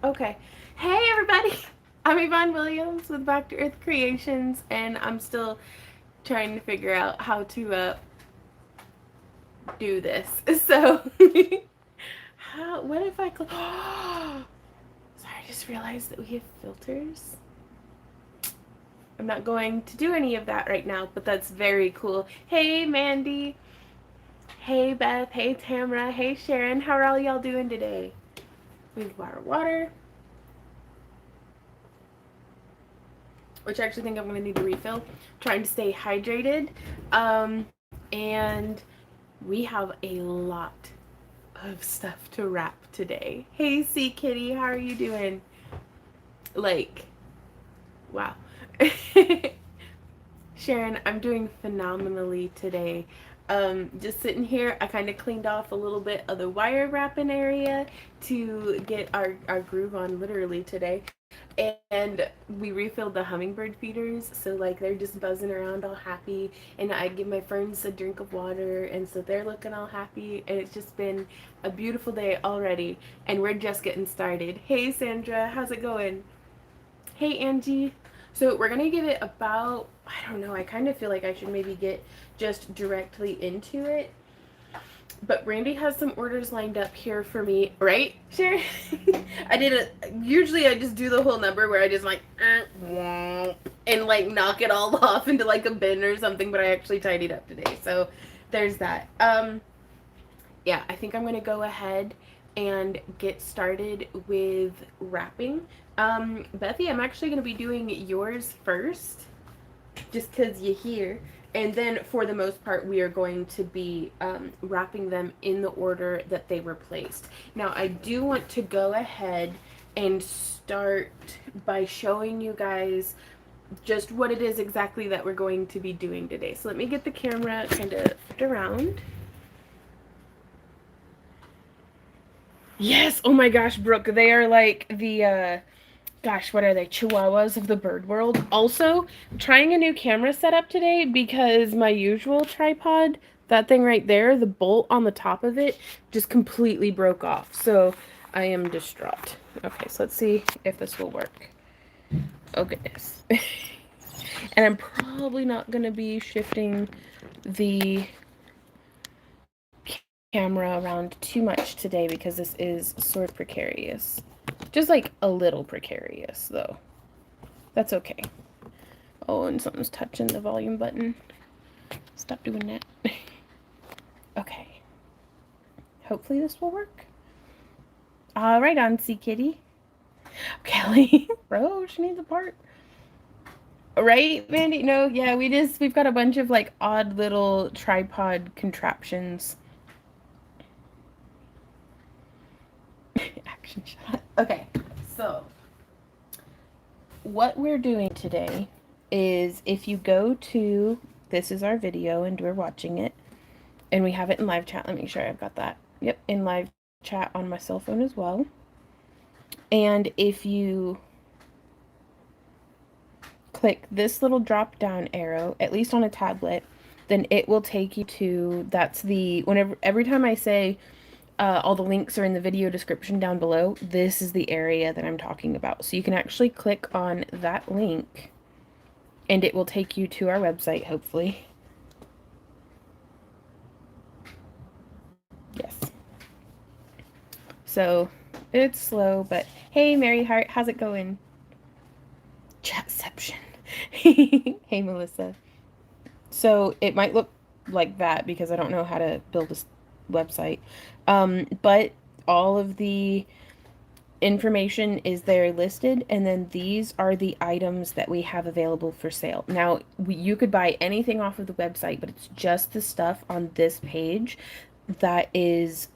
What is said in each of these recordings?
Okay. Hey everybody! I'm Yvonne Williams with Back to Earth Creations, and I'm still trying to figure out how to do this. So, what if I Sorry, I just realized that we have filters. I'm not going to do any of that right now, but that's very cool. Hey Mandy! Hey Beth! Hey Tamara! Hey Sharon! How are all y'all doing today? We have water. Which I actually think I'm going to need to refill. I'm trying to stay hydrated. And we have a lot of stuff to wrap today. Hey, Sea Kitty, how are you doing? Like, wow. Sharon, I'm doing phenomenally today. Just sitting here, I kind of cleaned off a little bit of the wire wrapping area to get our groove on literally today. And we refilled the hummingbird feeders, so like they're just buzzing around all happy, and I give my ferns a drink of water, and so they're looking all happy, and it's just been a beautiful day already, and we're just getting started. Hey Sandra, how's it going? Hey Angie. So we're gonna give it about, I don't know, I kind of feel like I should maybe get just directly into it. But Randy has some orders lined up here for me, right? Sure. I did usually I just do the whole number where I just like, and like knock it all off into like a bin or something, but I actually tidied up today. So there's that. Yeah, I think I'm going to go ahead and get started with wrapping. Bethy, I'm actually going to be doing yours first, just because you're here. And then, for the most part, we are going to be wrapping them in the order that they were placed. Now, I do want to go ahead and start by showing you guys just what it is exactly that we're going to be doing today. So let me get the camera kind of flipped around. Yes, oh my gosh, Brooke, they are like the gosh, what are they? Chihuahuas of the bird world. Also, trying a new camera setup today because my usual tripod, that thing right there, the bolt on the top of it, just completely broke off. So I am distraught. Okay, so let's see if this will work. Oh goodness. And I'm probably not going to be shifting the camera around too much today because this is sort of precarious. Just like a little precarious though. That's okay. Oh, and something's touching the volume button. Stop doing that. Okay. Hopefully this will work. All right, on Sea Kitty. Kelly. Bro, she needs a part. Right, Mandy? No, yeah, we've got a bunch of like odd little tripod contraptions. Action shot. Okay, so what we're doing today is if you go to, this is our video and we're watching it, and we have it in live chat. Let me make sure I've got that. Yep, in live chat on my cell phone as well. And if you click this little drop down arrow, at least on a tablet, then it will take you to, that's the, every time I say all the links are in the video description down below, this is the area that I'm talking about. So you can actually click on that link and it will take you to our website, hopefully. Yes. So it's slow, but hey, Mary Hart, how's it going? Chatception. Hey, Melissa. So it might look like that because I don't know how to build this website. But all of the information is there listed, and then these are the items that we have available for sale. Now, you could buy anything off of the website, but it's just the stuff on this page that is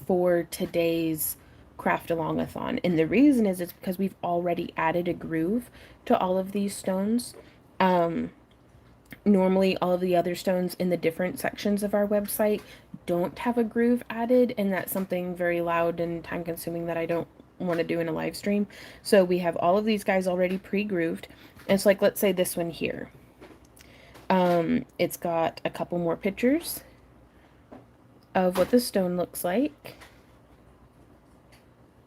for today's Craft-Along-Athon. And the reason is it's because we've already added a groove to all of these stones. Normally, all of the other stones in the different sections of our website don't have a groove added, and that's something very loud and time consuming that I don't want to do in a live stream. So we have all of these guys already pre-grooved. And it's like, let's say this one here. It's got a couple more pictures of what the stone looks like.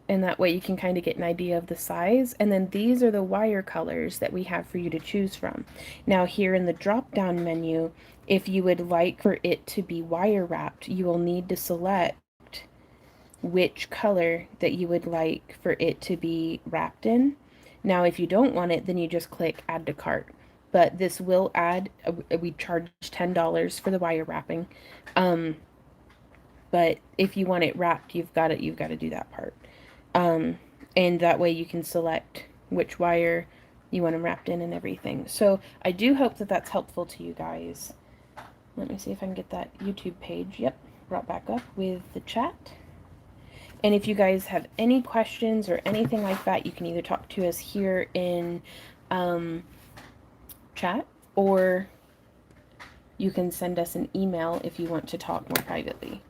And that way you can kind of get an idea of the size. And then these are the wire colors that we have for you to choose from. Now here in the drop down menu, if you would like for it to be wire wrapped, you will need to select which color that you would like for it to be wrapped in. Now if you don't want it, then you just click add to cart. But this will add, we charge $10 for the wire wrapping. But if you want it wrapped, you've got to do that part. And that way you can select which wire you want them wrapped in and everything. So I do hope that that's helpful to you guys. Let me see if I can get that YouTube page. Yep, brought back up with the chat. And if you guys have any questions or anything like that, you can either talk to us here in chat, or you can send us an email if you want to talk more privately.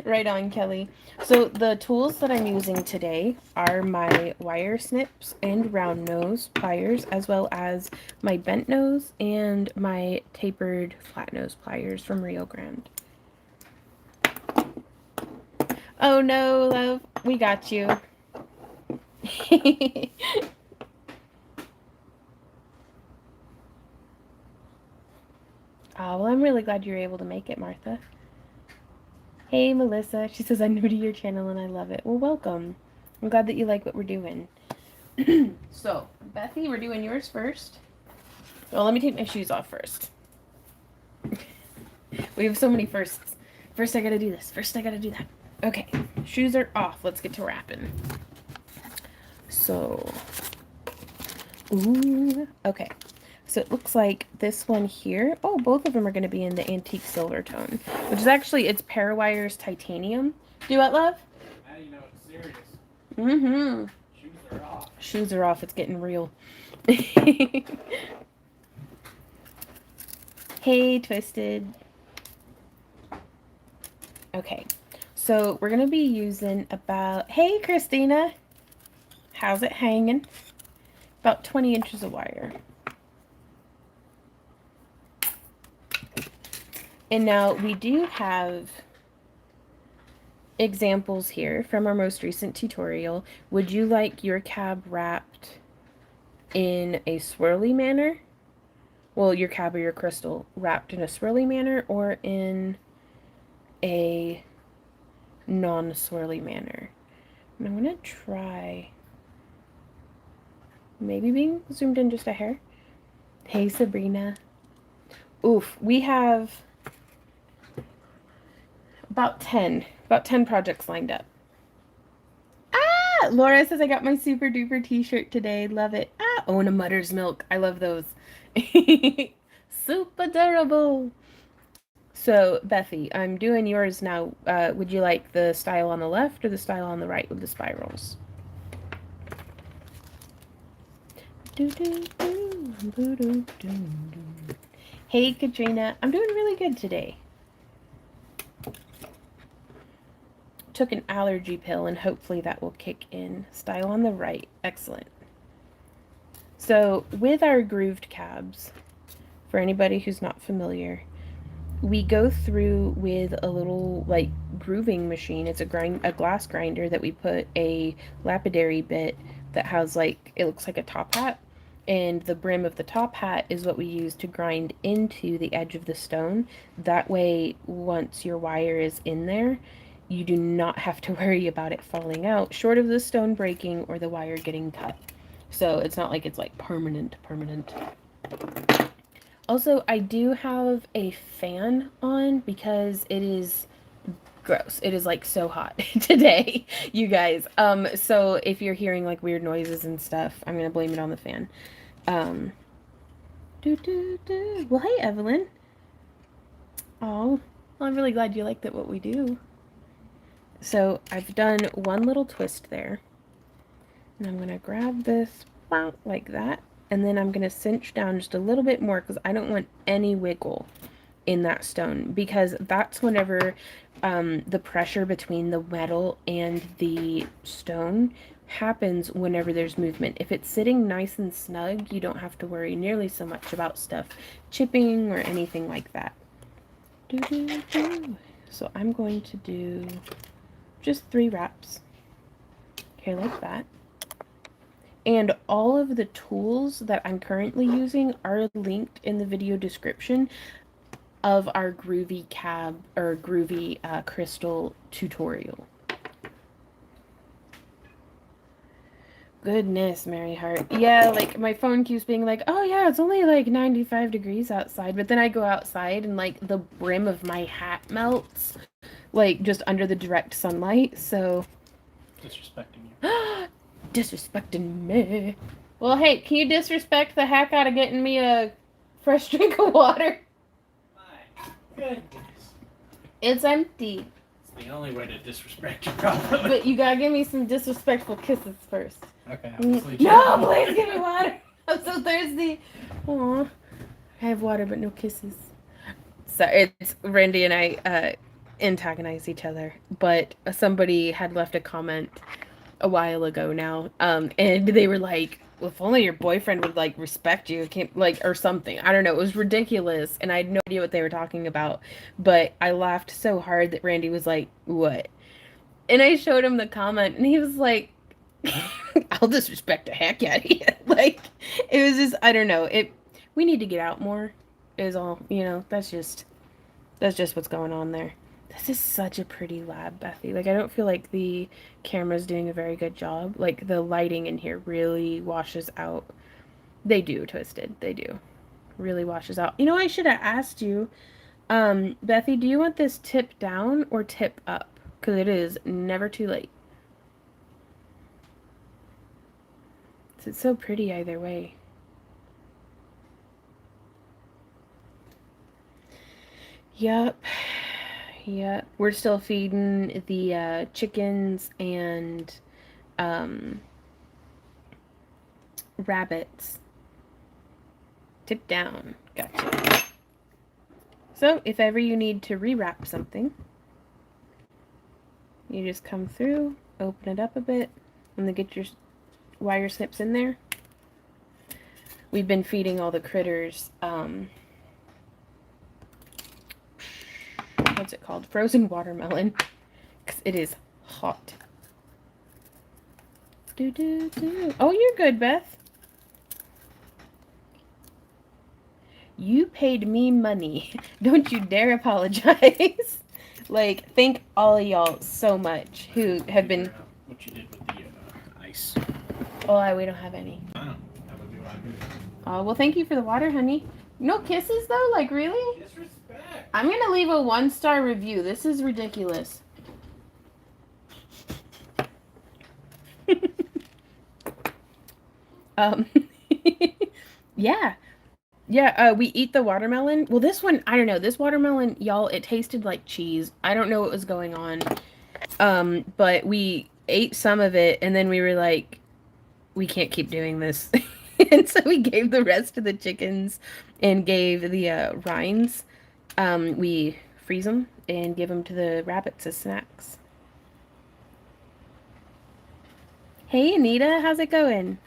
Right on, Kelly. So the tools that I'm using today are my wire snips and round nose pliers, as well as my bent nose and my tapered flat nose pliers from Rio Grande. Oh no, love, we got you. Oh, well, I'm really glad you're able to make it, Martha. Hey, Melissa. She says, I'm new to your channel and I love it. Well, welcome. I'm glad that you like what we're doing. So, Bethy, we're doing yours first. Well, let me take my shoes off first. We have so many firsts. First, I gotta do this. First, I gotta do that. Okay, shoes are off. Let's get to wrapping. So, ooh, okay. So it looks like this one here, oh, both of them are going to be in the antique silver tone, which is actually, it's Parawire's titanium. Do what, love? Now you know it's serious. Mm-hmm. Shoes are off. Shoes are off. It's getting real. Hey, Twisted. Okay, so we're going to be using about, hey, Christina. How's it hanging? About 20 inches of wire. And now we do have examples here from our most recent tutorial. Would you like your cab wrapped in a swirly manner? Well, your cab or your crystal wrapped in a swirly manner or in a non-swirly manner? And I'm going to try maybe being zoomed in just a hair. Hey, Sabrina. Oof, we have about 10 projects lined up. Ah, Laura says I got my super duper t-shirt today. Love it. Ah, oh, and a Mutter's Milk. I love those. Super durable. So, Bethy, I'm doing yours now. Would you like the style on the left or the style on the right with the spirals? Hey, Katrina. I'm doing really good today. Took an allergy pill and hopefully that will kick in. Style on the right. Excellent. So with our grooved cabs, for anybody who's not familiar, we go through with a little like grooving machine. It's a glass grinder that we put a lapidary bit that has like, it looks like a top hat, and the brim of the top hat is what we use to grind into the edge of the stone. That way, once your wire is in there, you do not have to worry about it falling out, short of the stone breaking or the wire getting cut. So it's not like it's like permanent. Also, I do have a fan on because it is gross. It is like so hot today, you guys. So if you're hearing like weird noises and stuff, I'm gonna blame it on the fan. Well, hey, Evelyn. Oh, well, I'm really glad you liked it, what we do. So I've done one little twist there. And I'm going to grab this like that. And then I'm going to cinch down just a little bit more because I don't want any wiggle in that stone. Because that's whenever the pressure between the metal and the stone happens whenever there's movement. If it's sitting nice and snug, you don't have to worry nearly so much about stuff chipping or anything like that. So I'm going to do just 3 wraps. Okay, like that. And all of the tools that I'm currently using are linked in the video description of our groovy crystal tutorial. Goodness, Mary Hart. Yeah, like my phone keeps being like, oh yeah, it's only like 95 degrees outside. But then I go outside and like the brim of my hat melts, like just under the direct sunlight. So. Disrespecting you. Disrespecting me. Well, hey, can you disrespect the heck out of getting me a fresh drink of water? My goodness. It's empty. It's the only way to disrespect you properly. But you gotta give me some disrespectful kisses first. Okay, No, please give me water. I'm so thirsty. Aw. I have water, but no kisses. So it's Randy and I antagonize each other. But somebody had left a comment a while ago now, and they were like, well, if only your boyfriend would like respect you, can't like or something. I don't know. It was ridiculous, and I had no idea what they were talking about. But I laughed so hard that Randy was like, "What?" And I showed him the comment, and he was like, "I'll disrespect the heck out of you." Like, it was just I don't know. We need to get out more. Is all That's just what's going on there. This is such a pretty lab, Bethy. Like, I don't feel like the camera's doing a very good job. Like, the lighting in here really washes out. They do, Twisted. They do. Really washes out. I should have asked you, Bethy, do you want this tip down or tip up? Because it is never too late. It's so pretty either way. Yep. Yeah, we're still feeding the chickens and rabbits. Tip down. Gotcha. So, if ever you need to rewrap something, you just come through, open it up a bit, and then get your wire snips in there. We've been feeding all the critters what's it called? Frozen watermelon. Because it is hot. Oh, you're good, Beth. You paid me money. Don't you dare apologize. Like, thank all of y'all so much who have been... What you did with the ice. Oh, we don't have any. I know. That would be what I do. Oh, well, thank you for the water, honey. No kisses, though? Like, really? Disrespect. I'm gonna leave a 1-star review. This is ridiculous. Yeah. Yeah, we eat the watermelon. Well, this one, I don't know. This watermelon, y'all, it tasted like cheese. I don't know what was going on. But we ate some of it, and then we were like, we can't keep doing this. And so we gave the rest to the chickens and gave the rinds. We freeze them and give them to the rabbits as snacks. Hey, Anita, how's it going?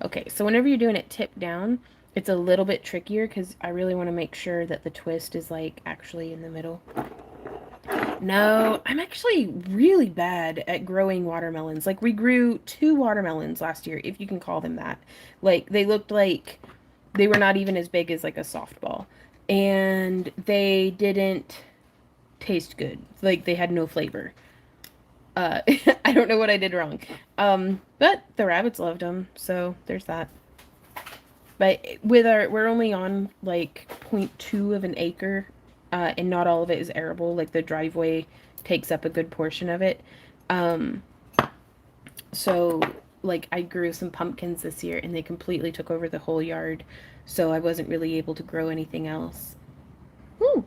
Okay, so whenever you're doing it tip down, it's a little bit trickier because I really want to make sure that the twist is like actually in the middle. No, I'm actually really bad at growing watermelons. Like, we grew 2 watermelons last year, if you can call them that. Like, they looked like they were not even as big as like a softball. And they didn't taste good. Like, they had no flavor. I don't know what I did wrong. But the rabbits loved them, so there's that. But we're only on like 0.2 of an acre, and not all of it is arable. Like, the driveway takes up a good portion of it. So like, I grew some pumpkins this year, and they completely took over the whole yard. So I wasn't really able to grow anything else. Woo!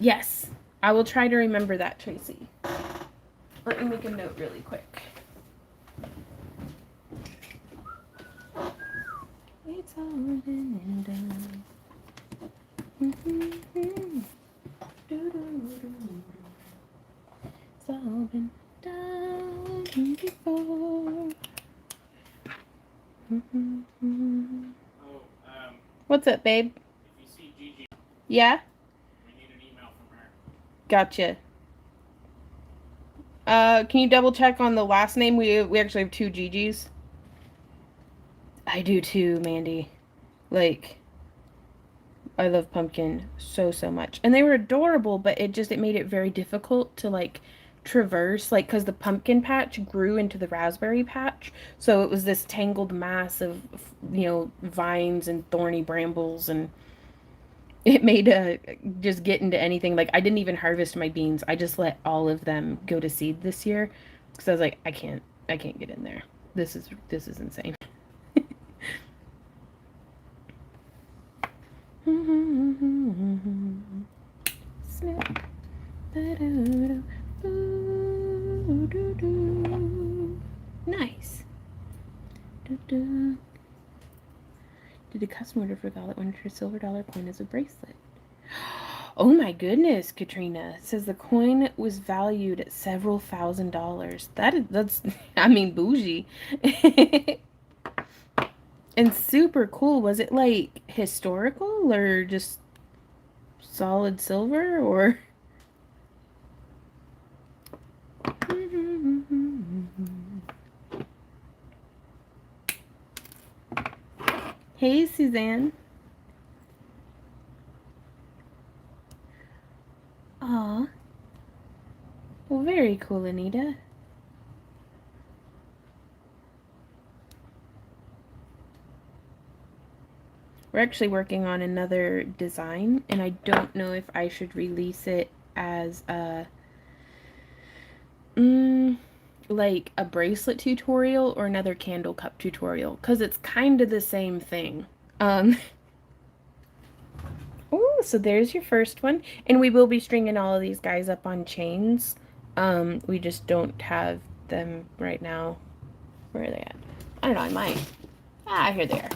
Yes, I will try to remember that, Tracy. Let me make a note really quick. It's all been and done. It's all been done before. What's up, babe? If you see Gigi, Yeah? we need an email from her. Gotcha. Can you double check on the last name? We actually have 2 Gigi's. I do too, Mandy. Like, I love pumpkin so much. And they were adorable, but it made it very difficult to like traverse, like, because the pumpkin patch grew into the raspberry patch. So it was this tangled mass of, vines and thorny brambles, and it made just get into anything. Like, I didn't even harvest my beans. I just let all of them go to seed this year because I was like, I can't get in there. This is insane. Snap. Nice. Did a customer order for Gala wanted her silver dollar coin as a bracelet? Oh my goodness, Katrina. It says the coin was valued at several $1,000s. That's I mean, bougie. And super cool. Was it like historical or just solid silver or? Hey, Suzanne. Aw. Well, very cool, Anita. We're actually working on another design, and I don't know if I should release it as a like a bracelet tutorial or another candle cup tutorial, because it's kind of the same thing. Oh, so there's your first one, and we will be stringing all of these guys up on chains. We just don't have them right now. Where are they at? I don't know, I might. Here they are.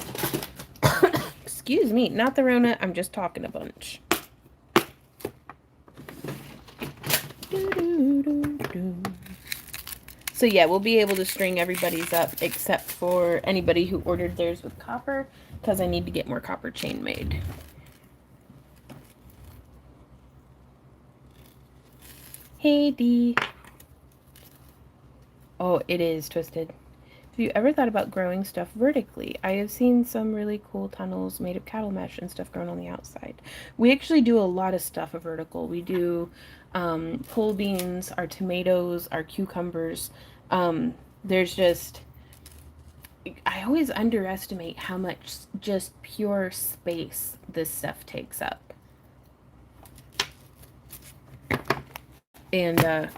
Excuse me, not the Rona, I'm just talking a bunch. So yeah, we'll be able to string everybody's up except for anybody who ordered theirs with copper, because I need to get more copper chain made. Hey, Dee. Oh, it is twisted. Have you ever thought about growing stuff vertically? I have seen some really cool tunnels made of cattle mesh and stuff grown on the outside. We actually do a lot of stuff vertical. We do pole beans, our tomatoes, our cucumbers. There's just, I always underestimate how much just pure space this stuff takes up. And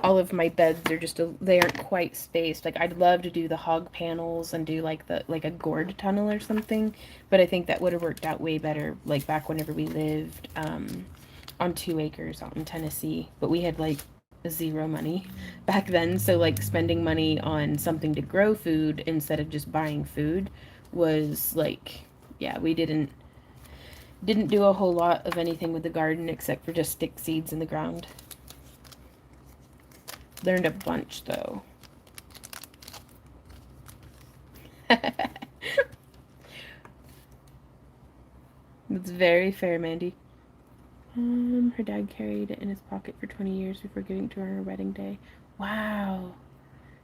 all of my beds are just they aren't quite spaced. Like, I'd love to do the hog panels and do like a gourd tunnel or something, but I think that would have worked out way better like back whenever we lived on 2 acres out in Tennessee, but we had like 0 money back then, so like spending money on something to grow food instead of just buying food was like, yeah, we didn't do a whole lot of anything with the garden except for just stick seeds in the ground. Learned a bunch, though. That's very fair, Mandy. Her dad carried it in his pocket for 20 years before giving it to her on her wedding day. Wow.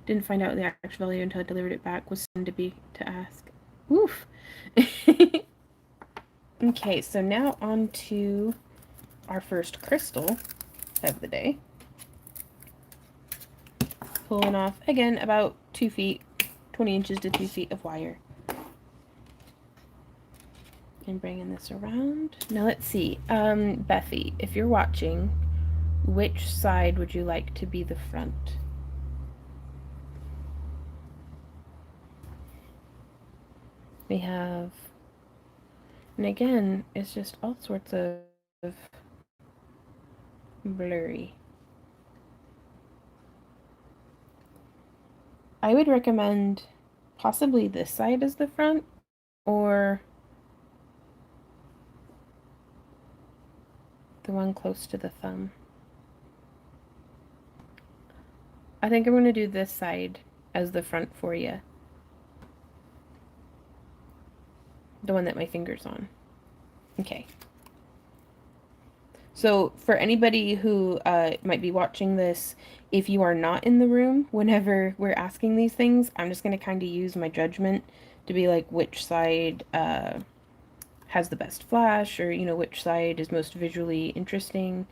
Didn't find out the actual value until I delivered it back. Was soon to ask. Oof. Okay, so now on to our first crystal of the day. Pulling off, again, about 2 feet, 20 inches to 2 feet of wire. And bringing this around. Now let's see. Bethy, if you're watching, which side would you like to be the front? We have, and again, it's just all sorts of blurry. I would recommend possibly this side as the front, or the one close to the thumb. I think I'm going to do this side as the front for you. The one that my finger's on. Okay. So for anybody who might be watching this, if you are not in the room whenever we're asking these things, I'm just going to kind of use my judgment to be like which side has the best flash, or, you know, which side is most visually interesting.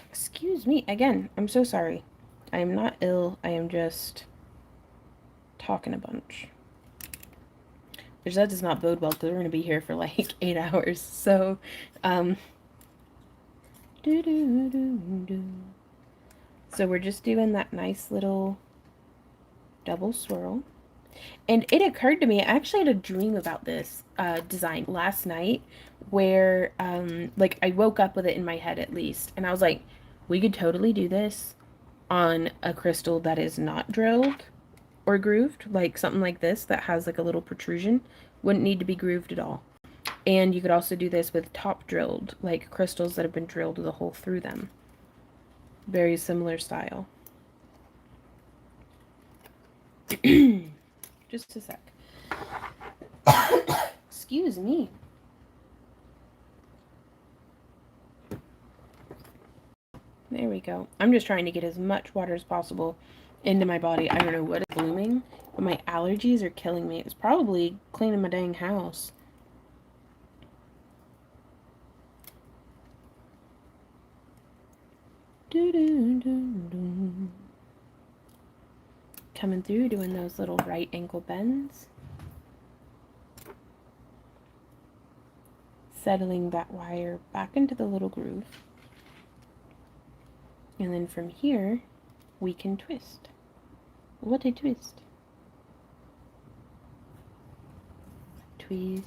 Excuse me, again, I'm so sorry. I am not ill, I am just talking a bunch. Which that does not bode well, because we're going to be here for like 8 hours, so, So we're just doing that nice little double swirl. And it occurred to me, I actually had a dream about this design last night where, like, I woke up with it in my head at least. And I was like, we could totally do this on a crystal that is not drilled or grooved, like something like this that has like a little protrusion. Wouldn't need to be grooved at all. And you could also do this with top drilled, like crystals that have been drilled with a hole through them. Very similar style. Just a sec. Excuse me. There we go. I'm just trying to get as much water as possible into my body. I don't know what is blooming, but my allergies are killing me. It's probably cleaning my dang house. Coming through, doing those little right ankle bends. Settling that wire back into the little groove. And then from here, we can twist. What a twist. Twist.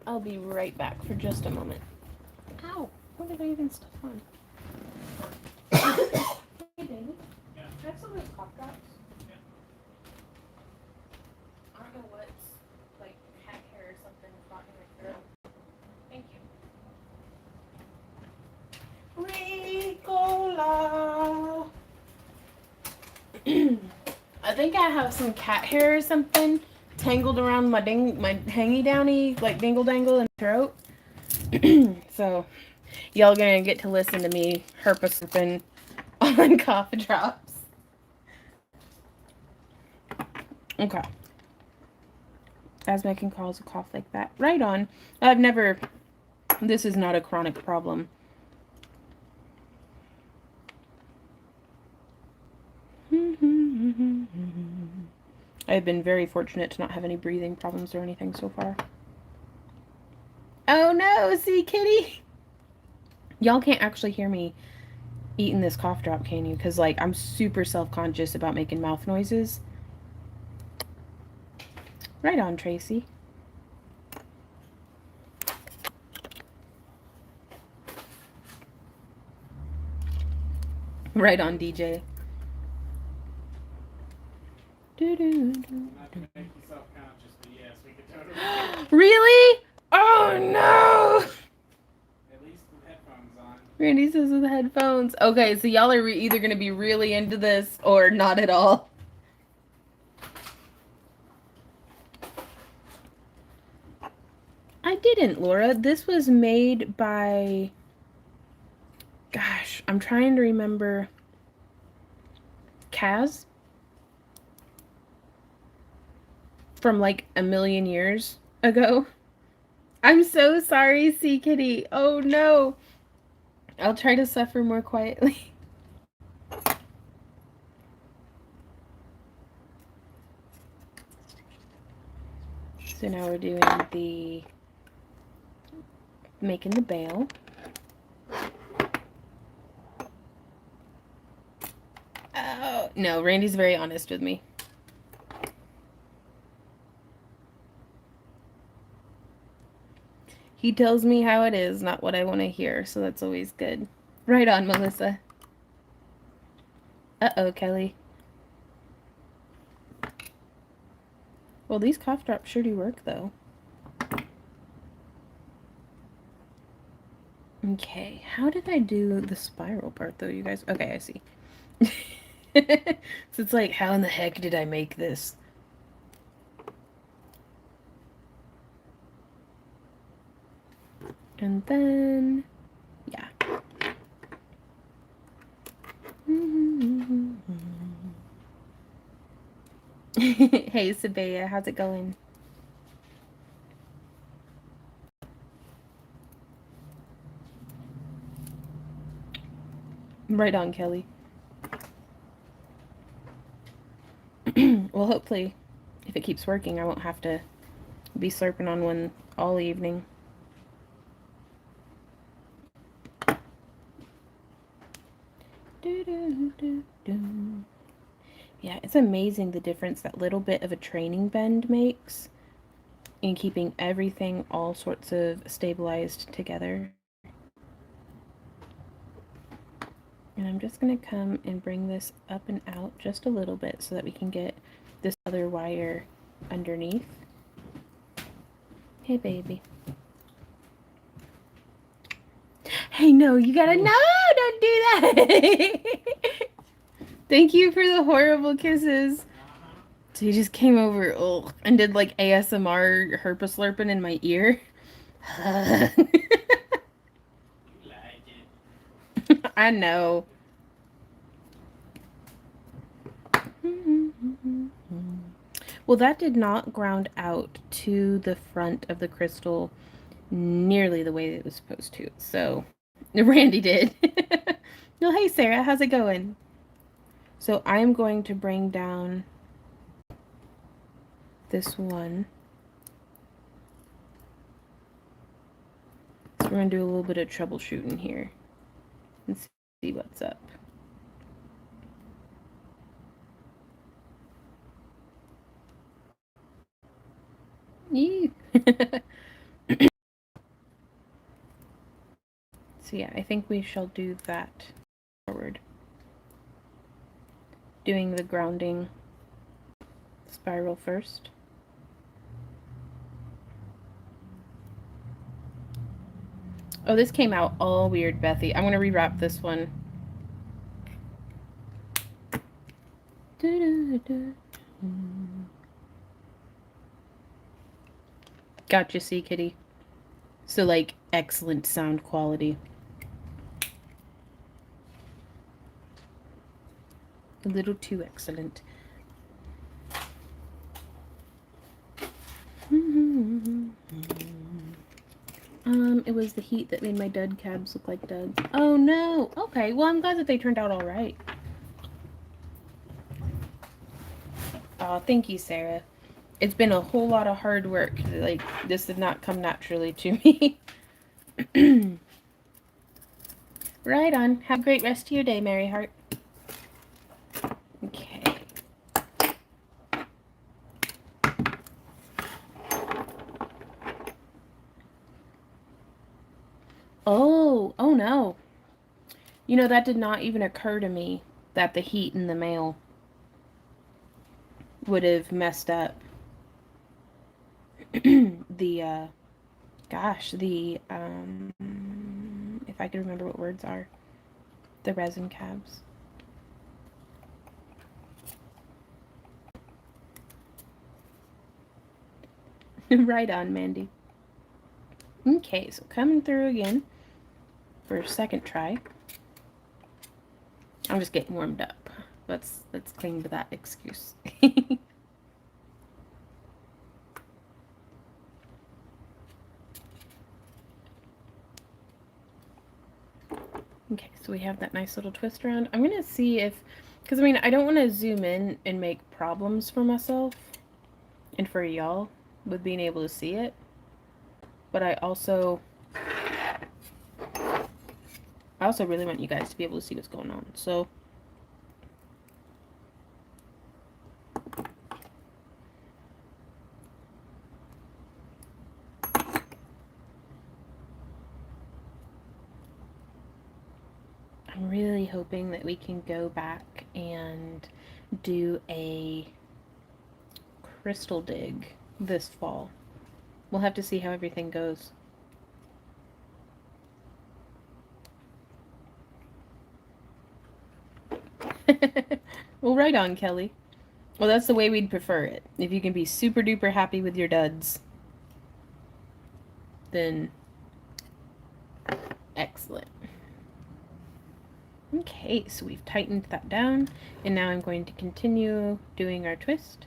I'll be right back for just a moment. Ow! What did I even stuff on? Hey, David. Yeah. Can I have some of those cough drops? Yeah. I don't know what's, like, cat hair or something got in my throat. Thank you. Ricola! I think I have some cat hair or something tangled around my hangy downy, like dingle dangle in my throat. So y'all gonna get to listen to me herpa on cough drops. Okay. Asthma can cause a cough like that. Right on. This is not a chronic problem. I've been very fortunate to not have any breathing problems or anything so far. Oh no, see, kitty? Y'all can't actually hear me eating this cough drop, can you? Because, like, I'm super self-conscious about making mouth noises. Right on, Tracy. Right on, DJ. Not to make you self-conscious, but yes, we could totally. Really? Oh no! At least with headphones on. Randy says with headphones. Okay, so y'all are either going to be really into this or not at all. I didn't, Laura. This was made by... Gosh, I'm trying to remember. Kaz? From like a million years ago. I'm so sorry, Sea Kitty. Oh no. I'll try to suffer more quietly. So now we're doing the making the bail. Oh, no, Randy's very honest with me. He tells me how it is, not what I want to hear, so that's always good. Right on, Melissa. Uh-oh, Kelly. Well, these cough drops sure do work, though. Okay, how did I do the spiral part, though, you guys? Okay, I see. So it's like, how in the heck did I make this? And then, yeah. Hey, Sabea, how's it going? Right on, Kelly. Well, hopefully, if it keeps working, I won't have to be slurping on one all evening. Yeah, it's amazing the difference that little bit of a training bend makes in keeping everything all sorts of stabilized together. And I'm just going to come and bring this up and out just a little bit so that we can get this other wire underneath. Hey, baby. Hey, no, you gotta, no, don't do that. Thank you for the horrible kisses. So he just came over and did like ASMR herpes slurping in my ear. I know. Well, that did not ground out to the front of the crystal nearly the way it was supposed to. So, Randy did. No, hey, Sarah, how's it going? So, I'm going to bring down this one. So, we're going to do a little bit of troubleshooting here and see what's up. So yeah, I think we shall do that forward. Doing the grounding spiral first. Oh, this came out all weird, Bethy. I'm gonna rewrap this one. Gotcha, see, kitty. So, like, excellent sound quality. A little too excellent. It was the heat that made my dud cabs look like duds. Oh no! Okay, well, I'm glad that they turned out all right. Oh, thank you, Sarah. It's been a whole lot of hard work. Like, this did not come naturally to me. Right on. Have a great rest of your day, Mary Heart. Okay. Oh no. You know, that did not even occur to me that the heat in the male would have messed up the, if I could remember what words are, the resin cabs. Right on, Mandy. Okay, so coming through again for a second try. I'm just getting warmed up. Let's cling to that excuse. Okay, so we have that nice little twist around. I'm gonna see if, because I mean, I don't want to zoom in and make problems for myself and for y'all with being able to see it, but I also really want you guys to be able to see what's going on. So I'm really hoping that we can go back and do a crystal dig this fall. We'll have to see how everything goes. Well, right on, Kelly. Well, that's the way we'd prefer it. If you can be super duper happy with your duds, then Excellent. Okay, so we've tightened that down, and now I'm going to continue doing our twist.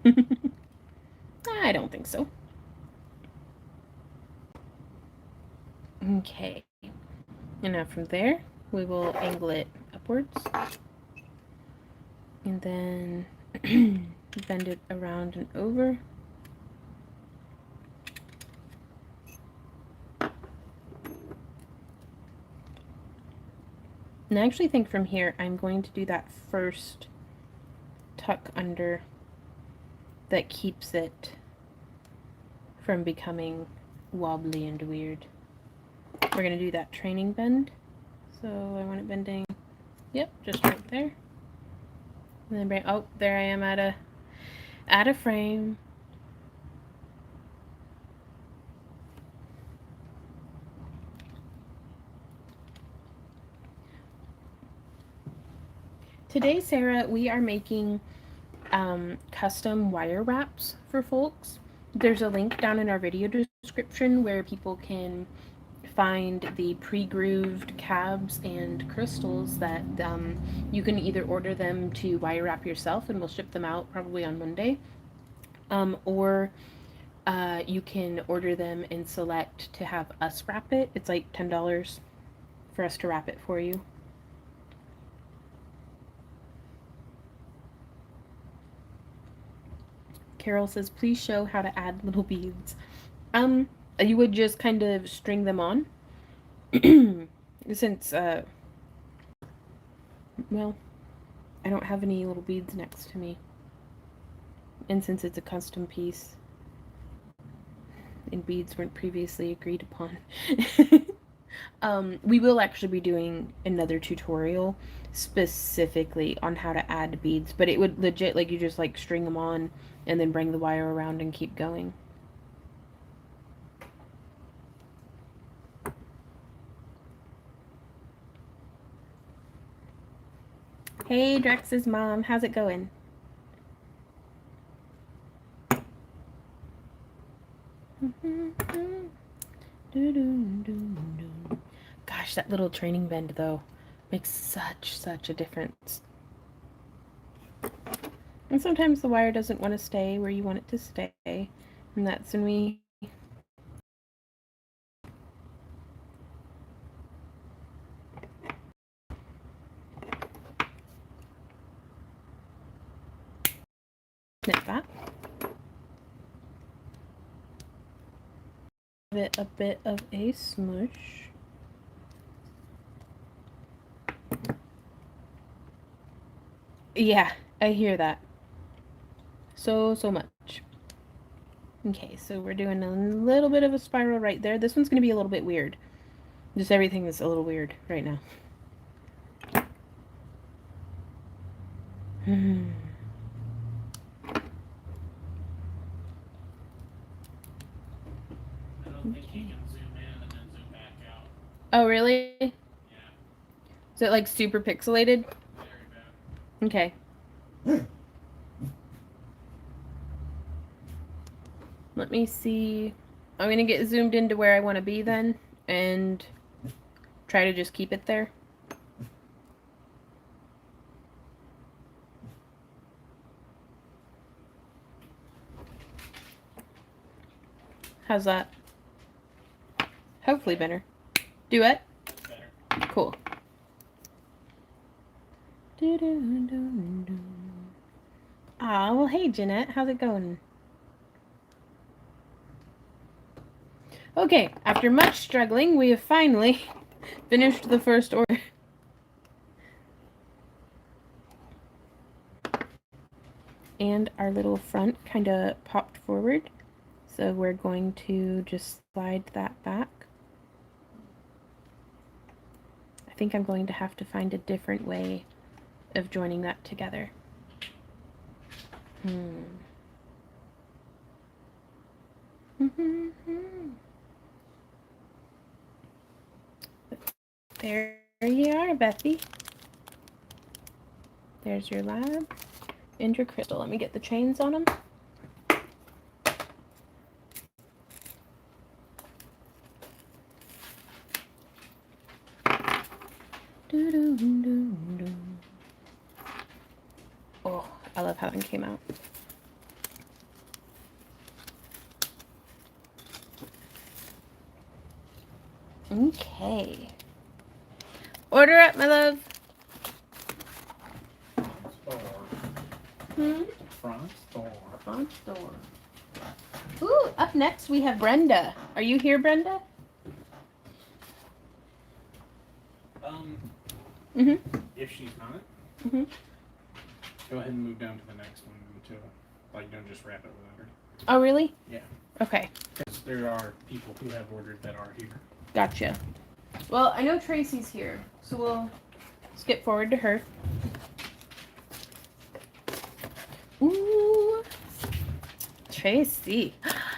I don't think so. Okay, and now from there, we will angle it upwards, and then bend it around and over. And I actually think from here, I'm going to do that first tuck under that keeps it from becoming wobbly and weird. We're going to do that training bend. So I want it bending, yep, just right there. And then bring, oh, there I am at a frame. Today, Sarah, we are making custom wire wraps for folks. There's a link down in our video description where people can find the pre-grooved cabs and crystals that you can either order them to wire wrap yourself and we'll ship them out probably on Monday, or you can order them and select to have us wrap it. It's like $10 for us to wrap it for you. Carol says, please show how to add little beads. You would just kind of string them on. Since, well, I don't have any little beads next to me. And since it's a custom piece, and beads weren't previously agreed upon, we will actually be doing another tutorial specifically on how to add beads, but it would legit, like, you just, like, string them on and then bring the wire around and keep going. Hey, Drex's mom, how's it going? Gosh, that little training bend, though, makes such a difference. And sometimes the wire doesn't want to stay where you want it to stay, and that's when we snip that. Give it a bit of a smush. Yeah, I hear that. So much. Okay, so we're doing a little bit of a spiral right there. This one's going to be a little bit weird. Just everything is a little weird right now. I don't think you can zoom in and then zoom back out. Oh, really? Yeah. Is it like super pixelated? Very bad. Okay. Let me see. I'm going to get zoomed into where I want to be then and try to just keep it there. How's that? Hopefully better. Do it? Better. Cool. Aw, well, hey, Jeanette. How's it going? Okay, after much struggling, we have finally finished the first order. And our little front kind of popped forward. So we're going to just slide that back. I think I'm going to have to find a different way of joining that together. There you are, Bethy. There's your lab and your crystal. Let me get the chains on them. Oh, I love how that came out. Okay. Order up, my love. Front door. Front door. Ooh, up next we have Brenda. Are you here, Brenda? If she's not, go ahead and move down to the next one until, like, don't just wrap it without her. Oh, really? Yeah. Okay. Because there are people who have ordered that are here. Gotcha. Well, I know Tracy's here, so we'll skip forward to her. Ooh. Tracy.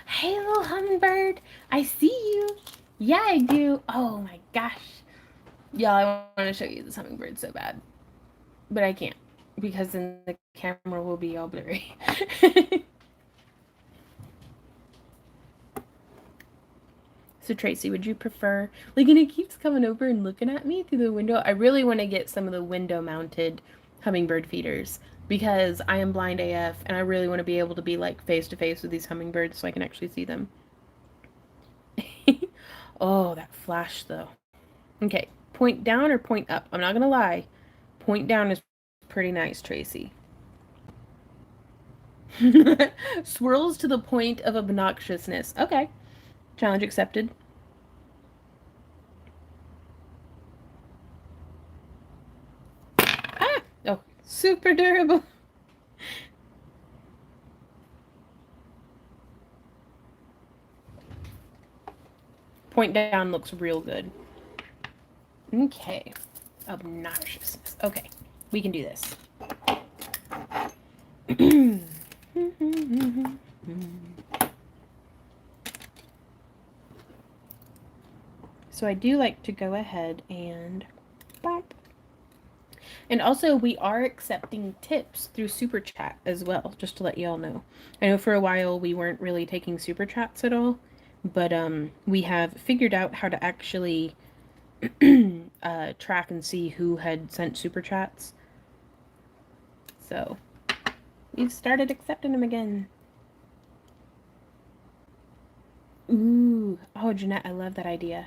Hey, little hummingbird. I see you. Yeah, I do. Oh my gosh. Y'all, I want to show you this hummingbird so bad. But I can't. Because then the camera will be all blurry. So Tracy, would you prefer, like, and it keeps coming over and looking at me through the window. I really want to get some of the window mounted hummingbird feeders because I am blind AF and I really want to be able to be like face to face with these hummingbirds so I can actually see them. Oh, that flash though. Okay, point down or point up? I'm not gonna lie. Point down is pretty nice, Tracy. Swirls to the point of obnoxiousness. Okay. Challenge accepted. Ah! Oh, super durable. Point down looks real good. Okay. Obnoxiousness. Okay. We can do this. So I do like to go ahead and bump. And also we are accepting tips through Super Chat as well, just to let y'all know. I know for a while we weren't really taking Super Chats at all, but we have figured out how to actually track and see who had sent Super Chats. So we've started accepting them again. Ooh. Oh, Jeanette, I love that idea.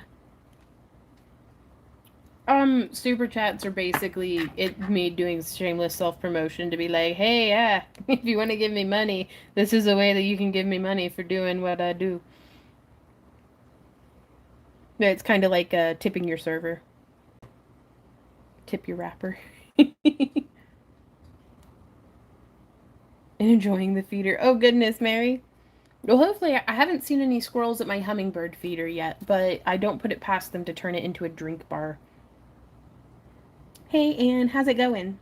Super chats are basically me doing shameless self-promotion to be like, hey, yeah, if you want to give me money, this is a way that you can give me money for doing what I do. It's kind of like tipping your server. Tip your rapper. And enjoying the feeder. Oh, goodness, Mary. Well, hopefully, I haven't seen any squirrels at my hummingbird feeder yet, but I don't put it past them to turn it into a drink bar. Hey, Anne, how's it going?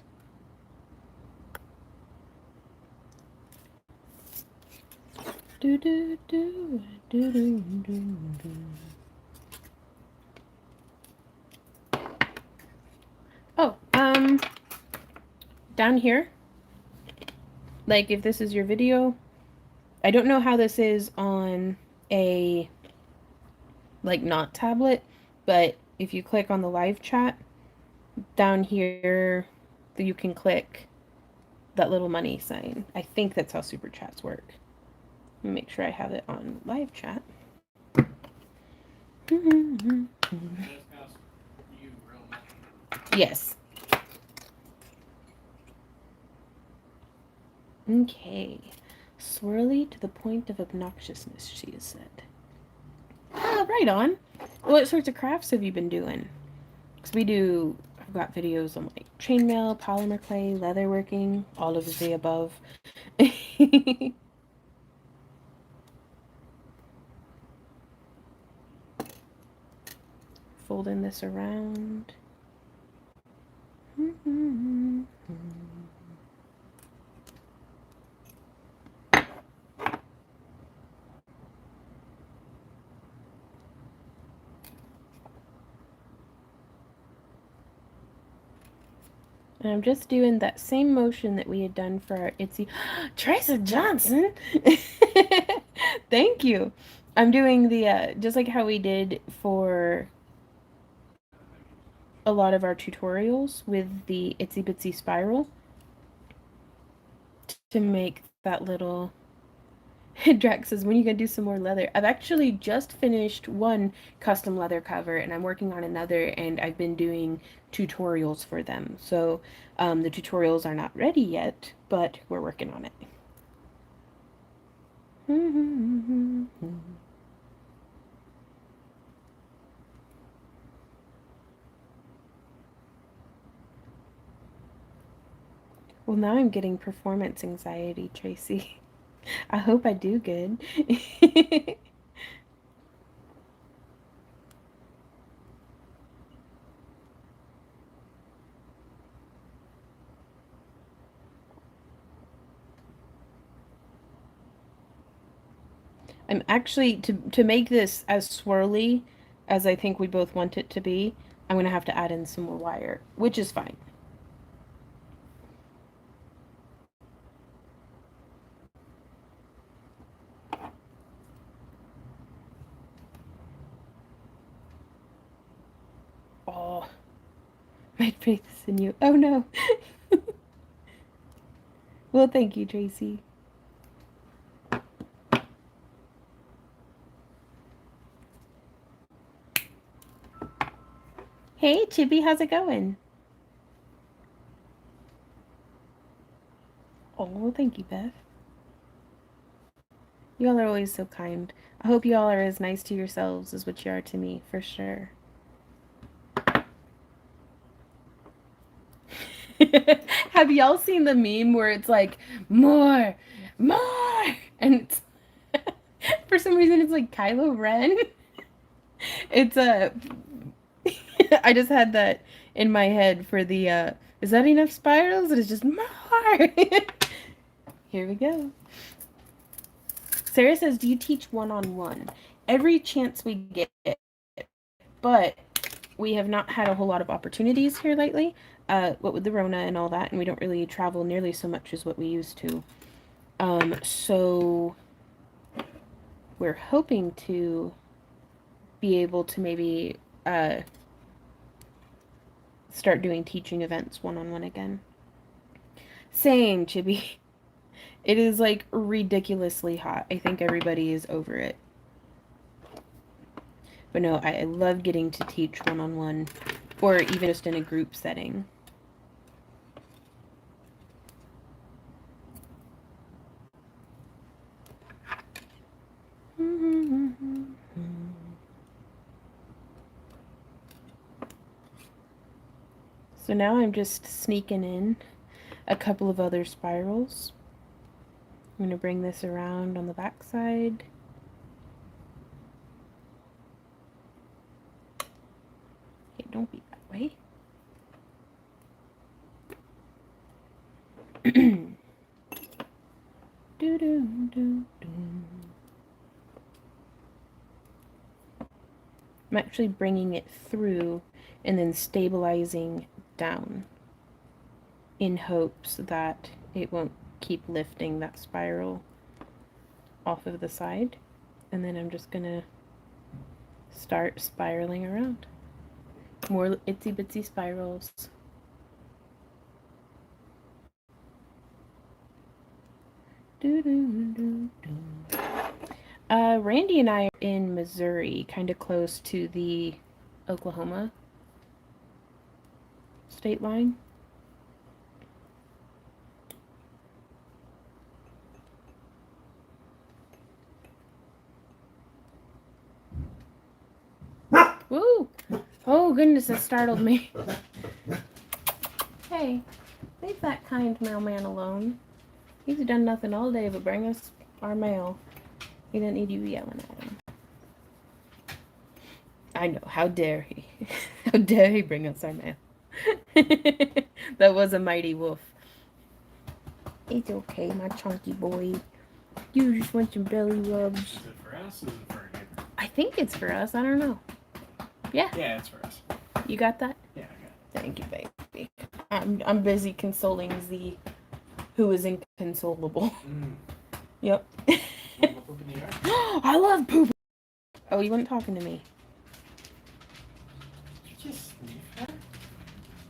Do do do do do do do. Oh, down here, like if this is your video, I don't know how this is on a, like, not tablet, but if you click on the live chat, down here, you can click that little money sign. I think that's how Super Chats work. Let me make sure I have it on live chat. Yes. Okay. Swirly to the point of obnoxiousness, she has said. Ah, right on. What sorts of crafts have you been doing? Because I've got videos on like chainmail, polymer clay, leatherworking, all of the above. Folding this around. And I'm just doing that same motion that we had done for our Itsy. Teresa Johnson! Thank you. I'm doing the, just like how we did for... a lot of our tutorials with the itsy bitsy spiral to make that little. Drax says, when are you gonna do some more leather? I've actually just finished one custom leather cover and I'm working on another, and I've been doing tutorials for them. So the tutorials are not ready yet, but we're working on it. Well, now I'm getting performance anxiety, Tracy. I hope I do good. I'm actually, to make this as swirly as I think we both want it to be, I'm going to have to add in some more wire, which is fine. Oh, my faith is in you. Oh no. Well, thank you, Tracy. Hey, Chibi, how's it going? Oh, thank you, Beth. Y'all are always so kind. I hope y'all are as nice to yourselves as what you are to me, for sure. Have y'all seen the meme where it's like, more, and it's for some reason it's like Kylo Ren? It's a I just had that in my head for the is that enough spirals? And it's just more. Here we go. Sarah says, do you teach one-on-one? Every chance we get, but we have not had a whole lot of opportunities here lately, what with the Rona and all that, and we don't really travel nearly so much as what we used to. So we're hoping to be able to maybe start doing teaching events one-on-one again. Same, Chibi. It is like ridiculously hot. I think everybody is over it. But no, I love getting to teach one-on-one, or even just in a group setting. So now I'm just sneaking in a couple of other spirals. I'm going to bring this around on the back side. Okay, don't be that way. I'm actually bringing it through and then stabilizing down in hopes that it won't keep lifting that spiral off of the side. And then I'm just gonna start spiraling around. More itsy bitsy spirals. Randy and I are in Missouri, kind of close to the Oklahoma state line. Woo! Oh goodness, that startled me. Hey, leave that kind mailman alone. He's done nothing all day but bring us our mail. He doesn't need you yelling at him. I know, how dare he? How dare he bring us our mail? That was a mighty wolf. It's okay, my chunky boy. You just want some belly rubs. Is it for us or is it for a neighbor? I think it's for us. I don't know. Yeah. Yeah, it's for us. You got that? Yeah, I got it. Thank you, baby. I'm busy consoling Z, who is inconsolable. Yep. I love poop. Oh, you weren't talking to me. Did you just sniff her?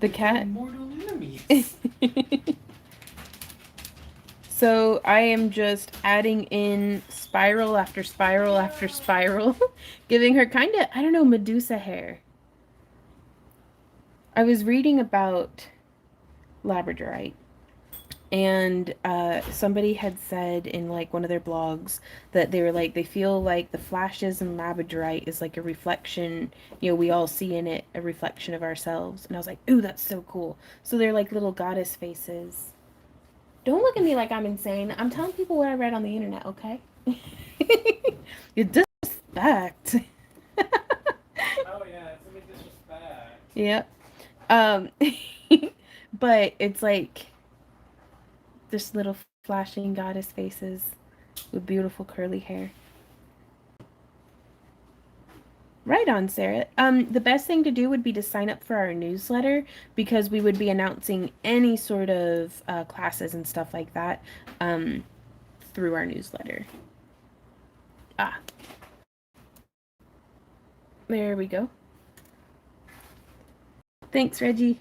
The cat. Mortal enemies. So I am just adding in spiral after spiral after spiral, giving her kind of, I don't know, Medusa hair. I was reading about labradorite, and somebody had said in like one of their blogs that they were like they feel like the flashes in labradorite is like a reflection, we all see in it a reflection of ourselves. And I was like, ooh, that's so cool. So they're like little goddess faces. Don't look at me like I'm insane. I'm telling people what I read on the internet, okay? You disrespect. Oh yeah, it's a big disrespect. Yep. Um, but it's like just little flashing goddess faces with beautiful curly hair. Right on, Sarah. The best thing to do would be to sign up for our newsletter, because we would be announcing any sort of classes and stuff like that through our newsletter. Ah, there we go. Thanks, Reggie.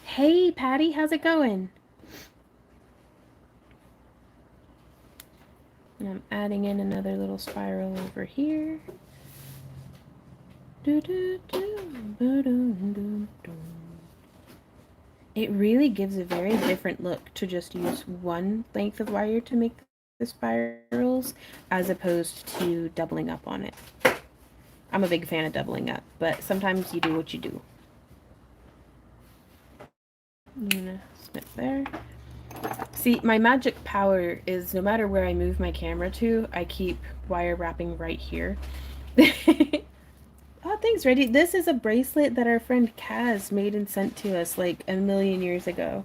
Hey, Patty, how's it going? And I'm adding in another little spiral over here. It really gives a very different look to just use one length of wire to make the spirals, as opposed to doubling up on it. I'm a big fan of doubling up, but sometimes you do what you do. I'm gonna snip there. See, my magic power is no matter where I move my camera to, I keep wire wrapping right here. Oh, thanks, Reggie. This is a bracelet that our friend Kaz made and sent to us like a million years ago.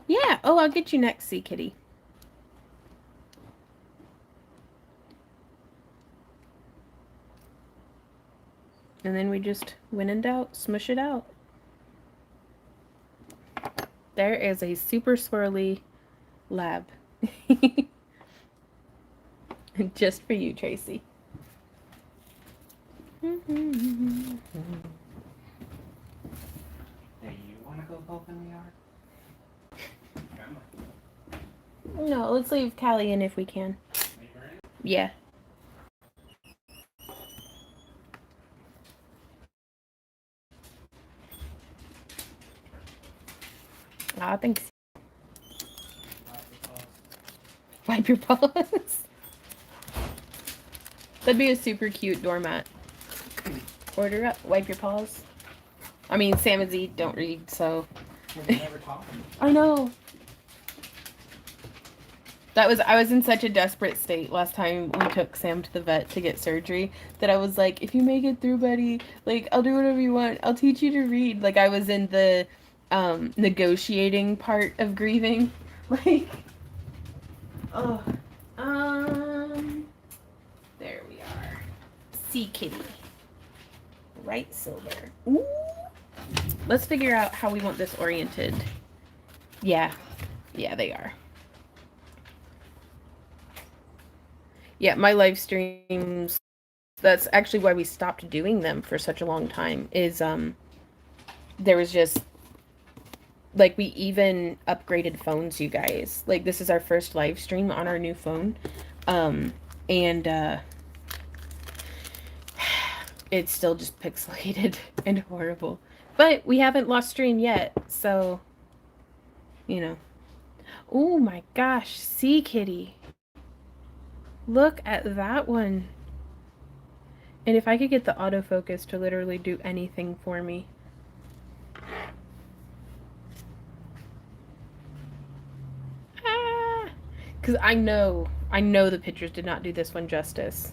Yeah. Oh, I'll get you next, Sea Kitty. And then we just, when in doubt, smush it out. There is a super swirly lab. Just for you, Tracy. Hey, you wanna go poke in the yard? No, let's leave Callie in if we can. Yeah. Aw, thanks. Wipe your paws. That'd be a super cute doormat. Order up, wipe your paws. I mean, Sam and Z don't read, so. Never taught them. I know. I was in such a desperate state last time we took Sam to the vet to get surgery that I was like, if you make it through, buddy, like, I'll do whatever you want. I'll teach you to read. Like, I was in the negotiating part of grieving. Like, oh, there we are. Sea Kitty. Right silver. Ooh. Let's figure out how we want this oriented. Yeah. Yeah, they are. Yeah, my live streams, that's actually why we stopped doing them for such a long time, is there was just, like, we even upgraded phones, you guys. Like, this is our first live stream on our new phone. And it's still just pixelated and horrible. But we haven't lost stream yet, so, you know. Oh my gosh, Sea Kitty. Look at that one. And if I could get the autofocus to literally do anything for me. Ah! Because I know the pictures did not do this one justice.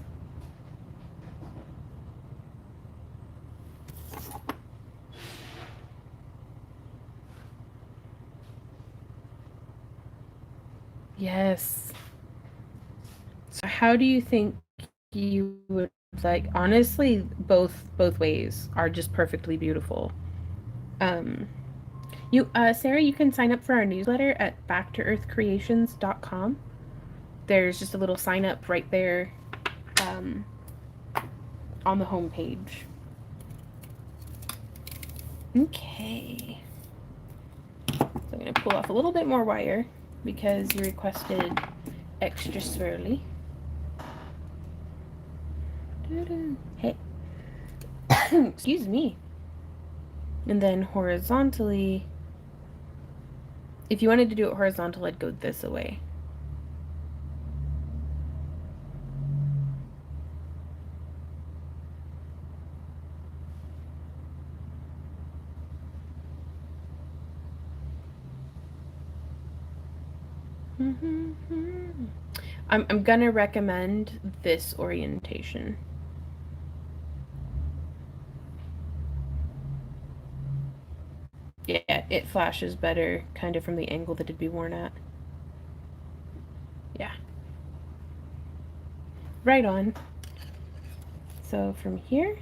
Yes. So how do you think you would, like, honestly, both ways are just perfectly beautiful. Sarah, you can sign up for our newsletter at backtoearthcreations.com. There's just a little sign up right there um, on the home page. Okay. So I'm going to pull off a little bit more wire because you requested extra swirly. Hey. Excuse me. And then horizontally, if you wanted to do it horizontal, I'd go this way. I'm gonna recommend this orientation. Yeah, it flashes better kind of from the angle that it'd be worn at. Yeah. Right on. So from here,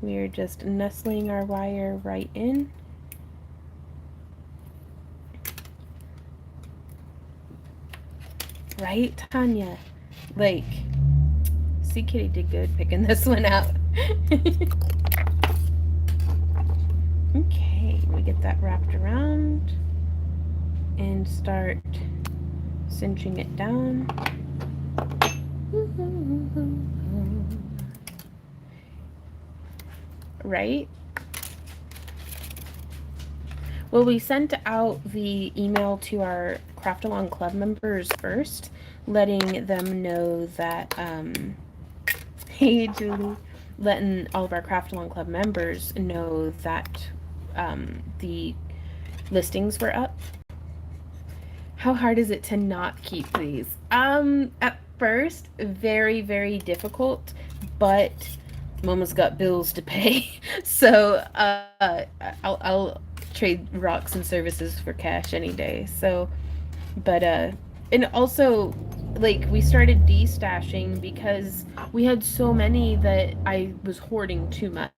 we are just nestling our wire right in. Right, Tanya? Like, see, Kitty did good picking this one out. Okay, we get that wrapped around and start cinching it down. Right? Well, we sent out the email to our Craft-Along Club members first, letting them know that, hey, Julie, letting all of our Craft-Along Club members know that the listings were up. How hard is it to not keep these? At first, very, very difficult, but Mama's got bills to pay, so I'll trade rocks and services for cash any day. So, but and also, like, we started destashing because we had so many that I was hoarding too much,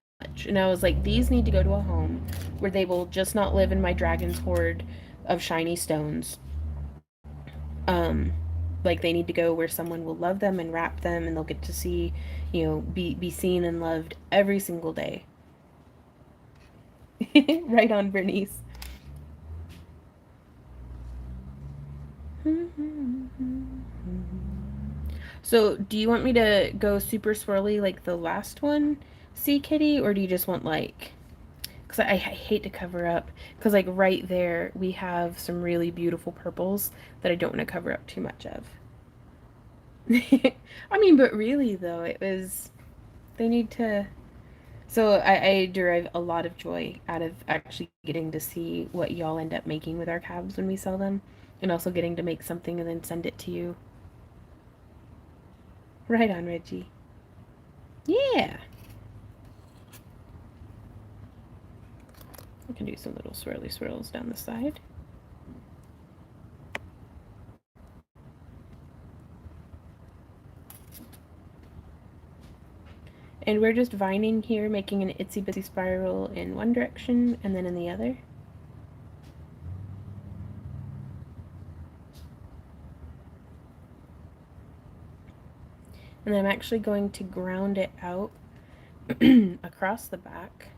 and I was like, these need to go to a home where they will just not live in my dragon's hoard of shiny stones. Um, like they need to go where someone will love them and wrap them, and they'll get to see, be seen and loved every single day. Right on, Bernice. So, do you want me to go super swirly like the last one, see, Kitty, or do you just want like? Because I hate to cover up. Because like right there, we have some really beautiful purples that I don't want to cover up too much of. I mean, but really though, they need to. So I derive a lot of joy out of actually getting to see what y'all end up making with our calves when we sell them, and also getting to make something and then send it to you. Right on, Reggie. Yeah. I can do some little swirly swirls down the side. And we're just vining here, making an itsy bitsy spiral in one direction and then in the other. And I'm actually going to ground it out across the back.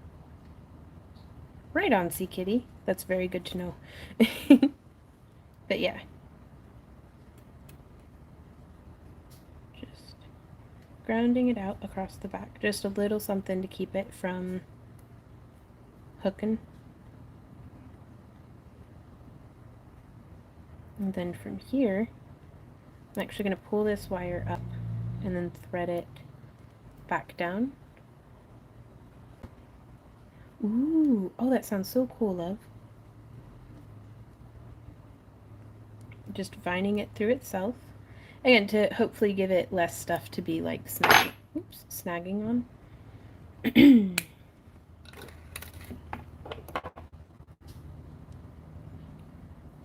Right on, Sea Kitty. That's very good to know. But yeah. Just grounding it out across the back. Just a little something to keep it from hooking. And then from here, I'm actually going to pull this wire up and then thread it back down. Ooh, oh, that sounds so cool, love. Just vining it through itself. Again, to hopefully give it less stuff to be like snagging on.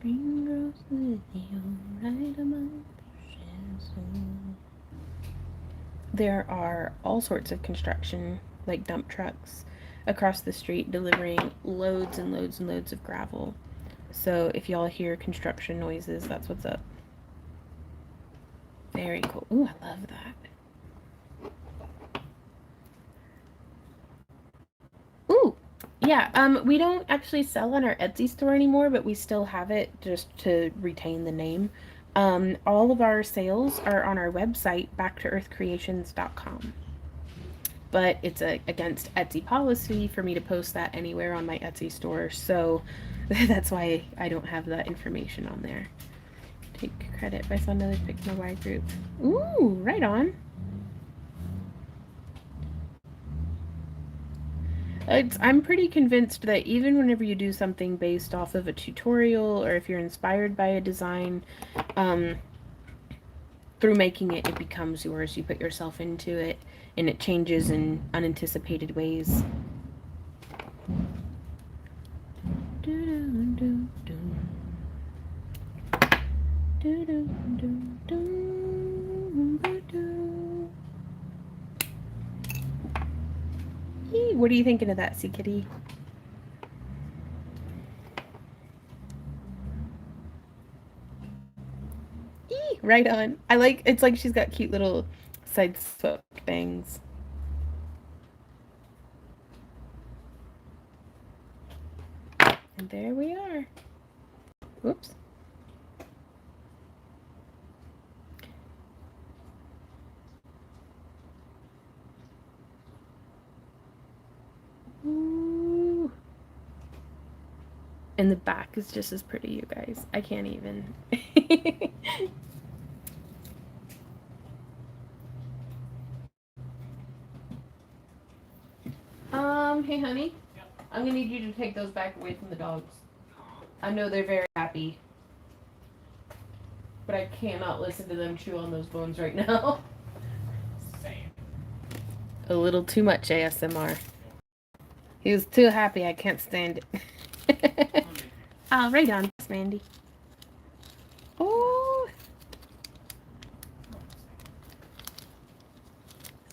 Green grows lithium right among the there are all sorts of construction, like dump trucks, across the street delivering loads and loads and loads of gravel. So if y'all hear construction noises, that's what's up. Very cool. Ooh, I love that. Ooh, yeah, we don't actually sell on our Etsy store anymore, but we still have it just to retain the name. All of our sales are on our website, backtoearthcreations.com. But it's against Etsy policy for me to post that anywhere on my Etsy store, so that's why I don't have that information on there. Take credit if I saw another pic in the Y group. Ooh, right on. I'm pretty convinced that even whenever you do something based off of a tutorial, or if you're inspired by a design, through making it, it becomes yours. You put yourself into it, and it changes in unanticipated ways. What are you thinking of that, Sea Kitty? Right on. It's like she's got cute little side swept bangs. And there we are. Whoops. Ooh. And the back is just as pretty, you guys. I can't even. Hey honey, I'm gonna need you to take those back away from the dogs. I know they're very happy, but I cannot listen to them chew on those bones right now. Same. A little too much ASMR. He was too happy, I can't stand it. Oh, right on, Mandy. Oh.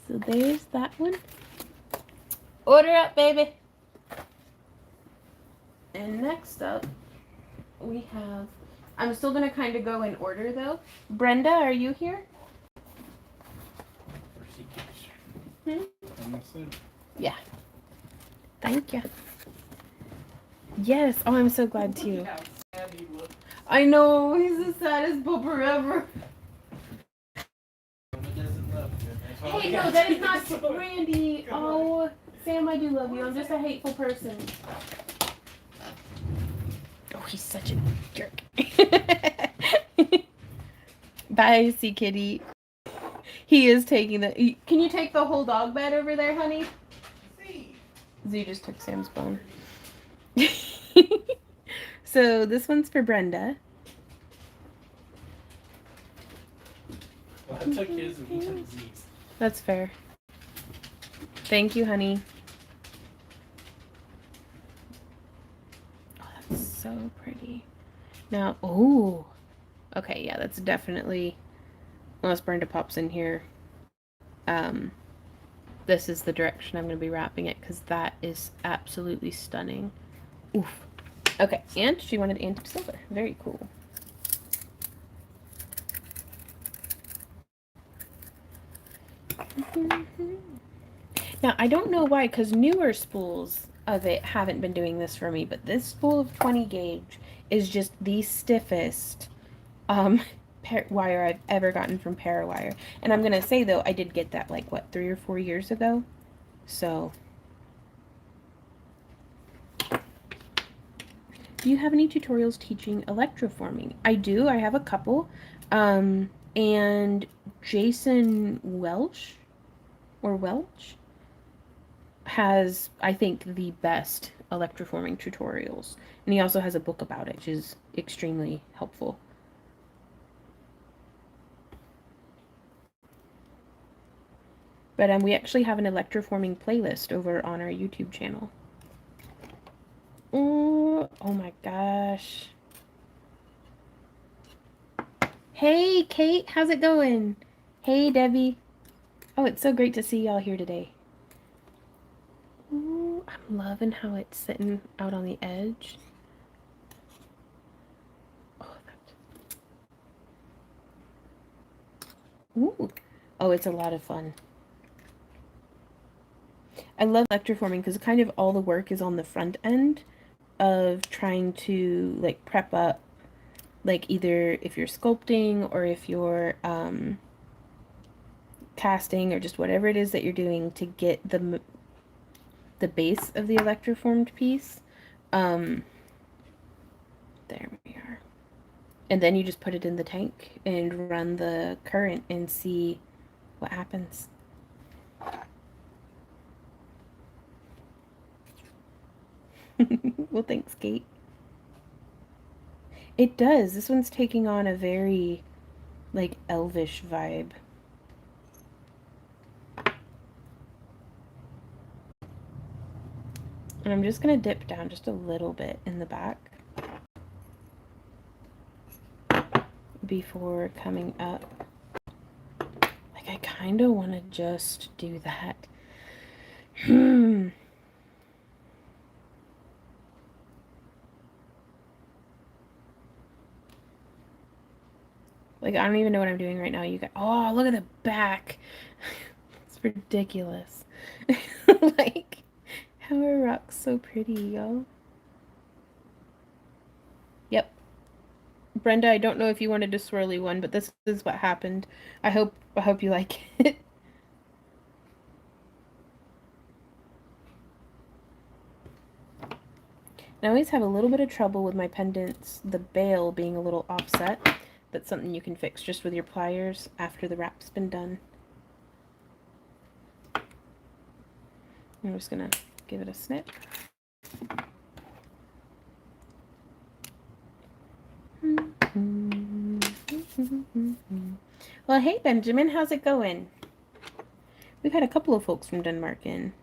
So there's that one. Order up, baby. And next up, we have, I'm still going to kind of go in order though. Brenda, are you here? Hmm? Yeah. Thank you. Yes. Oh, I'm so glad too. I know. He's the saddest booper ever. Hey, no, that is not Randy. Oh, Sam, I do love you. I'm just a hateful person. Oh, he's such a jerk. Bye, Sea Kitty. He is taking the... Can you take the whole dog bed over there, honey? Z just took Sam's bone. So this one's for Brenda. Well, I took his and he took Z's. That's fair. Thank you, honey. Oh, that's so pretty. Now, oh. Okay, yeah, that's definitely... Unless Brenda pops in here. This is the direction I'm going to be wrapping it, because that is absolutely stunning. Oof. Okay, and she wanted antique silver. Very cool. Now, I don't know why, because newer spools of it haven't been doing this for me, but this spool of 20 gauge is just the stiffest wire I've ever gotten from Parawire. And I'm going to say, though, I did get that, like, what, 3 or 4 years ago? So, do you have any tutorials teaching electroforming? I do. I have a couple. And Jason Welch has, I think, the best electroforming tutorials. And he also has a book about it, which is extremely helpful. But we actually have an electroforming playlist over on our YouTube channel. Oh my gosh. Hey, Kate, how's it going? Hey, Debbie. Oh, it's so great to see y'all here today. Ooh, I'm loving how it's sitting out on the edge. Ooh. Oh, it's a lot of fun. I love electroforming because kind of all the work is on the front end of trying to like prep up, like either if you're sculpting or if you're casting or just whatever it is that you're doing to get the base of the electroformed piece. There we are. And then you just put it in the tank and run the current and see what happens. Well, thanks, Kate. It does. This one's taking on a very, like, elvish vibe. And I'm just going to dip down just a little bit in the back before coming up. Like, I kind of want to just do that. Like, I don't even know what I'm doing right now. You guys, oh, look at the back. It's ridiculous. Like, how are rocks so pretty, y'all? Yep. Brenda, I don't know if you wanted a swirly one, but this is what happened. I hope you like it. I always have a little bit of trouble with my pendants, the bail being a little offset. That's something you can fix just with your pliers after the wrap's been done. I'm just gonna give it a snip. Well, hey Benjamin, how's it going? We've had a couple of folks from Denmark in.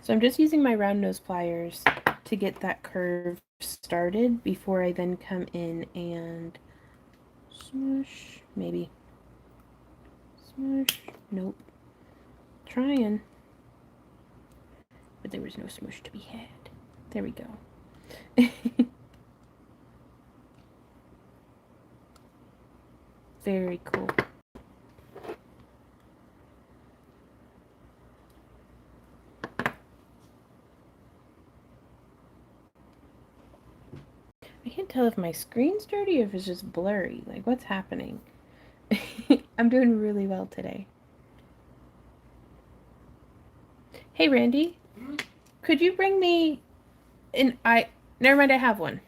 So I'm just using my round nose pliers to get that curve started before I then come in and smoosh, maybe. Smoosh, nope. Trying. But there was no smoosh to be had. There we go. Very cool. I can't tell if my screen's dirty or if it's just blurry. Like, what's happening? I'm doing really well today. Hey, Randy. Could you bring me an never mind, I have one.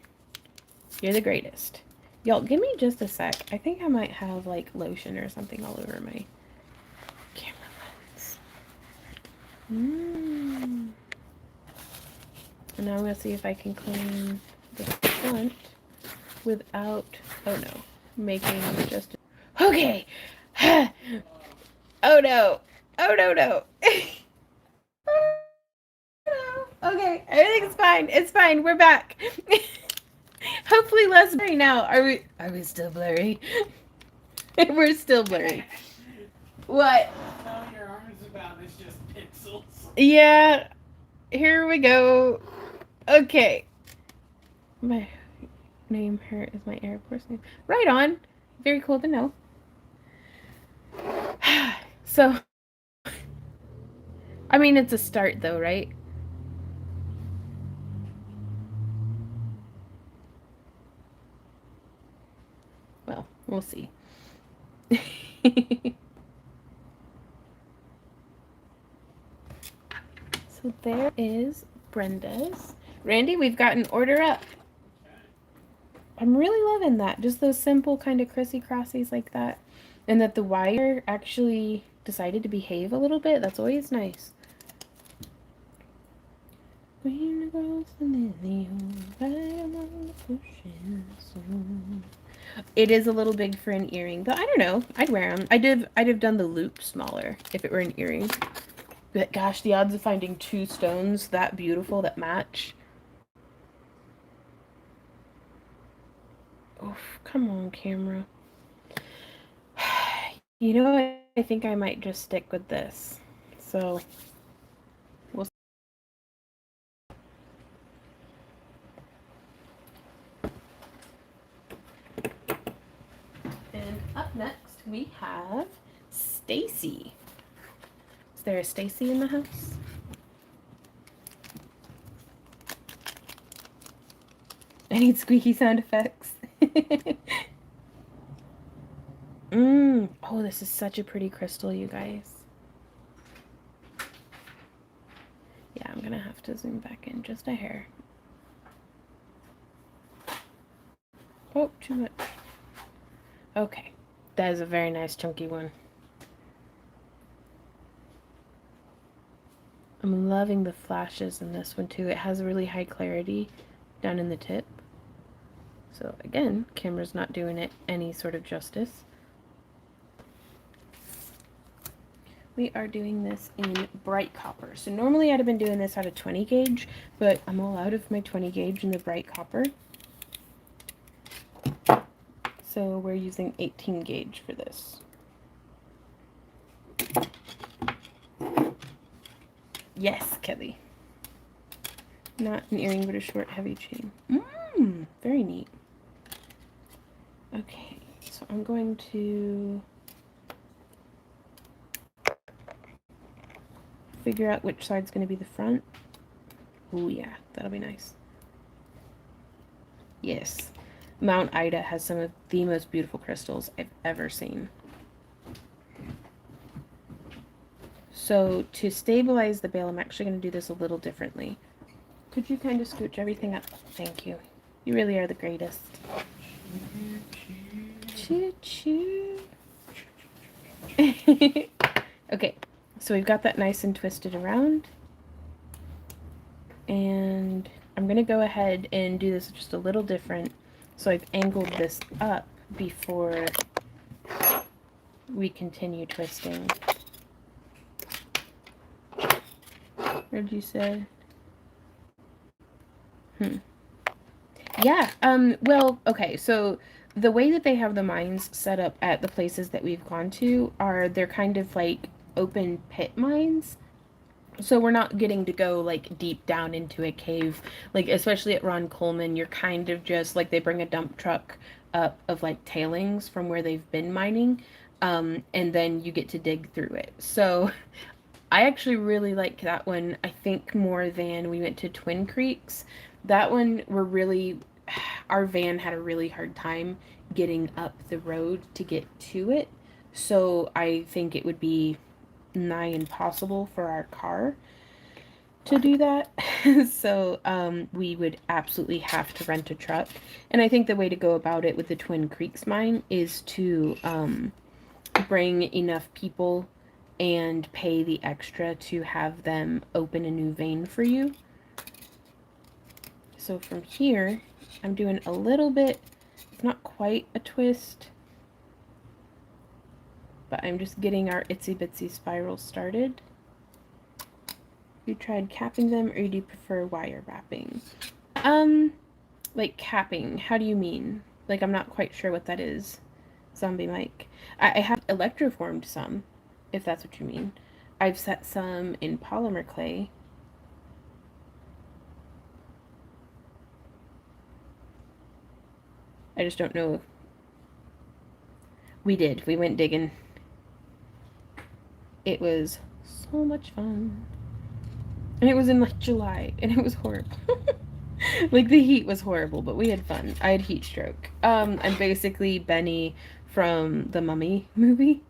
You're the greatest. Y'all, give me just a sec. I think I might have, like, lotion or something all over my camera lens. And now I'm going to see if I can clean the front without, oh no, making just... Okay! Oh no! Oh no, no! Oh no! Okay, everything's fine. It's fine. We're back. Hopefully less blurry now. Are we still blurry? We're still blurry. What? All your arms about is just pixels. Yeah. Here we go. Okay. My name here is my Air Force name. Right on. Very cool to know. So, I mean, it's a start though, right? Well, we'll see. So there is Brenda's. Randy, we've got an order up. I'm really loving that. Just those simple kind of crissy-crossies like that. And that the wire actually decided to behave a little bit. That's always nice. It is a little big for an earring, but I don't know. I'd wear them. I'd have done the loop smaller if it were an earring. But gosh, the odds of finding two stones that beautiful that match. Oof, come on, camera. You know what? I think I might just stick with this. So we'll see. And up next we have Stacy. Is there a Stacy in the house? I need squeaky sound effects. Oh, this is such a pretty crystal, you guys. Yeah, I'm gonna have to zoom back in just a hair. Oh, too much. Okay, that is a very nice chunky one. I'm loving the flashes in this one too. It has a really high clarity down in the tip. So again, camera's not doing it any sort of justice. We are doing this in bright copper. So normally I'd have been doing this out of 20 gauge, but I'm all out of my 20 gauge in the bright copper. So we're using 18 gauge for this. Yes, Kelly. Not an earring, but a short, heavy chain. Very neat. Okay, so I'm going to figure out which side's going to be the front. Oh yeah, that'll be nice. Yes, Mount Ida has some of the most beautiful crystals I've ever seen. So to stabilize the bail, I'm actually going to do this a little differently. Could you kind of scooch everything up? Thank you. You really are the greatest. Choo choo. Okay, so we've got that nice and twisted around. And I'm going to go ahead and do this just a little different. So I've angled this up before we continue twisting. What did you say? Yeah, well, okay, so the way that they have the mines set up at the places that we've gone to are they're kind of like open pit mines. So we're not getting to go like deep down into a cave. Like especially at Ron Coleman, you're kind of just like they bring a dump truck up of like tailings from where they've been mining. And then you get to dig through it. So I actually really like that one, I think, more than we went to Twin Creeks. That one, our van had a really hard time getting up the road to get to it. So I think it would be nigh impossible for our car to do that. So we would absolutely have to rent a truck. And I think the way to go about it with the Twin Creeks mine is to bring enough people and pay the extra to have them open a new vein for you. So from here, I'm doing a little bit, it's not quite a twist, but I'm just getting our itsy bitsy spirals started. You tried capping them, or do you prefer wire wrapping? Like capping, how do you mean? Like, I'm not quite sure what that is. Zombie Mike. I have electroformed some, if that's what you mean. I've set some in polymer clay. I just don't know. We did. We went digging. It was so much fun. And it was in like July, and it was horrible. Like the heat was horrible, but we had fun. I had heat stroke. I'm basically Benny from the Mummy movie,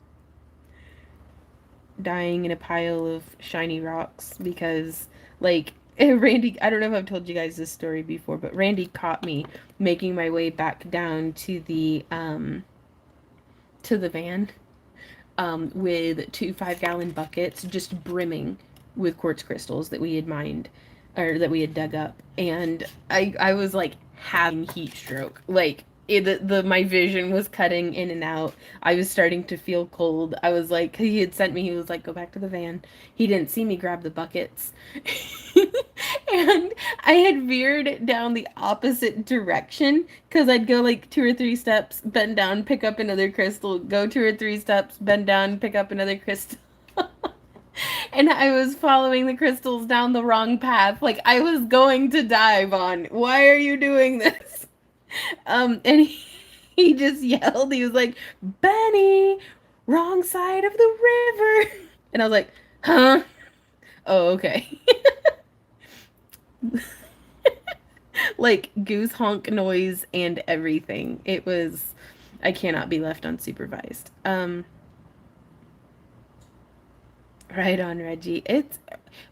dying in a pile of shiny rocks because, like, Randy, I don't know if I've told you guys this story before, but Randy caught me making my way back down to the van with 2 5-gallon buckets just brimming with quartz crystals that we had mined or that we had dug up, and I was like having heat stroke. Like my vision was cutting in and out. I was starting to feel cold. I was like, he had sent me, he was like, go back to the van. He didn't see me grab the buckets. And I had veered down the opposite direction because I'd go like 2 or 3 steps, bend down, pick up another crystal, go 2 or 3 steps, bend down, pick up another crystal. And I was following the crystals down the wrong path. Like I was going to die, Vaughn. Why are you doing this? And he just yelled. He was like, Benny, wrong side of the river. And I was like, huh? Oh, okay. Like goose honk noise and everything. It was, I cannot be left unsupervised. Right on, Reggie.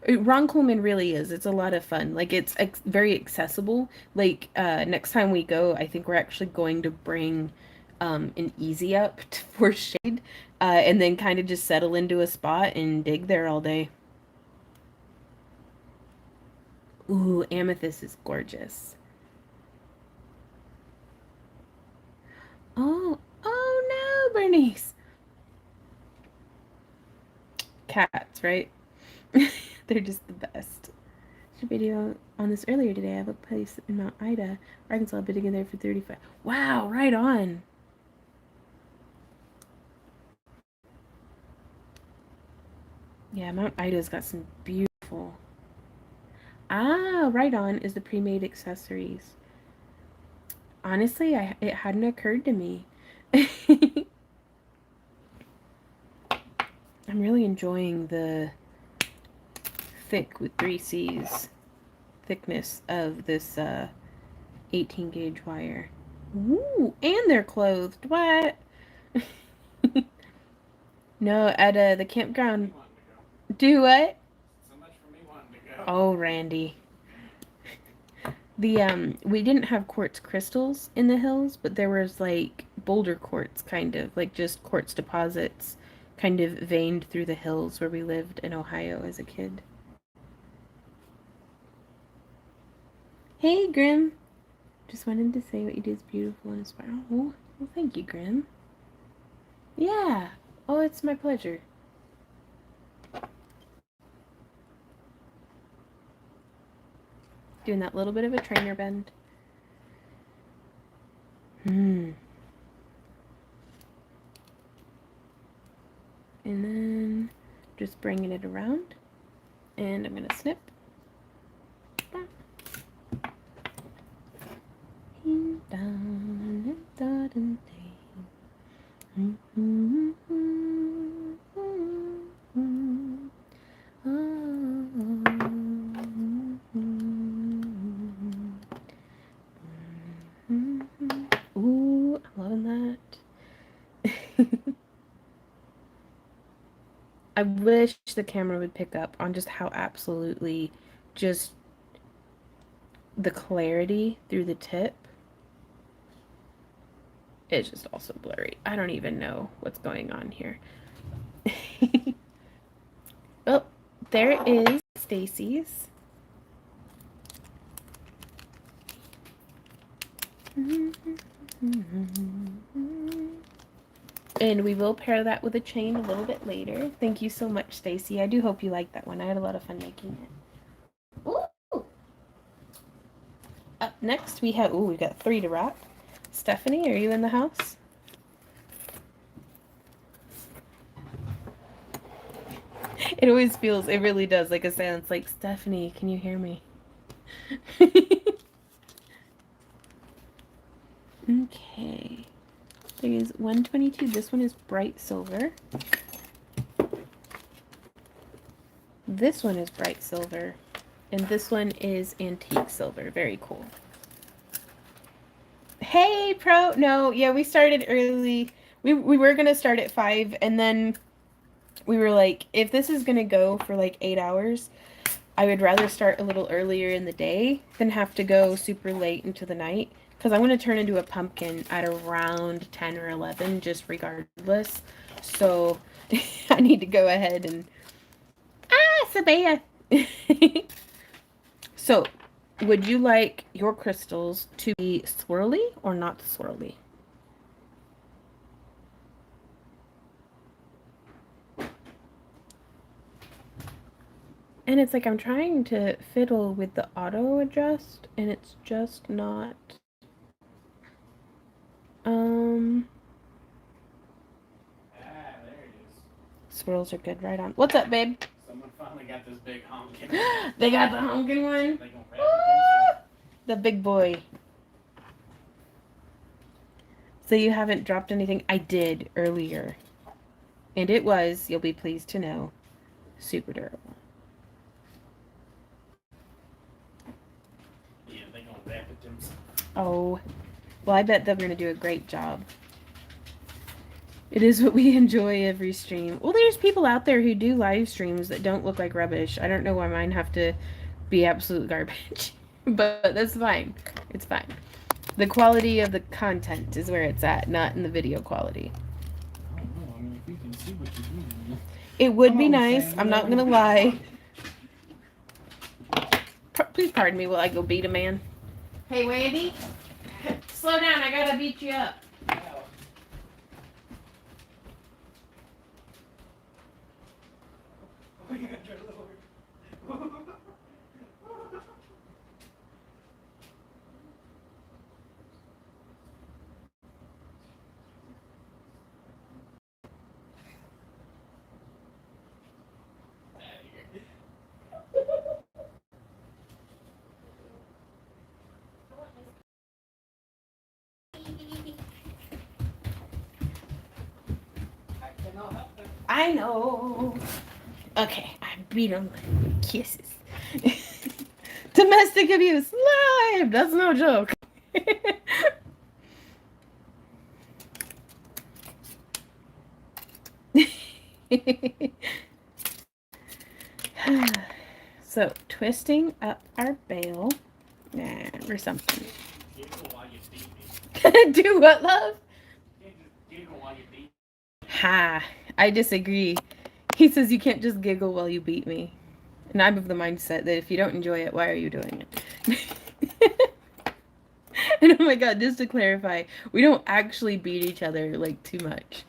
Ron Coleman really is. It's a lot of fun. Like it's very accessible. Like next time we go, I think we're actually going to bring an easy up for shade, and then kind of just settle into a spot and dig there all day. Ooh, amethyst is gorgeous. Oh no, Bernice. Cats, right? They're just the best. A video on this earlier today. I have a place in Mount Ida, Arkansas. I've been digging there for 35. Wow, right on. Yeah, Mount Ida's got some beautiful. Ah, right on is the pre-made accessories. Honestly, it hadn't occurred to me. I'm really enjoying the thick with 3C's thickness of this 18 gauge wire. Ooh, and they're clothed. What? No, at the campground. Do what? So much for me wanting to go. Oh, Randy. We didn't have quartz crystals in the hills, but there was like boulder quartz, kind of like just quartz deposits, kind of veined through the hills where we lived in Ohio as a kid. Hey, Grim. Just wanted to say what you do is beautiful and inspiring. Oh, well, thank you, Grim. Yeah. Oh, it's my pleasure. Doing that little bit of a trainer bend. And then just bringing it around. And I'm going to snip. Ooh, I'm loving that. I wish the camera would pick up on just how absolutely just the clarity through the tip. It's just also blurry. I don't even know what's going on here. Oh, there is Stacy's. And we will pair that with a chain a little bit later. Thank you so much, Stacy. I do hope you like that one. I had a lot of fun making it. Ooh. Up next, we have, we've got 3 to wrap. Stephanie, are you in the house? It always feels, it really does, like a silence, like, Stephanie, can you hear me? Okay. There's 122. This one is bright silver. This one is bright silver. And this one is antique silver. Very cool. Hey, Pro. No, yeah, we started early. We were going to start at 5, and then we were like, if this is going to go for like 8 hours, I would rather start a little earlier in the day than have to go super late into the night. Because I'm going to turn into a pumpkin at around 10 or 11, just regardless. So I need to go ahead and... Ah, Sabea! So, would you like your crystals to be swirly or not swirly? And it's like I'm trying to fiddle with the auto adjust and it's just not. There it is. Swirls are good, right on. What's up, babe? Someone finally got this big honking. They got the honking one? They gonna wrap it themselves. The big boy. So you haven't dropped anything? I did earlier. And it was, you'll be pleased to know, super durable. Yeah, they gonna wrap it themselves. Oh, well, I bet they're going to do a great job. It is what we enjoy every stream. Well, there's people out there who do live streams that don't look like rubbish. I don't know why mine have to be absolute garbage. But that's fine. It's fine. The quality of the content is where it's at, not in the video quality. I don't know. I mean, if you can see what you're doing. It would be nice. I'm not going to lie. Please pardon me while I go beat a man. Hey, Wendy. Slow down. I got to beat you up. I know. Okay, I beat him. Kisses. Domestic abuse live. That's no joke. So, twisting up our bail. Or something. Do what, love? Ha. I disagree. He says you can't just giggle while you beat me. And I'm of the mindset that if you don't enjoy it, why are you doing it? And oh my god, just to clarify, we don't actually beat each other like too much.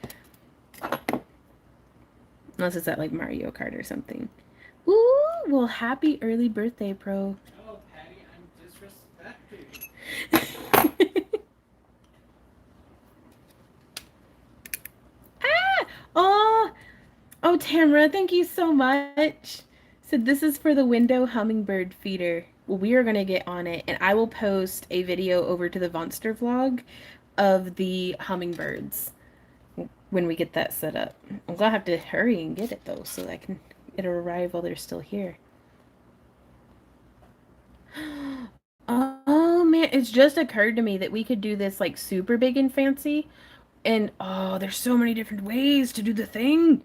Unless it's at like Mario Kart or something. Ooh, well, happy early birthday, Pro. Oh, Patty, I'm disrespected. Oh, Tamara, thank you so much. So this is for the window hummingbird feeder. Well, we are going to get on it, and I will post a video over to the Vonster vlog of the hummingbirds when we get that set up. I'm going to have to hurry and get it, though, so that it'll arrive while they're still here. Oh, man, it's just occurred to me that we could do this, like, super big and fancy. And, oh, there's so many different ways to do the thing.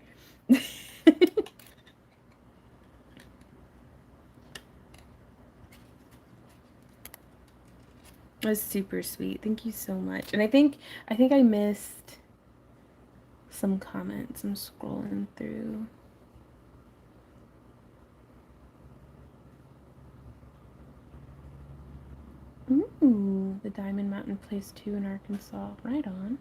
That's super sweet. Thank you so much. And I think I missed some comments. I'm scrolling through. Ooh, the Diamond Mountain Place 2 in Arkansas. Right on.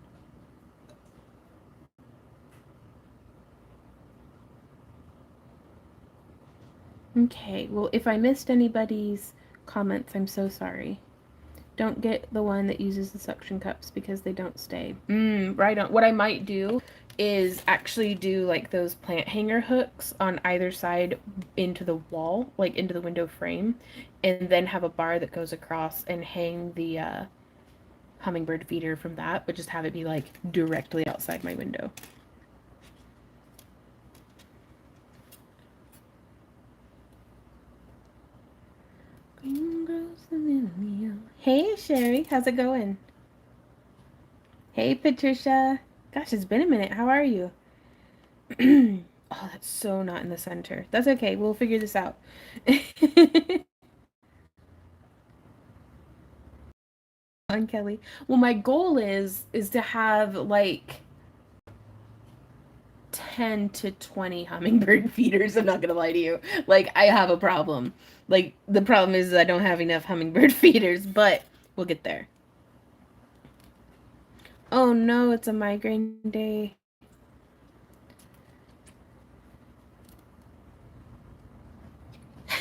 Okay, well, if I missed anybody's comments, I'm so sorry. Don't get the one that uses the suction cups because they don't stay. Right on. What I might do is actually do like those plant hanger hooks on either side into the wall, like into the window frame, and then have a bar that goes across and hang the hummingbird feeder from that, but just have it be like directly outside my window. Hey, Sherry. How's it going? Hey, Patricia. Gosh, it's been a minute. How are you? Oh, that's so not in the center. That's okay. We'll figure this out. On Kelly. Well, my goal is to have like 10 to 20 hummingbird feeders. I'm not gonna lie to you. Like, I have a problem. Like, the problem is I don't have enough hummingbird feeders, but we'll get there. Oh no, it's a migraine day.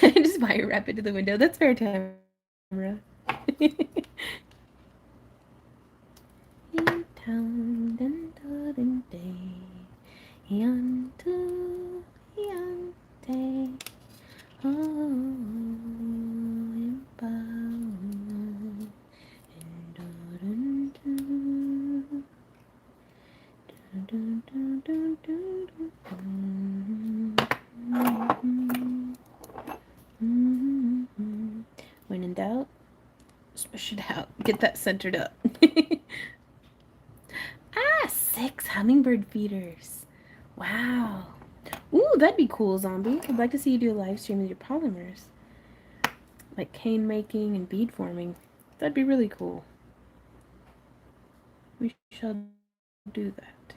Just wire wrap it to the window. That's fair, Tamara. When in doubt, smush it out. Get that centered up. 6 hummingbird feeders. Wow. Ooh, that'd be cool, Zombie. I'd like to see you do a live stream with your polymers. Like cane making and bead forming. That'd be really cool. We shall do that.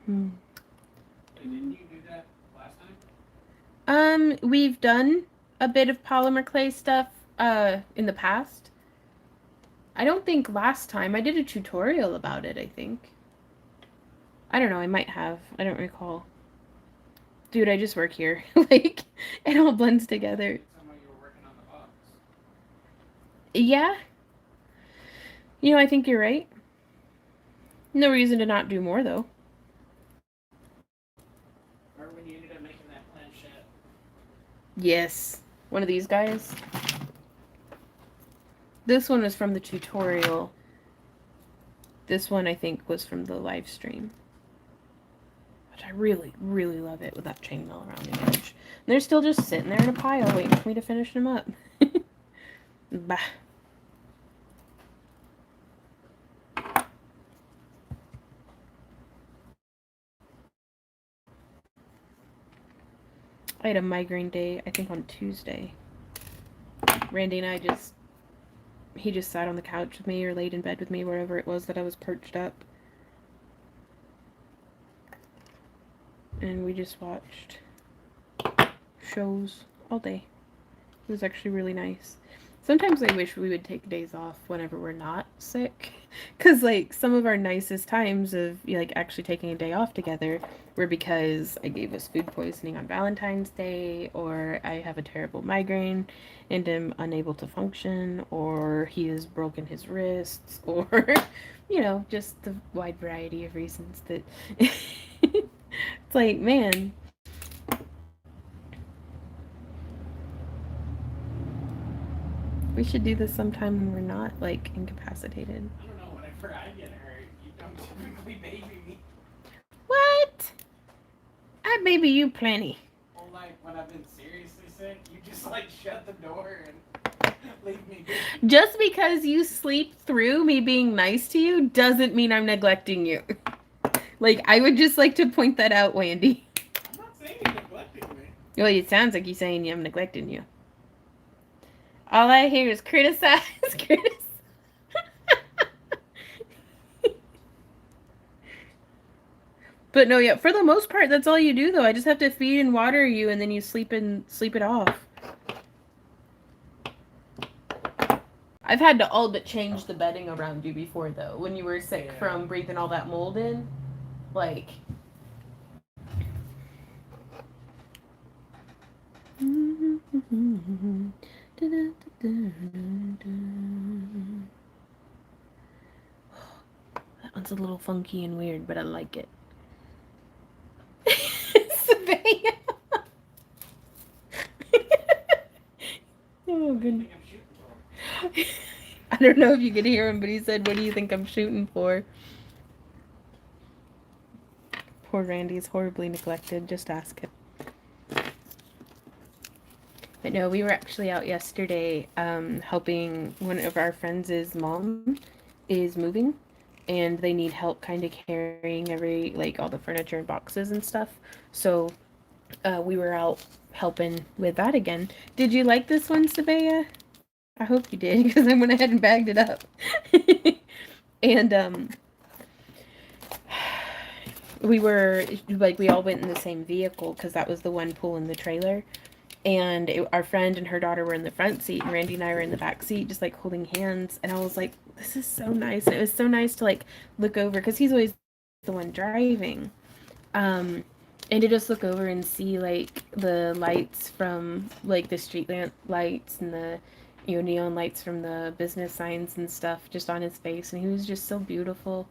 Didn't you do that last time? We've done a bit of polymer clay stuff in the past. I don't think last time. I did a tutorial about it, I think. I don't know, I might have. I don't recall. Dude, I just work here. Like, it all blends together. Somehow you were working on the box. Yeah. You know, I think you're right. No reason to not do more, though. Or when you ended up making that planchette. Yes. One of these guys. This one was from the tutorial. This one, I think, was from the live stream. Which I really, really love it with that chainmail around the edge. And they're still just sitting there in a pile waiting for me to finish them up. Bah. I had a migraine day, I think on Tuesday. Randy and I he just sat on the couch with me or laid in bed with me, wherever it was that I was perched up. And we just watched shows all day. It was actually really nice. Sometimes I wish we would take days off whenever we're not sick. Because, like, some of our nicest times of, like, actually taking a day off together were because I gave us food poisoning on Valentine's Day, or I have a terrible migraine and am unable to function, or he has broken his wrists, or, you know, just the wide variety of reasons that... It's like, man... We should do this sometime when we're not, like, incapacitated. I don't know, whenever I get hurt, you don't typically baby me. What? I baby you plenty. Well, like, when I've been seriously sick, you just, like, shut the door and leave me be. Just because you sleep through me being nice to you doesn't mean I'm neglecting you. Like, I would just like to point that out, Wendy. I'm not saying you're neglecting me. Well, it sounds like you're saying I'm neglecting you. All I hear is criticize. But no, yeah, for the most part, that's all you do, though. I just have to feed and water you, and then you sleep it off. I've had to all but change the bedding around you before, though, when you were sick from breathing all that mold in. Like... That one's a little funky and weird, but I like it. Savannah. Oh, goodness. I don't know if you could hear him, but he said, "What do you think I'm shooting for?" Poor Randy's horribly neglected. Just ask him. But no, we were actually out yesterday helping one of our friends' mom is moving, and they need help kind of carrying all the furniture and boxes and stuff. So we were out helping with that again. Did you like this one, Sabea? I hope you did, because I went ahead and bagged it up. And we were, like, we all went in the same vehicle, because that was the one pulling the trailer. And our friend and her daughter were in the front seat, and Randy and I were in the back seat, just, like, holding hands. And I was like, this is so nice. And it was so nice to, like, look over, because he's always the one driving. And to just look over and see like the lights from like the street lamp lights and the neon lights from the business signs and stuff just on his face, and he was just so beautiful.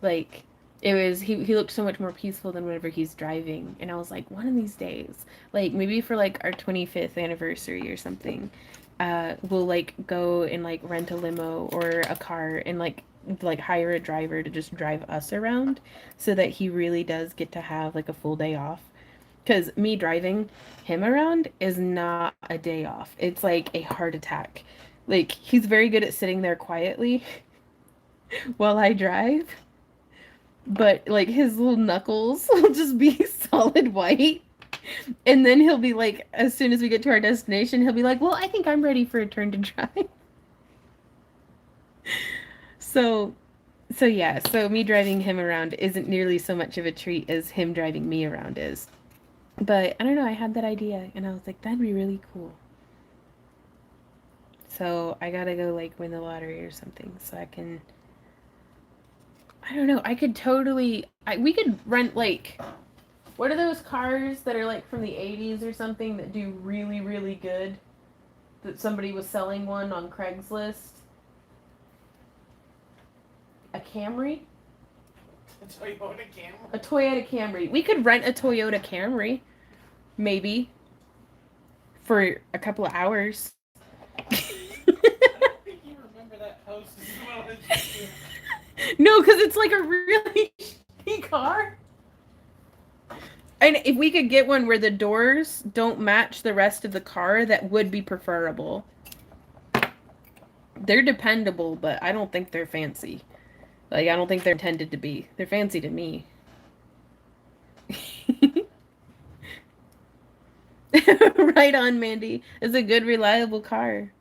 Like it was he looked so much more peaceful than whenever he's driving, and I was like, one of these days, like maybe for like our 25th anniversary or something, we'll like go and like rent a limo or a car and like hire a driver to just drive us around so that he really does get to have like a full day off. Because me driving him around is not a day off. It's like a heart attack. Like, he's very good at sitting there quietly while I drive, but like his little knuckles will just be solid white. And then he'll be like, as soon as we get to our destination, he'll be like, well, I think I'm ready for a turn to drive. So, so yeah, so me driving him around isn't nearly so much of a treat as him driving me around is. But I don't know, I had that idea and I was like, that'd be really cool. So I gotta go like win the lottery or something so I can. I don't know. I could totally. We could rent like. What are those cars that are like from the 80s or something that do really, really good? That somebody was selling one on Craigslist? A Camry? A Toyota Camry? A Toyota Camry. We could rent a Toyota Camry. Maybe. For a couple of hours. I don't think you remember that post as well as you do. No, because it's like a really shitty car. And if we could get one where the doors don't match the rest of the car, that would be preferable. They're dependable, but I don't think they're fancy. Like, I don't think they're intended to be. They're fancy to me. Right on, Mandy. It's a good, reliable car.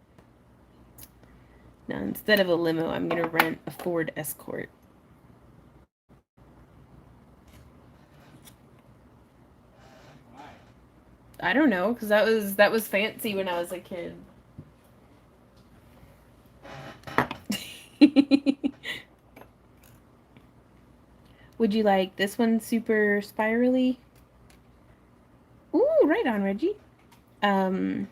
Now, instead of a limo, I'm going to rent a Ford Escort. I don't know, because that was fancy when I was a kid. Would you like this one super spirally? Ooh, right on, Reggie. Sabea.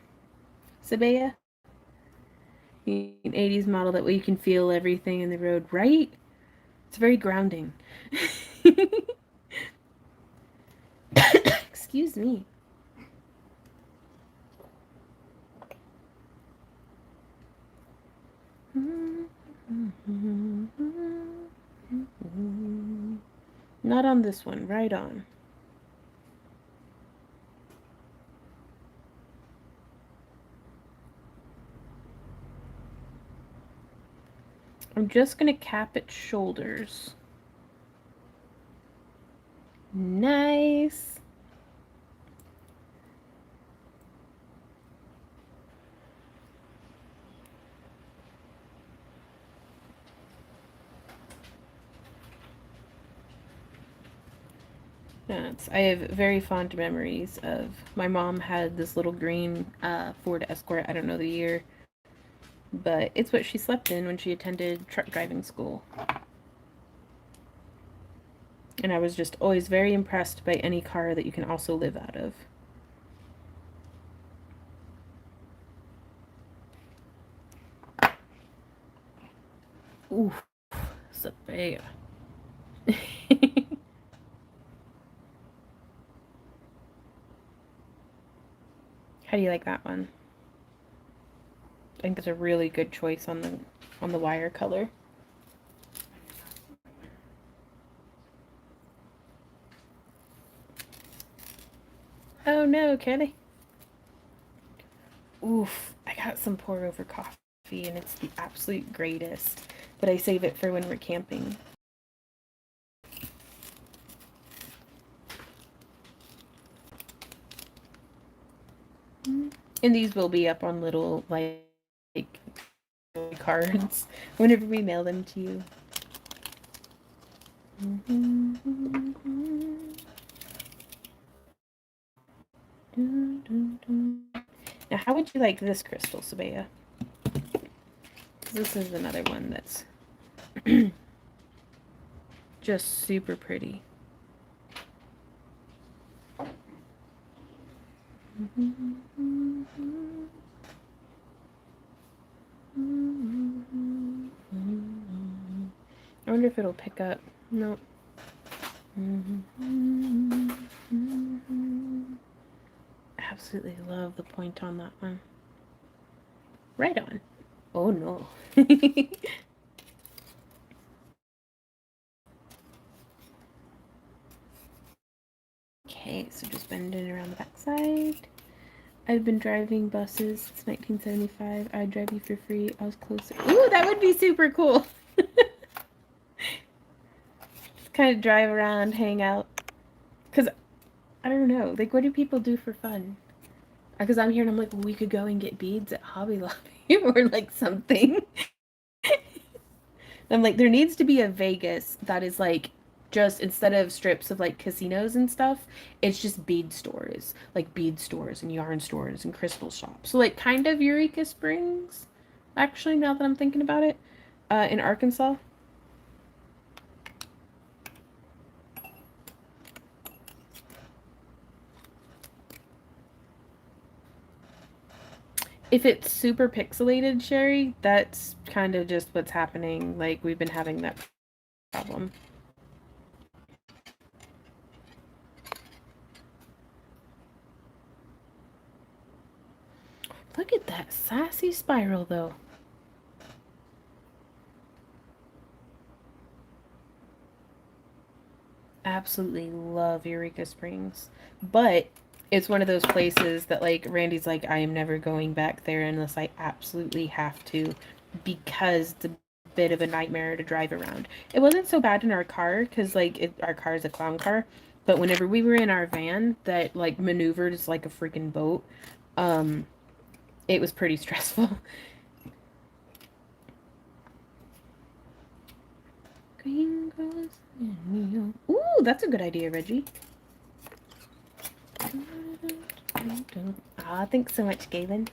An 80s model, that way you can feel everything in the road, right? It's very grounding. Excuse me. Not on this one, right on. I'm just gonna cap its shoulders. Nice. I have very fond memories of my mom had this little green Ford Escort. I don't know the year, but it's what she slept in when she attended truck driving school. And I was just always very impressed by any car that you can also live out of. Ooh, Sabea. How do you like that one? I think that's a really good choice on the wire color. Oh no, Kelly. Oof, I got some pour over coffee and it's the absolute greatest, but I save it for when we're camping. And these will be up on little like cards whenever we mail them to you. Now, how would you like this crystal, Sabea? This is another one that's just super pretty. I wonder if it'll pick up. Nope. Absolutely love the point on that one. Right on. Oh no. Okay, so just bending around the backside. I've been driving buses since 1975. I'd drive you for free. I was closer. Ooh, that would be super cool. Just kind of drive around, hang out. Because, I don't know, like, what do people do for fun? Because I'm here and I'm like, well, we could go and get beads at Hobby Lobby or like something. I'm like, there needs to be a Vegas that is like just instead of strips of like casinos and stuff, it's just bead stores, like bead stores and yarn stores and crystal shops. So like kind of Eureka Springs, actually, now that I'm thinking about it, in Arkansas. If it's super pixelated, Sherry, that's kind of just what's happening. Like we've been having that problem. Look at that sassy spiral, though. Absolutely love Eureka Springs. But it's one of those places that, like, Randy's like, I am never going back there unless I absolutely have to because it's a bit of a nightmare to drive around. It wasn't so bad in our car because, like, our car is a clown car. But whenever we were in our van that, like, maneuvered as like a freaking boat, it was pretty stressful. Green girls. Ooh, that's a good idea, Reggie. Ah, thanks so much, Galen.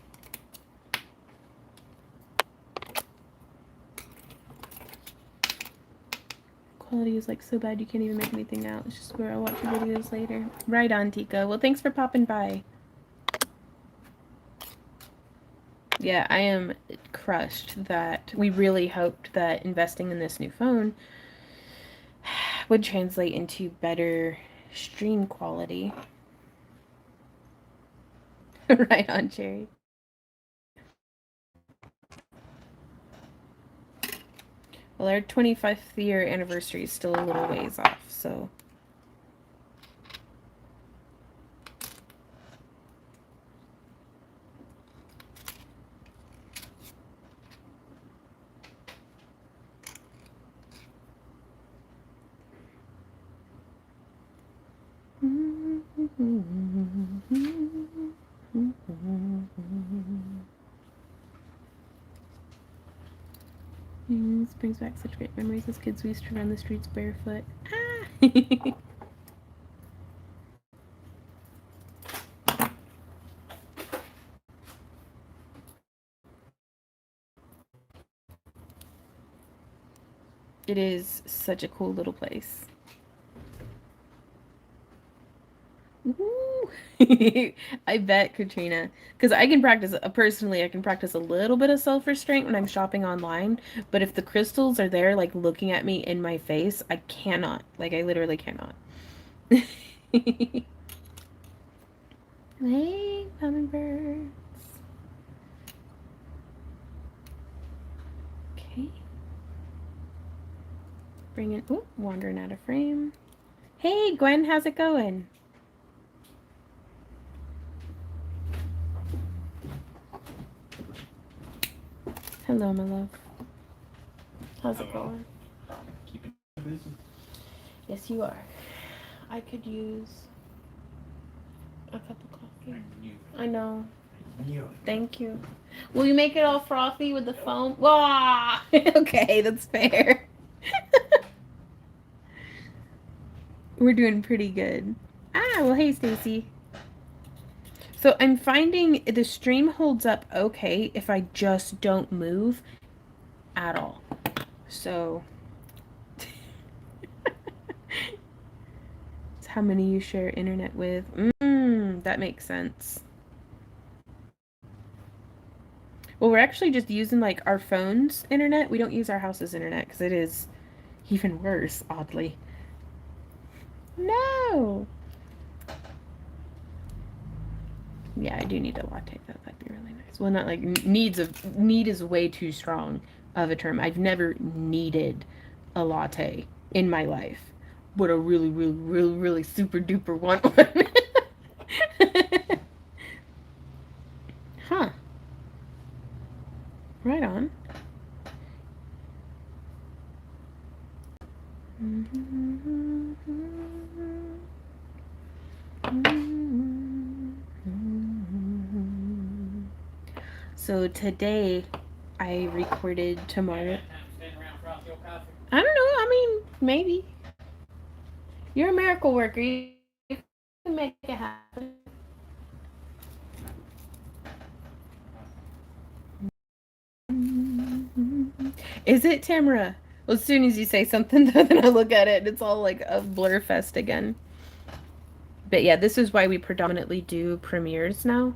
Quality is like so bad you can't even make anything out. It's just where I'll watch your videos later. Right on, Tika. Well, thanks for popping by. Yeah, I am crushed that we really hoped that investing in this new phone would translate into better stream quality. Right on, Cherry. Well, our 25th year anniversary is still a little ways off, so. This brings back such great memories as kids. We used to run the streets barefoot. Ah! It is such a cool little place. Ooh. I bet, Katrina. Because I can practice, personally, I can practice a little bit of self-restraint when I'm shopping online. But if the crystals are there, like, looking at me in my face, I cannot. Like, I literally cannot. Hey, hummingbirds. Okay. Bringing, ooh, wandering out of frame. Hey, Gwen, how's it going? Hello, my love. How's it going? Keep it busy. Yes, you are. I could use a cup of coffee. I know. Thank you. Will you make it all frothy with the foam? Wah! Okay, that's fair. We're doing pretty good. Ah, well, hey, Stacy. So I'm finding the stream holds up okay if I just don't move at all. So it's how many you share internet with. That makes sense. Well, we're actually just using like our phone's internet. We don't use our house's internet because it is even worse, oddly. No. Yeah, I do need a latte though. That'd be really nice. Well, not like need is way too strong of a term. I've never needed a latte in my life, but a really, really, really, really super duper want one. Huh. Right on. So today I recorded tomorrow. I don't know. I mean, maybe. You're a miracle worker. You can make it happen. Is it Tamara? Well, as soon as you say something, though, then I look at it and it's all like a blur fest again. But yeah, this is why we predominantly do premieres now.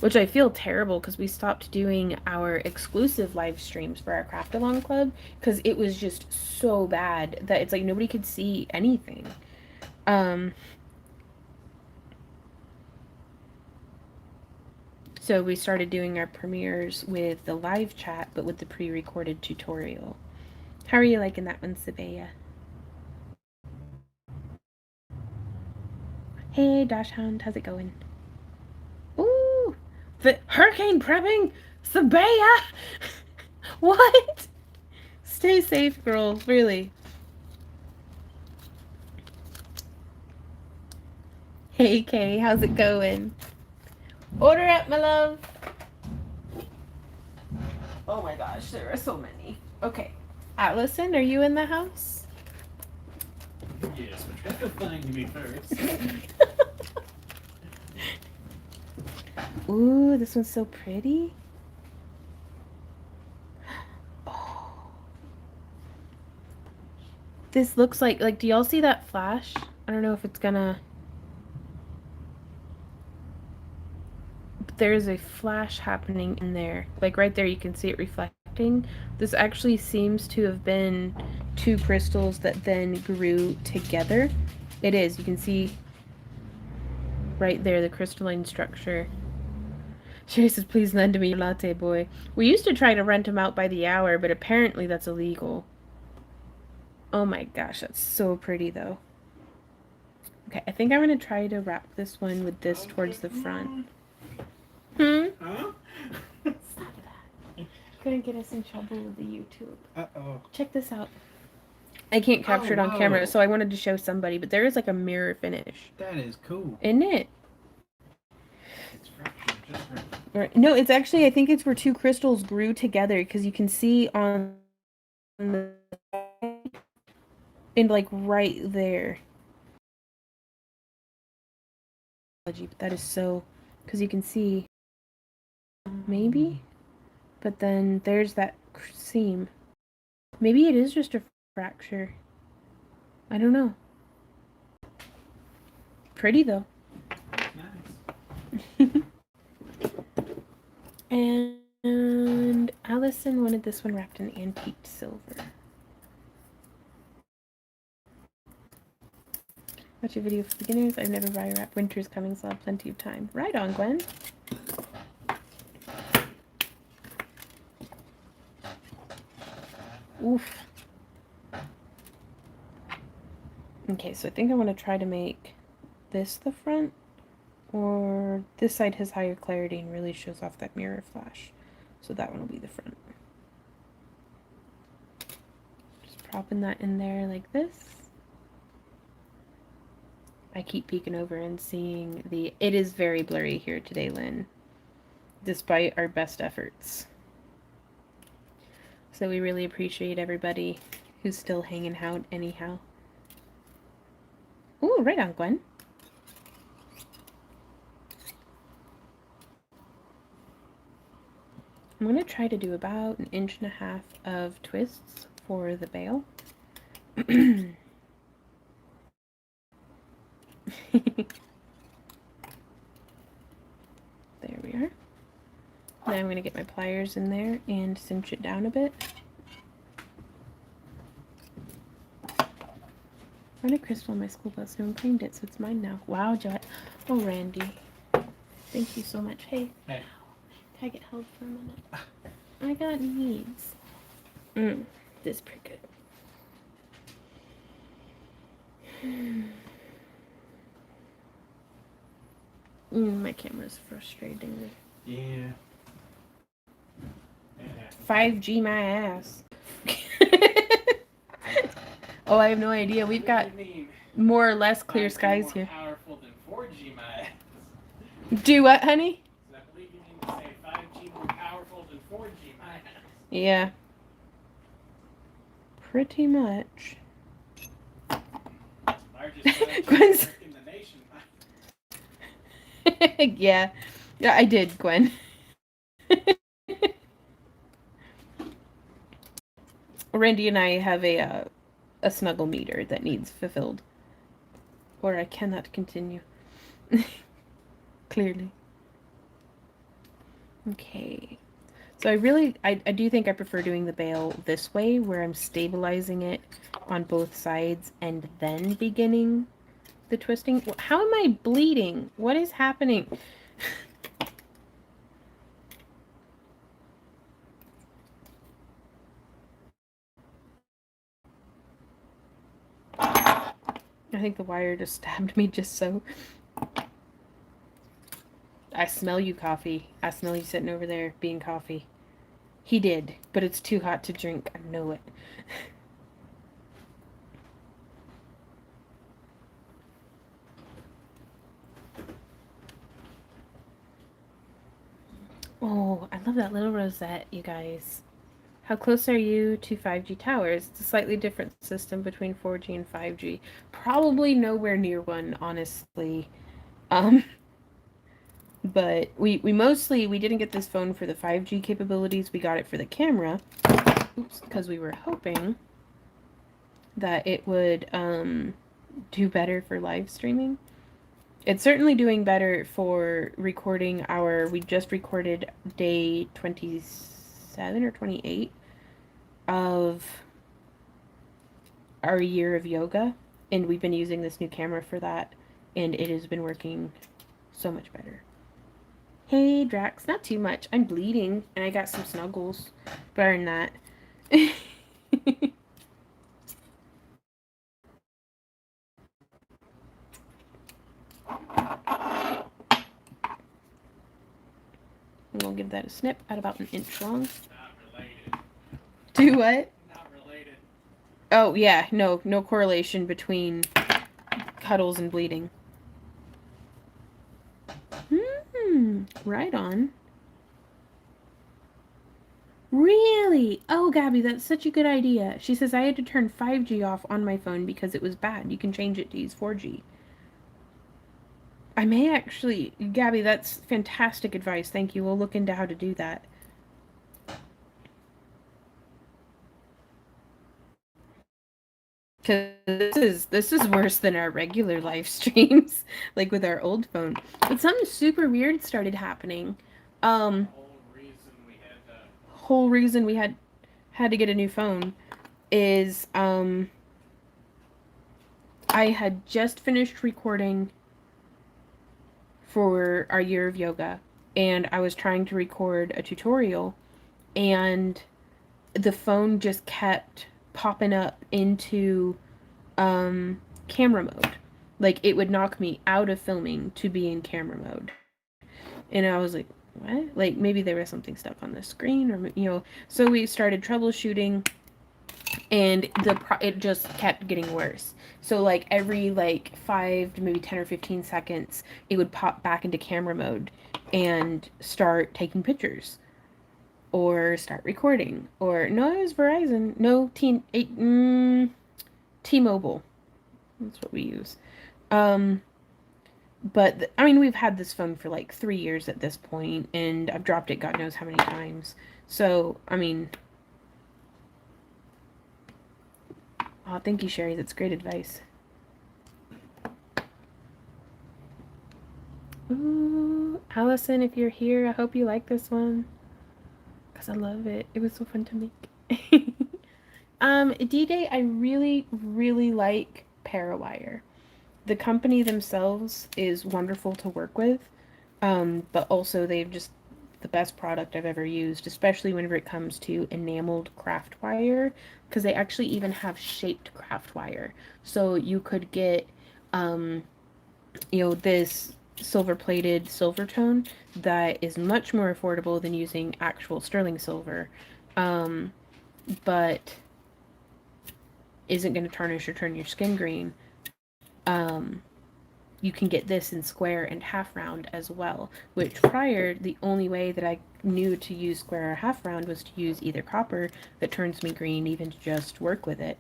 Which I feel terrible because we stopped doing our exclusive live streams for our Craft-Along Club because it was just so bad that it's like nobody could see anything. So we started doing our premieres with the live chat, but with the pre-recorded tutorial. How are you liking that one, Sabaya? Hey, Dashhound, how's it going? Ooh, the hurricane prepping, Sabaya. What? Stay safe, girl. Really. Hey, Kay, how's it going? Order up, my love. Oh my gosh, there are so many. Okay. Allison, are you in the house? Yes, but you have to find me first. Ooh, this one's so pretty. Oh. This looks like, do y'all see that flash? I don't know if it's gonna... There's a flash happening in there. Like right there, you can see it reflecting. This actually seems to have been two crystals that then grew together. It is. You can see right there the crystalline structure. Sherry says, please lend me your latte boy. We used to try to rent him out by the hour, but apparently that's illegal. Oh my gosh, that's so pretty though. Okay, I think I'm going to try to wrap this one with this towards the front. Huh? Stop that. Gonna get us in trouble with the YouTube. Uh-oh. Check this out. I can't capture it on camera, so I wanted to show somebody, but there is like a mirror finish. That is cool. Isn't it? It's fractured, just fractured. Right. No, it's actually, I think it's where two crystals grew together, because you can see on the... and like right there. But that is so... because you can see... maybe? But then there's that seam. Maybe it is just a fracture. I don't know. Pretty though. Nice. And Allison wanted this one wrapped in antique silver. Watch a video for beginners. I've never wire wrapped. Winter's coming, so I'll have plenty of time. Right on, Gwen. Oof. Okay, so I think I want to try to make this the front, or this side has higher clarity and really shows off that mirror flash. So that one will be the front. Just propping that in there like this. I keep peeking over and seeing the... It is very blurry here today, Lynn, despite our best efforts. So we really appreciate everybody who's still hanging out anyhow. Ooh, right on, Gwen. I'm going to try to do about 1.5 inches of twists for the bail. There we are. Now I'm going to get my pliers in there and cinch it down a bit. I found a crystal on my school bus. No one claimed it, so it's mine now. Wow, Jot. Oh, Randy. Thank you so much. Hey. Hey. Can I get held for a minute? I got needs. This is pretty good. My camera's frustrating me. Yeah. 5G my ass. Oh, I have no idea. We've got more or less clear skies here. Powerful than 4G my ass. Do what, honey? I believe you mean to say 5G more powerful than 4G my ass. Yeah. Pretty much. Largest network in the nation. Yeah. Yeah, I did, Gwen. Randy and I have a snuggle meter that needs fulfilled. Or I cannot continue. Clearly. Okay. So I do think I prefer doing the bail this way, where I'm stabilizing it on both sides and then beginning the twisting. How am I bleeding? What is happening? I think the wire just stabbed me just so. I smell you, coffee. I smell you sitting over there being coffee. He did, but it's too hot to drink. I know it. Oh, I love that little rosette, you guys. How close are you to 5G towers? It's a slightly different system between 4G and 5G. Probably nowhere near one, honestly. But we didn't get this phone for the 5G capabilities. We got it for the camera. Oops, because we were hoping that it would do better for live streaming. It's certainly doing better for recording we just recorded day 27 or 28 of our year of yoga, and we've been using this new camera for that, and it has been working so much better. Hey, Drax, not too much. I'm bleeding, and I got some snuggles. Better than that. I'm gonna give that a snip at about an inch long. Not related. Do what? Not related. Oh, yeah, no correlation between cuddles and bleeding. Right on. Really? Oh, Gabby, that's such a good idea. She says I had to turn 5G off on my phone because it was bad. You can change it to use 4G. I may actually... Gabby, that's fantastic advice. Thank you. We'll look into how to do that. Because this is worse than our regular live streams, like with our old phone. But something super weird started happening. Whole reason we had to get a new phone is I had just finished recording for our year of yoga, and I was trying to record a tutorial, and the phone just kept popping up into camera mode. Like, it would knock me out of filming to be in camera mode. And I was like, what? Like, maybe there was something stuck on the screen, or, so we started troubleshooting, and it just kept getting worse. So, like, every, 5 to maybe 10 or 15 seconds, it would pop back into camera mode and start taking pictures. Or start recording. Or, no, it was Verizon. No, T-Mobile. That's what we use. But, we've had this phone for 3 years at this point, and I've dropped it God knows how many times. So, oh, thank you, Sherry. That's great advice. Ooh, Allison, if you're here, I hope you like this one. because I love it. It was so fun to make. D-Day, I really, really like Parawire. The company themselves is wonderful to work with, but also they've just the best product I've ever used, especially whenever it comes to enameled craft wire, because they actually even have shaped craft wire. So you could get, um, this silver plated silver tone that is much more affordable than using actual sterling silver, but isn't going to tarnish or turn your skin green. Um, you can get this in square and half round as well, which prior, the only way that I knew to use square or half round was to use either copper that turns me green, even to just work with it,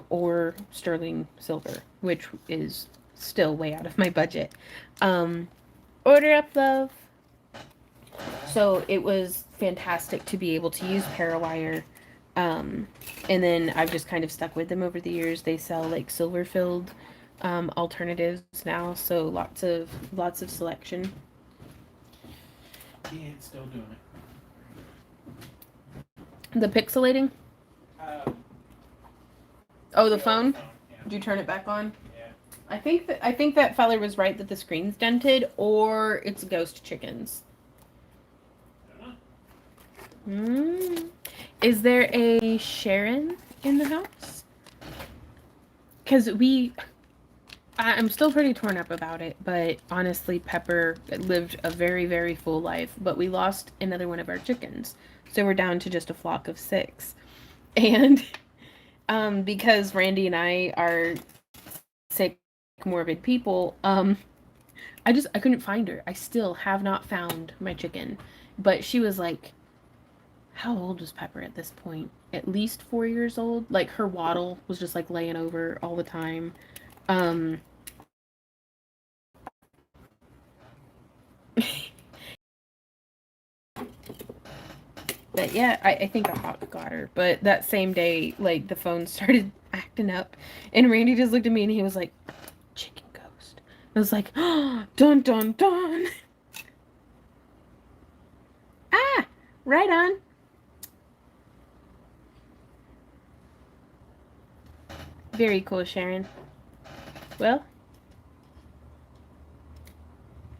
or sterling silver, which is still way out of my budget. Order up, love. So it was fantastic to be able to use Parawire. And then I've just kind of stuck with them over the years. They sell like silver filled alternatives now, so lots of selection. Yeah, it's still doing it. The pixelating? Um, Oh, the phone? Yeah. Did you turn it back on? Yeah. I think that feller was right that the screen's dented, or it's ghost chickens. Is there a Sharon in the house? Because I'm still pretty torn up about it, but honestly, Pepper lived a very, very full life, but we lost another one of our chickens. So we're down to just a flock of 6. And because Randy and I are sick, morbid people, I couldn't find her. I still have not found my chicken. But she was like, how old was Pepper at this point? At least 4 years old. Like her waddle was just like laying over all the time. But yeah, I think a hawk got her. But that same day, like the phone started acting up, and Randy just looked at me and he was like, "Chicken ghost." I was like, "Oh, dun dun dun." Ah, right on. Very cool, Sharon. Well,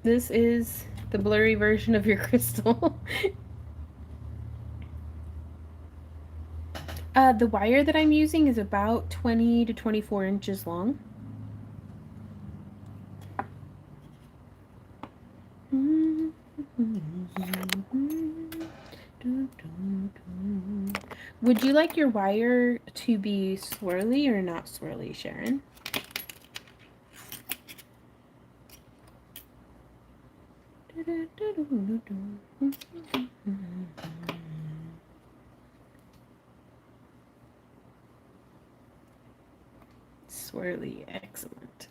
this is the blurry version of your crystal. The wire that I'm using is about 20 to 24 inches long. Would you like your wire to be swirly or not swirly, Sharon? Swirly, excellent.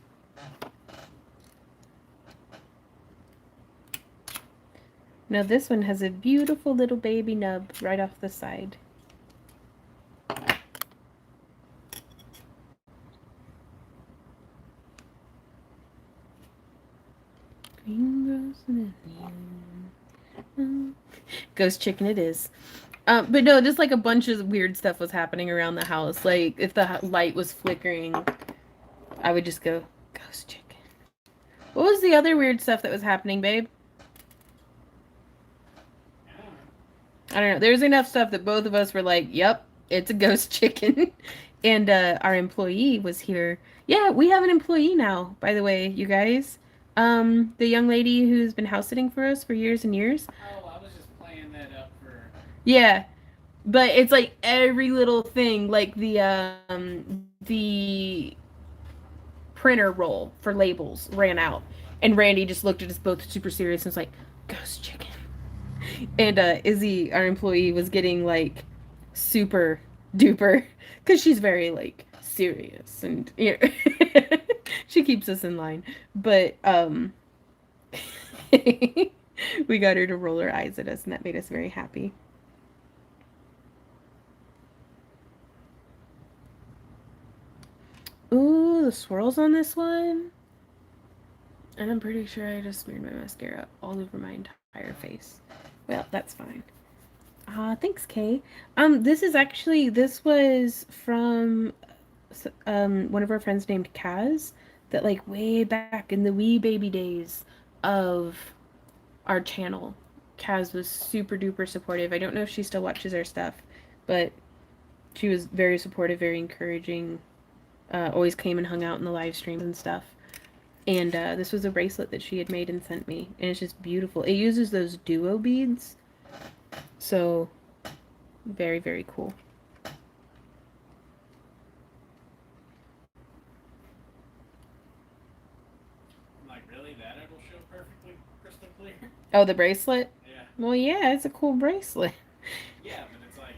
Now this one has a beautiful little baby nub right off the side. Ghost chicken it is. But no, just like a bunch of weird stuff was happening around the house. Like if the light was flickering, I would just go, ghost chicken. What was the other weird stuff that was happening, babe? I don't know. There's enough stuff that both of us were like, yep, it's a ghost chicken. And our employee was here. Yeah, we have an employee now, by the way, you guys. The young lady who's been house sitting for us for years and years. Oh, I was just playing that up for. Yeah, but it's like every little thing, like the printer roll for labels ran out, and Randy just looked at us both super serious and was like, "Ghost chicken." And Izzy, our employee, was getting like super duper because she's very like serious and she keeps us in line. But we got her to roll her eyes at us, and that made us very happy. Ooh, the swirls on this one. And I'm pretty sure I just smeared my mascara all over my entire face. Well, that's fine. Thanks, Kay. This was from one of our friends named Kaz, that like way back in the wee baby days of our channel. Kaz was super duper supportive. I don't know if she still watches our stuff, but she was very supportive, very encouraging. Always came and hung out in the live streams and stuff. And this was a bracelet that she had made and sent me, and it's just beautiful. It uses those duo beads, so very, very cool. Like, really? That it'll show perfectly crystal clear? Oh, the bracelet? Yeah. Well, yeah, it's a cool bracelet. Yeah, but it's like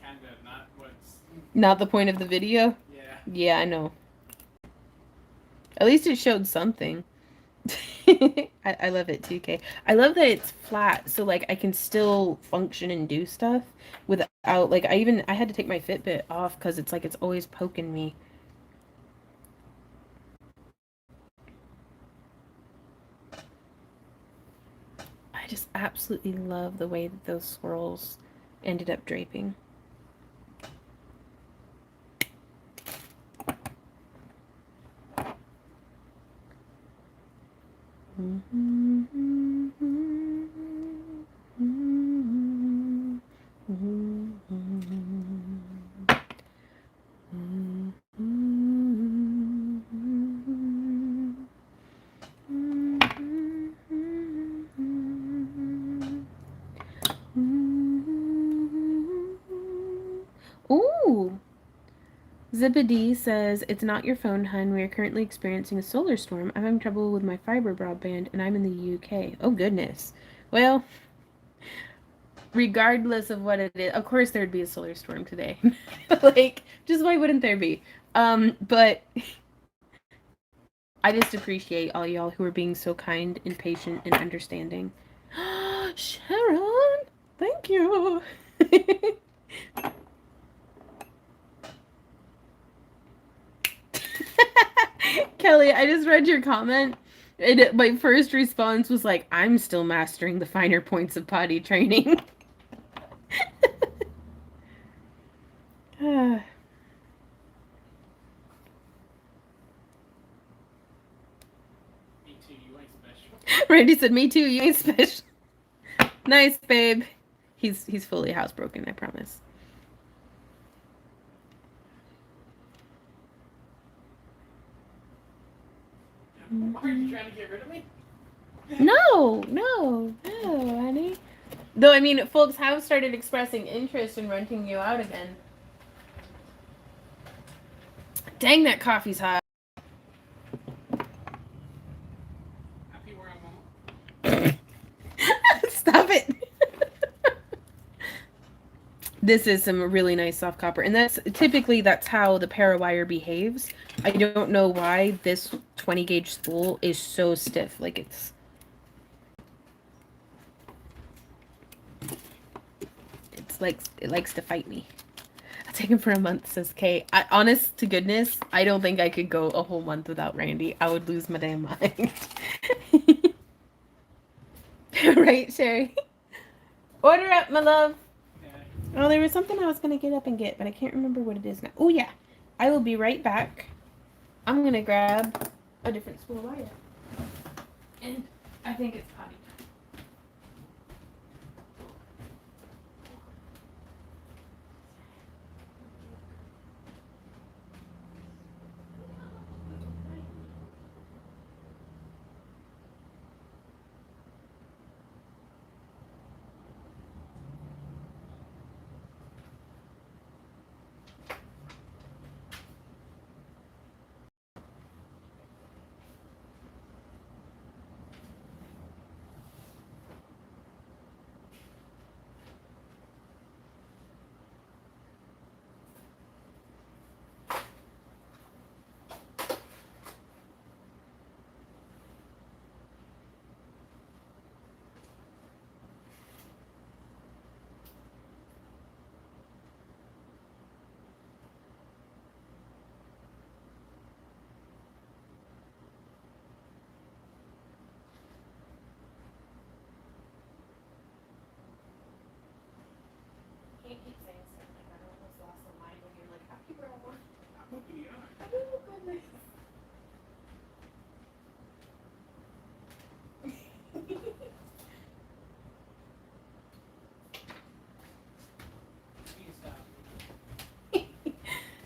kind of not what's. Not the point of the video? Yeah. Yeah, I know. At least it showed something. I love it too, Kay. I love that it's flat, so like I can still function and do stuff without like I had to take my Fitbit off because it's like it's always poking me. I just absolutely love the way that those swirls ended up draping. Ooh! Zibadee says, "It's not your phone, hun. We are currently experiencing a solar storm. I'm having trouble with my fiber broadband, and I'm in the UK. Oh, goodness. Well, regardless of what it is, of course there'd be a solar storm today. Like, just why wouldn't there be? But I just appreciate all y'all who are being so kind and patient and understanding. Sharon, thank you." Kelly, I just read your comment. And my first response was like, "I'm still mastering the finer points of potty training." Me too, you ain't special. Randy said, "Me too, you ain't special." Nice, babe. He's fully housebroken, I promise. Are you trying to get rid of me? No, honey. Though, I mean, folks have started expressing interest in renting you out again. Dang, that coffee's hot. Happy where I'm at. Stop it. This is some really nice soft copper, and that's how the Parawire behaves. I don't know why this 20 gauge spool is so stiff. Like it likes to fight me. I'll take him for a month, says Kay. Honest to goodness, I don't think I could go a whole month without Randy. I would lose my damn mind. Right, Sherry? Order up, my love. Oh, there was something I was going to get up and get, but I can't remember what it is now. Oh, yeah. I will be right back. I'm going to grab a different spool of wire. And I think it's potty time.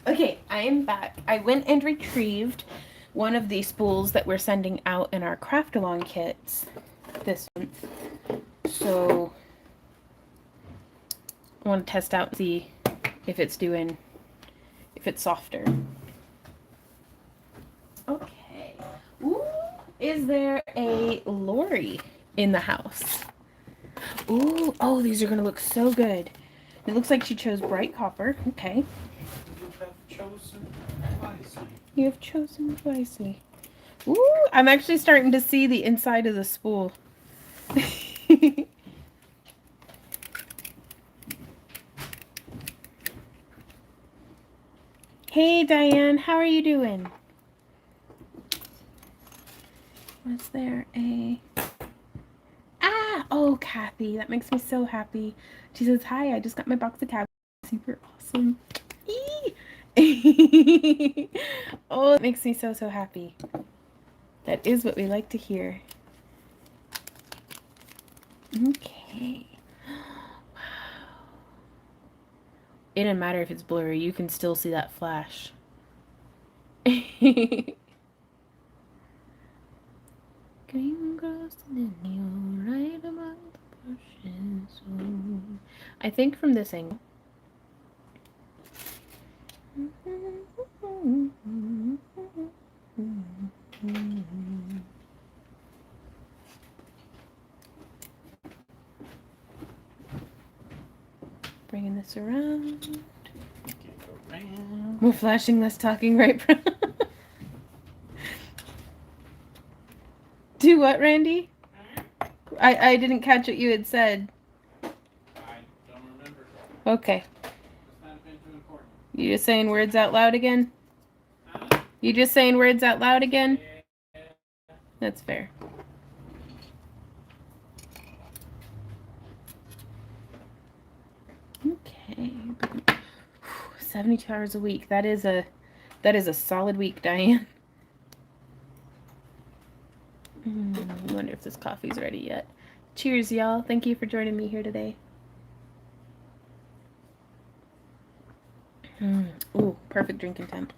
Okay, I am back. I went and retrieved one of the spools that we're sending out in our Craft-Along kits this month. So I want to test out and see if it's softer. Okay. Ooh, is there a Lori in the house? Ooh, oh, these are gonna look so good. It looks like she chose bright copper. Okay. You have chosen wisely. Ooh, I'm actually starting to see the inside of the spool. Hey, Diane, how are you doing? Was there a... Ah! Oh, Kathy, that makes me so happy. She says, hi, I just got my box of tabs. Super awesome. Oh, it makes me so, so happy. That is what we like to hear. Okay. Wow. It doesn't matter if it's blurry, you can still see that flash. Green grass and you right among the bushes. Oh. I think from this angle. Bringing this around. More flashing, less talking, right? Do what, Randy? I didn't catch what you had said. I don't remember. Okay. It's not been too important. You just saying words out loud again? You just saying words out loud again? Yeah. That's fair. Okay. 72 hours a week. That is a solid week, Diane. I wonder if this coffee's ready yet. Cheers, y'all. Thank you for joining me here today. Ooh, perfect drinking temp.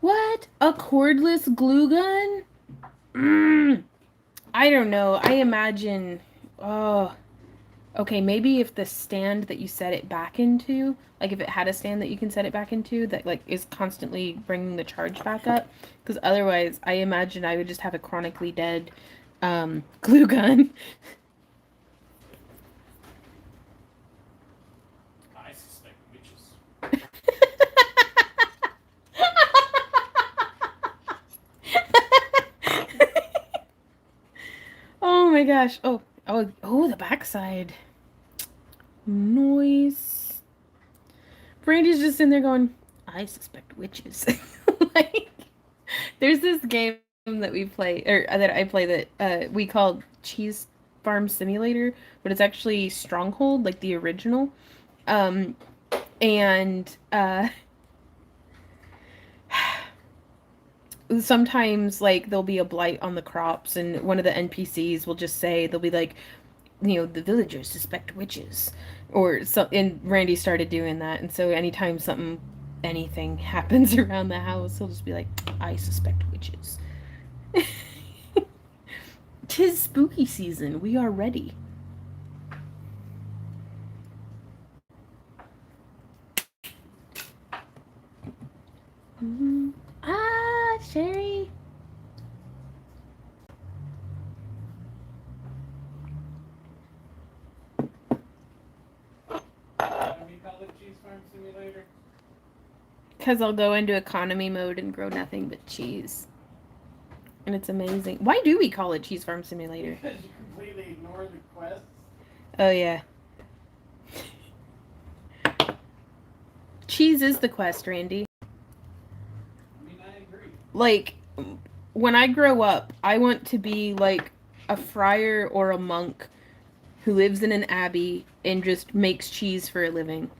What? A cordless glue gun? I don't know. I imagine... Oh... Okay, maybe if the stand that you set it back into, like if it had a stand that you can set it back into that like is constantly bringing the charge back up, because otherwise I imagine I would just have a chronically dead glue gun. I suspect witches. Oh my gosh. Oh, the backside. Noise. Brandy's just in there going, I suspect witches. Like, there's this game that we play, or that I play that we call Cheese Farm Simulator, but it's actually Stronghold, like the original. And sometimes like there'll be a blight on the crops, and one of the NPCs will just say, they'll be like, you know, the villagers suspect witches, or so. And Randy started doing that, and so anytime anything happens around the house, he'll just be like, I suspect witches. 'Tis spooky season. We are ready. Ah, Sherry. Why do we call it Cheese Farm Simulator? Because I'll go into economy mode and grow nothing but cheese. And it's amazing. Why do we call it Cheese Farm Simulator? Because you completely ignore the quests. Oh, yeah. Cheese is the quest, Randy. I mean, I agree. Like, when I grow up, I want to be like a friar or a monk who lives in an abbey and just makes cheese for a living.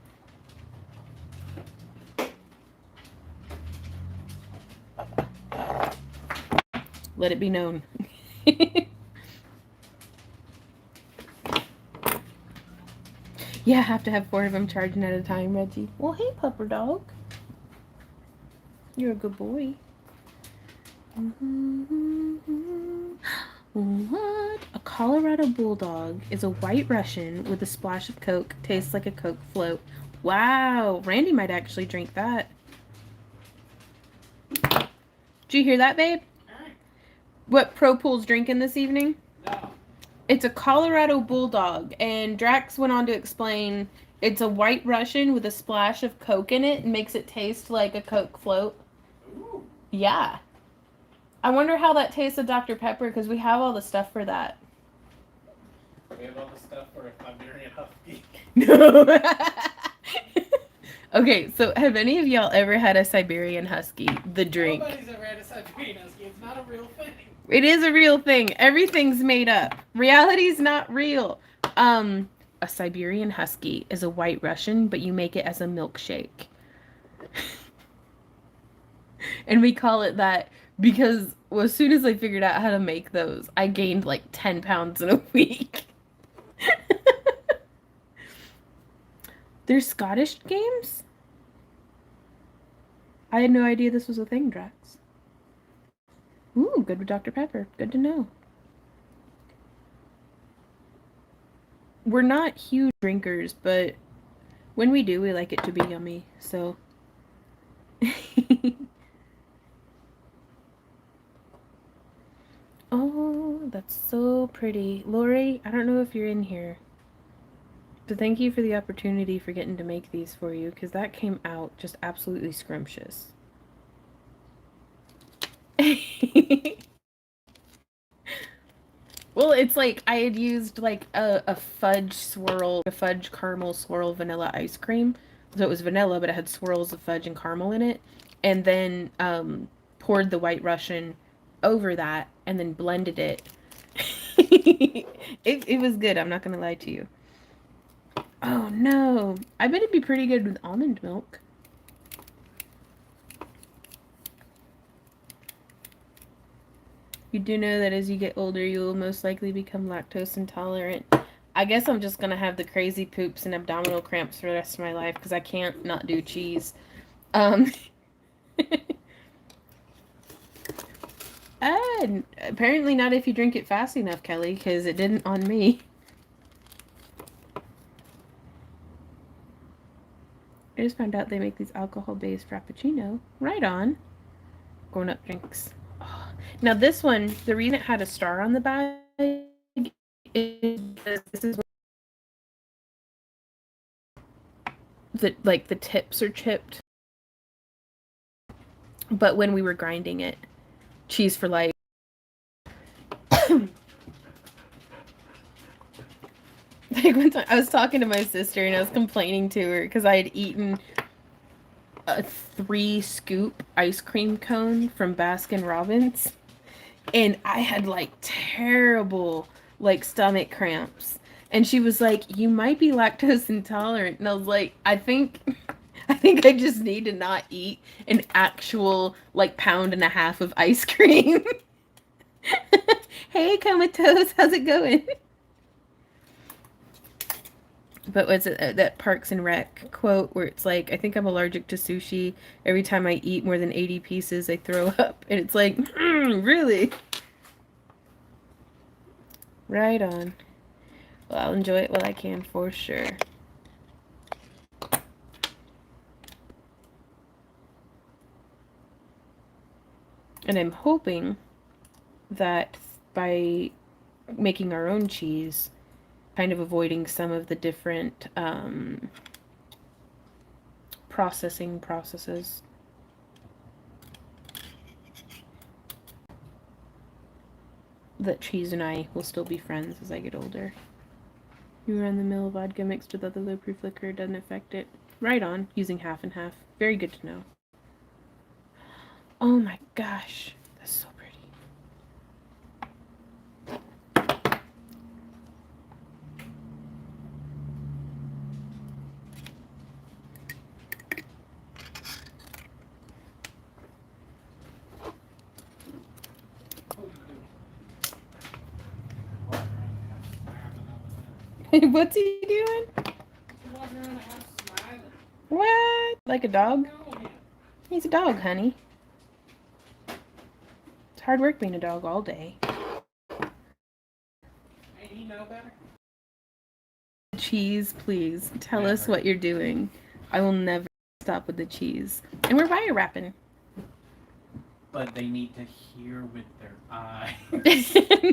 Let it be known. Yeah, I have to have 4 of them charging at a time, Reggie. Well, hey, pupper dog. You're a good boy. What? A Colorado Bulldog is a white Russian with a splash of Coke. Tastes like a Coke float. Wow, Randy might actually drink that. Did you hear that, babe? What Pro Pool's drinking this evening? No. It's a Colorado Bulldog, and Drax went on to explain it's a white Russian with a splash of Coke in it and makes it taste like a Coke float. Ooh. Yeah. I wonder how that tastes with Dr. Pepper, because we have all the stuff for that. We have all the stuff for a Siberian Husky. No. Okay, so have any of y'all ever had a Siberian Husky, the drink? Nobody's ever had a Siberian Husky. It's not a real thing. It is a real thing. Everything's made up. Reality's not real. A Siberian Husky is a white Russian, but you make it as a milkshake. And we call it that because as soon as I figured out how to make those, I gained like 10 pounds in a week. There's Scottish games? I had no idea this was a thing, Drax. Ooh, good with Dr. Pepper. Good to know. We're not huge drinkers, but when we do, we like it to be yummy, so. Oh, that's so pretty. Lori, I don't know if you're in here, but thank you for the opportunity for getting to make these for you, because that came out just absolutely scrumptious. Well, it's like I had used like a fudge swirl, a fudge caramel swirl vanilla ice cream. So it was vanilla, but it had swirls of fudge and caramel in it. And then poured the White Russian over that and then blended it. It was good, I'm not going to lie to you. Oh no, I bet it'd be pretty good with almond milk. You do know that as you get older, you will most likely become lactose intolerant. I guess I'm just going to have the crazy poops and abdominal cramps for the rest of my life because I can't not do cheese. Apparently not if you drink it fast enough, Kelly, because it didn't on me. I just found out they make these alcohol-based frappuccino. Right on. Grown-up drinks. Oh. Now this one, the reason it had a star on the bag is because this is the tips are chipped. But when we were grinding it, cheese for life. Like one time I was talking to my sister and I was complaining to her because I had eaten a 3-scoop ice cream cone from Baskin Robbins and I had like terrible like stomach cramps. And she was like, "You might be lactose intolerant." And I was like, I think I just need to not eat an actual like pound and a half of ice cream. Hey, Comatose, how's it going? But what's it, that Parks and Rec quote where it's like, I think I'm allergic to sushi. Every time I eat more than 80 pieces, I throw up. And it's like, really? Right on. Well, I'll enjoy it while I can for sure. And I'm hoping that by making our own cheese, kind of avoiding some of the different processing processes. That cheese and I will still be friends as I get older. You run the mill vodka mixed with other low-proof liquor doesn't affect it. Right on, using half and half. Very good to know. Oh my gosh, that's so pretty. What's he doing? Walking around the house smiling. What? Like a dog? No. He's a dog, honey. It's hard work being a dog all day. Hey, you know better? Cheese, please. Tell Never. us what you're doing. I will never stop with the cheese. And we're wire wrapping. But they need to hear with their eyes.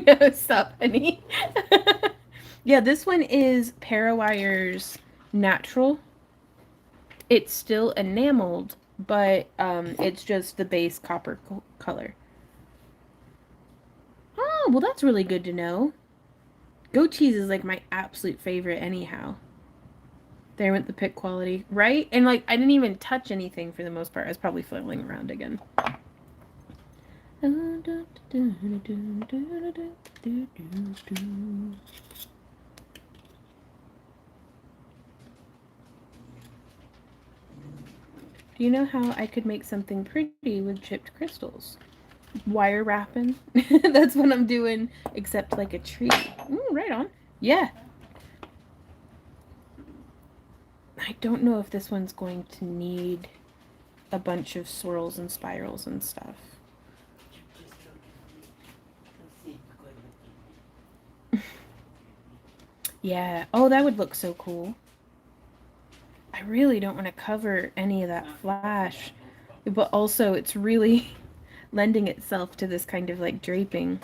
No, stop, honey. Yeah, this one is Parawire's natural. It's still enameled, but it's just the base copper color. Oh, well, that's really good to know. Goat cheese is like my absolute favorite anyhow. There went the pick quality, right? And like, I didn't even touch anything for the most part. I was probably flailing around again. Do you know how I could make something pretty with chipped crystals? Wire wrapping. That's what I'm doing, except like a tree. Ooh, right on. Yeah. I don't know if this one's going to need a bunch of swirls and spirals and stuff. Yeah. Oh, that would look so cool. I really don't want to cover any of that flash, but also it's really lending itself to this kind of like draping.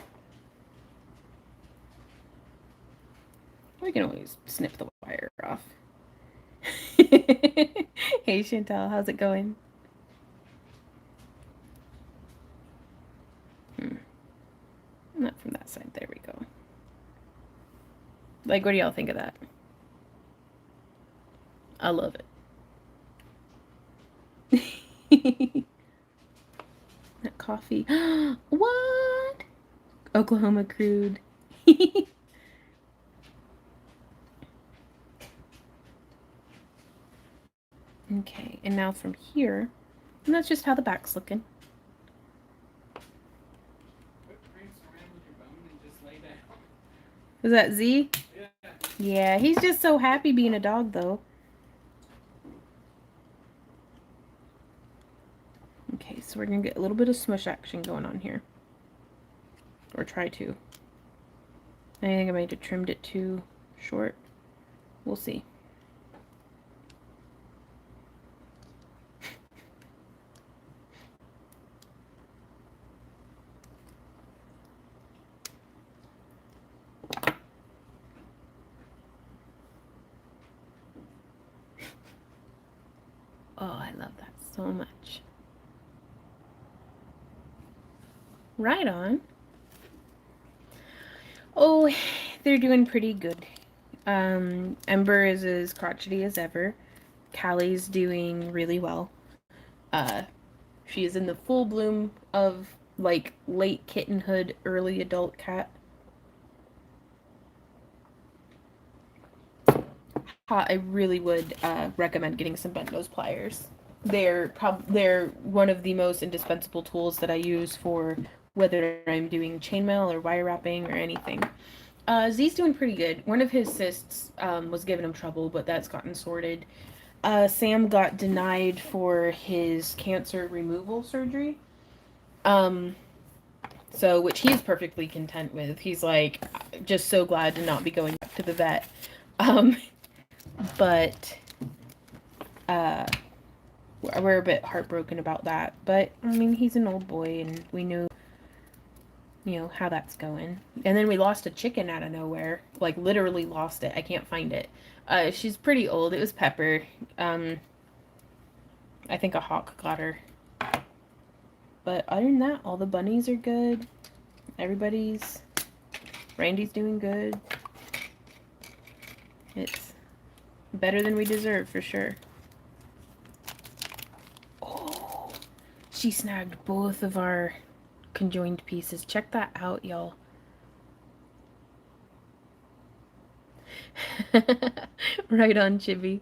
We can always snip the wire off. Hey Chantal, how's it going? Not from that side. There we go. Like, what do y'all think of that? I love it. That coffee. What? Oklahoma crude. Okay, and now from here, and that's just how the back's looking. Is that Z? Yeah. Yeah, he's just so happy being a dog, though. Okay, so we're going to get a little bit of smush action going on here. Or try to. I think I might have trimmed it too short. We'll see. Oh, I love that so much. Right on. Oh, they're doing pretty good. Ember is as crotchety as ever. Callie's doing really well. She is in the full bloom of like late kittenhood, early adult cat. I really would recommend getting some bent nose pliers. They're one of the most indispensable tools that I use for whether I'm doing chainmail or wire wrapping or anything. Z's doing pretty good. One of his cysts was giving him trouble, but that's gotten sorted. Sam got denied for his cancer removal surgery. So, which he's perfectly content with. He's like, just so glad to not be going back to the vet. But we're a bit heartbroken about that. But, I mean, he's an old boy, and we knew, you know, how that's going. And then we lost a chicken out of nowhere. Like, literally lost it. I can't find it. She's pretty old. It was Pepper. I think a hawk got her. But other than that, all the bunnies are good. Randy's doing good. It's better than we deserve, for sure. Oh, she snagged both of our conjoined pieces. Check that out, y'all. Right on, Chibi.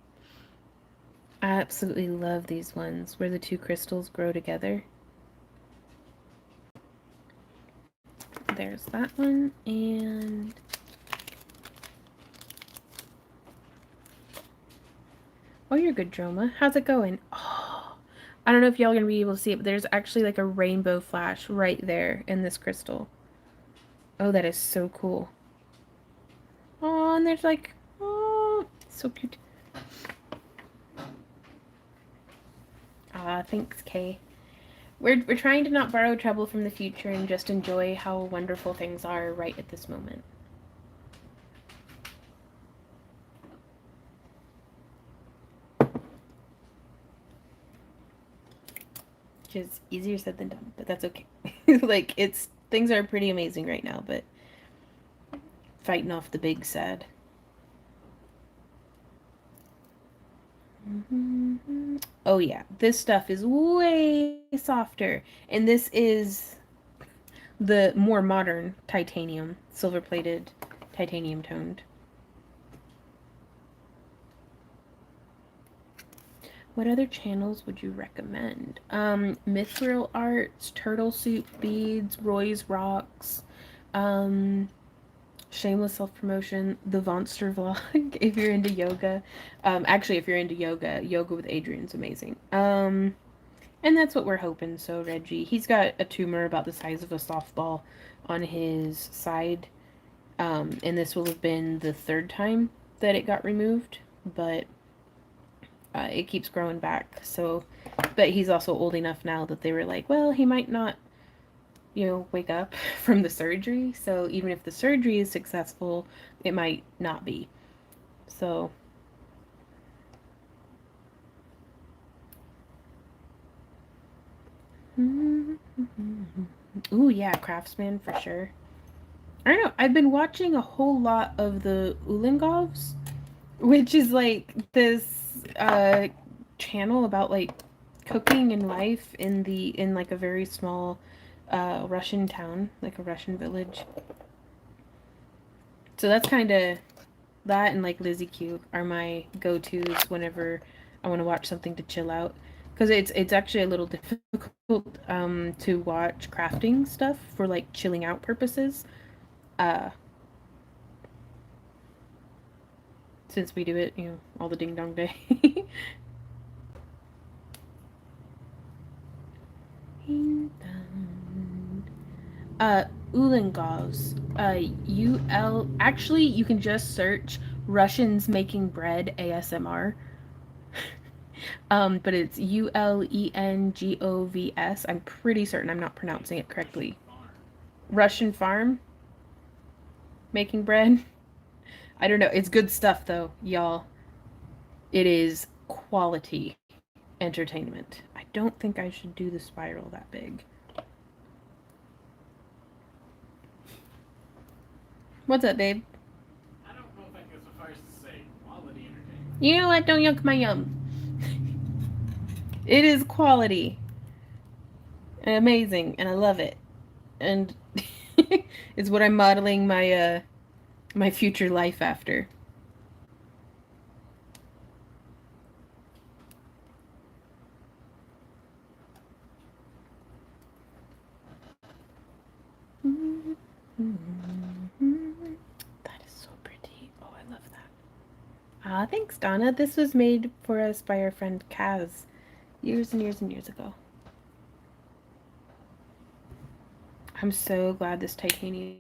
I absolutely love these ones where the two crystals grow together. There's that one, and Oh, you're good, Droma. How's it going? Oh, I don't know if y'all are going to be able to see it, but there's actually like a rainbow flash right there in this crystal. Oh, that is so cool. Oh, and there's like, oh, so cute. Ah, thanks, Kay. We're trying to not borrow trouble from the future and just enjoy how wonderful things are right at this moment. Which is easier said than done, but that's okay. Like, things are pretty amazing right now, but fighting off the big sad. Oh yeah, this stuff is way softer, and this is the more modern titanium, silver-plated, titanium toned. What other channels would you recommend? Mithril Arts, Turtle Soup Beads, Roy's Rocks, shameless self-promotion, the Vonster Vlog, if you're into yoga. Actually, if you're into yoga, Yoga with Adrian's amazing. And that's what we're hoping. So, Reggie, he's got a tumor about the size of a softball on his side. And this will have been the third time that it got removed, but it keeps growing back. So, but he's also old enough now that they were like, well, he might not, wake up from the surgery. So even if the surgery is successful, it might not be. So. Ooh, yeah, Craftsman for sure. I don't know. I've been watching a whole lot of the Ulangovs, which is like this channel about like cooking and life in like a very small Russian town, like a Russian village. So that's kind of that, and like Lizzie Q are my go-tos whenever I want to watch something to chill out. Because it's actually a little difficult to watch crafting stuff for like chilling out purposes. Uh, since we do it, all the ding dong day. uh, Ulangovs. Actually, you can just search Russians making bread ASMR. But it's Ulengovs. I'm pretty certain I'm not pronouncing it correctly. Russian farm making bread. I don't know. It's good stuff though, y'all. It is quality entertainment. I don't think I should do the spiral that big. What's up, babe? I don't know if I go so far as to say quality entertainment. You know what? Don't yuck my yum. It is quality and amazing, and I love it. And it's what I'm modeling my future life after. That is so pretty. Oh, I love that. Ah, thanks, Donna. This was made for us by our friend Kaz years and years and years ago. I'm so glad this titanium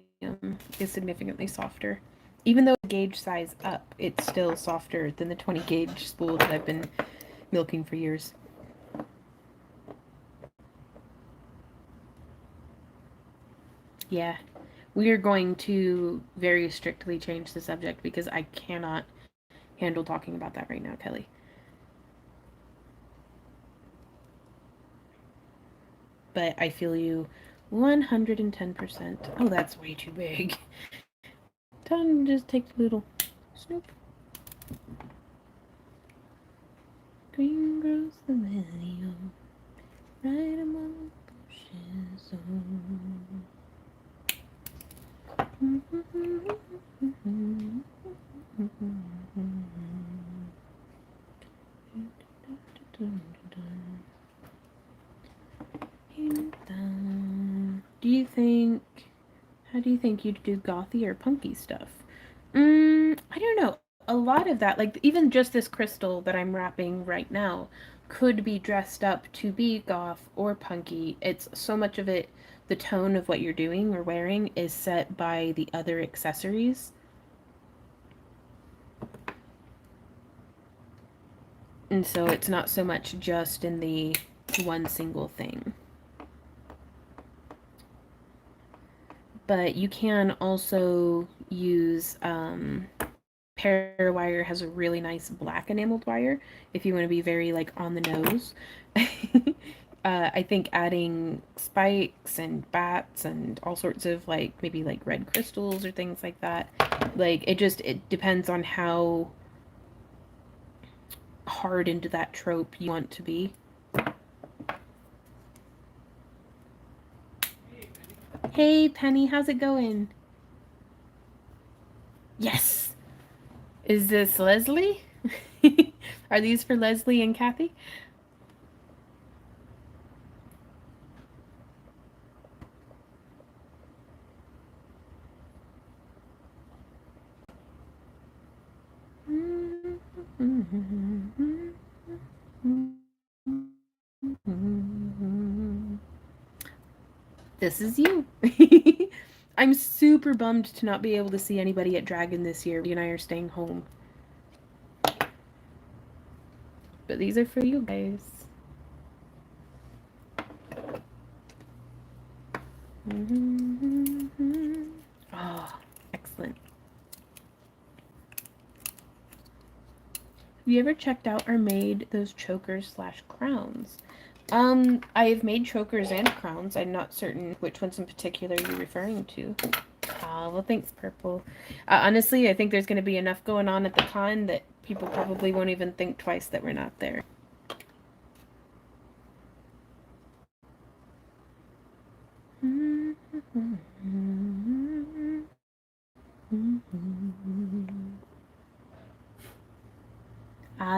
is significantly softer. Even though the gauge size up, it's still softer than the 20 gauge spool that I've been milking for years. Yeah, we are going to very strictly change the subject because I cannot handle talking about that right now, Kelly. But I feel you 110%. Oh, that's way too big. Time to just take a little snoop. Green grows the lily right among the bushes. How do you think you'd do gothy or punky stuff? I don't know. a lot of that, like even just this crystal that I'm wrapping right now, could be dressed up to be goth or punky. It's so much of it, the tone of what you're doing or wearing is set by the other accessories. And so it's not so much just in the one single thing. But you can also use Parawire has a really nice black enameled wire if you want to be very like on the nose. I think adding spikes and bats and all sorts of like maybe like red crystals or things like that, like it depends on how hard into that trope you want to be. Hey Penny, how's it going? Yes. Is this Leslie? Are these for Leslie and Kathy? This is you. I'm super bummed to not be able to see anybody at Dragon this year. You and I are staying home. But these are for you guys. Oh, excellent. Have you ever checked out or made those chokers / crowns? I've made chokers and crowns. I'm not certain which ones in particular you're referring to. Oh, well, thanks, Purple. Honestly, I think there's going to be enough going on at the con that people probably won't even think twice that we're not there.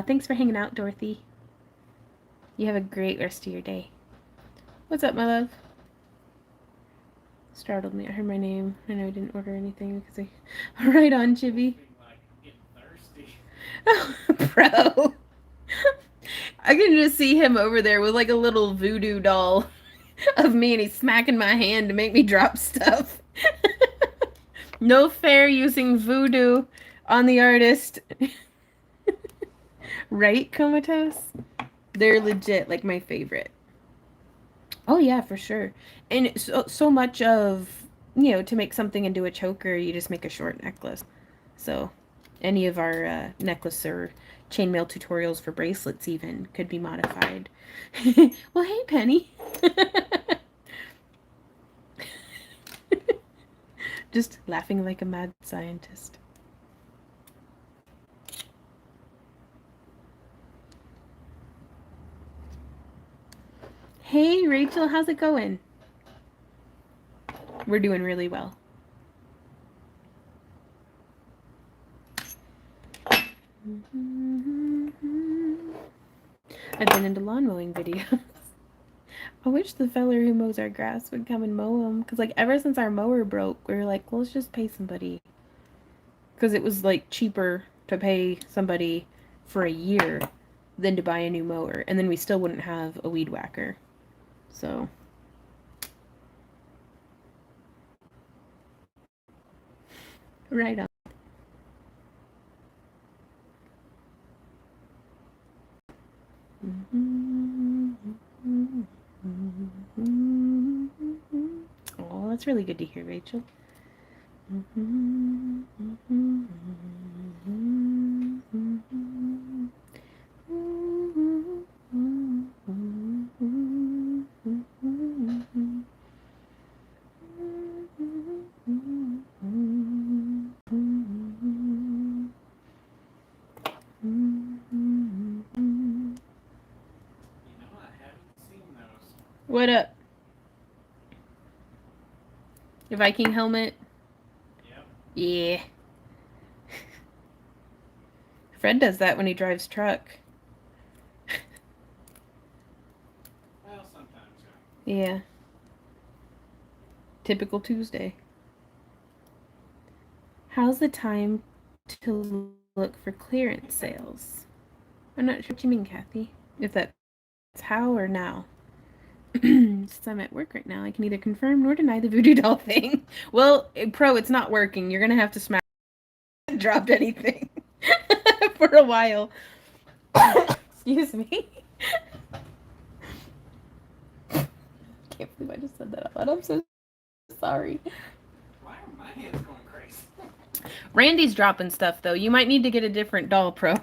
Thanks for hanging out, Dorothy. You have a great rest of your day. What's up, my love? Startled me. I heard my name. I know I didn't order anything because I... Right on, Chibi. Oh, bro. I can just see him over there with like a little voodoo doll of me, and he's smacking my hand to make me drop stuff. No fair using voodoo on the artist. Right, Comatose? They're legit like my favorite. Oh yeah, for sure. And so much of, to make something into a choker, you just make a short necklace. So any of our necklace or chainmail tutorials for bracelets even could be modified. Well, hey, Penny. Just laughing like a mad scientist. Hey, Rachel, how's it going? We're doing really well. I've been into lawn mowing videos. I wish the feller who mows our grass would come and mow them. Because, like, ever since our mower broke, we were like, well, let's just pay somebody. Because it was, like, cheaper to pay somebody for a year than to buy a new mower. And then we still wouldn't have a weed whacker. So... Right on. Oh, that's really good to hear, Rachel. What up? The Viking helmet? Yep. Yeah. Fred does that when he drives truck. Well, sometimes, Yeah. Typical Tuesday. How's the time to look for clearance sales. I'm not sure what you mean, Kathy. If that's how or now. Since I'm at work right now, I can neither confirm nor deny the voodoo doll thing. Well, Pro, it's not working. You're gonna have to smash. Dropped anything for a while. Excuse me. Can't believe I just said that out loud. I'm so sorry. Why are my hands going crazy? Randy's dropping stuff though. You might need to get a different doll, Pro.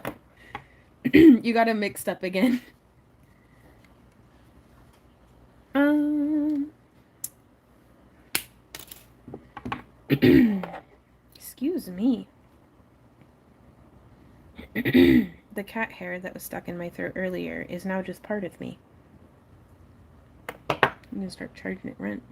You got him mixed up again. Excuse me. The cat hair that was stuck in my throat earlier is now just part of me. I'm gonna start charging it rent.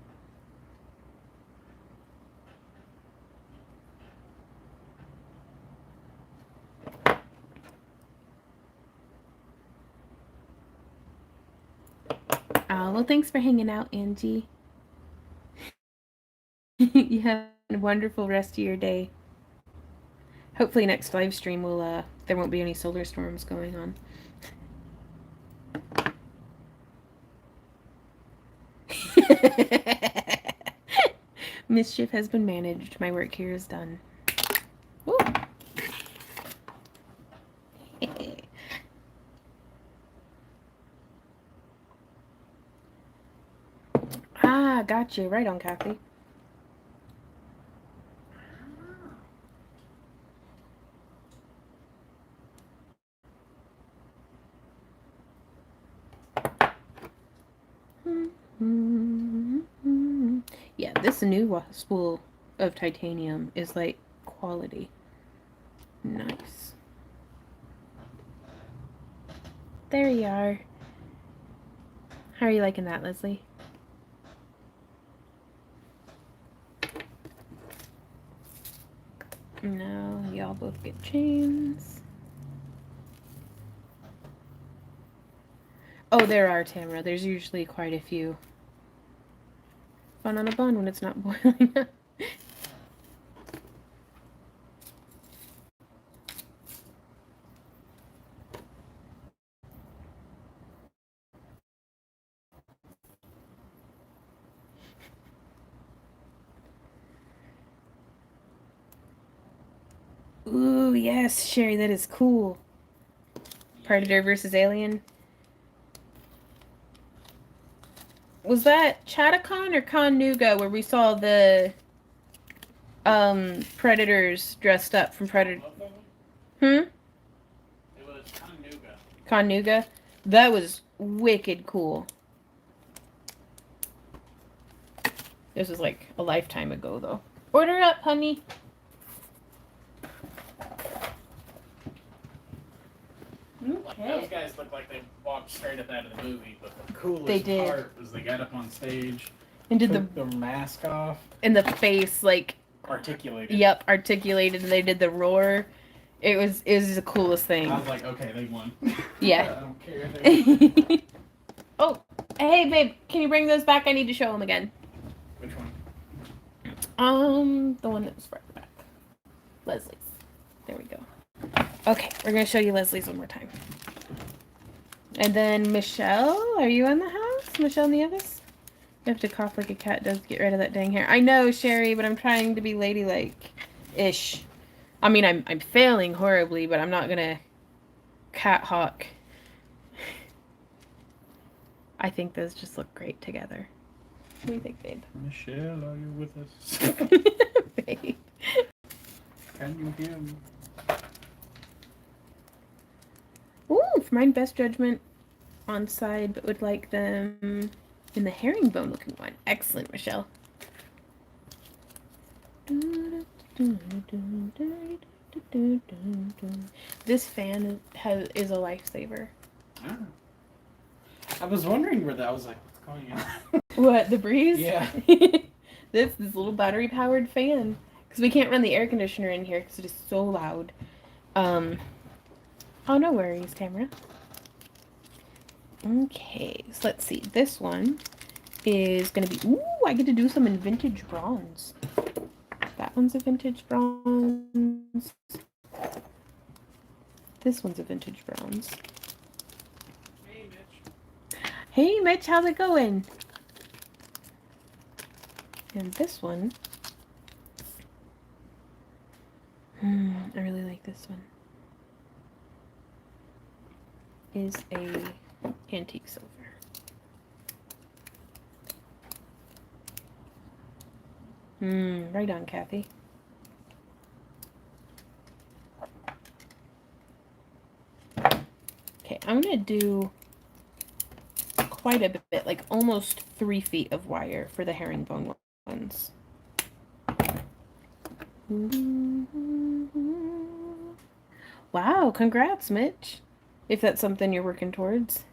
Oh, well, thanks for hanging out, Angie. You have a wonderful rest of your day. Hopefully next live stream will there won't be any solar storms going on. Mischief has been managed. My work here is done. Woo. Ah, gotcha. Right on, Kathy. Yeah, this new spool of titanium is like quality. Nice. There you are. How are you liking that, Leslie? No, y'all both get chains. Oh, there are, Tamara. There's usually quite a few. Fun on a bun when it's not boiling up. Ooh, yes, Sherry, that is cool. Predator versus Alien. Was that Chattacon or Connuga where we saw the predators dressed up from Predator? It was Connuga. Connuga? That was wicked cool. This was like a lifetime ago, though. Order up, honey. Okay. Those guys look like they walked straight up out of the movie, but the coolest part was they got up on stage and did the mask off. And the face, like... Articulated. Yep, articulated, and they did the roar. It was the coolest thing. I was like, okay, they won. Yeah. I don't care. Oh, hey, babe, can you bring those back? I need to show them again. Which one? The one that was further back. Leslie's. There we go. Okay, we're going to show you Leslie's one more time. And then Michelle, are you in the house? Michelle and the others? You have to cough like a cat does to get rid of that dang hair. I know, Sherry, but I'm trying to be ladylike-ish. I mean, I'm failing horribly, but I'm not going to cat hawk. I think those just look great together. What do you think, babe? Michelle, are you with us? Babe. Can you hear me? Ooh, for mine, best judgment on side, but would like them in the herringbone looking one. Excellent, Michelle. This fan is a lifesaver. Ah. I was wondering where that was like, what's going on? What, the breeze? Yeah. This little battery powered fan. Because we can't run the air conditioner in here because it is so loud. Oh, no worries, Tamara. Okay, so let's see. This one is going to be... Ooh, I get to do some in vintage bronze. That one's a vintage bronze. This one's a vintage bronze. Hey, Mitch. Hey, Mitch, how's it going? And this one, I really like this one, is a antique silver. Right on, Kathy. Okay, I'm gonna do quite a bit, like almost 3 feet of wire for the herringbone ones. Wow, congrats, Mitch. If that's something you're working towards.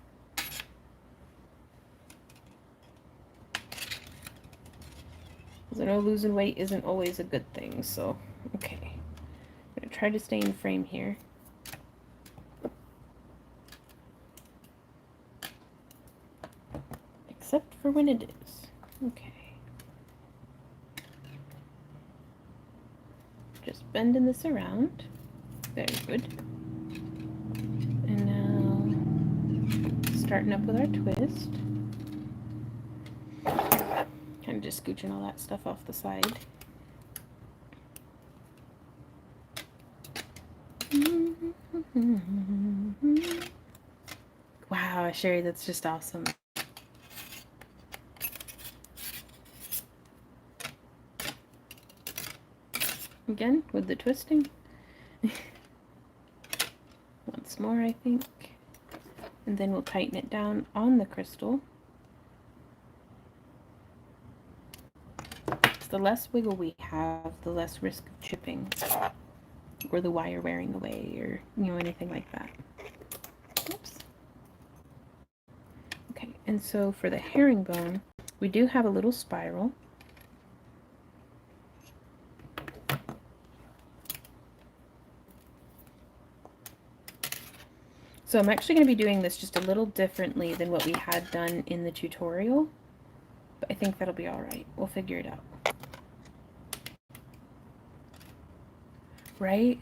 Because I know losing weight isn't always a good thing, so okay. I'm gonna try to stay in frame here. Except for when it is. Okay. Just bending this around. Very good. And now starting up with our twist. Kind of just scooching all that stuff off the side. Wow, Sherry, that's just awesome. Again, with the twisting. Once more, I think. And then we'll tighten it down on the crystal. The less wiggle we have, the less risk of chipping or the wire wearing away or, anything like that. Oops. Okay, and so for the herringbone, we do have a little spiral. So I'm actually going to be doing this just a little differently than what we had done in the tutorial, but I think that'll be all right. We'll figure it out. Right?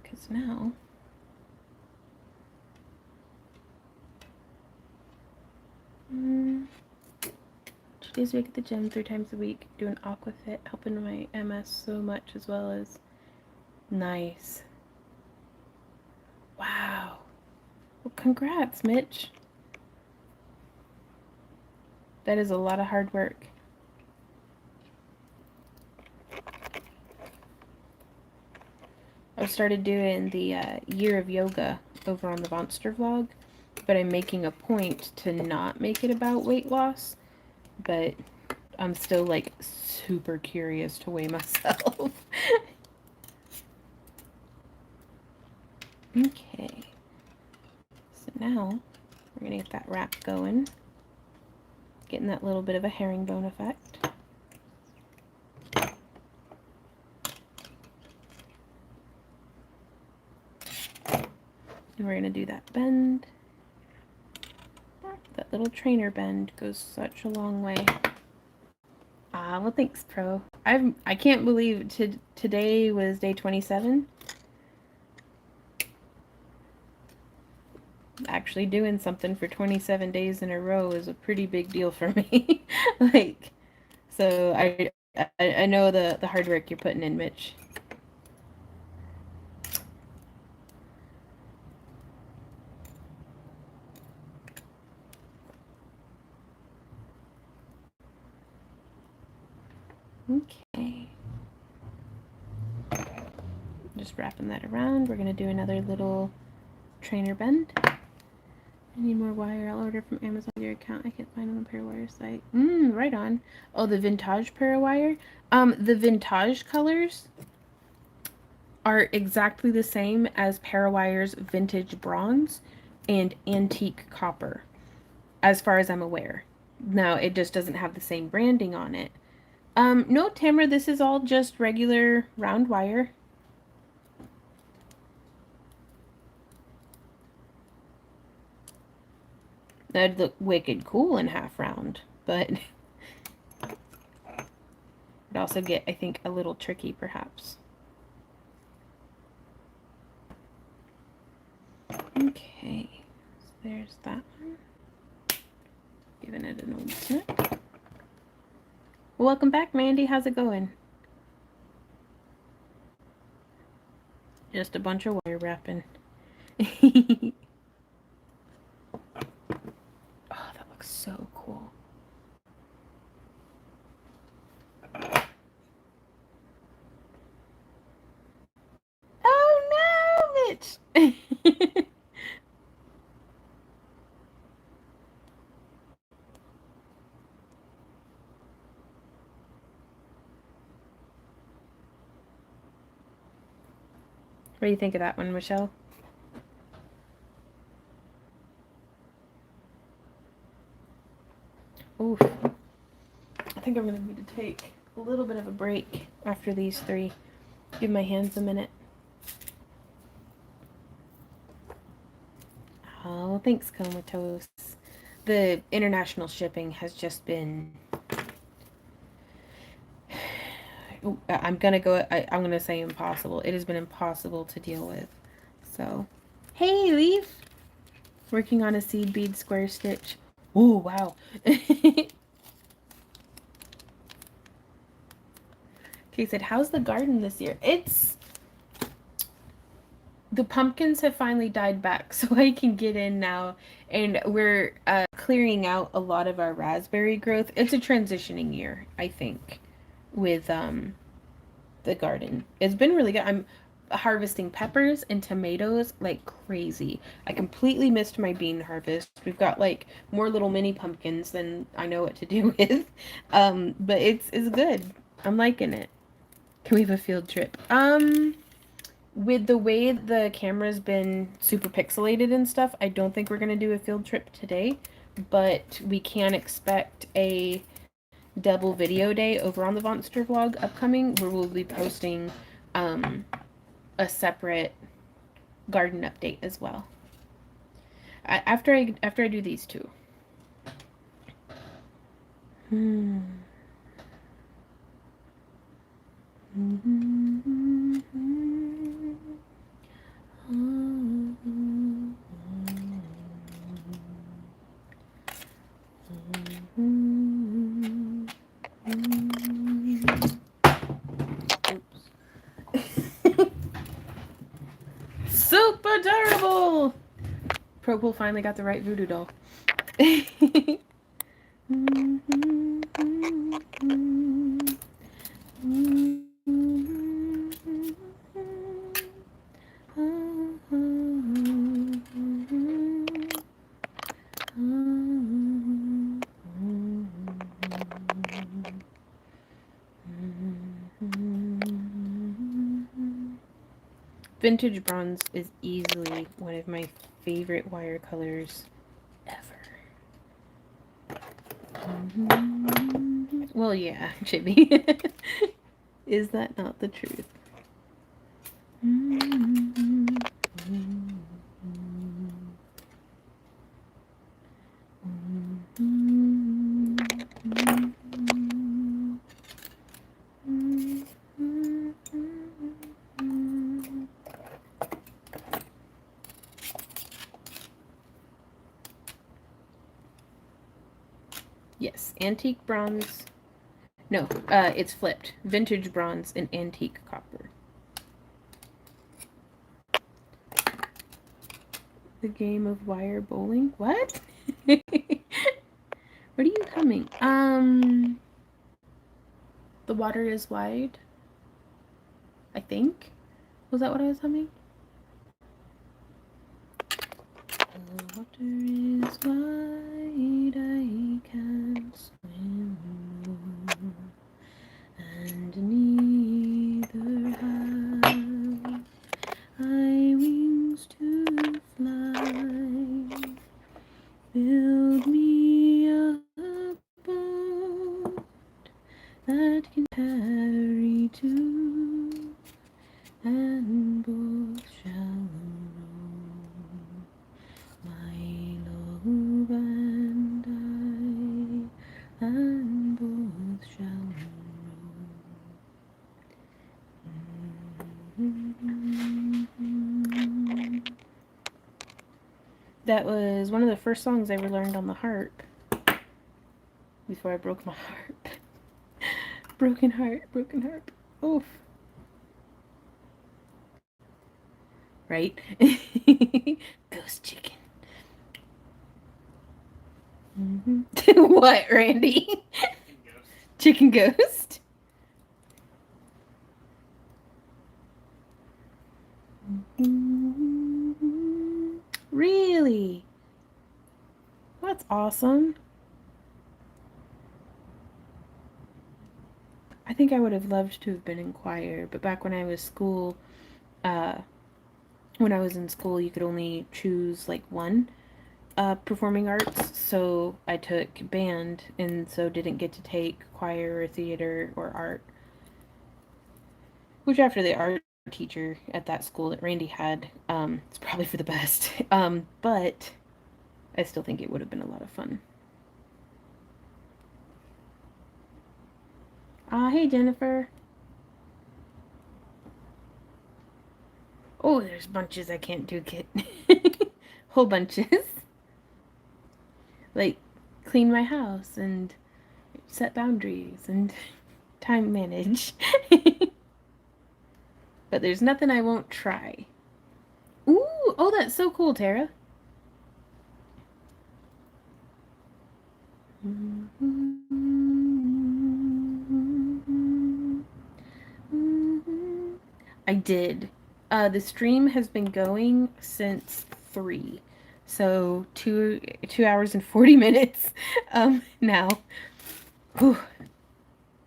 Because now Tuesdays week at the gym 3 times a week, do an aqua fit, helping my MS so much as well as nice. Wow. Well, congrats, Mitch. That is a lot of hard work. I've started doing the year of yoga over on the Monster vlog, but I'm making a point to not make it about weight loss, but I'm still like super curious to weigh myself. Okay, so now we're gonna get that wrap going, getting that little bit of a herringbone effect. And we're gonna do that bend. That little trainer bend goes such a long way. Ah, well, thanks, Pro. I can't believe today was day 27. Actually doing something for 27 days in a row is a pretty big deal for me. Like, so I know the hard work you're putting in, Mitch. Okay. Just wrapping that around. We're going to do another little trainer bend. I need more wire. I'll order from Amazon your account. I can't find on the Parawire site. Right on. Oh, the vintage Parawire. The vintage colors are exactly the same as Parawire's vintage bronze and antique copper, as far as I'm aware. Now, it just doesn't have the same branding on it. No, Tamara, this is all just regular round wire. That'd look wicked cool in half round, but it'd also get, I think, a little tricky perhaps. Okay, so there's that one. Giving it an old snip. Welcome back, Mandy. How's it going? Just a bunch of wire wrapping. Oh, that looks so cool. Oh no, Mitch! What do you think of that one, Michelle? Oof. I think I'm going to need to take a little bit of a break after these three. Give my hands a minute. Oh, thanks, Comatose. The international shipping has just been... I'm gonna say impossible. It has been impossible to deal with. So, hey, Leaf! Working on a seed bead square stitch. Oh, wow. Okay, said, how's the garden this year? The pumpkins have finally died back, so I can get in now, and we're clearing out a lot of our raspberry growth. It's a transitioning year, I think, with the garden. It's been really good. I'm harvesting peppers and tomatoes like crazy. I completely missed my bean harvest. We've got like more little mini pumpkins than I know what to do with. But it's good. I'm liking it. Can we have a field trip? With the way the camera's been super pixelated and stuff, I don't think we're gonna do a field trip today, but we can expect a double video day over on the Vonster vlog upcoming, where we'll be posting a separate garden update as well. After I do these two. Super durable! Propal finally got the right voodoo doll. Vintage bronze is easily one of my favorite wire colors ever. Well, yeah, Chibi. Is that not the truth? Yes, antique bronze. No, it's flipped. Vintage bronze and antique copper. The game of wire bowling? What? Where are you coming? The water is wide. I think. Was that what I was humming? The water is wide, I can't swim more, and neither have I wings to fly. Build me a boat that can carry two, and both shall row my love That was one of the first songs I ever learned on the harp. Before I broke my heart. Broken heart, broken harp. Oof. Right? Ghost chicken. Mm-hmm. What, Randy? Chicken ghost? Really? That's awesome. I think I would have loved to have been in choir, but back when I was in school, you could only choose like one performing arts. So I took band, and so didn't get to take choir or theater or art. Which after the art teacher at that school that Randy had, it's probably for the best. But I still think it would have been a lot of fun. Hey Jennifer. Oh, there's bunches I can't do, kid. Whole bunches. Like clean my house and set boundaries and time manage. But there's nothing I won't try. Ooh, oh, that's so cool, Tara. I did. The stream has been going since 3. So 2 hours and 40 minutes now. Whew.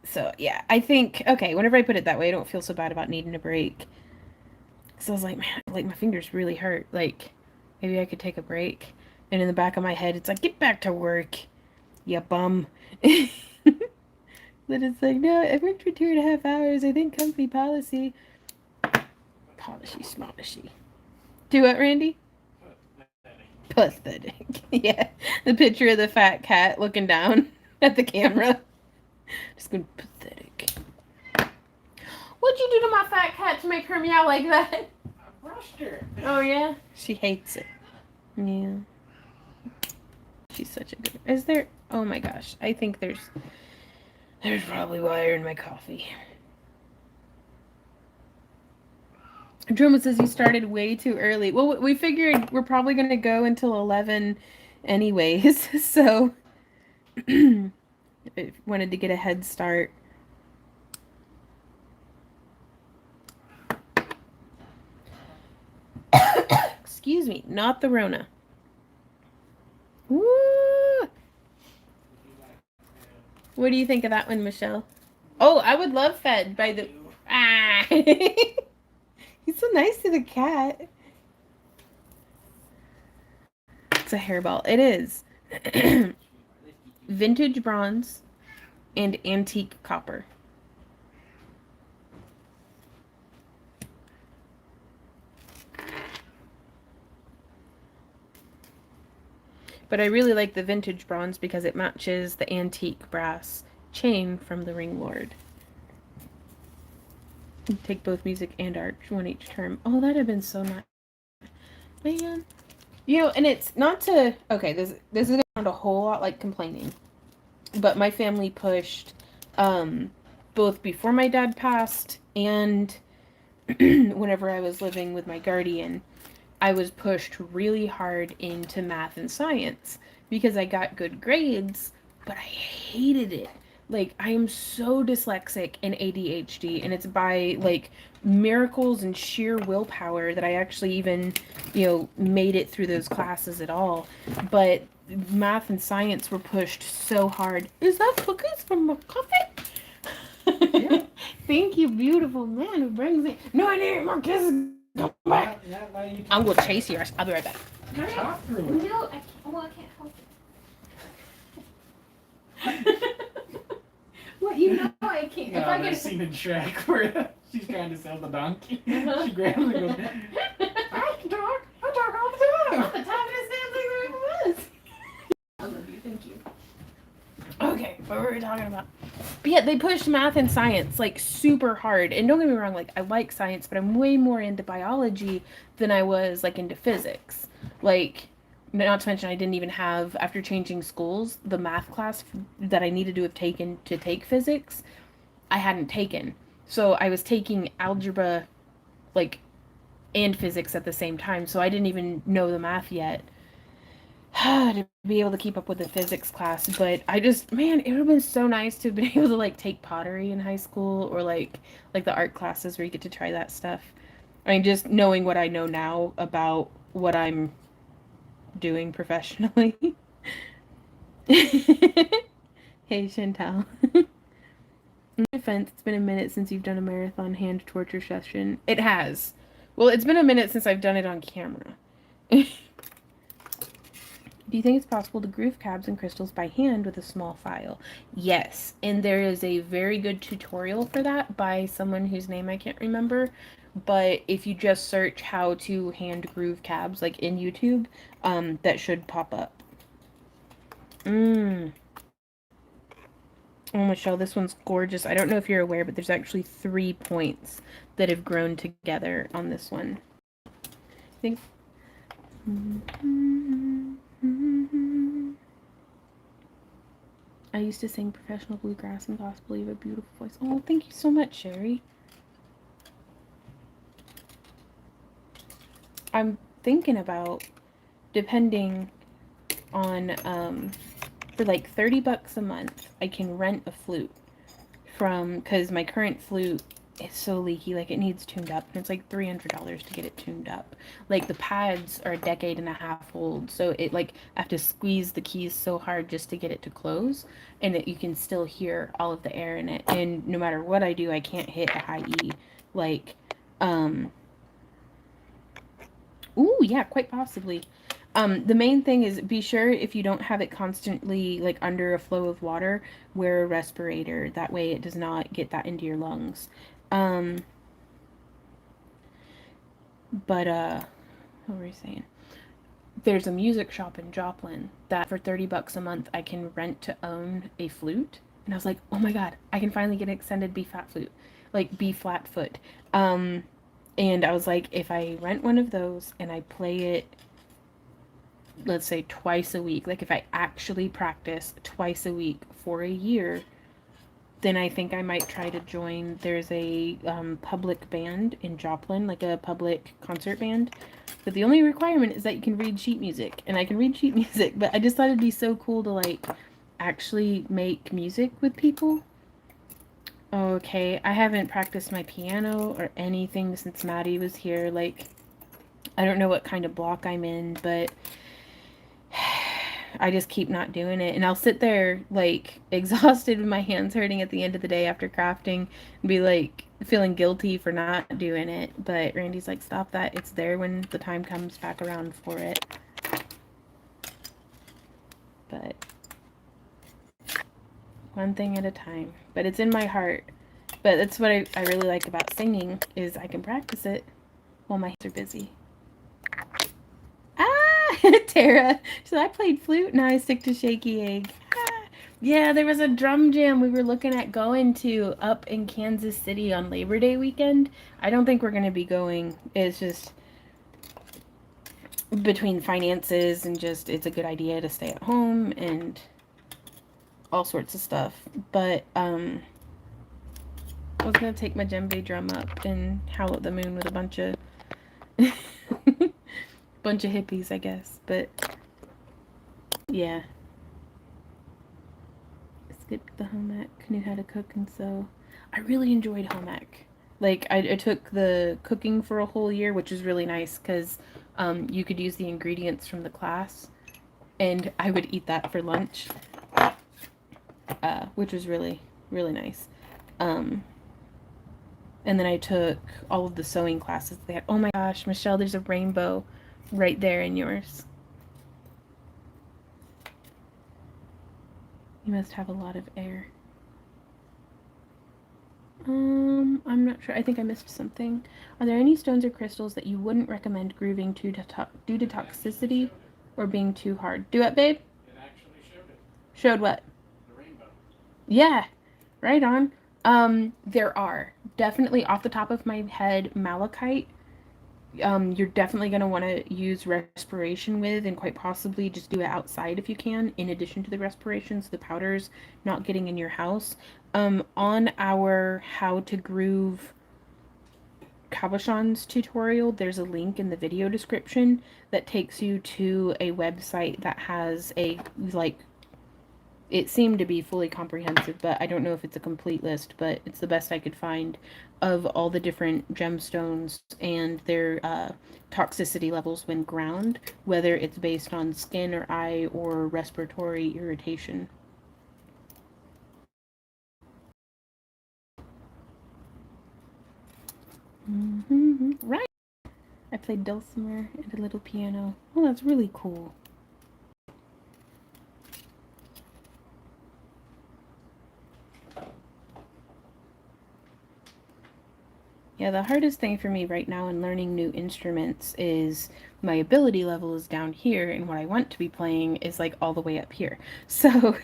So yeah, I think, okay, whenever I put it that way, I don't feel so bad about needing a break. So I was like, man, like my fingers really hurt. Like, maybe I could take a break. And in the back of my head, it's like, get back to work, you bum. But it's like, no, I worked for 2.5 hours. I think company policy. Polishy, smolishy. Do what, Randy? Pathetic. Yeah. The picture of the fat cat looking down at the camera. Just going, pathetic. What'd you do to my fat cat to make her meow like that? I brushed her. Oh, yeah? She hates it. Yeah. She's such a good... Is there... Oh, my gosh. I think there's probably wire in my coffee. Droma says you started way too early. Well, we figured we're probably going to go until 11 anyways. So, I wanted to get a head start. Excuse me, not the Rona. Woo! What do you think of that one, Michelle? Oh, I would love fed by the... Ah! He's so nice to the cat. It's a hairball. It is. Vintage bronze and antique copper. But I really like the vintage bronze because it matches the antique brass chain from the Ring Lord. Take both music and art, one each term. Oh, that'd have been so nice. Man. You know, and it's not to... Okay, this is going to sound a whole lot like complaining. But my family pushed, both before my dad passed and whenever I was living with my guardian, I was pushed really hard into math and science because I got good grades, but I hated it. Like, I am so dyslexic and ADHD, and it's by, like, miracles and sheer willpower that I actually even, made it through those classes at all. But math and science were pushed so hard. Is that cookies from my coffee? Yeah. Thank you, beautiful man who brings it. No, I need more kisses. Come back. I'm going to chase you. I'll be right back. No, I can't. Well, I can't help it. Well, I can't. No, I've seen in Shrek where she's trying to sell the donkey. Uh-huh. She grabs it and goes, I can talk. I talk all the time. All the time, it sounds like where it was. I love you. Thank you. Okay, what were we talking about? But yeah, they pushed math and science, like, super hard. And don't get me wrong, like, I like science, but I'm way more into biology than I was, like, into physics. Like, not to mention I didn't even have, after changing schools, the math class that I needed to have taken to take physics, I hadn't taken. So I was taking algebra, like, and physics at the same time, so I didn't even know the math yet to be able to keep up with the physics class. But I just, man, it would have been so nice to have been able to like take pottery in high school, or like the art classes where you get to try that stuff. I mean, just knowing what I know now about what I'm doing professionally. Hey, Chantal. In defense, it's been a minute since you've done a marathon hand torture session. It has. Well, it's been a minute since I've done it on camera. Do you think it's possible to groove cabs and crystals by hand with a small file? Yes, and there is a very good tutorial for that by someone whose name I can't remember. But if you just search how to hand groove cabs, like in YouTube, that should pop up. Oh, Michelle, this one's gorgeous. I don't know if you're aware, but there's actually 3 points that have grown together on this one. I think. I used to sing professional bluegrass and gospel. You have a beautiful voice. Oh, thank you so much, Sherry. I'm thinking about, depending on, for like $30 a month, I can rent a flute because my current flute is so leaky, like it needs tuned up, and it's like $300 to get it tuned up. Like the pads are a decade and a half old, so it like I have to squeeze the keys so hard just to get it to close, and that you can still hear all of the air in it. And no matter what I do, I can't hit a high E. Like, ooh, yeah, quite possibly. The main thing is be sure if you don't have it constantly like under a flow of water, wear a respirator. That way it does not get that into your lungs. But what were we saying? There's a music shop in Joplin that for $30 a month I can rent to own a flute. And I was like, oh my god, I can finally get an extended B flat flute, like B flat foot. And I was like, if I rent one of those and I play it, let's say twice a week, like if I actually practice twice a week for a year, then I think I might try to join. There's a public band in Joplin, like a public concert band. But the only requirement is that you can read sheet music. And I can read sheet music, but I just thought it'd be so cool to like actually make music with people. Okay, I haven't practiced my piano or anything since Maddie was here. Like, I don't know what kind of block I'm in, but I just keep not doing it. And I'll sit there, like, exhausted with my hands hurting at the end of the day after crafting and be, like, feeling guilty for not doing it. But Randy's like, stop that. It's there when the time comes back around for it. But one thing at a time. But it's in my heart. But that's what I really like about singing is I can practice it while my hands are busy. Tara. So I played flute, now I stick to shaky egg. Yeah, there was a drum jam we were looking at going to up in Kansas City on Labor Day weekend. I don't think we're going to be going. It's just between finances and just it's a good idea to stay at home and all sorts of stuff. But I was going to take my djembe drum up and howl at the moon with a bunch of hippies, I guess. But yeah. Skipped the home ec, knew how to cook and sew. I really enjoyed home ec. Like, I took the cooking for a whole year, which is really nice because you could use the ingredients from the class, and I would eat that for lunch, which was really, really nice. And then I took all of the sewing classes they had. Oh my gosh, Michelle, there's a rainbow right there in yours. You must have a lot of air. I'm not sure. I think I missed something. Are there any stones or crystals that you wouldn't recommend grooving due to toxicity or being too hard? Do it, babe? It actually showed it. Showed what? The rainbow. Yeah, right on. There are. Definitely off the top of my head, malachite you're definitely going to want to use respiration with, and quite possibly just do it outside if you can, in addition to the respiration, so the powder's not getting in your house. On our How to Groove cabochons tutorial, there's a link in the video description that takes you to a website that has a, like, it seemed to be fully comprehensive, but I don't know if it's a complete list, but it's the best I could find of all the different gemstones and their toxicity levels when ground, whether it's based on skin or eye or respiratory irritation. Mm-hmm. Right. I played dulcimer and a little piano. Oh, that's really cool. Yeah, the hardest thing for me right now in learning new instruments is my ability level is down here, and what I want to be playing is like all the way up here. So,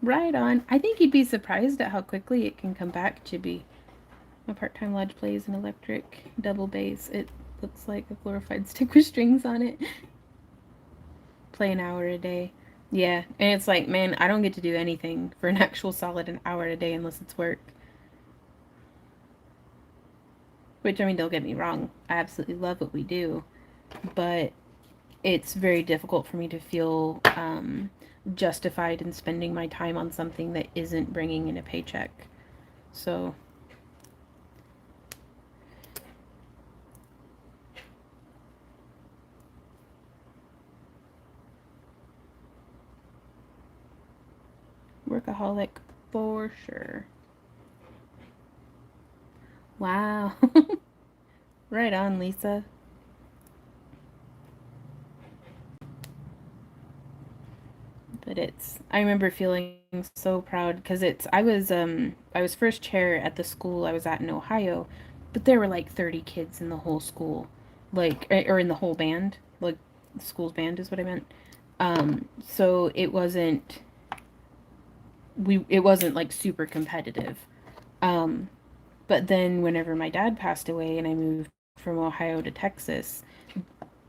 right on. I think you'd be surprised at how quickly it can come back to be. My part-time lodge plays an electric double bass. It looks like a glorified stick with strings on it. Play an hour a day. Yeah, and it's like, man, I don't get to do anything for an actual solid an hour a day unless it's work. Which, I mean, don't get me wrong, I absolutely love what we do, but it's very difficult for me to feel justified in spending my time on something that isn't bringing in a paycheck. So, workaholic for sure. Wow. Right on, Lisa. But I remember feeling so proud because I was first chair at the school I was at in Ohio, but there were like 30 kids in the whole school, like, or in the whole band, like the school's band is what I meant. So it wasn't like super competitive. Um, but then whenever my dad passed away and I moved from Ohio to Texas,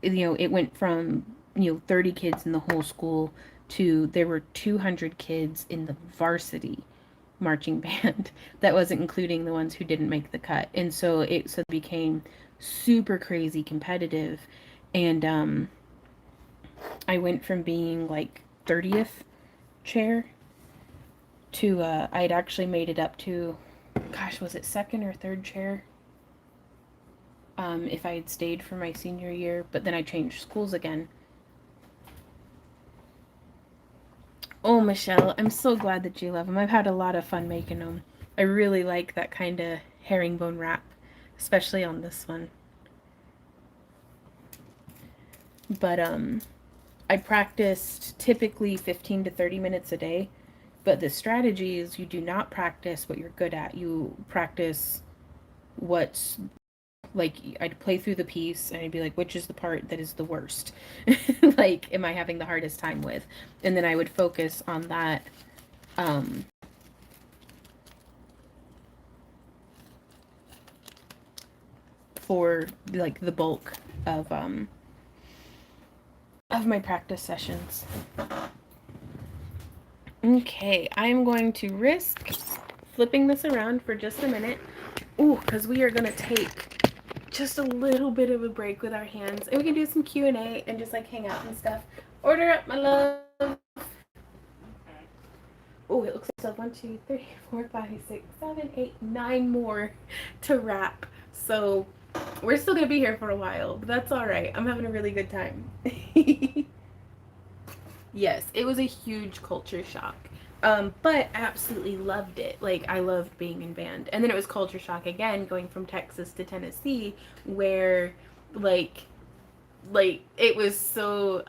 it went from 30 kids in the whole school to there were 200 kids in the varsity marching band. That wasn't including the ones who didn't make the cut, and so it became super crazy competitive. And I went from being like 30th chair to I'd actually made it up to, gosh, was it second or third chair, if I had stayed for my senior year, but then I changed schools again. Oh, Michelle, I'm so glad that you love them. I've had a lot of fun making them. I really like that kind of herringbone wrap, especially on this one. But I practiced typically 15 to 30 minutes a day. But the strategy is you do not practice what you're good at. You practice what's, like, I'd play through the piece and I'd be like, which is the part that is the worst? Like, am I having the hardest time with? And then I would focus on that. Um, for like the bulk of my practice sessions. Okay, I'm going to risk flipping this around for just a minute. Ooh, because we are going to take just a little bit of a break with our hands, and we can do some Q&A and just like hang out and stuff. Order up, my love. Oh, it looks like 1, 2, 3, 4, 5, 6, 7, 8, 9 more to wrap. So we're still gonna be here for a while, but that's all right. I'm having a really good time. Yes, it was a huge culture shock. But absolutely loved it. Like, I loved being in band. And then it was culture shock again, going from Texas to Tennessee, where like it was so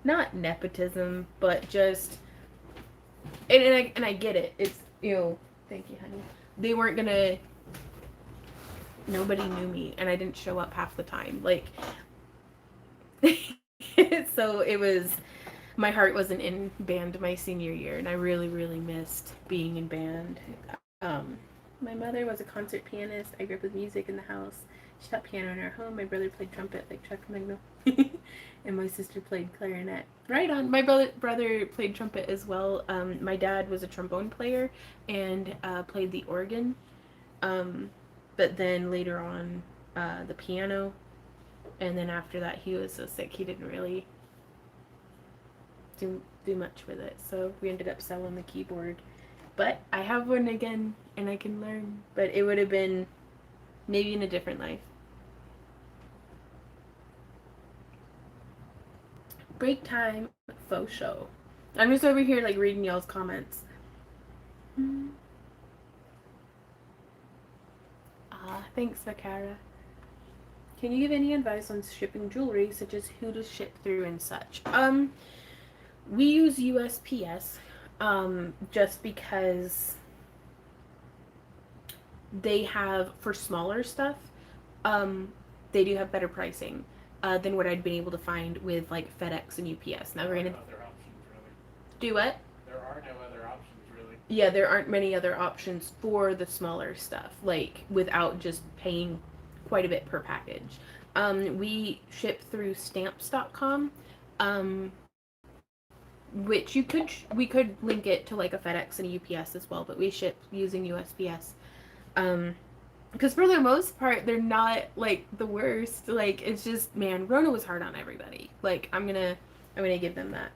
not nepotism, but just and I get it. It's, thank you, honey. They weren't gonna Nobody knew me and I didn't show up half the time. Like so it was my heart wasn't in band my senior year, and I really, really missed being in band. Um, my mother was a concert pianist. I grew up with music in the house. She taught piano in our home. My brother played trumpet like Chuck Magno. And my sister played clarinet. Right on. My brother played trumpet as well. My dad was a trombone player and played the organ. Um, but then later on, the piano. And then after that, he was so sick he didn't really do much with it. So we ended up selling the keyboard. But I have one again, and I can learn. But it would have been maybe in a different life. Break time faux show. I'm just over here like reading y'all's comments. Thanks, Vakara. Can you give any advice on shipping jewelry, such as who to ship through and such? We use USPS, just because they have, for smaller stuff, they do have better pricing than what I'd been able to find with like FedEx and UPS. Now, granted, other options, really. do what? There are no other options, really. Yeah, there aren't many other options for the smaller stuff, like without just paying quite a bit per package. We ship through stamps.com, which we could link it to like a FedEx and a UPS as well, but we ship using USPS. Because for the most part, they're not like the worst. Like, it's just, man, Rona was hard on everybody. Like, I'm gonna give them that.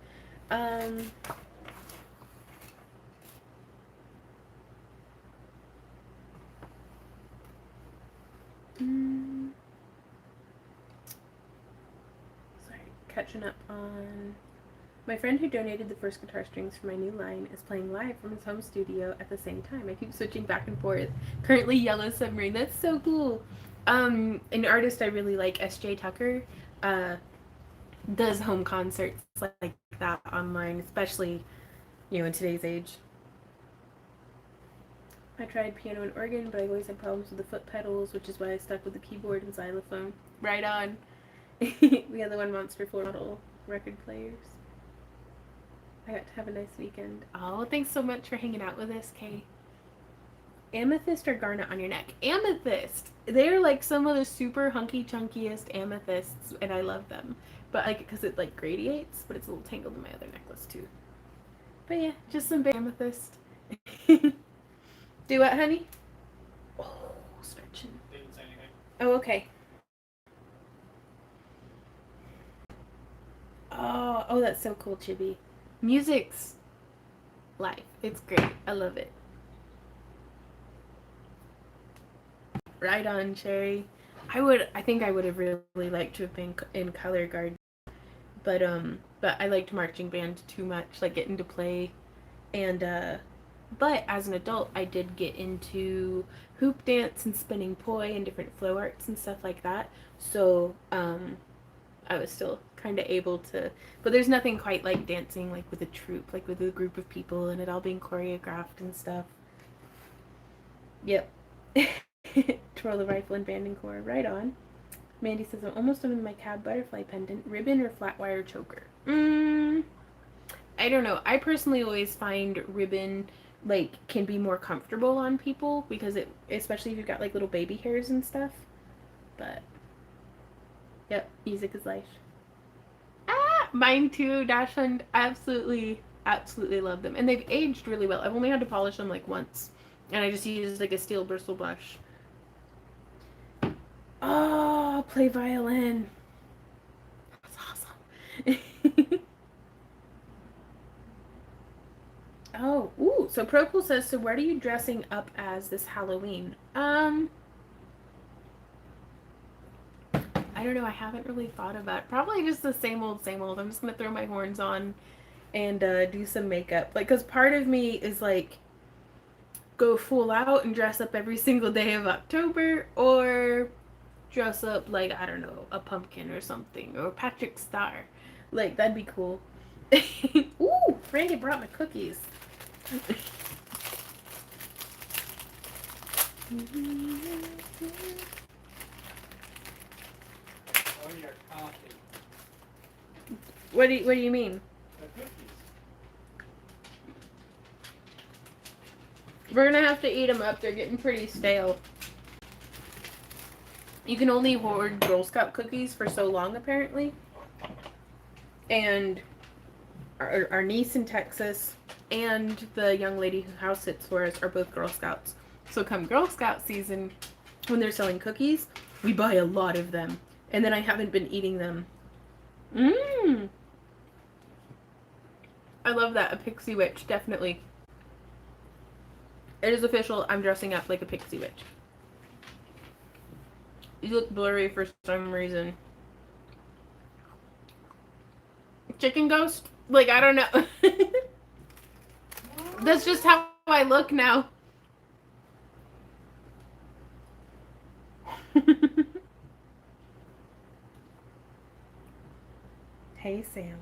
Sorry, catching up on. My friend who donated the first guitar strings for my new line is playing live from his home studio at the same time. I keep switching back and forth. Currently Yellow Submarine. That's so cool. An artist I really like, S.J. Tucker, does home concerts like that online, especially, in today's age. I tried piano and organ, but I always had problems with the foot pedals, which is why I stuck with the keyboard and xylophone. Right on. We had the one Monster floor model record players. I got to have a nice weekend. Oh, thanks so much for hanging out with us, Kay. Amethyst or garnet on your neck? Amethyst! They're like some of the super hunky chunkiest amethysts, and I love them. But I like it because it like gradiates, but it's a little tangled in my other necklace too. But yeah, just some big amethyst. Do what, honey? Oh, stretching. Didn't say anything. Oh, okay. Oh, that's so cool, Chibi. Music's life. It's great. I love it. Right on, Cherry. I think I would have really liked to have been in color guard, but I liked marching band too much, like getting to play, and but as an adult, I did get into hoop dance and spinning poi and different flow arts and stuff like that. So I was still kind of able to, but there's nothing quite like dancing like with a troupe, like with a group of people and it all being choreographed and stuff. Yep. Twirl the rifle and banding core. Right on. Mandy says, I'm almost done with my cab butterfly pendant. Ribbon or flat wire choker? I don't know. I personally always find ribbon like can be more comfortable on people because it, especially if you've got like little baby hairs and stuff. But yep, music is life. Mine too. Dashland, absolutely love them, and they've aged really well. I've only had to polish them like once, and I just used like a steel bristle brush. Oh, play violin. That's awesome. Oh, ooh. So Procol says, so what are you dressing up as this Halloween? I don't know. I haven't really thought about it. Probably just the same old, same old. I'm just gonna throw my horns on and do some makeup. Like, cause part of me is like, go full out and dress up every single day of October, or dress up like, I don't know, a pumpkin or something, or Patrick Star. Like, that'd be cool. Ooh, Randy brought my cookies. Or your coffee. What do you mean? The We're gonna have to eat them up. They're getting pretty stale. You can only hoard Girl Scout cookies for so long, apparently. And our niece in Texas and the young lady who house sits for us are both Girl Scouts. So come Girl Scout season, when they're selling cookies, we buy a lot of them. And then I haven't been eating them. Mmm. I love that. A pixie witch, definitely. It is official. I'm dressing up like a pixie witch. You look blurry for some reason. Chicken ghost? Like, I don't know. That's just how I look now. Hey, Sam.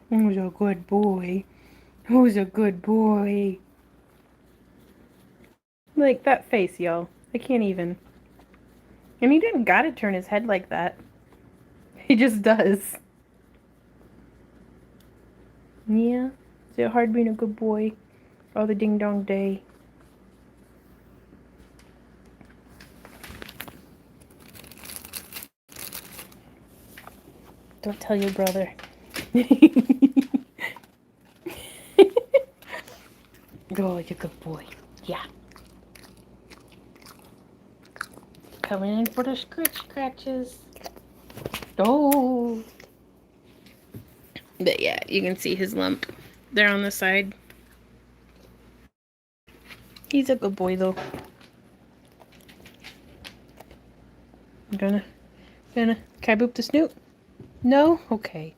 Who's a good boy? Who's a good boy? Like that face, y'all. I can't even. And he didn't gotta turn his head like that. He just does. Yeah. Is it hard being a good boy all the ding dong day? Don't tell your brother. Oh, you're a good boy. Yeah. Coming in for the scratches. Oh. But yeah, you can see his lump there on the side. He's a good boy though. Can I boop the snoot? No? Okay.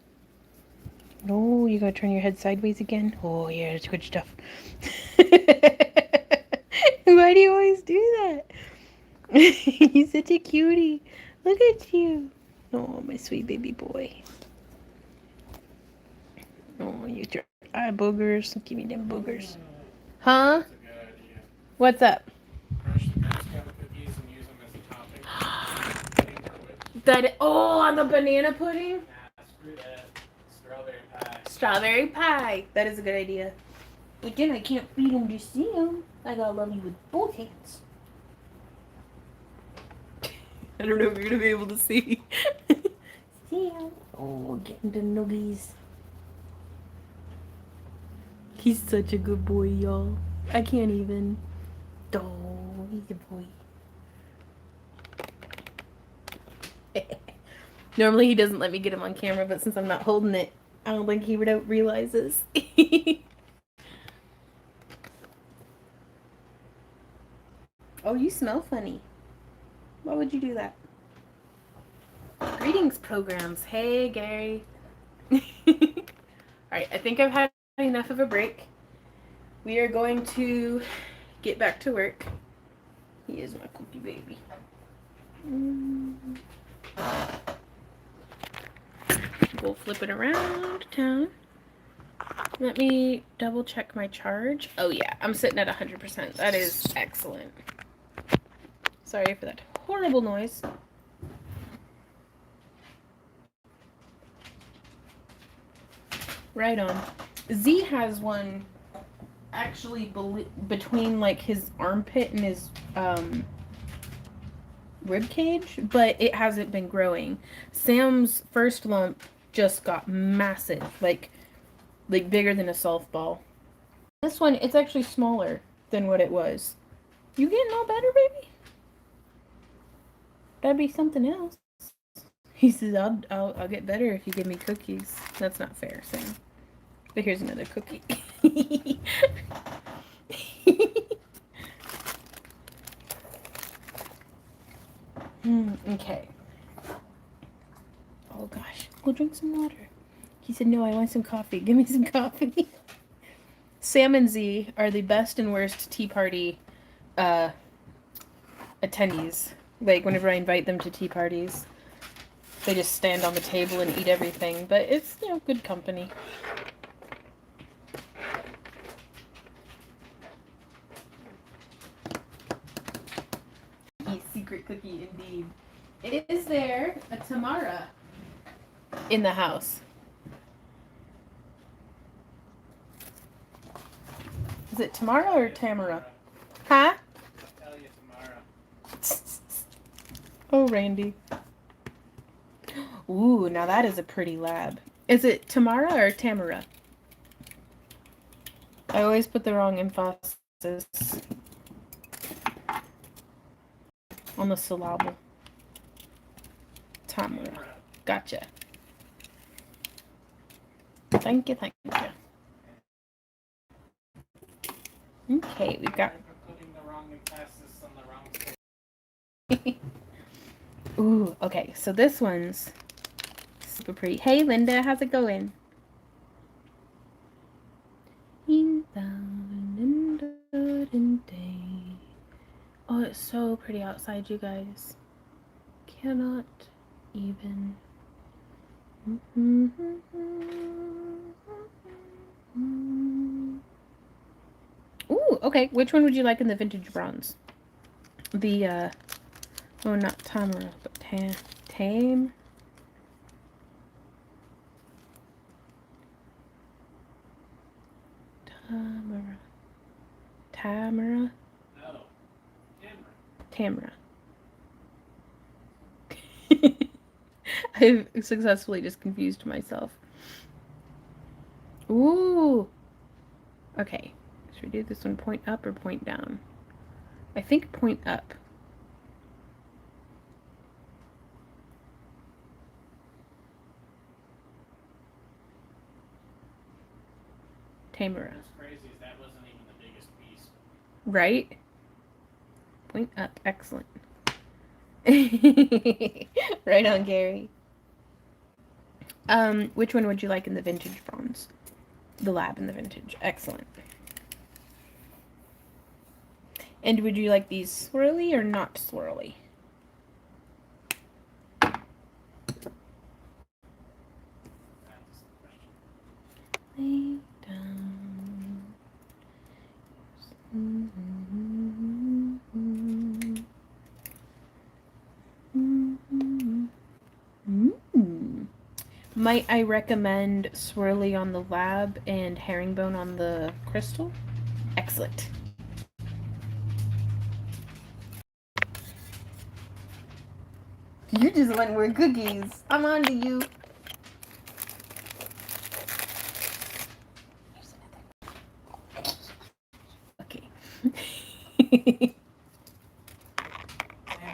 No, you gotta turn your head sideways again? Oh yeah, that's good stuff. Why do you always do that? He's such a cutie. Look at you. Oh, my sweet baby boy. Oh, you your eye boogers. Give me them boogers. Huh? That's a good idea. What's up? Crush the Girl Scout cookies and use them as a topping. On the banana pudding? Nah, screw that. Strawberry pie. Strawberry pie. That is a good idea. But then I can't feed him to see him. I gotta love you with both hands. I don't know if you're gonna be able to see. See him. Oh, getting the nuggies. He's such a good boy, y'all. I can't even. Oh, he's a boy. Normally he doesn't let me get him on camera, but since I'm not holding it, I don't think he realizes. Oh, you smell funny. Why would you do that? Greetings, programs. Hey, Gary. Alright, I think I've had enough of a break. We are going to get back to work. He is my cookie baby. We'll flip it around town. Let me double check my charge. Oh yeah, I'm sitting at 100%. That is excellent. Sorry for that horrible noise. Right on. Z has one actually between like his armpit and his rib cage, but it hasn't been growing. Sam's first lump just got massive, like bigger than a softball. This one, it's actually smaller than what it was. You getting all better, baby? That'd be something else. He says, I'll get better if you give me cookies. That's not fair, Sam. But here's another cookie. Okay. Oh gosh, go drink some water. He said, no, I want some coffee. Give me some coffee. Sam and Z are the best and worst tea party attendees. Like, whenever I invite them to tea parties, they just stand on the table and eat everything. But it's, you know, good company. secret cookie indeed. Is there a Tamara in the house? Is it Tamara or Tamara? Huh? I'll tell you tomorrow. Oh, Randy. Ooh, now that is a pretty lab. Is it Tamara or Tamara? I always put the wrong emphasis on the syllable. Tamara. Gotcha. Thank you, thank you. Okay, we've got... Putting the wrong emphasis on the wrong. Ooh, okay, so this one's super pretty. Hey, Linda, how's it going? Oh, it's so pretty outside, you guys. Cannot even. Ooh, okay. Which one would you like in the vintage bronze? The, oh, not Tamara, but Tame. Tamara. No. Tamara. I've successfully just confused myself. Ooh. Okay. Should we do this one point up or point down? I think point up. Tamara. What's crazy is that wasn't even the biggest piece. Right? Point up. Excellent. Right on, Gary. Which one would you like in the vintage bronze? The lab in the vintage. Excellent. And would you like these swirly or not swirly? Lay down. Might I recommend swirly on the lab and herringbone on the crystal? Excellent. You just want more cookies. I'm on to you. Okay. Damn,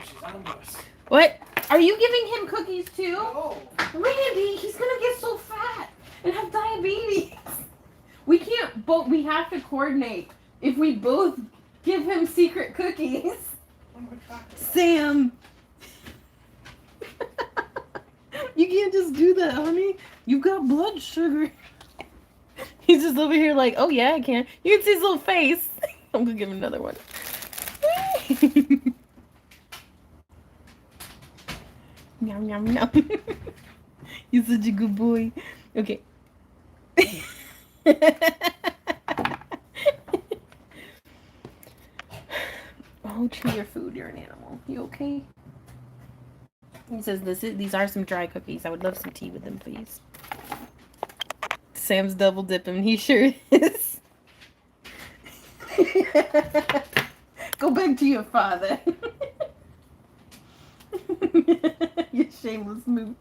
she's on to us. What? Are you giving him cookies too? Oh. Randy, he's gonna get so fat and have diabetes. We can't both. We have to coordinate. If we both give him secret cookies. What am I talking about? Sam. You can't just do that, honey. You got blood sugar. He's just over here like, oh yeah, I can. You can see his little face. I'm gonna give him another one. Yum, yum, yum. You're such a good boy. Okay. Oh, chew your food. You're an animal. You okay? He says, these are some dry cookies. I would love some tea with them, please. Sam's double dipping. He sure is. Go back to your father. You shameless mooch.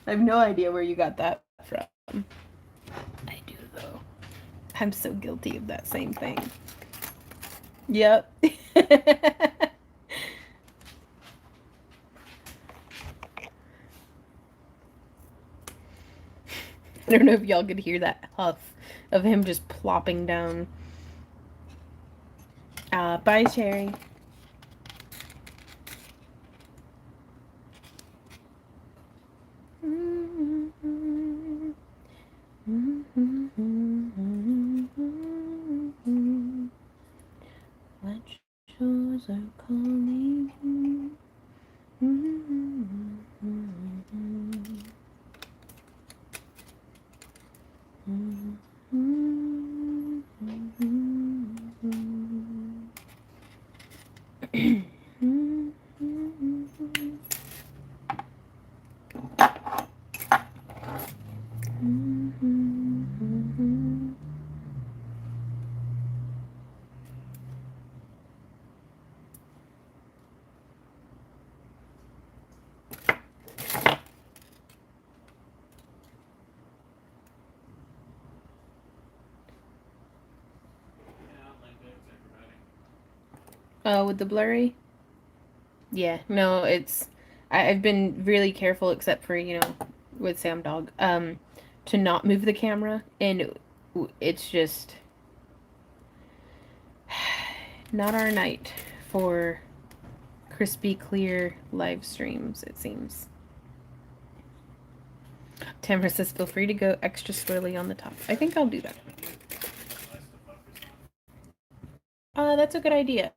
I have no idea where you got that from. I do, though. I'm so guilty of that same thing. Yep. I don't know if y'all could hear that huff of him just plopping down. Bye, Cherry. What shores are calling? With the blurry? Yeah, no, I've been really careful, except for, with Sam Dog, to not move the camera, and it's just not our night for crispy, clear live streams, it seems. Tamara says, feel free to go extra swirly on the top. I think I'll do that. That's a good idea.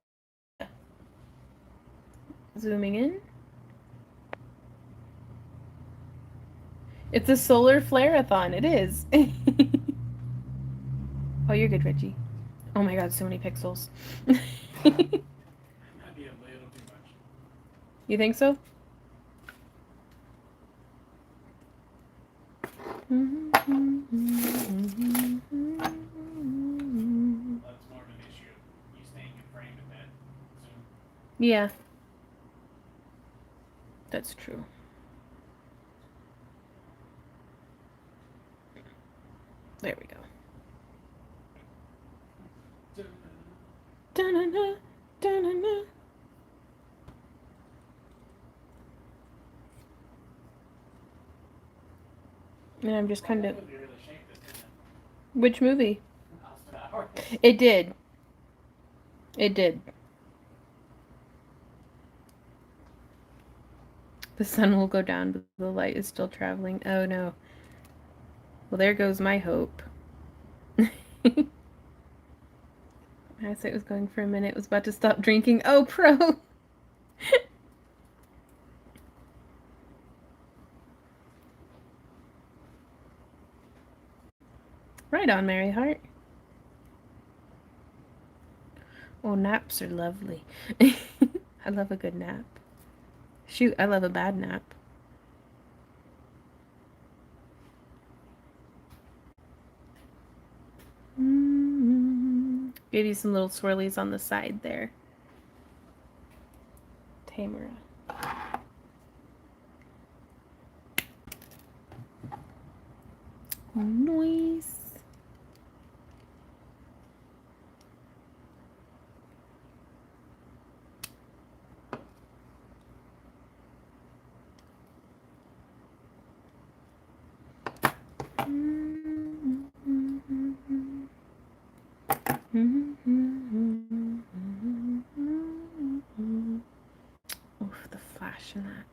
Zooming in. It's a solar flare-a-thon. It is. Oh, you're good, Reggie. Oh my god, so many pixels. Might be a little too much. You think so? That's more of an issue. You staying in frame at that zoom. Yeah. That's true. There we go. Da-na-na, da-na-na. And I'm just kind of... Which movie? It did. It did. The sun will go down, but the light is still traveling. Oh no. Well, there goes my hope. My eyesight was going for a minute. Was about to stop drinking. Oh, pro. Right on, Mary Hart. Oh, naps are lovely. I love a good nap. Shoot, I love a bad nap. Give you some little swirlies on the side there. Tamara. Nice. Oof, the flash in that.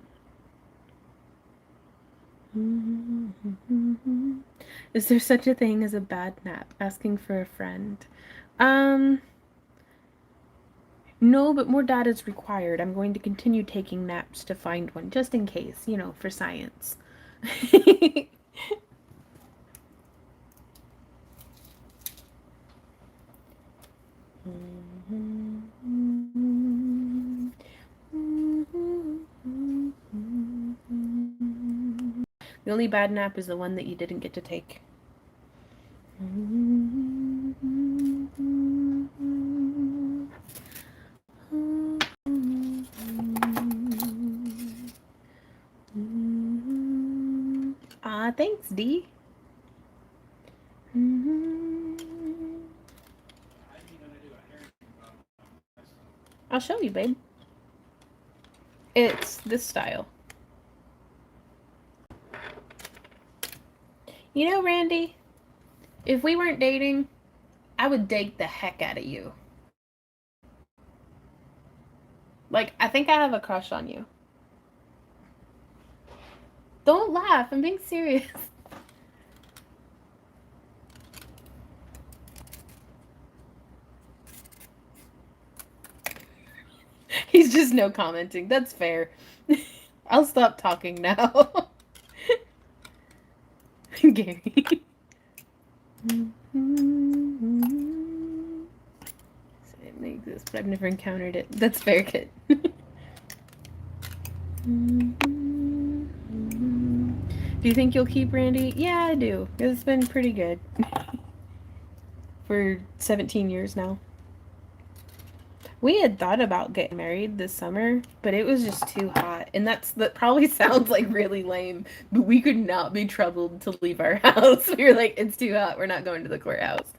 Is there such a thing as a bad nap? Asking for a friend. No, but more data is required. I'm going to continue taking naps to find one, just in case, for science. The only bad nap is the one that you didn't get to take. Thanks, Dee. I'll show you, babe. It's this style. You know, Randy, if we weren't dating, I would date the heck out of you. Like, I think I have a crush on you. Don't laugh, I'm being serious. He's just no commenting. That's fair. I'll stop talking now. Gary. It may exist, but I've never encountered it. That's fair, kid. Do you think you'll keep Randy? Yeah, I do. It's been pretty good. For 17 years now. We had thought about getting married this summer, but it was just too hot. And that probably sounds like really lame, but we could not be troubled to leave our house. We were like, it's too hot. We're not going to the courthouse.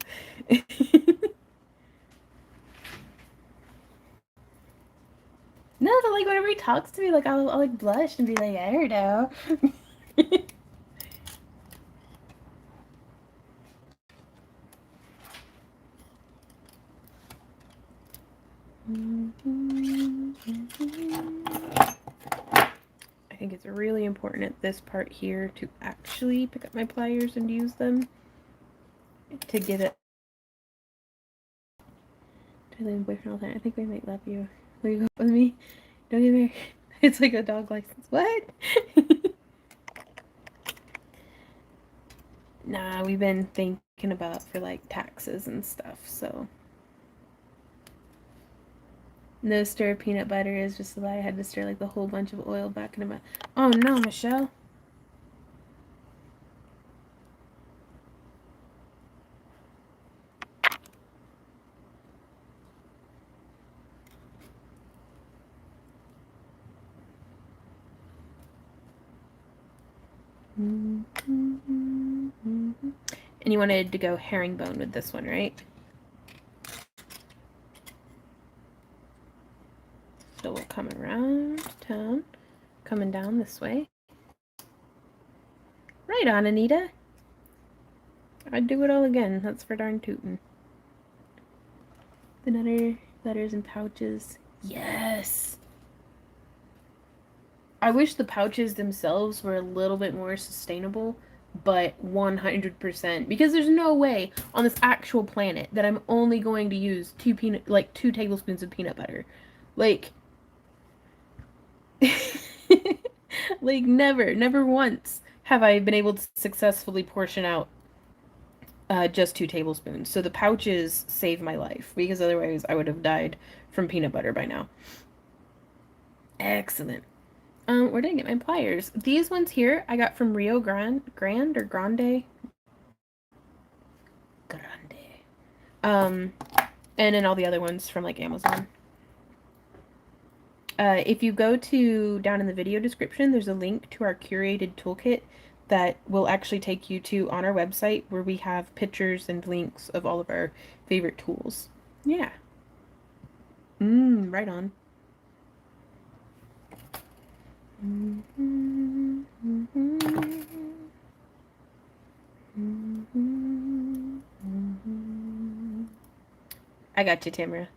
like whenever he talks to me, like I'll like blush and be like, I don't know. I think it's really important at this part here to actually pick up my pliers and use them to give it to the boyfriend all the time. I think we might love you. Will you go with me? Don't get married. It's like a dog license. What? Nah, we've been thinking about for like taxes and stuff, so. No stir peanut butter is just a lie. I had to stir like the whole bunch of oil back into my. Oh no, Michelle. And you wanted to go herringbone with this one, right? So we'll come around town, coming down this way. Right on, Anita. I'd do it all again. That's for darn tootin'. The nutter letters and pouches. Yes. I wish the pouches themselves were a little bit more sustainable, but 100%, because there's no way on this actual planet that I'm only going to use 2 tablespoons of peanut butter. Like like never once have I been able to successfully portion out just 2 tablespoons. So the pouches save my life, because otherwise I would have died from peanut butter by now. Excellent. Where did I get my pliers? These ones here I got from Rio Grande. And then all the other ones from like Amazon. If you go to down in the video description, there's a link to our curated toolkit that will actually take you to on our website, where we have pictures and links of all of our favorite tools. Yeah. Right on. I got you, Tamara.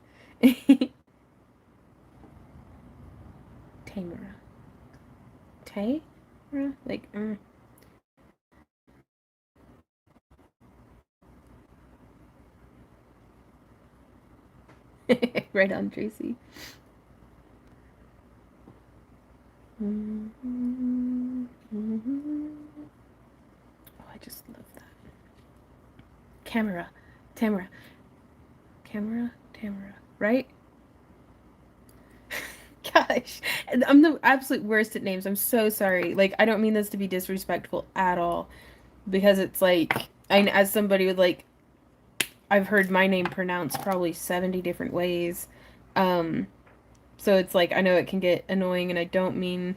Tamara. Tamara? Like, Right on, Tracy. Oh, I just love that. Tamara. Right? Gosh, I'm the absolute worst at names. I'm so sorry. Like, I don't mean this to be disrespectful at all, because it's like, as somebody with like, I've heard my name pronounced probably 70 different ways. So it's like, I know it can get annoying, and I don't mean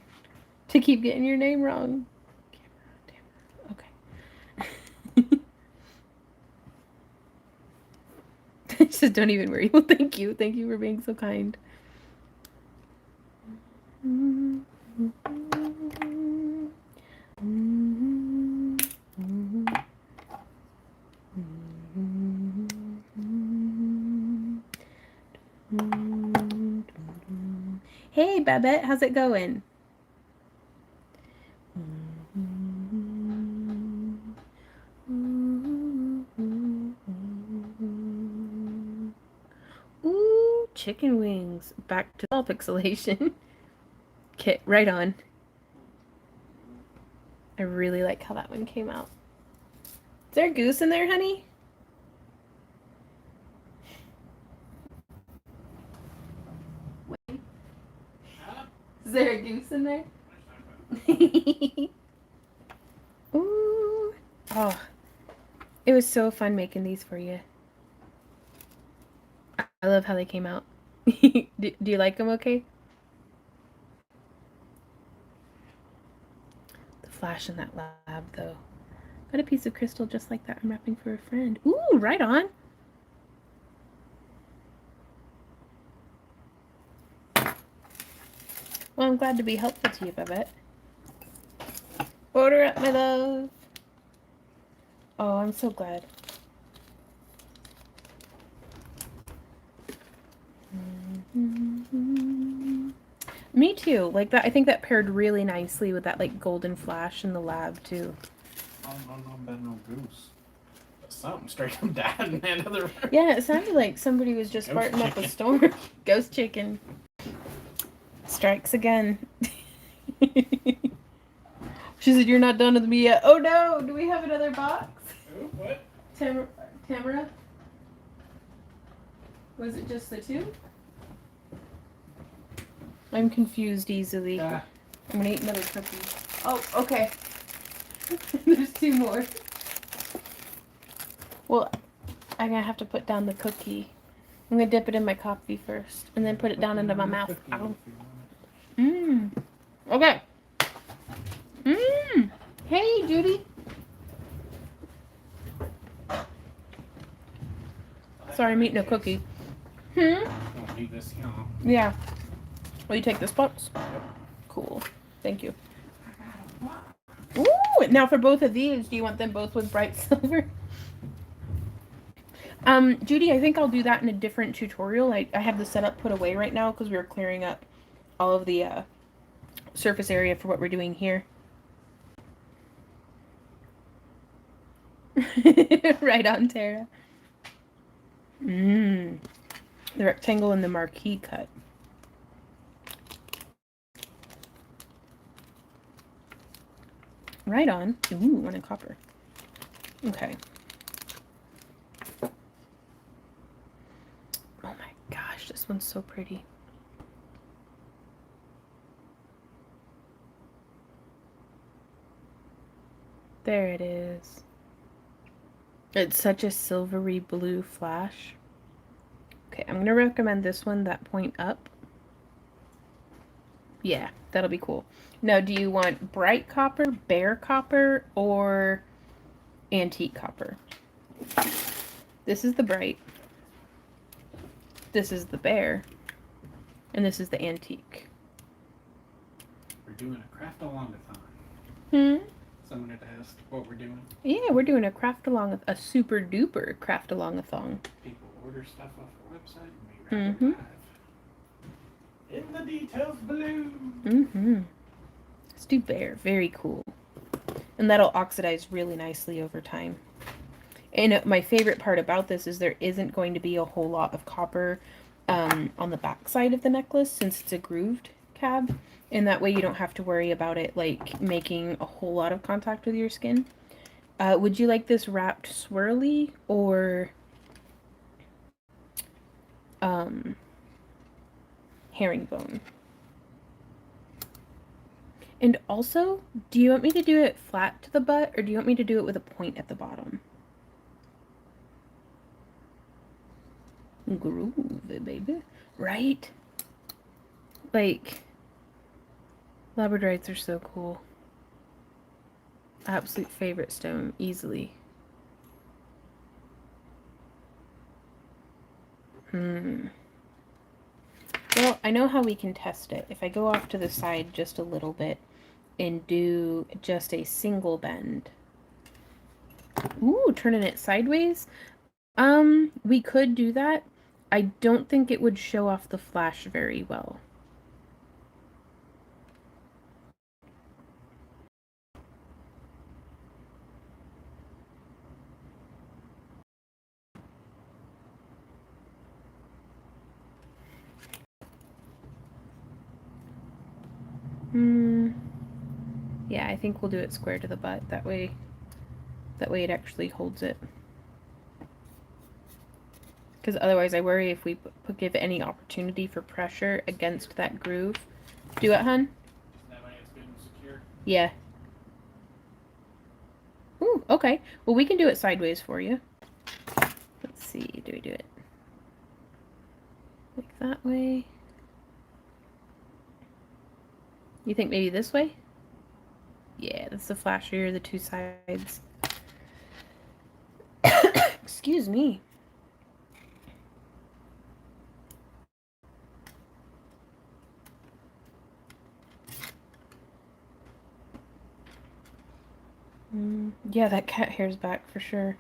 to keep getting your name wrong. Okay. Just don't even worry. Well, thank you. Thank you for being so kind. Hey, Babette, how's it going? Ooh, chicken wings. Back to all pixelation. Okay, right on. I really like how that one came out. Is there a goose in there, honey? Wait. Is there a goose in there? Ooh. Oh, it was so fun making these for you. I love how they came out. do you like them okay? The flash in that lab, though. Got a piece of crystal just like that I'm wrapping for a friend. Ooh, right on. Well, I'm glad to be helpful to you, Babette. Order up, my love. Oh, I'm so glad. Me too. Like that, I think that paired really nicely with that like golden flash in the lab too. Oh, no, Ben, no goose. Something straight from Dad in the other room. Yeah, it sounded like somebody was just Ghost farting up a chicken. storm. Ghost chicken. Strikes again. She said, "You're not done with me yet." Oh no! Do we have another box? Oh, what? Tamara? Was it just the two? I'm confused easily. Yeah. I'm gonna eat another cookie. Oh, okay. There's two more. Well, I'm gonna have to put down the cookie. I'm gonna dip it in my coffee first, and then put it down into my mouth. Ow. Mmm. Okay. Mmm. Hey, Judy. Sorry, I'm eating a cookie. Don't need this, you know. Yeah. Will you take this box? Cool. Thank you. Ooh! Now for both of these, do you want them both with bright silver? Judy, I think I'll do that in a different tutorial. I have the setup put away right now because we were clearing up all of the surface area for what we're doing here. Right on, Tara. Mmm. The rectangle and the marquee cut. Right on. Ooh, one in copper. Okay. Oh my gosh, this one's so pretty. There it is. It's such a silvery blue flash. Okay, I'm going to recommend this one, that point up. Yeah, that'll be cool. Now, do you want bright copper, bare copper, or antique copper? This is the bright. This is the bare. And this is the antique. We're doing a Craft-Along-Athon. Hmm? Someone had asked what we're doing. Yeah, we're doing a super duper Craft-Along-Athon. People order stuff off the website and we wrap it live. In the details below. Let's do bare. Very cool. And that'll oxidize really nicely over time. And my favorite part about this is there isn't going to be a whole lot of copper on the back side of the necklace since it's a grooved cab. And that way you don't have to worry about it like making a whole lot of contact with your skin. Would you like this wrapped swirly or herringbone? And also, do you want me to do it flat to the butt or do you want me to do it with a point at the bottom? Groove, baby. Right? Like, labradorites are so cool. Absolute favorite stone, easily. Well, I know how we can test it. If I go off to the side just a little bit and do just a single bend. Ooh, turning it sideways. We could do that. I don't think it would show off the flash very well. Yeah, I think we'll do it square to the butt. That way it actually holds it. Because otherwise I worry if we give any opportunity for pressure against that groove. Do it, hun? That way it's good and secure. Yeah. Ooh, okay. Well, we can do it sideways for you. Let's see. Do we do it like that way? You think maybe this way? Yeah, that's the flashier of the two sides. Excuse me. Yeah, that cat hair's back for sure.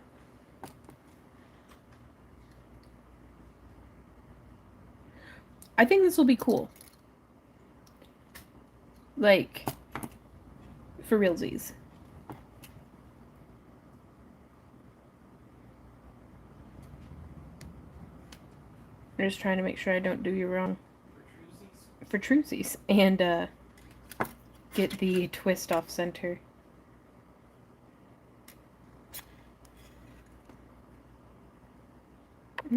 I think this will be cool. Like, for realsies. I'm just trying to make sure I don't do you wrong. For truesies. And, get the twist off center.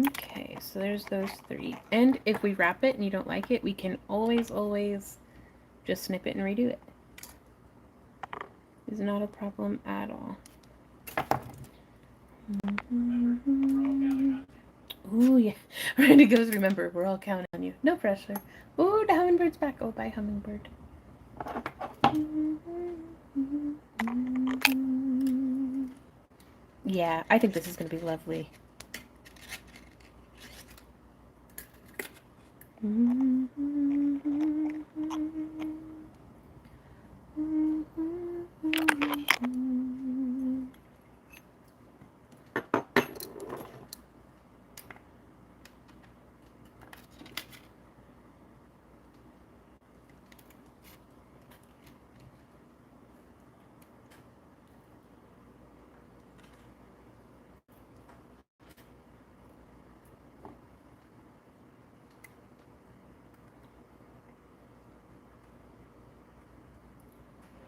Okay, so there's those 3. And if we wrap it and you don't like it, we can always just snip it and redo it. It's not a problem at all. Ooh, yeah. Randy goes, remember, we're all counting on you. No pressure. Ooh, the hummingbird's back. Oh, bye, hummingbird. Yeah, I think this is going to be lovely.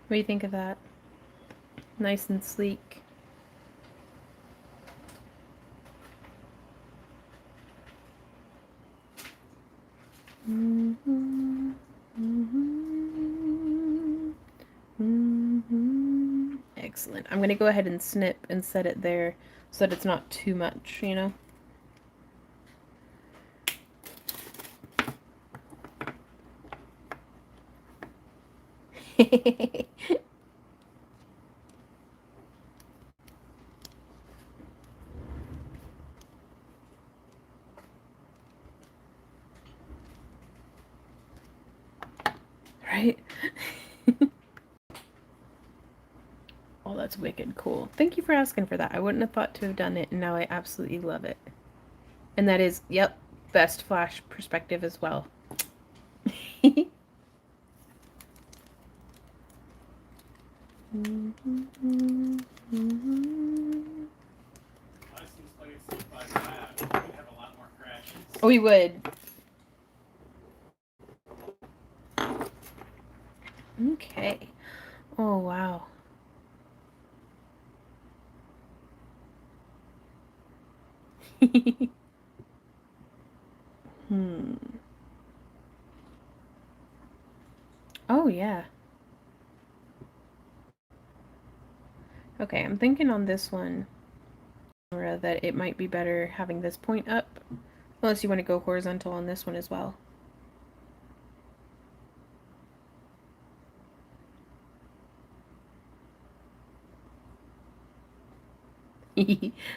What do you think of that? Nice and sleek. Excellent. I'm going to go ahead and snip and set it there so that it's not too much, you know? Right? Oh, that's wicked cool. Thank you for asking for that. I wouldn't have thought to have done it, and now I absolutely love it. And that is, yep, best flash perspective as well. Oh, we would. Okay. Oh, wow. Oh, yeah. Okay, I'm thinking on this one that it might be better having this point up. Unless you want to go horizontal on this one as well.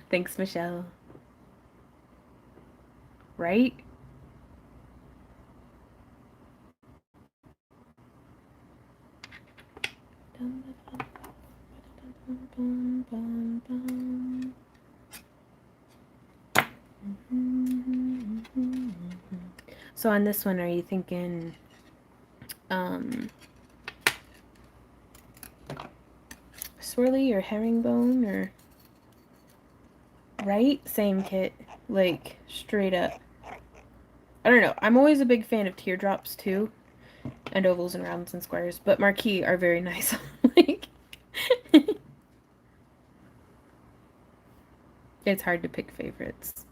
Thanks, Michelle. Right? So on this one, are you thinking swirly or herringbone or right? Same kit, like straight up. I don't know. I'm always a big fan of teardrops too, and ovals and rounds and squares, but marquee are very nice. Like it's hard to pick favorites.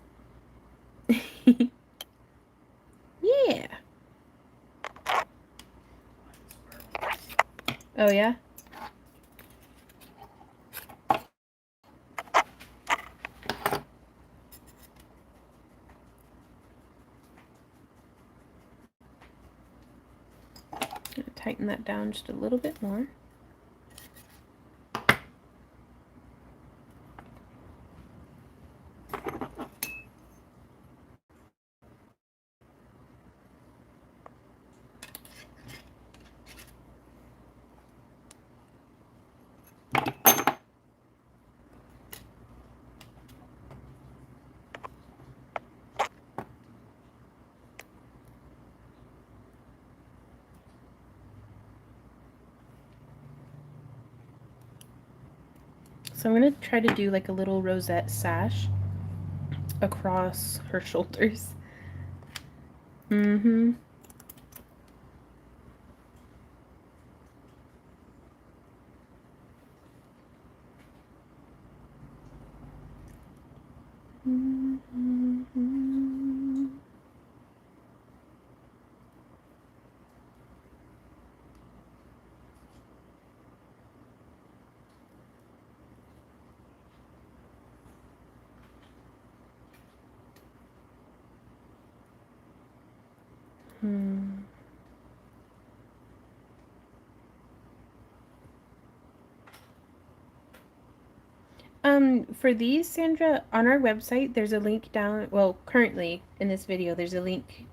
Yeah. Oh yeah? Gonna tighten that down just a little bit more. So I'm going to try to do like a little rosette sash across her shoulders. Mm-hmm. Mm-hmm. For these, Sandra, on our website, there's a link down, well, currently in this video, there's a link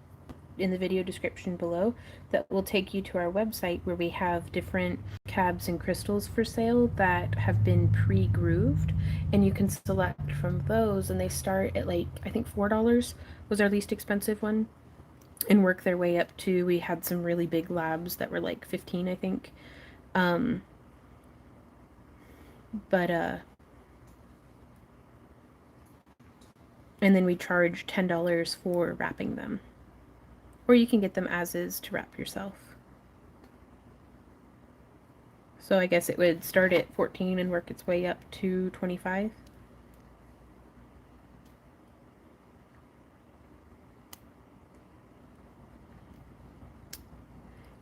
in the video description below that will take you to our website where we have different cabs and crystals for sale that have been pre-grooved, and you can select from those, and they start at like, I think $4 was our least expensive one, and work their way up to, we had some really big labs that were like 15, I think. But and then we charge $10 for wrapping them. Or you can get them as is to wrap yourself. So I guess it would start at 14 and work its way up to 25.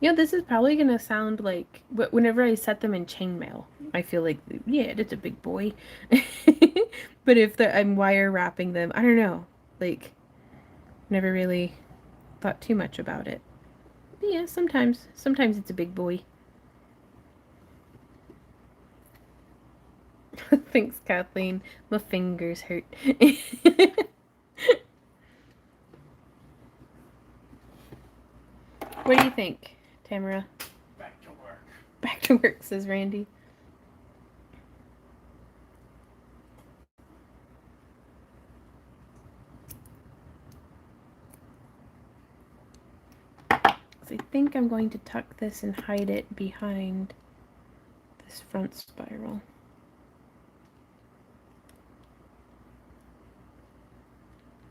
You know, this is probably going to sound like, whenever I set them in chainmail, I feel like, yeah, it's a big boy. But if I'm wire wrapping them, I don't know. Like, never really thought too much about it. But yeah, sometimes it's a big boy. Thanks, Kathleen. My fingers hurt. What do you think, Tamara? Back to work. Back to work, says Randy. So I think I'm going to tuck this and hide it behind this front spiral.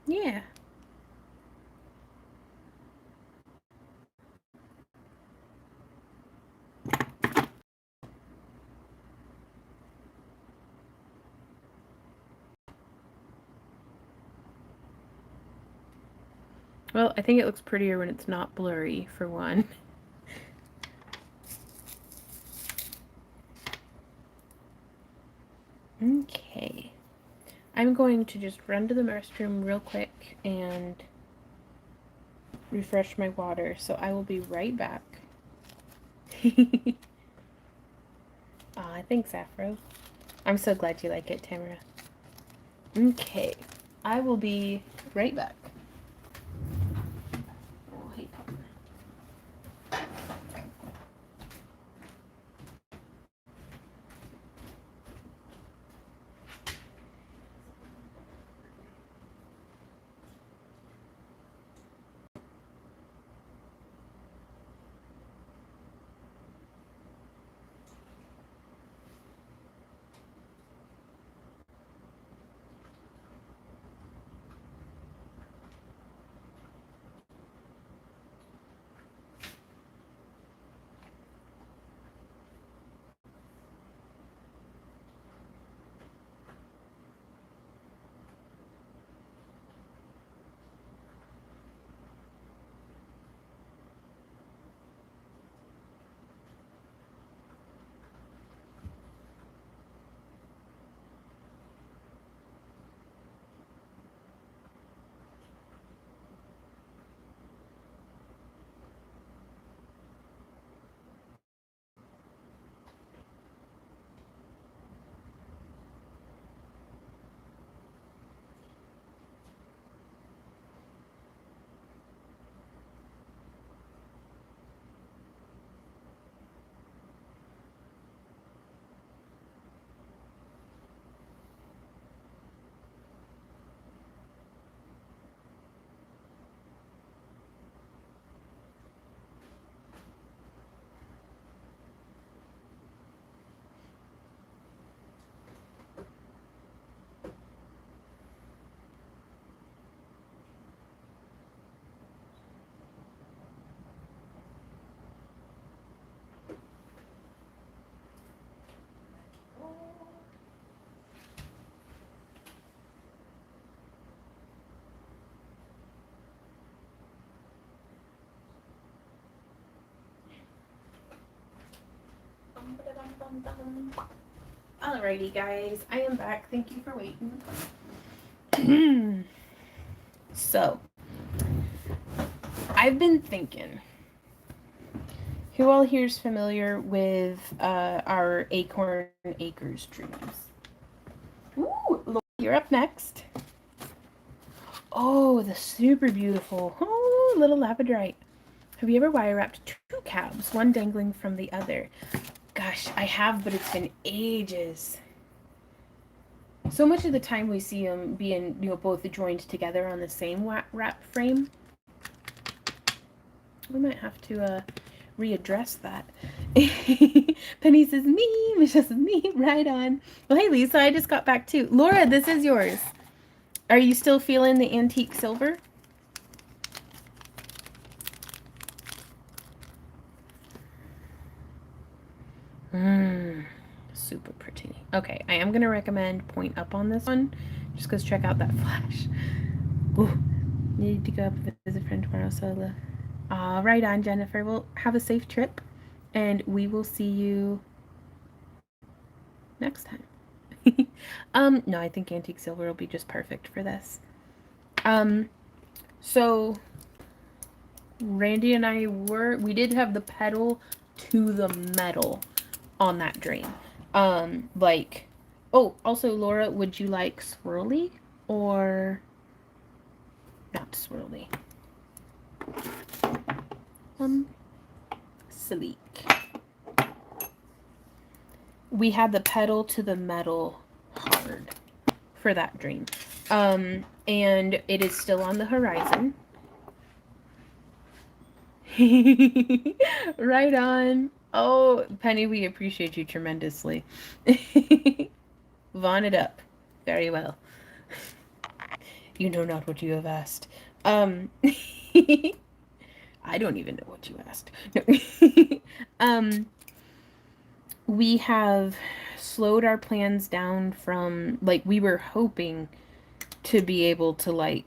Yeah. Well, I think it looks prettier when it's not blurry, for one. Okay. I'm going to just run to the restroom real quick and refresh my water, so I will be right back. Aw, thanks, Afro. I'm so glad you like it, Tamara. Okay. I will be right back. Oh, hey, Papa. Alrighty, guys, I am back. Thank you for waiting. So, I've been thinking. Who all here is familiar with our Acorn Acres dreams? Ooh, Laura, you're up next. Oh, the super beautiful, little labradorite. Have you ever wire wrapped 2 calves, one dangling from the other? Gosh, I have, but it's been ages. So much of the time we see them being, both joined together on the same wrap frame. We might have to readdress that. Penny says me, Michelle says me, right on. Well, hey Lisa, I just got back too. Laura, this is yours. Are you still feeling the antique silver? Super pretty. Okay, I am going to recommend point up on this one, just because check out that flash. Ooh, need to go up and visit a friend tomorrow, so right on, Jennifer. We'll have a safe trip, and we will see you next time. No, I think antique silver will be just perfect for this. So Randy and I we did have the pedal to the metal on that dream. Also, Laura, would you like swirly or not swirly? Sleek. We had the pedal to the metal hard for that dream. And it is still on the horizon. Right on. Oh, Penny, we appreciate you tremendously. Vaughn it up. Very well. You know not what you have asked. I don't even know what you asked. No. We have slowed our plans down from, we were hoping to be able to,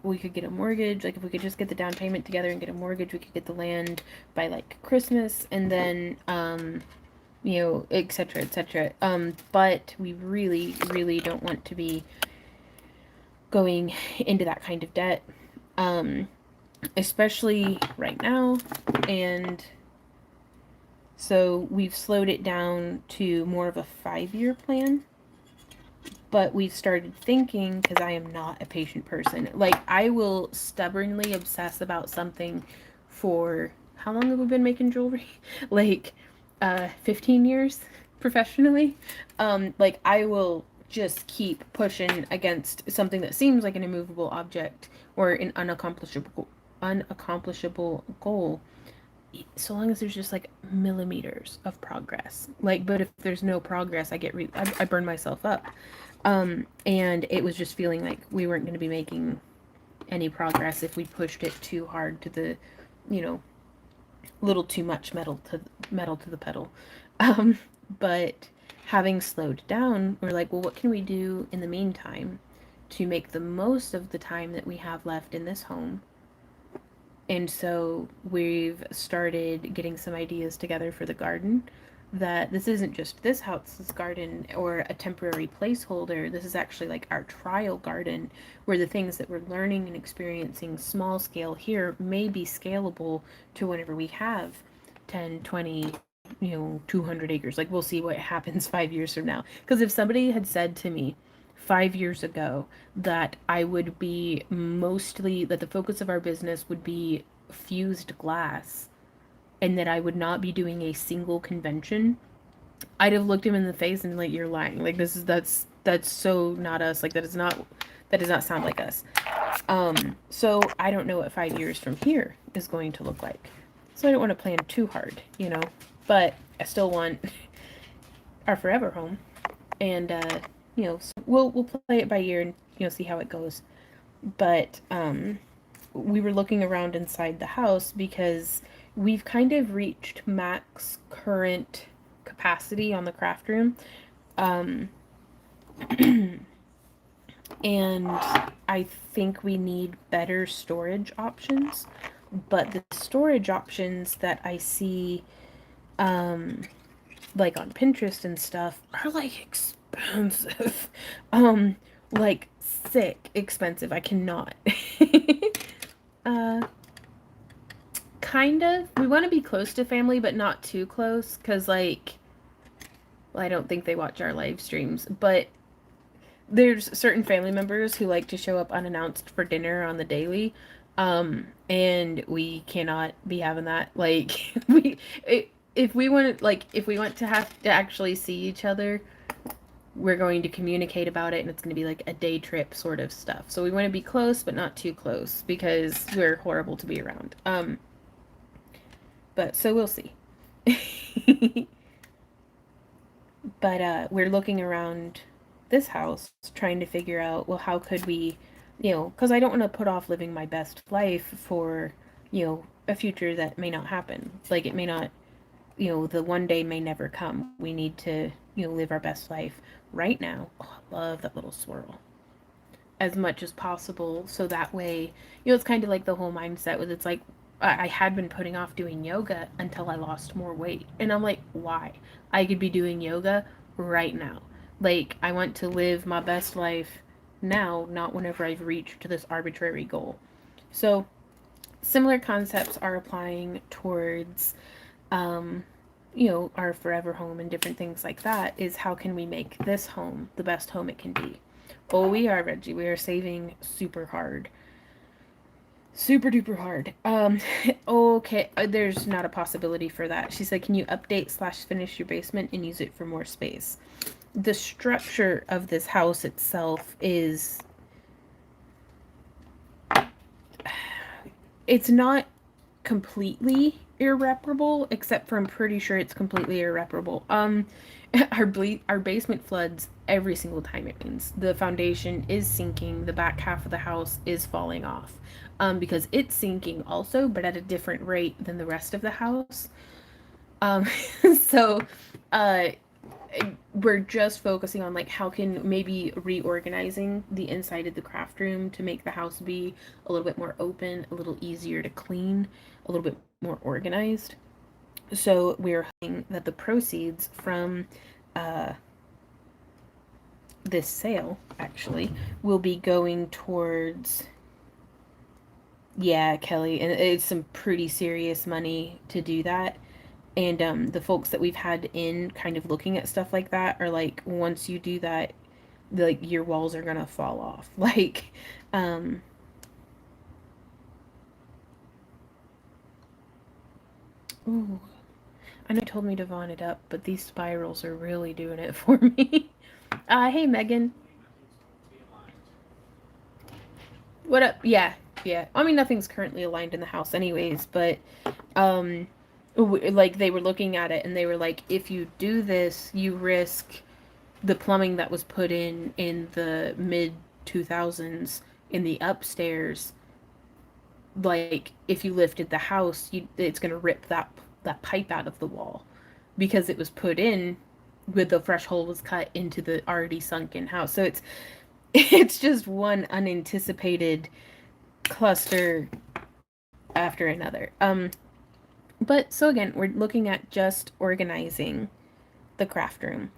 we could get a mortgage. If we could just get the down payment together and get a mortgage, we could get the land by, Christmas, and then, et cetera, et cetera. But we really, really don't want to be going into that kind of debt, especially right now. And so we've slowed it down to more of a 5-year plan. But we've started thinking, because I am not a patient person, I will stubbornly obsess about something for, how long have we been making jewelry? 15 years professionally. I will just keep pushing against something that seems like an immovable object or an unaccomplishable goal, so long as there's just millimeters of progress. But if there's no progress, I burn myself up. And it was just feeling like we weren't going to be making any progress if we pushed it too hard to the, little too much metal to the pedal. But having slowed down, we're like, well, what can we do in the meantime to make the most of the time that we have left in this home? And so we've started getting some ideas together for the garden, that this isn't just this house's garden or a temporary placeholder. This is actually our trial garden, where the things that we're learning and experiencing small scale here may be scalable to whenever we have 10, 20, 200 acres. We'll see what happens 5 years from now. Because if somebody had said to me 5 years ago that I would be that the focus of our business would be fused glass, and that I would not be doing a single convention, I'd have looked him in the face and you're lying. That's so not us. That does not sound like us. So I don't know what 5 years from here is going to look like. So I don't want to plan too hard, but I still want our forever home. And, so we'll play it by ear and, see how it goes. But, we were looking around inside the house because we've kind of reached max current capacity on the craft room. And I think we need better storage options. But the storage options that I see like on Pinterest and stuff are like expensive. Like sick expensive. I cannot. uh Kind of. We want to be close to family, but not too close, because like, well, I don't think they watch our live streams, but there's certain family members who like to show up unannounced for dinner on the daily, and we cannot be having that. Like, if we want, like, if we want to have to actually see each other, we're going to communicate about it, and it's going to be like a day trip sort of stuff. So we want to be close, but not too close, because we're horrible to be around. But so we'll see. But we're looking around this house trying to figure out, well, how could we, because I don't want to put off living my best life for, a future that may not happen. Like, it may not, the one day may never come. We need to, live our best life right now. Oh, I love that little swirl. As much as possible, so that way, it's kind of like the whole mindset with, it's like, I had been putting off doing yoga until I lost more weight. And I'm like, why? I could be doing yoga right now. Like, I want to live my best life now, not whenever I've reached this arbitrary goal. So, similar concepts are applying towards, um, our forever home and different things like that. Is how can we make this home the best home it can be? Oh, we are, Reggie. We are saving super hard. Super duper hard. Okay, there's not a possibility for that. She said, can you update slash finish your basement and use it for more space? The structure of this house itself is, it's not completely irreparable, except for I'm pretty sure it's completely irreparable. Our basement floods every single time it rains. The foundation is sinking. The back half of the house is falling off, because it's sinking also, but at a different rate than the rest of the house. Um, so, uh, we're just focusing on like how can maybe reorganizing the inside of the craft room to make the house be a little bit more open, a little easier to clean, a little bit more organized. So we're hoping that the proceeds from uh, this sale actually will be going towards, yeah, Kelly, and it's some pretty serious money to do that. And the folks that we've had in kind of looking at stuff like that are like, once you do that, like your walls are gonna fall off. Like, um, ooh, I know you told me to vaughn it up, but these spirals are really doing it for me. Hey Megan, what up? Yeah, yeah. I mean, nothing's currently aligned in the house, anyways. But, um, like they were looking at it and they were like, if you do this, you risk the plumbing that was put in the mid 2000s in the upstairs. Like, if you lifted the house, it's gonna rip that pipe out of the wall, because it was put in with the fresh hole was cut into the already sunken house. So it's just one unanticipated cluster after another. But so again, we're looking at just organizing the craft room,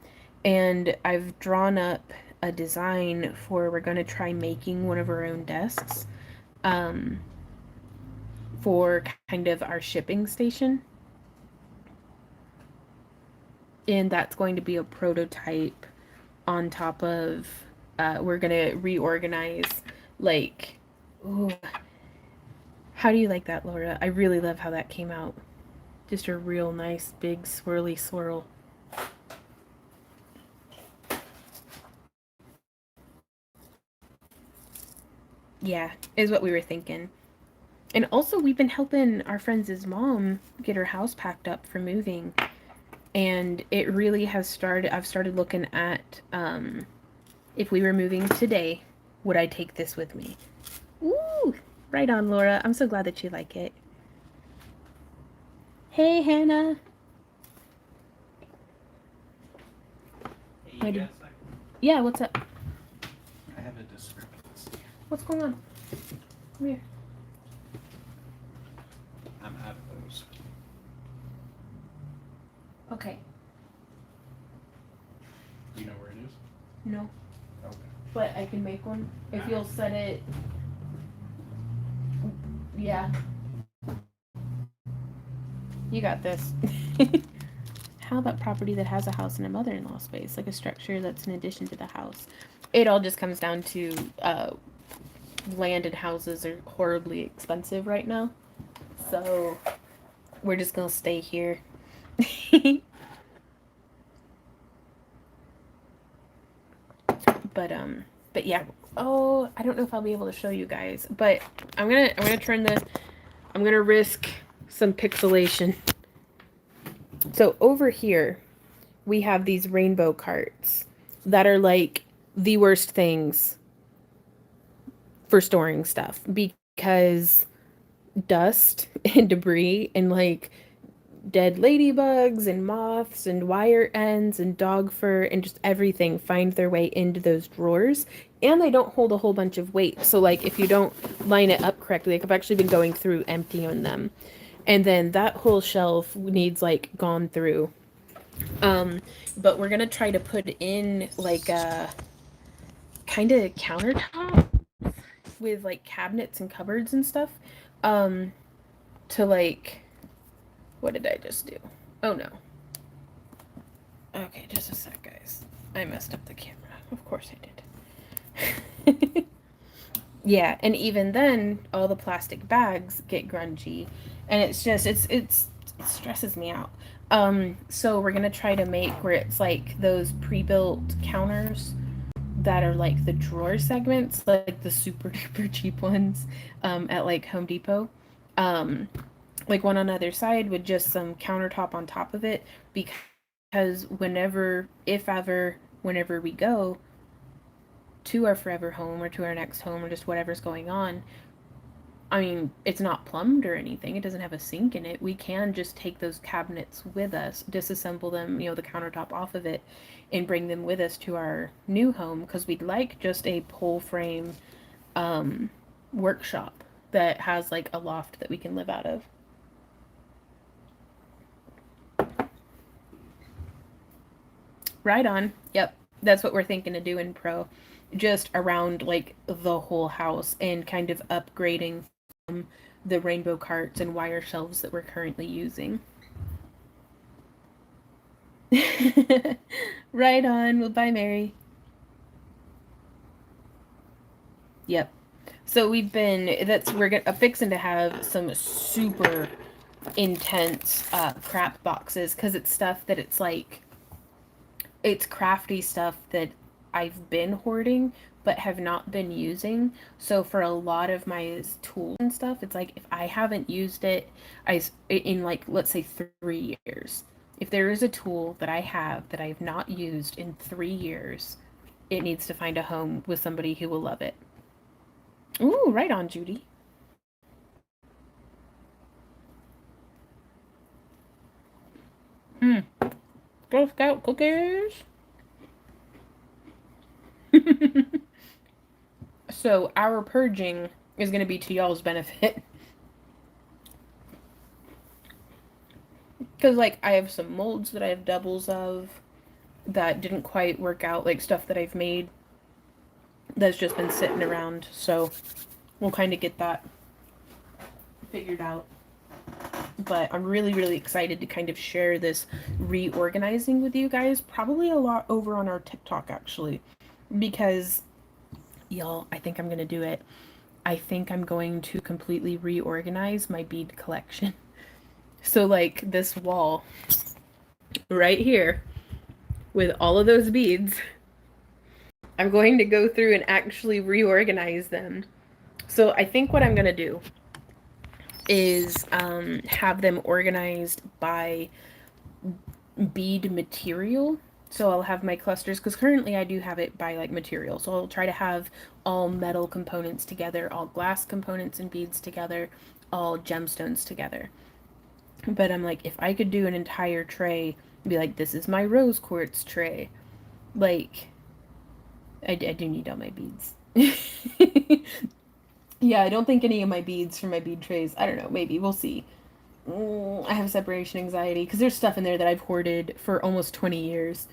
and I've drawn up a design for, we're going to try making one of our own desks, um, for kind of our shipping station. And that's going to be a prototype on top of, we're going to reorganize, like, ooh, how do you like that, Laura? I really love how that came out. Just a real nice, big, swirly swirl. Yeah, is what we were thinking. And also, we've been helping our friend's mom get her house packed up for moving. And it really has started, I've started looking at, if we were moving today, would I take this with me? Ooh, right on, Laura. I'm so glad that you like it. Hey, Hannah. Hey, yeah, what's up? I have a discrepancy. What's going on? Come here. I'm out of those. Okay. No. Okay. But I can make one. If you'll set it. Yeah. You got this. How about property that has a house and a mother-in-law space, like a structure that's in addition to the house? It all just comes down to land and houses are horribly expensive right now, so we're just gonna stay here. but but yeah. Oh, I don't know if I'll be able to show you guys, but I'm gonna turn this. I'm gonna risk some pixelation. So over here, we have these rainbow carts that are like the worst things for storing stuff because dust and debris and like dead ladybugs and moths and wire ends and dog fur and just everything find their way into those drawers, and they don't hold a whole bunch of weight. So like if you don't line it up correctly, like I've actually been going through emptying them, and then that whole shelf needs like gone through. But we're gonna try to put in like a kind of countertop with like cabinets and cupboards and stuff. Um, to like, what did I just do? Oh no. Okay, just a sec, guys. I messed up the camera. Of course I did. Yeah, and even then, all the plastic bags get grungy, and it's just it stresses me out. So we're gonna try to make where it's like those pre-built counters that are like the drawer segments, like the super duper cheap ones, at like Home Depot. Um, like one on the other side with just some countertop on top of it, because whenever, if ever, whenever we go to our forever home or to our next home or just whatever's going on, I mean, it's not plumbed or anything. It doesn't have a sink in it. We can just take those cabinets with us, disassemble them, the countertop off of it, and bring them with us to our new home because we'd like just a pole frame workshop that has like a loft that we can live out of. Right on. Yep. That's what we're thinking of doing, Pro. Just around like the whole house and kind of upgrading the rainbow carts and wire shelves that we're currently using. Right on. Well, bye, Mary. Yep. So we're fixing to have some super intense crap boxes because it's stuff that it's crafty stuff that I've been hoarding but have not been using. So for a lot of my tools and stuff, it's like if I haven't used it in like let's say 3 years. If there is a tool that I have that I have not used in 3 years, it needs to find a home with somebody who will love it. Ooh, right on, Judy. Hmm. Girl Scout cookies. So our purging is going to be to y'all's benefit. Because, like, I have some molds that I have doubles of that didn't quite work out, like stuff that I've made that's just been sitting around. So we'll kind of get that figured out. But I'm really, really excited to kind of share this reorganizing with you guys. Probably a lot over on our TikTok, actually. Because, y'all, I think I'm going to do it. I think I'm going to completely reorganize my bead collection. So, like, this wall right here with all of those beads, I'm going to go through and actually reorganize them. So, I think what I'm going to do is have them organized by bead material. So I'll have my clusters because currently I do have it by like material. So I'll try to have all metal components together, all glass components and beads together, all gemstones together. But I'm like, if I could do an entire tray, be like, this is my rose quartz tray. Like, I do need all my beads. Yeah, I don't think any of my beads for my bead trays. I don't know, maybe. We'll see. I have separation anxiety because there's stuff in there that I've hoarded for almost 20 years.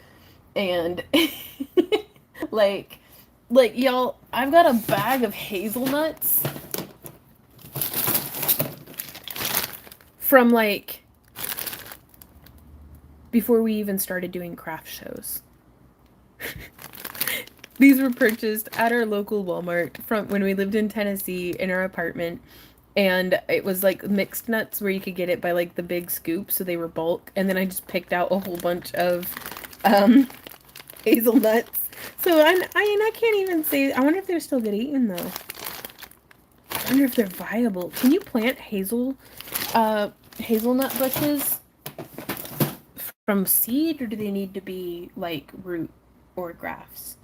And like y'all, I've got a bag of hazelnuts from like before we even started doing craft shows. These were purchased at our local Walmart from when we lived in Tennessee in our apartment. And it was like mixed nuts where you could get it by like the big scoop, so they were bulk. And then I just picked out a whole bunch of hazelnuts. So I can't even say. I wonder if they're still good eating though. I wonder if they're viable. Can you plant hazelnut bushes from seed, or do they need to be like root or grafts?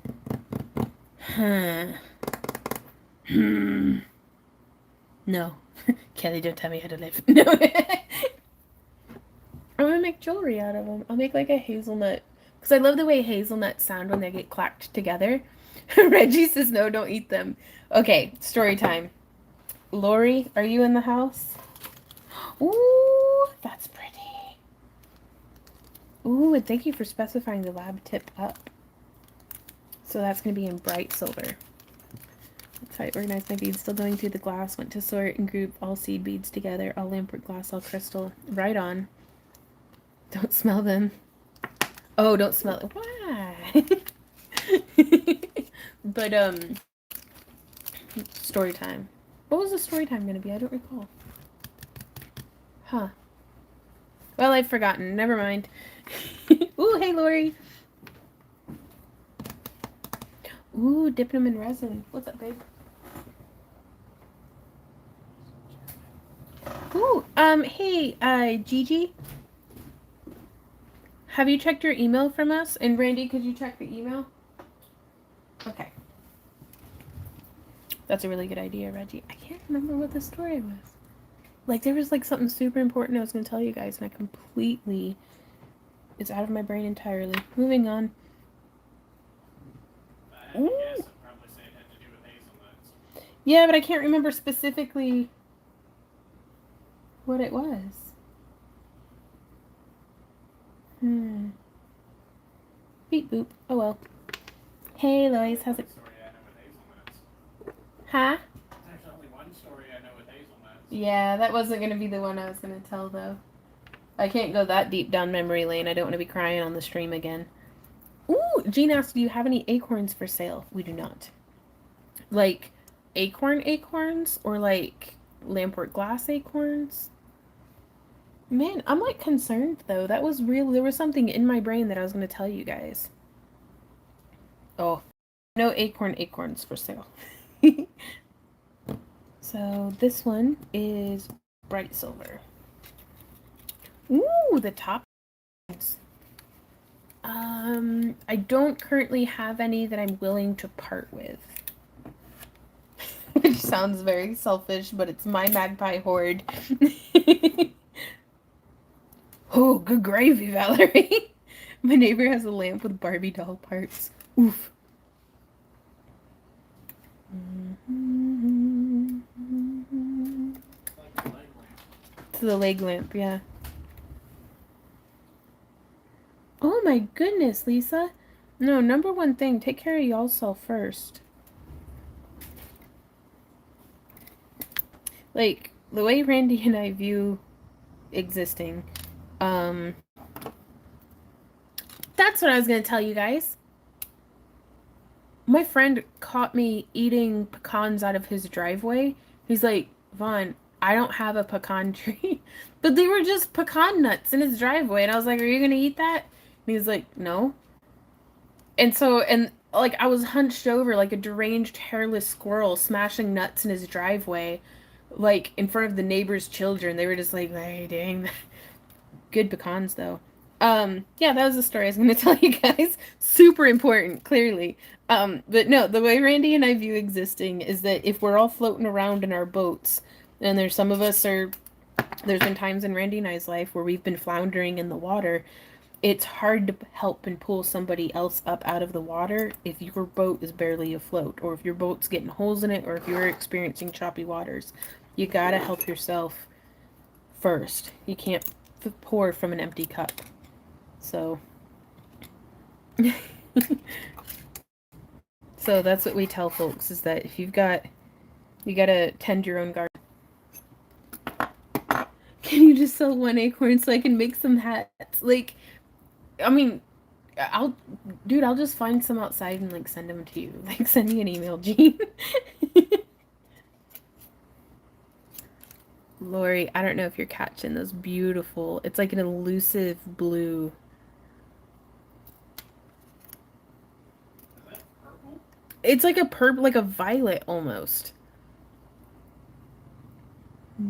No. Kelly, don't tell me how to live. No. I'm gonna make jewelry out of them. I'll make like a hazelnut. Because I love the way hazelnuts sound when they get clacked together. Reggie says, no, don't eat them. Okay, story time. Lori, are you in the house? Ooh, that's pretty. Ooh, and thank you for specifying the lab tip up. So that's going to be in bright silver. That's how I organized my beads. Still going through the glass. Went to sort and group all seed beads together. All lamport glass, all crystal. Right on. Don't smell them. Oh, don't smell it. Why? But, story time. What was the story time going to be? I don't recall. Huh. Well, I've forgotten. Never mind. Ooh, hey, Lori. Ooh, dipping them in resin. What's up, babe? Ooh, hey, Gigi. Have you checked your email from us? And Randy, could you check the email? Okay. That's a really good idea, Reggie. I can't remember what the story was. Like, there was, like, something super important I was going to tell you guys, and I completely... It's out of my brain entirely. Moving on. I had to guess. I'd probably say it had to do with hazelnuts. Yeah, but I can't remember specifically what it was. Beep boop. Oh well. Hey, Lois, how's it? Story I know with hazelnuts. Huh? There's only one story I know with hazelnuts. Yeah, that wasn't going to be the one I was going to tell, though. I can't go that deep down memory lane. I don't want to be crying on the stream again. Ooh, Jean asked, do you have any acorns for sale? We do not. Like, acorns? Or, like, Lamport glass acorns? Man, I'm, like, concerned, though. That was real. There was something in my brain that I was going to tell you guys. Oh, no acorns for sale. So, this one is bright silver. Ooh, the top ones. I don't currently have any that I'm willing to part with. Which sounds very selfish, but it's my magpie hoard. Oh, good gravy, Valerie. My neighbor has a lamp with Barbie doll parts. Oof. Like the leg lamp. To the leg lamp, yeah. Oh my goodness, Lisa. No, number one thing, take care of y'all's self first. Like, the way Randy and I view existing, that's what I was going to tell you guys. My friend caught me eating pecans out of his driveway. He's like, Vaughn, I don't have a pecan tree. But they were just pecan nuts in his driveway. And I was like, are you going to eat that? And he's like, no. And so, like, I was hunched over like a deranged hairless squirrel smashing nuts in his driveway, like, in front of the neighbor's children. They were just like, why are you doing that? Good pecans, though. Yeah, that was the story I was going to tell you guys. Super important, clearly. But no, the way Randy and I view existing is that if we're all floating around in our boats, and there's some of us there's been times in Randy and I's life where we've been floundering in the water, it's hard to help and pull somebody else up out of the water if your boat is barely afloat, or if your boat's getting holes in it, or if you're experiencing choppy waters. You gotta help yourself first. You can't pour from an empty cup. So So that's what we tell folks, is that if you gotta tend your own garden. Can you just sell one acorn so I can make some hats? Like, I mean, I'll just find some outside and like send them to you. Like, send me an email, Gene. Lori, I don't know if you're catching those beautiful. It's like an elusive blue. Is that purple? It's like a purple, like a violet almost. I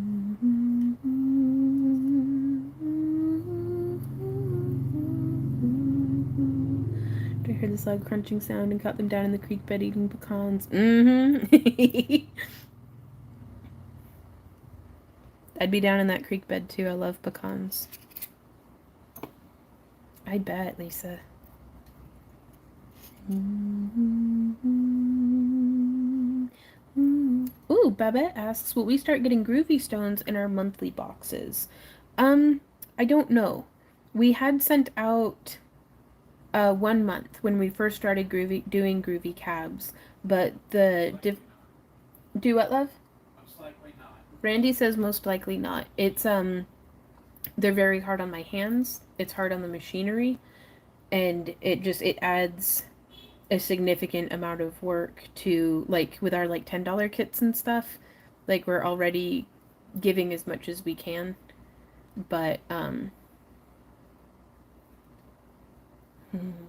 heard this loud crunching sound and caught them down in the creek bed eating pecans. I'd be down in that creek bed too. I love pecans. I bet, Lisa. Ooh, Babette asks, will we start getting groovy stones in our monthly boxes? I don't know. We had sent out 1 month when we first started doing groovy cabs, but do what, love? Most likely not. Randy says most likely not. It's they're very hard on my hands. It's hard on the machinery, and it adds a significant amount of work to, like, with our like $10 kits and stuff. Like, we're already giving as much as we can, but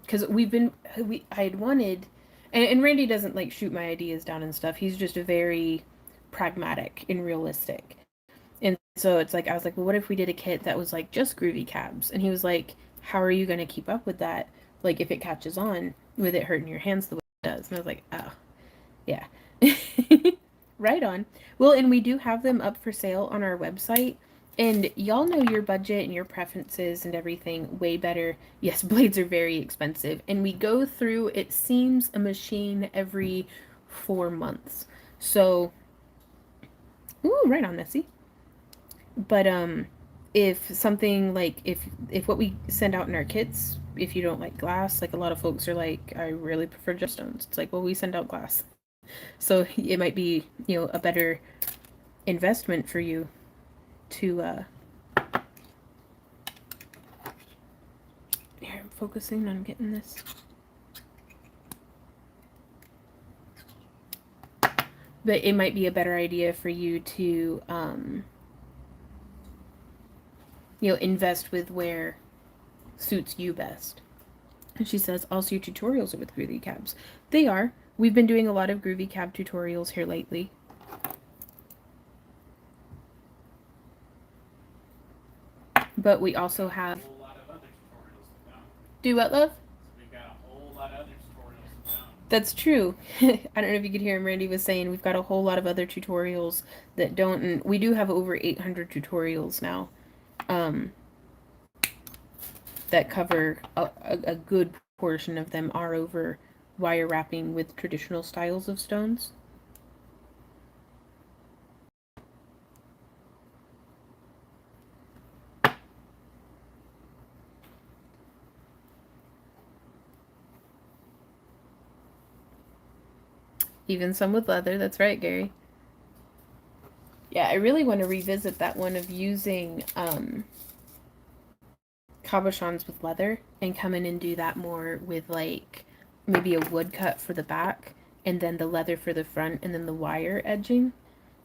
because I had wanted, and Randy doesn't like shoot my ideas down and stuff. He's just a very pragmatic and realistic. And so it's like, I was like, well, what if we did a kit that was like just groovy cabs? And he was like, how are you going to keep up with that? Like, if it catches on with it hurting your hands the way it does. And I was like, oh, yeah. Right on. Well, and we do have them up for sale on our website. And y'all know your budget and your preferences and everything way better. Yes, blades are very expensive. And we go through, it seems, a machine every 4 months. So, ooh, right on, Nessie. But if something like, if what we send out in our kits, if you don't like glass, like a lot of folks are like, I really prefer gemstones. It's like, well, we send out glass. So it might be, a better investment for you to here, I'm focusing on getting this. But it might be a better idea for you to invest with where suits you best. And she says, also your tutorials are with groovy cabs. They are. We've been doing a lot of groovy cab tutorials here lately. But we also have... A whole lot of other tutorials to come. Do what, love? So we've got a whole lot of other tutorials to come. That's true. I don't know if you could hear him. Randy was saying we've got a whole lot of other tutorials that don't... And we do have over 800 tutorials now. That cover a good portion of them are over wire wrapping with traditional styles of stones. Even some with leather. That's right, Gary. Yeah, I really want to revisit that one of using cabochons with leather and come in and do that more with like maybe a wood cut for the back and then the leather for the front and then the wire edging.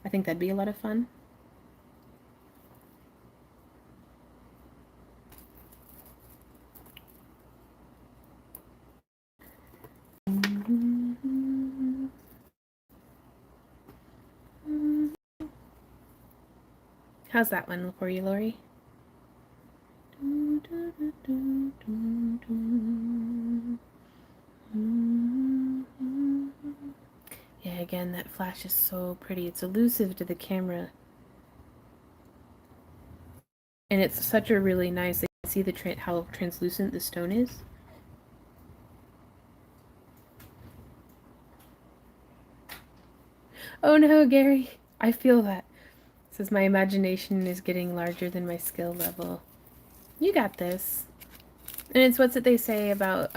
I think that'd be a lot of fun. How's that one for you, Lori? Yeah, again, that flash is so pretty. It's elusive to the camera. And it's such a really nice, like, you can see how translucent the stone is. Oh no, Gary, I feel that. It says my imagination is getting larger than my skill level. You got this. And it's what's it they say about,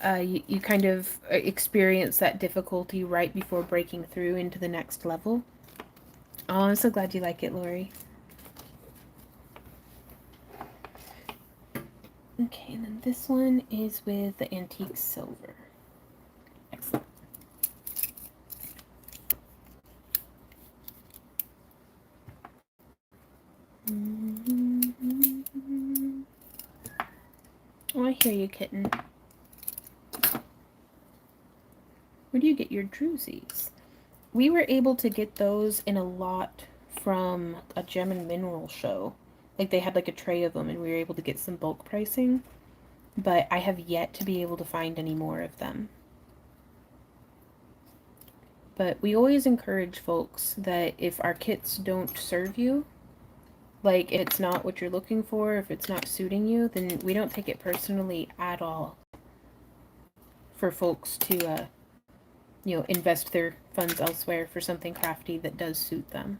you kind of experience that difficulty right before breaking through into the next level. Oh, I'm so glad you like it, Lori. Okay, and then this one is with the antique silver. Excellent. Oh, I hear you, kitten. Where do you get your drusies? We were able to get those in a lot from a gem and mineral show. Like, they had like a tray of them, and we were able to get some bulk pricing. But I have yet to be able to find any more of them. But we always encourage folks that if our kits don't serve you, like it's not what you're looking for, if it's not suiting you, then we don't take it personally at all for folks to, invest their funds elsewhere for something crafty that does suit them.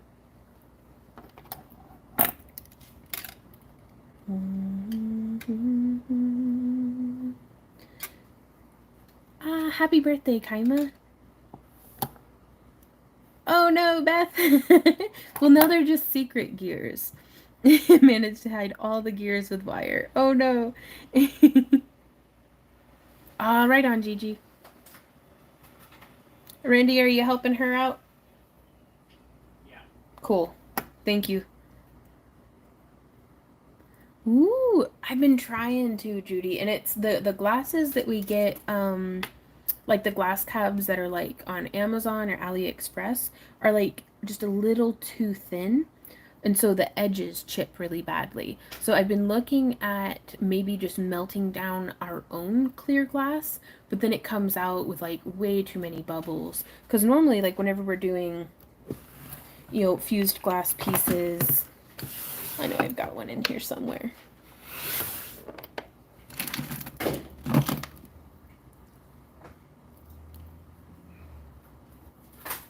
Happy birthday, Kaima. Oh no, Beth. Well, no, they're just secret gears. Managed to hide all the gears with wire. Oh no. Right on, Gigi. Randy, are you helping her out? Yeah. Cool. Thank you. Ooh, I've been trying to, Judy, and it's the glasses that we get, like the glass cabs that are like on Amazon or AliExpress are like just a little too thin. And so the edges chip really badly. So I've been looking at maybe just melting down our own clear glass, but then it comes out with like way too many bubbles. Because normally, like whenever we're doing, fused glass pieces, I know I've got one in here somewhere.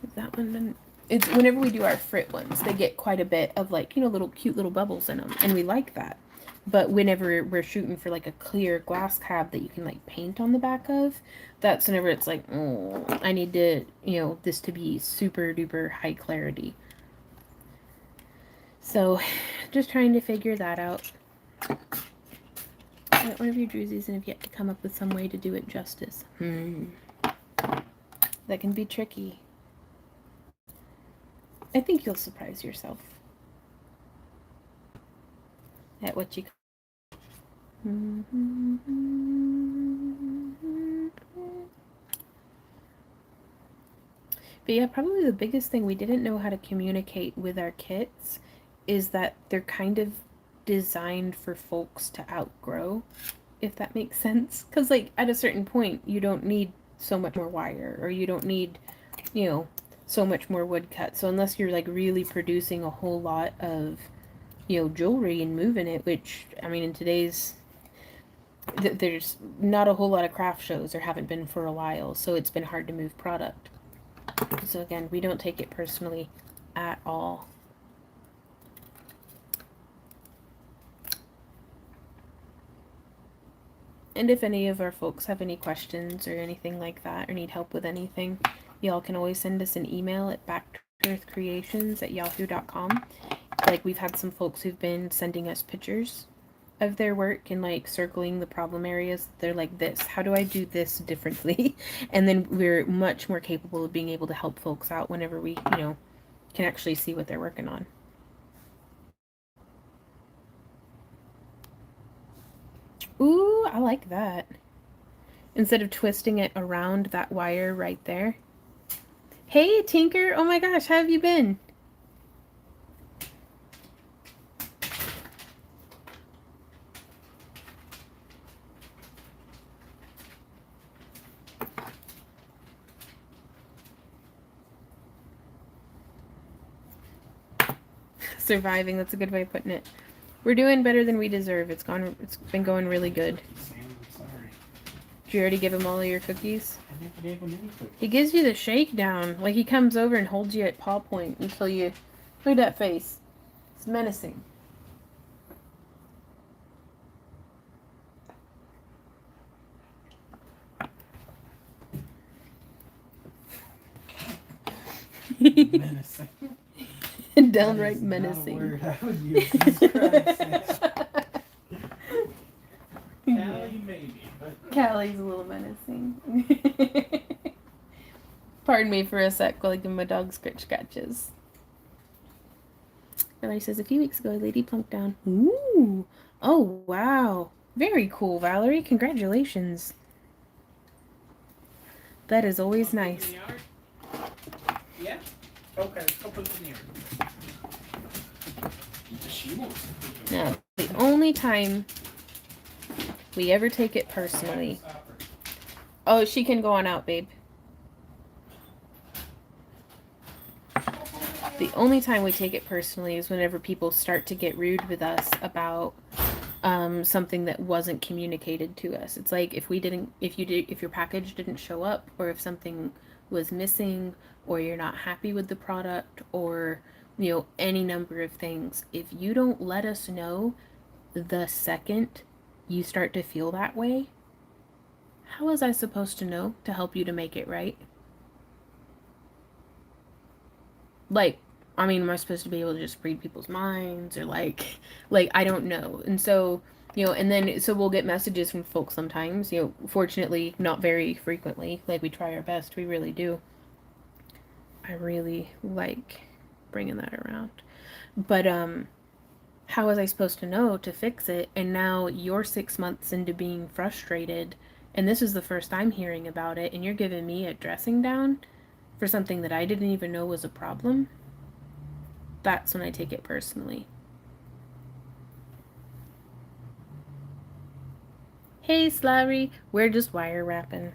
Is that one done? It's whenever we do our frit ones, they get quite a bit of like, little cute little bubbles in them, and we like that. But whenever we're shooting for like a clear glass cab that you can like paint on the back of, that's whenever it's like, oh, I need to, this to be super duper high clarity. So, just trying to figure that out. One of your drusies and have yet to come up with some way to do it justice. That can be tricky. I think you'll surprise yourself at what you. But yeah, probably the biggest thing we didn't know how to communicate with our kits is that they're kind of designed for folks to outgrow, if that makes sense. Because, like, at a certain point, you don't need so much more wire, or you don't need, so much more wood cut. So unless you're, like, really producing a whole lot of, jewelry and moving it, which, I mean, in today's there's not a whole lot of craft shows, there haven't been for a while, so it's been hard to move product. So again, we don't take it personally at all. And if any of our folks have any questions or anything like that, or need help with anything, y'all can always send us an email at backtoearthcreations@yahoo.com. Like, we've had some folks who've been sending us pictures of their work and like circling the problem areas. They're like, this, how do I do this differently? And then we're much more capable of being able to help folks out whenever we, can actually see what they're working on. Ooh, I like that. Instead of twisting it around that wire right there. Hey, Tinker. Oh my gosh, how have you been? Surviving, that's a good way of putting it. We're doing better than we deserve. It's been going really good. Sam, I'm sorry. Did you already give him all of your cookies? I never gave him any cookies. He gives you the shakedown. Like, he comes over and holds you at paw point until you... Look at that face. It's menacing. Menacing. Downright That is menacing. not a word I would use. Jesus Christ. Callie maybe, but Callie's a little menacing. Pardon me for a sec while I give my dog scratches. Valerie says, a few weeks ago, a lady plunked down. Ooh. Oh, wow. Very cool, Valerie. Congratulations. That is always nice. Yeah? Okay, go put it in the yard. She wants to. Now, the only time we ever take it personally. Oh, she can go on out, babe. The only time we take it personally is whenever people start to get rude with us about something that wasn't communicated to us. It's like if your package didn't show up, or if something was missing, or you're not happy with the product, or any number of things. If you don't let us know the second you start to feel that way, how was I supposed to know to help you to make it right? Like, I mean, am I supposed to be able to just read people's minds, or like I don't know. And so, and then so we'll get messages from folks sometimes, fortunately not very frequently. Like, we try our best, we really do. I really like bringing that around. But how was I supposed to know to fix it? And now you're 6 months into being frustrated, and this is the first I'm hearing about it, and you're giving me a dressing down for something that I didn't even know was a problem. That's when I take it personally. Hey, Slurry, we're just wire wrapping.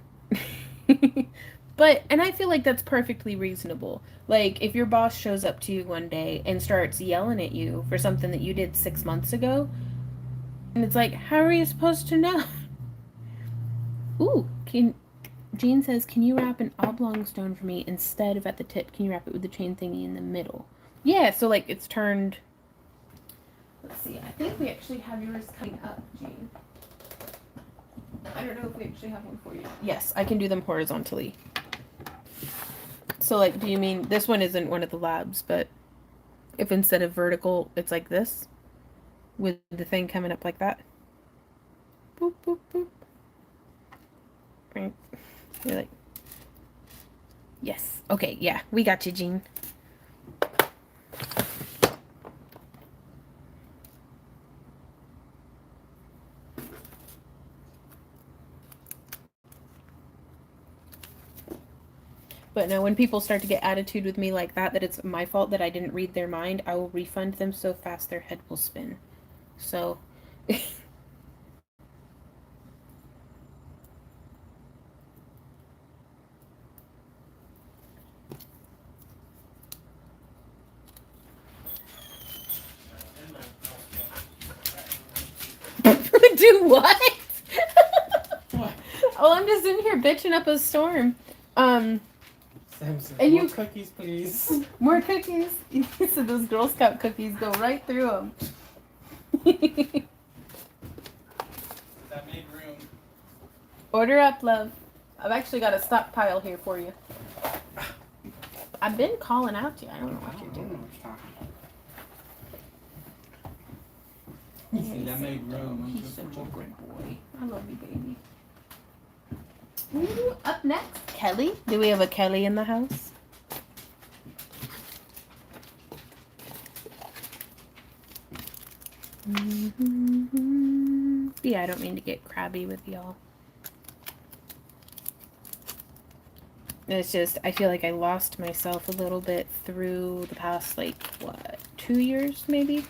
And I feel like that's perfectly reasonable. Like, if your boss shows up to you one day and starts yelling at you for something that you did 6 months ago, and it's like, how are you supposed to know? Ooh, Jean says, can you wrap an oblong stone for me instead of at the tip? Can you wrap it with the chain thingy in the middle? Yeah, so like it's turned. Let's see, I think we actually have yours coming up, Jean. I don't know if we actually have one for you. Yes, I can do them horizontally. So like, do you mean, this one isn't one of the labs, but if instead of vertical, it's like this, with the thing coming up like that? Boop, boop, boop. Right. You're like, yes. Okay, yeah, we got you, Jean. But now when people start to get attitude with me like that it's my fault that I didn't read their mind, I will refund them so fast their head will spin. So... Do what? What? Oh, I'm just in here bitching up a storm. Sam said, And more you- cookies, please. More cookies? You said those Girl Scout cookies go right through them. That made room. Order up, love. I've actually got a stockpile here for you. I've been calling out to you. I don't know what you're doing. See, that made room. He's such a good boy. I love you, baby. Ooh, up next, Kelly. Do we have a Kelly in the house? Yeah, I don't mean to get crabby with y'all. It's just, I feel like I lost myself a little bit through the past, like, what, 2 years, maybe?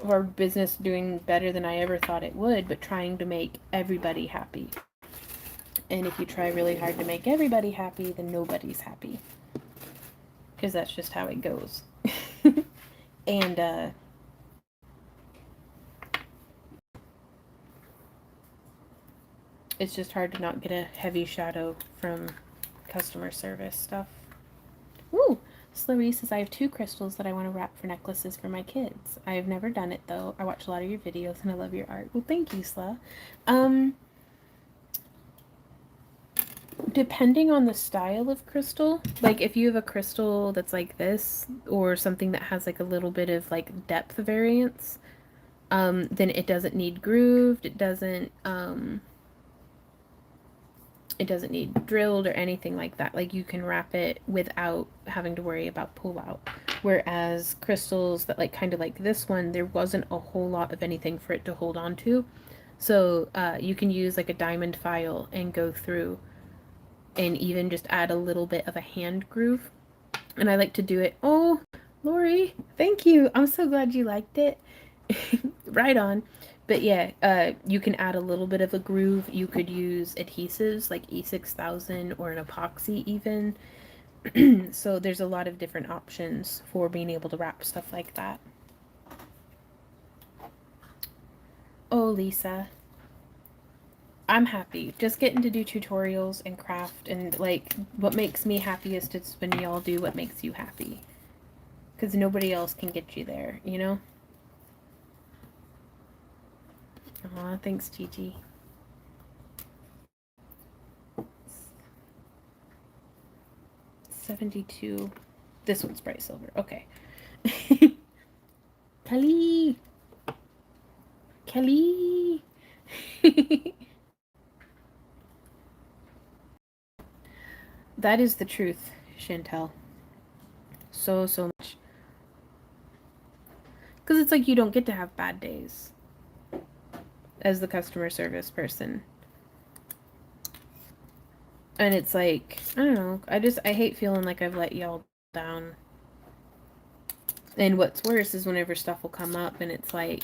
Of our business doing better than I ever thought it would, but trying to make everybody happy. And if you try really hard to make everybody happy, then nobody's happy. Because that's just how it goes. And, it's just hard to not get a heavy shadow from customer service stuff. Woo! Slurry says, I have 2 crystals that I want to wrap for necklaces for my kids. I have never done it, though. I watch a lot of your videos, and I love your art. Well, thank you, Sla. Depending on the style of crystal, like if you have a crystal that's like this, or something that has like a little bit of like depth variance, then it doesn't need grooved. It doesn't need drilled or anything like that. Like you can wrap it without having to worry about pull out. Whereas crystals that like kind of like this one, there wasn't a whole lot of anything for it to hold on to. So you can use like a diamond file and go through and even just add a little bit of a hand groove. And I like to do it. Oh, Lori, thank you. I'm so glad you liked it. Right on. But yeah, you can add a little bit of a groove. You could use adhesives like E6000 or an epoxy even. So there's a lot of different options for being able to wrap stuff like that. Oh, Lisa. I'm happy. Just getting to do tutorials and craft, and like what makes me happiest is when y'all do what makes you happy. Because nobody else can get you there, you know? Aw, thanks, Gigi. $72. This one's bright silver. Okay. Kelly! Kelly! That is the truth, Chantel. So much. Because it's like you don't get to have bad days as the customer service person. And it's like, I don't know. I hate feeling like I've let y'all down. And what's worse is whenever stuff will come up and it's like,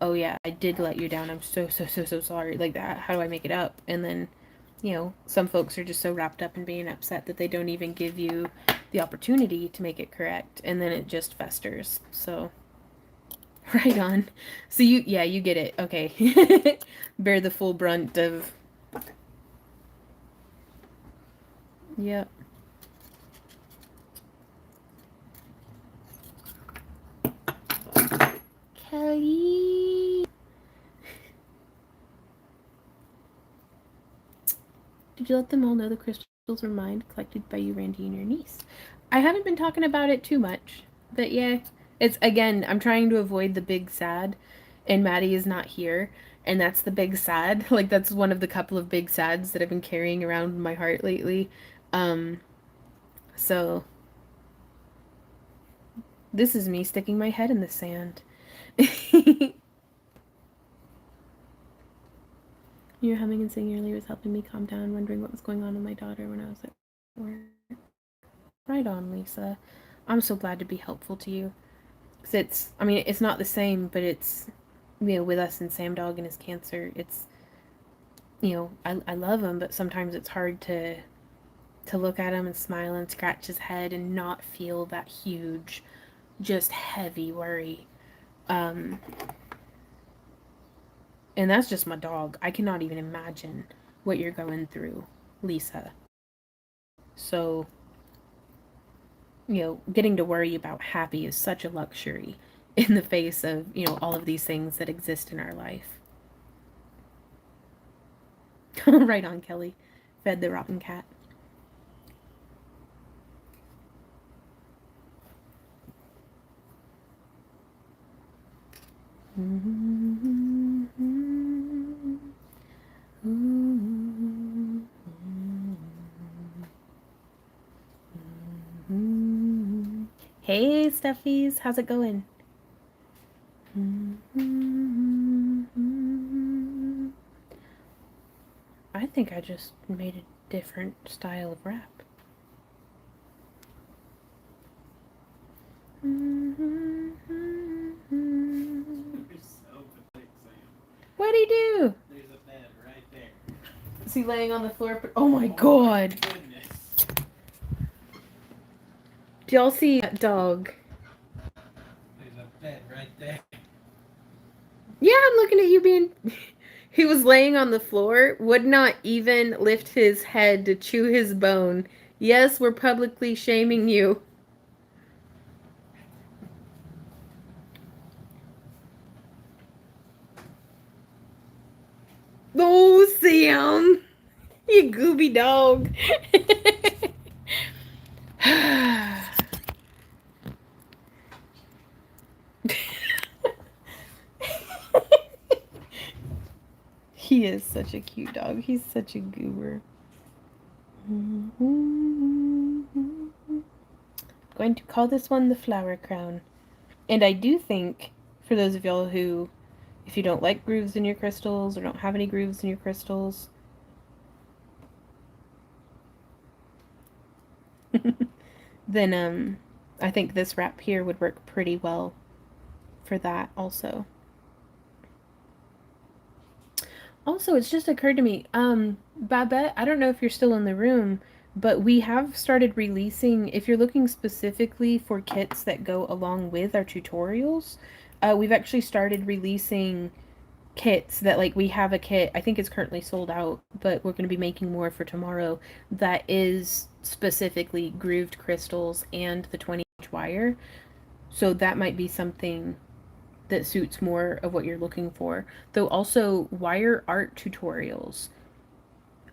oh yeah, I did let you down. I'm so sorry. Like that. How do I make it up? And then, you know, some folks are just so wrapped up in being upset that they don't even give you the opportunity to make it correct. And then it just festers. So, right on. So you get it. Okay. Bear the full brunt of. Yep. Kelly. Did you let them all know the crystals were mine, collected by you, Randy, and your niece? I haven't been talking about it too much, but yeah, it's again. I'm trying to avoid the big sad, and Maddie is not here, and that's the big sad. Like that's one of the couple of big sads that I've been carrying around in my heart lately. So this is me sticking my head in the sand. Your humming and singing earlier was helping me calm down, wondering what was going on with my daughter when I was at work. Right on, Lisa. I'm so glad to be helpful to you. Cause it's not the same, but it's, with us and Sam Dog and his cancer, it's, I love him, but sometimes it's hard to look at him and smile and scratch his head and not feel that huge, just heavy worry. And that's just my dog. I cannot even imagine what you're going through, Lisa. So, getting to worry about happy is such a luxury in the face of, all of these things that exist in our life. Right on, Kelly. Fed the rotten cat. Hey, Stuffies. How's it going? I think I just made a different style of rap. What'd he do? There's a bed right there. Is he laying on the floor? Oh my god. Goodness. Do y'all see that dog? There's a bed right there. Yeah, I'm looking at you being... He was laying on the floor, would not even lift his head to chew his bone. Yes, we're publicly shaming you. Oh, Sam! You gooby dog. He is such a cute dog. He's such a goober. Going to call this one the flower crown. And I do think, for those of y'all who, if you don't like grooves in your crystals or don't have any grooves in your crystals, then I think this wrap here would work pretty well for that also. Also, it's just occurred to me, Babette, I don't know if you're still in the room, but we have started releasing, if you're looking specifically for kits that go along with our tutorials, we've actually started releasing kits that, like, we have a kit, I think it's currently sold out, but we're going to be making more for tomorrow, that is specifically grooved crystals and the 20-inch wire. So that might be something that suits more of what you're looking for. Though also wire art tutorials.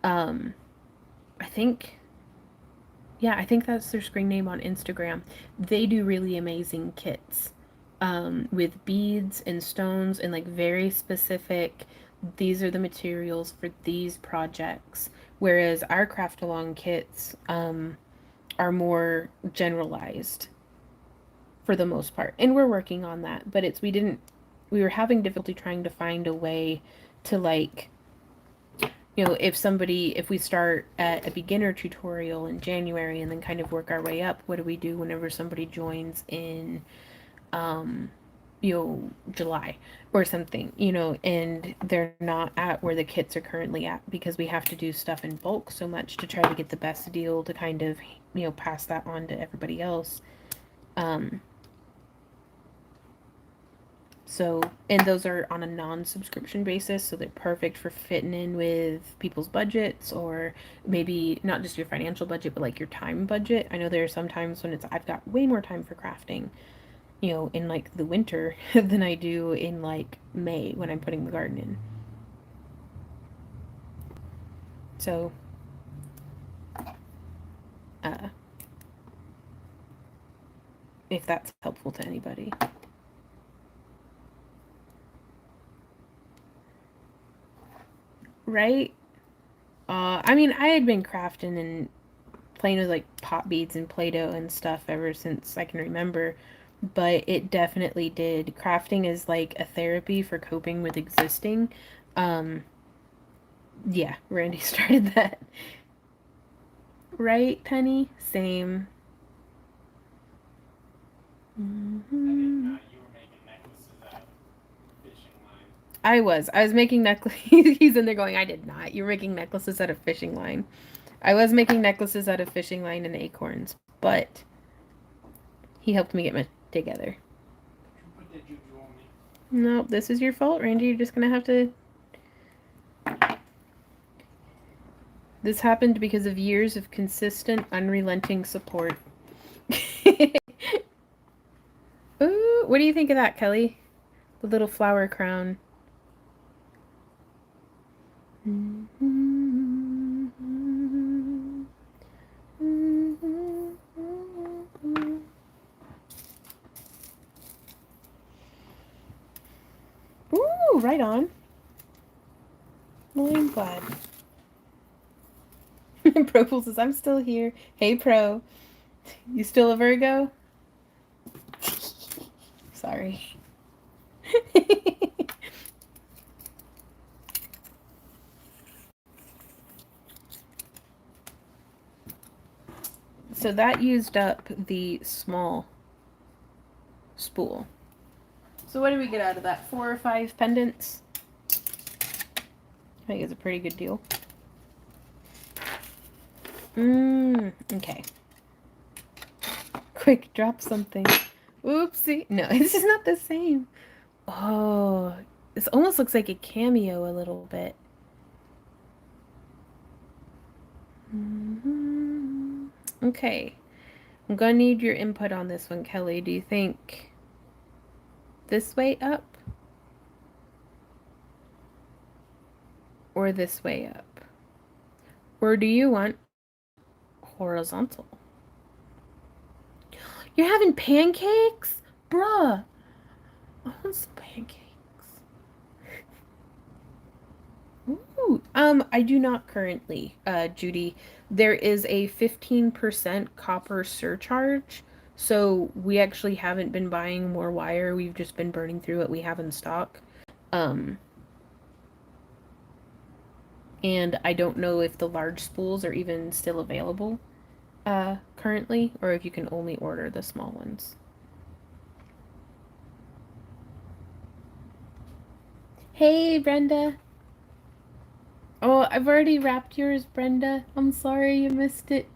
Um, I think, yeah, I think that's their screen name on Instagram. They do really amazing kits with beads and stones and like very specific. These are the materials for these projects. Whereas our craft along kits are more generalized for the most part. And we're working on that, but we were having difficulty trying to find a way to, like, if we start at a beginner tutorial in January and then kind of work our way up, what do we do whenever somebody joins in um July or something, and they're not at where the kits are currently at, because we have to do stuff in bulk so much to try to get the best deal to kind of, pass that on to everybody else. So, and those are on a non-subscription basis, so they're perfect for fitting in with people's budgets, or maybe not just your financial budget, but like your time budget. I know there are some times when I've got way more time for crafting, in like the winter than I do in like May when I'm putting the garden in. So, uh, if that's helpful to anybody. Right? I mean, I had been crafting and playing with like pop beads and Play-Doh and stuff ever since I can remember, but it definitely did. Crafting is like a therapy for coping with existing. Um, yeah, Randy started that. Right, Penny? Same. I did Mm-hmm. not. You were making necklaces out of fishing line. I was making necklaces. He's in there going, I did not. You were making necklaces out of fishing line. I was making necklaces out of fishing line and acorns, but he helped me get my together. You put that juju on me. No, this is your fault, Randy. You're just gonna have to. This happened because of years of consistent, unrelenting support. Ooh, what do you think of that, Kelly? The little flower crown. Ooh, right on. Well, I'm glad. Pro Pool says, I'm still here. Hey, Pro. You still a Virgo? Sorry. So that used up the small spool. So what did we get out of that? 4 or 5 pendants? I think it's a pretty good deal. Okay. Quick, drop something. Oopsie. No, this is not the same. Oh, this almost looks like a cameo a little bit. Okay. I'm gonna need your input on this one, Kelly. Do you think this way up or this way up? Or do you want horizontal? You're having pancakes? Bruh. I want some pancakes. Ooh. I do not currently, Judy. There is a 15% copper surcharge. So we actually haven't been buying more wire. We've just been burning through what we have in stock. And I don't know if the large spools are even still available currently, or if you can only order the small ones. Hey, Brenda. Oh, I've already wrapped yours, Brenda. I'm sorry you missed it.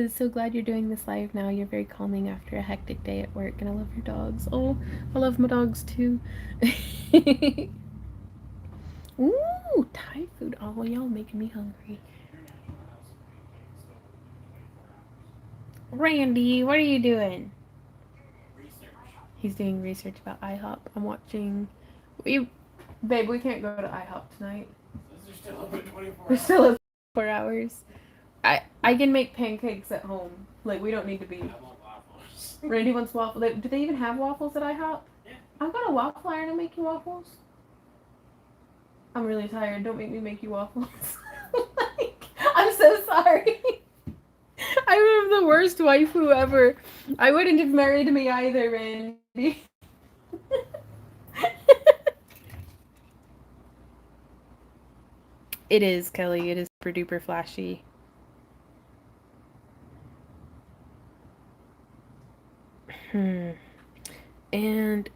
So glad you're doing this live now. You're very calming after a hectic day at work, and I love your dogs. Oh, I love my dogs too. Ooh, Thai food. Oh, y'all making me hungry. Randy, what are you doing? Research. He's doing research about IHOP. I'm watching. Babe, we can't go to IHOP tonight. Those are still open 24 We're hours. still open 4 hours. I can make pancakes at home. Like, we don't need to be. I want waffles. Randy wants waffles. Do they even have waffles at IHOP? Yeah. I've got a waffle iron to make you waffles. I'm really tired. Don't make me make you waffles. Like, I'm so sorry. I'm the worst waifu ever. I wouldn't have married me either, Randy. It is, Kelly. It is super duper flashy. And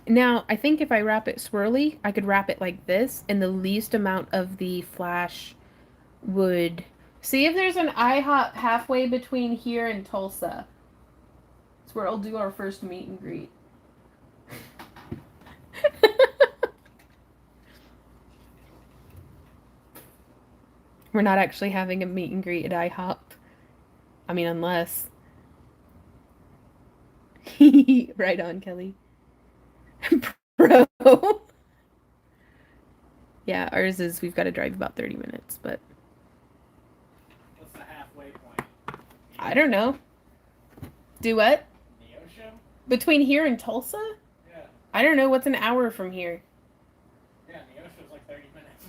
now, I think if I wrap it swirly, I could wrap it like this, and the least amount of the flash would... See if there's an IHOP halfway between here and Tulsa. It's where I'll do our first meet and greet. We're not actually having a meet and greet at IHOP. I mean, unless... Right on, Kelly. Bro. Yeah, ours is we've got to drive about 30 minutes, but... What's the halfway point? I don't know. Do what? Neosho? Between here and Tulsa? Yeah. I don't know. What's an hour from here? Yeah, Neosho's like 30 minutes.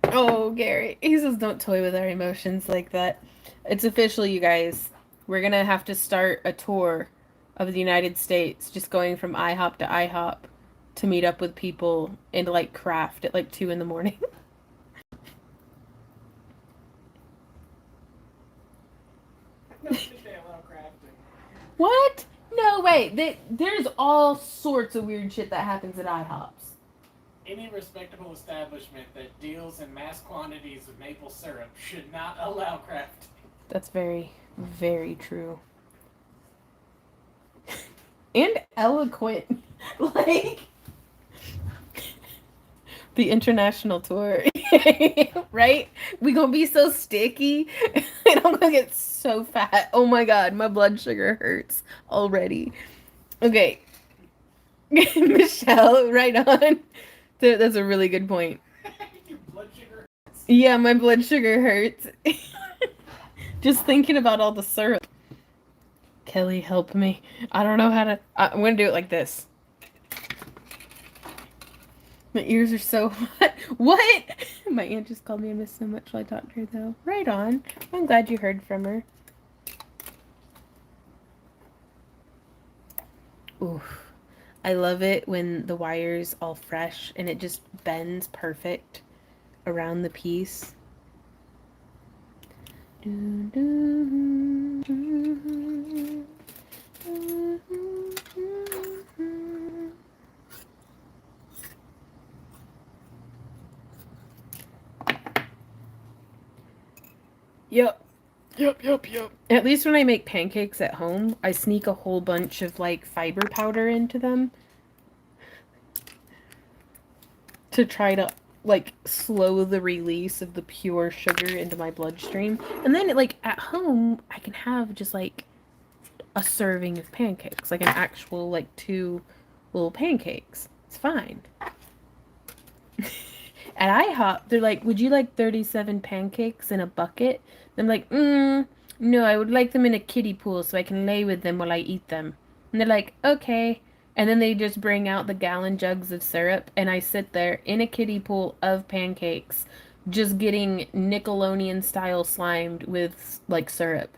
Oh, Gary. He says don't toy with our emotions like that. It's official, you guys. We're going to have to start a tour of the United States, just going from IHOP to IHOP to meet up with people and like craft at like 2 in the morning. I don't think they allow crafting. What? No, wait. There's all sorts of weird shit that happens at IHOPs. Any respectable establishment that deals in mass quantities of maple syrup should not allow crafting. That's very, very true. And eloquent. Like, the international tour. Right? We gonna be so sticky. And I'm gonna get so fat. Oh my god, my blood sugar hurts already. Okay. Michelle, right on. That's a really good point. Your blood sugar hurts. Yeah, my blood sugar hurts. Just thinking about all the syrup. Kelly, help me. I don't know how to... I'm going to do it like this. My ears are so hot. What? My aunt just called me. I missed so much while I talked to her, though. Right on. I'm glad you heard from her. Oof. I love it when the wire's all fresh and it just bends perfect around the piece. Yep. At least when I make pancakes at home, I sneak a whole bunch of like fiber powder into them to try to like slow the release of the pure sugar into my bloodstream. And then like at home, I can have just like a serving of pancakes, like an actual like 2 little pancakes. It's fine. At IHOP, they're like, would you like 37 pancakes in a bucket? I'm like, no, I would like them in a kiddie pool so I can lay with them while I eat them. And they're like, okay. And then they just bring out the gallon jugs of syrup, and I sit there in a kiddie pool of pancakes, just getting Nickelodeon style slimed with like syrup.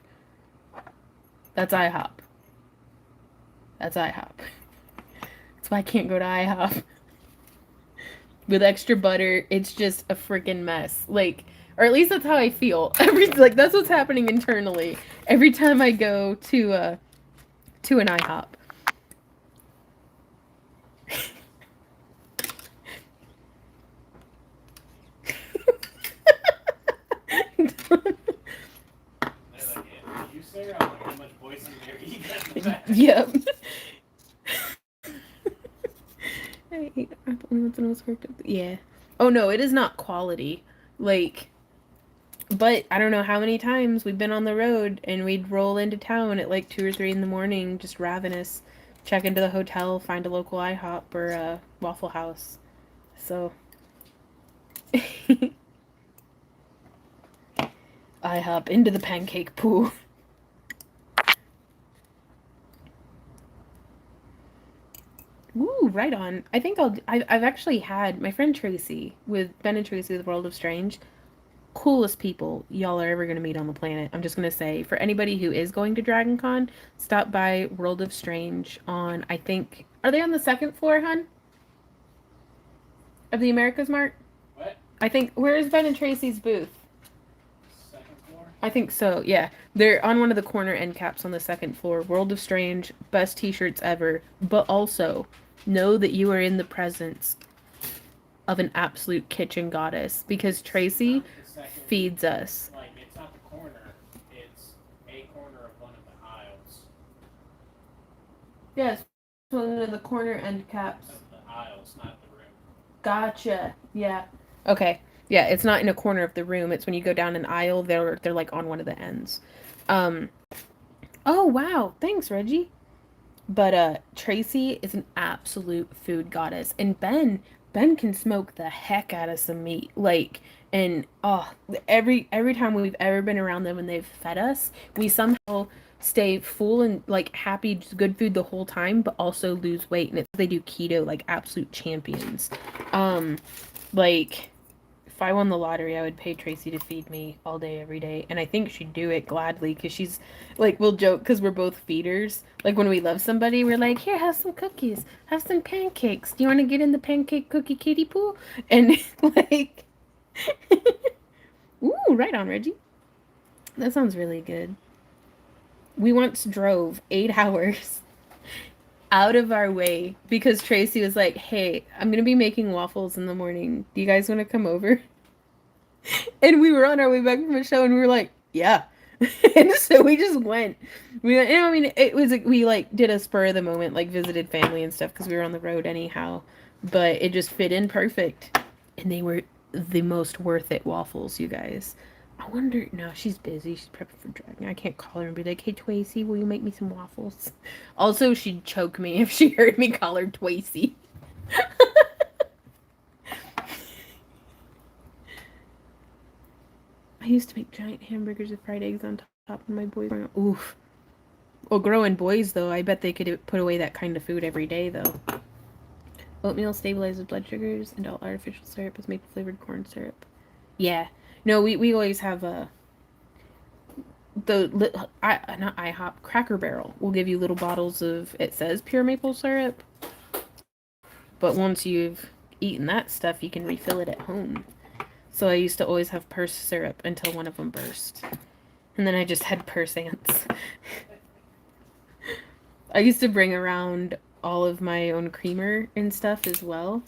That's IHOP. That's IHOP. That's why I can't go to IHOP. With extra butter, it's just a freaking mess. Like, or at least that's how I feel. That's what's happening internally every time I go to an IHOP. Yep. I ate apple when I was worked up. Yeah. Oh no, it is not quality. Like, but I don't know how many times we've been on the road and we'd roll into town at like 2 or 3 in the morning, just ravenous, check into the hotel, find a local IHOP or a Waffle House. So, IHOP into the pancake pool. Ooh, right on. I think I've actually had my friend Tracy with Ben and Tracy with World of Strange. Coolest people y'all are ever going to meet on the planet. I'm just going to say, for anybody who is going to Dragon Con, stop by World of Strange on, I think, are they on the second floor, hun? Of the America's Mart? What? I think, where is Ben and Tracy's booth? Second floor? I think so, yeah. They're on one of the corner end caps on the second floor. World of Strange, best t-shirts ever. But also, know that you are in the presence of an absolute kitchen goddess. Because Tracy feeds us. Like, it's not the corner. It's a corner of one of the aisles. Yes, one of the corner end caps. Of the aisles, not the room. Gotcha. Yeah. Okay. Yeah, it's not in a corner of the room. It's when you go down an aisle, they're like on one of the ends. Oh wow. Thanks, Reggie. But Tracy is an absolute food goddess. And Ben can smoke the heck out of some meat. Like, and every time we've ever been around them and they've fed us, we somehow stay full and like happy, just good food the whole time, but also lose weight. And they do keto like absolute champions. Like, if I won the lottery, I would pay Tracy to feed me all day, every day. And I think she'd do it gladly because she's, like, we'll joke because we're both feeders. Like, when we love somebody, we're like, here, have some cookies. Have some pancakes. Do you want to get in the pancake cookie kiddie pool? And, like, ooh, right on, Reggie. That sounds really good. We once drove 8 hours out of our way because Tracy was like, hey, I'm going to be making waffles in the morning. Do you guys want to come over? And we were on our way back from a show and we were like, yeah. And so we just went. I mean, it was like, we like did a spur of the moment, like visited family and stuff because we were on the road anyhow. But it just fit in perfect. And they were the most worth it waffles, you guys. I wonder, no, she's busy. She's prepping for Dragon. I can't call her and be like, hey, Tracy, will you make me some waffles? Also, she'd choke me if she heard me call her Tracy. I used to make giant hamburgers with fried eggs on top of my boys. Oof. Well, growing boys, though, I bet they could put away that kind of food every day, though. Oatmeal stabilizes blood sugars, and all artificial syrup is maple flavored corn syrup. Yeah. No, we always have not IHOP, Cracker Barrel will give you little bottles of, it says pure maple syrup. But once you've eaten that stuff, you can refill it at home. So I used to always have purse syrup until one of them burst. And then I just had purse ants. I used to bring around all of my own creamer and stuff as well.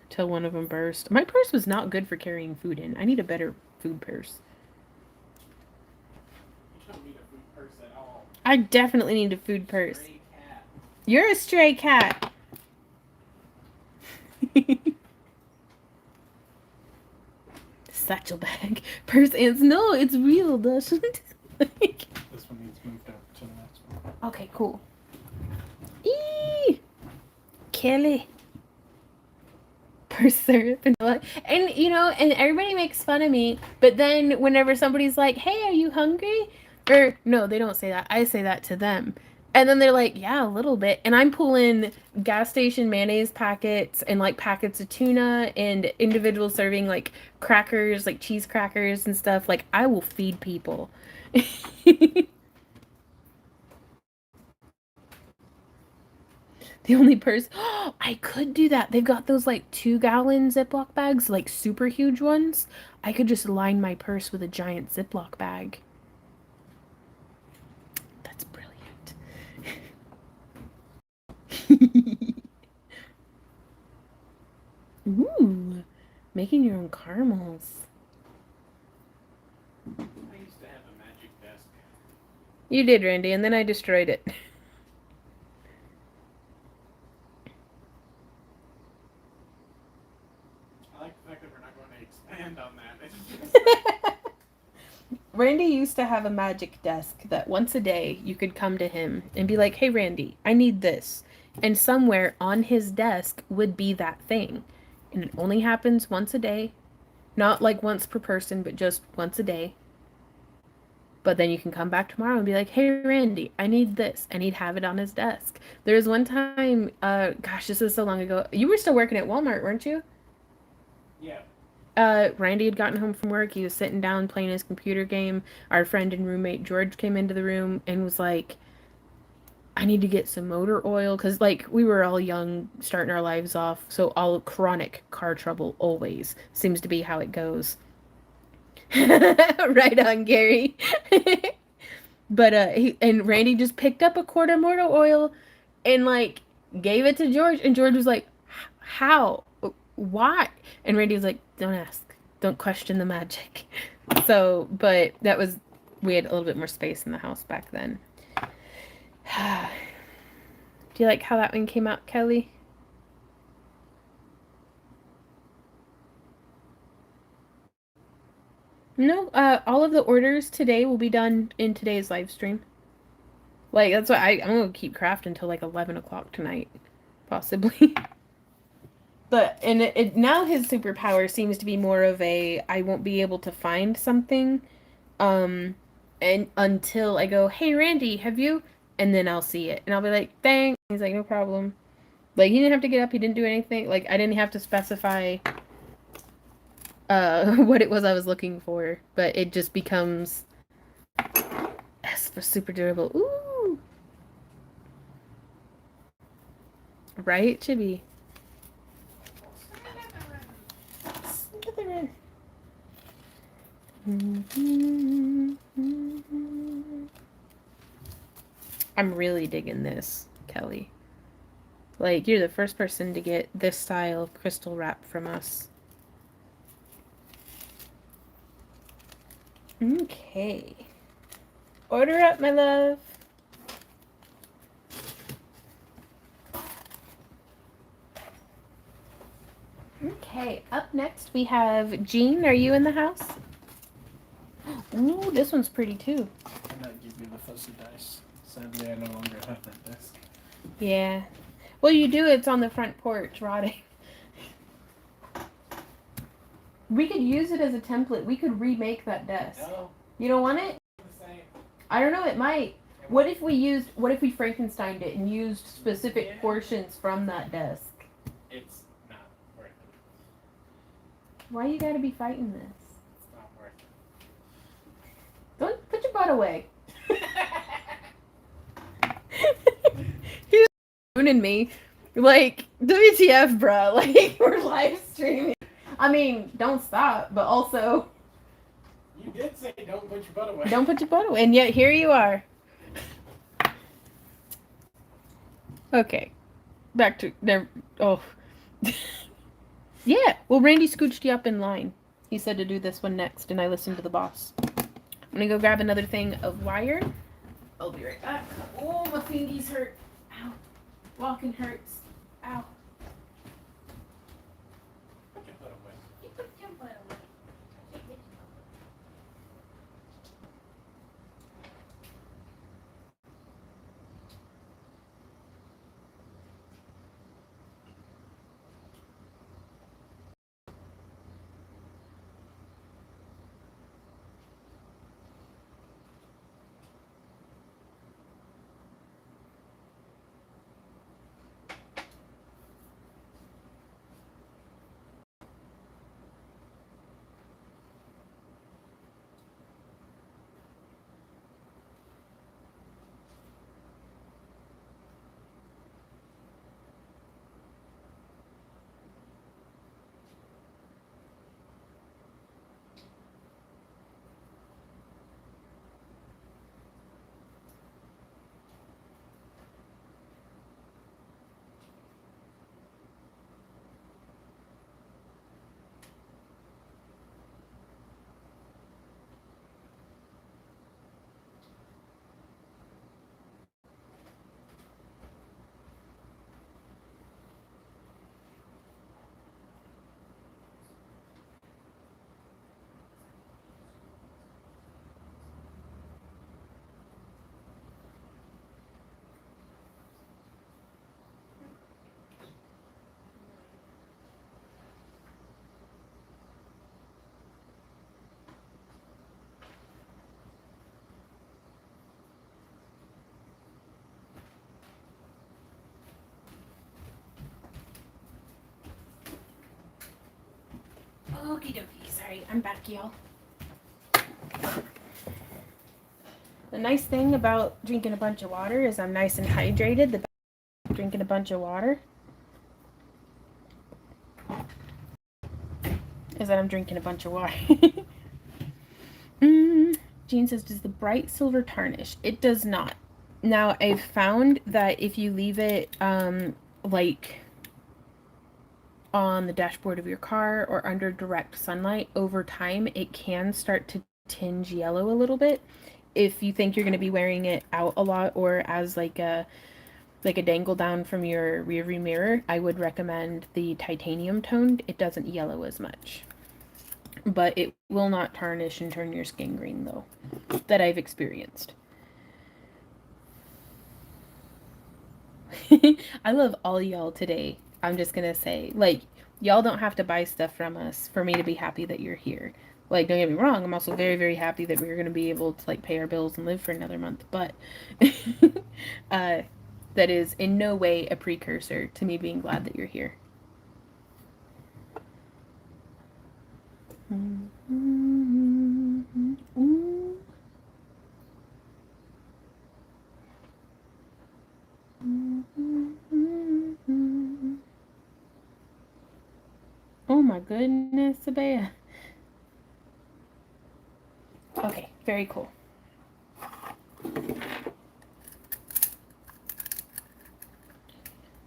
Till one of them burst. My purse was not good for carrying food in. I need a better food purse. You don't need a food purse at all. I definitely need a food purse. You're a stray cat. Satchel bag. Purse ants. No, it's real, doesn't like... This one needs moved up to the next one. Okay, cool. Eee! Kelly. or syrup and and everybody makes fun of me, but then whenever somebody's like, "Hey, are you hungry?" or no, they don't say that. I say that to them. And then they're like, "Yeah, a little bit." And I'm pulling gas station mayonnaise packets and like packets of tuna and individual serving like crackers, like cheese crackers and stuff. Like I will feed people. The only person. Oh, I could do that. They've got those like 2-gallon Ziploc bags, like super huge ones. I could just line my purse with a giant Ziploc bag. That's brilliant. Ooh, making your own caramels. I used to have a magic desk. You did, Randy, and then I destroyed it. I like the fact that we're not going to expand on that. Randy used to have a magic desk that once a day you could come to him and be like, "Hey, Randy, I need this." And somewhere on his desk would be that thing. And it only happens once a day. Not like once per person, but just once a day. But then you can come back tomorrow and be like, "Hey, Randy, I need this." And he'd have it on his desk. There was one time, gosh, this is so long ago. You were still working at Walmart, weren't you? Yeah. Randy had gotten home from work. He was sitting down playing his computer game. Our friend and roommate George came into the room and was like, "I need to get some motor oil." Because, like, we were all young, starting our lives off. So, all chronic car trouble always seems to be how it goes. Right on, Gary. But and Randy just picked up a quart of motor oil and like gave it to George, and George was like, "How? Why?" And Randy was like, "Don't ask. Don't question the magic." So, but that was we had a little bit more space in the house back then. Do you like how that one came out, Kelly? No, all of the orders today will be done in today's live stream. Like that's why I'm gonna keep crafting until like 11 o'clock tonight, possibly. But and now his superpower seems to be more of a I won't be able to find something, um, and until I go, "Hey Randy, have you?" And then I'll see it, and I'll be like, "Thanks." He's like, "No problem." Like he didn't have to get up, he didn't do anything. Like I didn't have to specify what it was I was looking for, but it just becomes S for super durable. Ooh, right, Chibi. Slytherin. I'm really digging this, Kelly. Like, you're the first person to get this style of crystal wrap from us. Okay. Order up, my love. Okay, up next we have Jean. Are you in the house? Ooh, this one's pretty too. And that give me the fuzzy dice. Sadly, I no longer have that desk. Yeah. Well, you do. It's on the front porch, rotting. We could use it as a template. We could remake that desk. No. You don't want it? The same. I don't know. It might. What if we Frankensteined it and used specific portions from that desk? It's not worth it. Why you gotta be fighting this? It's not worth it. Don't put your butt away. He's ruining me. Like, WTF, bro. Like, we're live streaming. I mean, don't stop, but also... You did say don't put your butt away. Don't put your butt away, and yet here you are. Okay. Back to... There. Oh. Yeah. Well, Randy scooched you up in line. He said to do this one next, and I listened to the boss. I'm gonna go grab another thing of wire. I'll be right back. Oh, my fingies hurt. Ow. Walking hurts. Ow. Put your butt away. You put your butt away. Okie dokie. Sorry, I'm back, y'all. The nice thing about drinking a bunch of water is I'm nice and hydrated. The drinking a bunch of water is that I'm drinking a bunch of water. Jean says, does the bright silver tarnish? It does not. Now, I've found that if you leave it, like, on the dashboard of your car or under direct sunlight, over time, it can start to tinge yellow a little bit. If you think you're going to be wearing it out a lot or as, like a dangle down from your rearview mirror, I would recommend the titanium toned. It doesn't yellow as much. But it will not tarnish and turn your skin green, though, that I've experienced. I love all y'all today. I'm just gonna say, like, y'all don't have to buy stuff from us for me to be happy that you're here. Like, don't get me wrong, I'm also very, very happy that we're gonna be able to, like, pay our bills and live for another month, but that is in no way a precursor to me being glad that you're here. Oh my goodness, Sabea. Okay, very cool.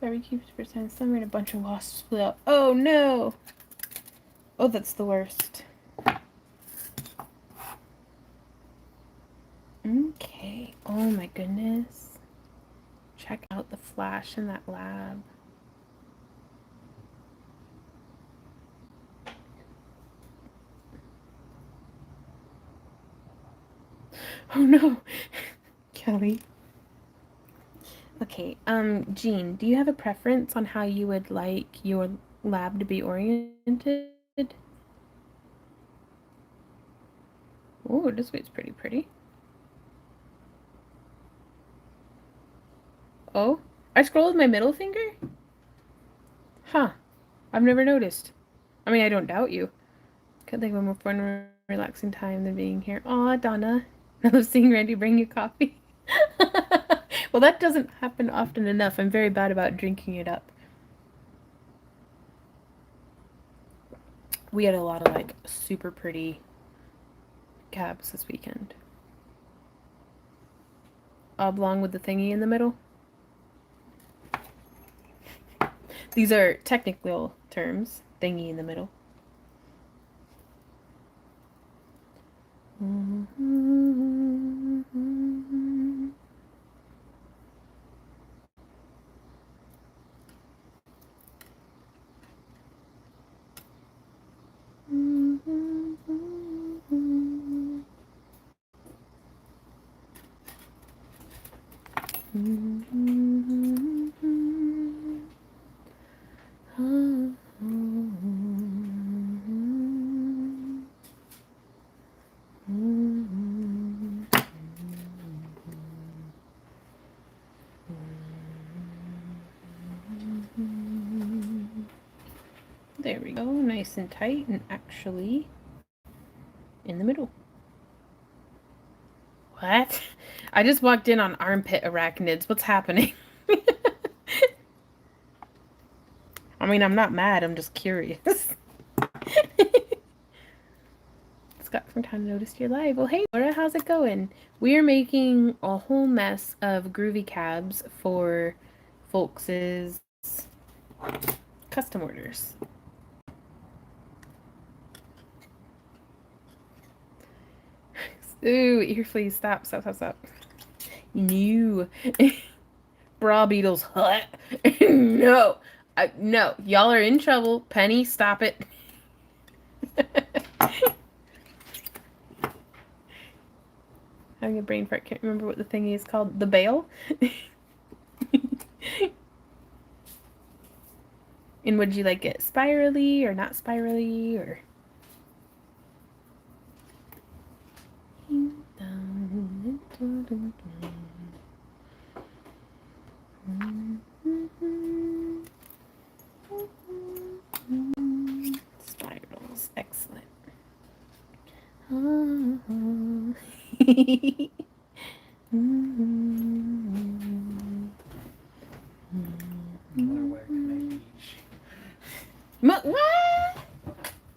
Barbecue percent summer and a bunch of wasps split up. Oh no! Oh, that's the worst. Okay. Oh my goodness. Check out the flash in that lab. Oh no, Kelly. Okay, Jean, do you have a preference on how you would like your lab to be oriented? Oh, this way's pretty. Oh, I scroll with my middle finger? Huh, I've never noticed. I mean, I don't doubt you. Could think of a more fun and relaxing time than being here. Aw, Donna. I love seeing Randy bring you coffee. Well, that doesn't happen often enough. I'm very bad about drinking it up. We had a lot of, like, super pretty cabs this weekend. Oblong with the thingy in the middle. These are technical terms. Thingy in the middle. There we go, nice and tight and actually in the middle. What? I just walked in on armpit arachnids. What's happening? I mean, I'm not mad, I'm just curious. Scott from Time Noticed You're Live. Well, hey, Laura, how's it going? We are making a whole mess of groovy cabs for folks' custom orders. Ooh, ear fleas, stop. No. Bra beetles, no. No, y'all are in trouble. Penny, stop it. Having a brain fart, can't remember what the thingy is called. The bail? And would you like it spirally or not spirally or? Spirals, excellent. What?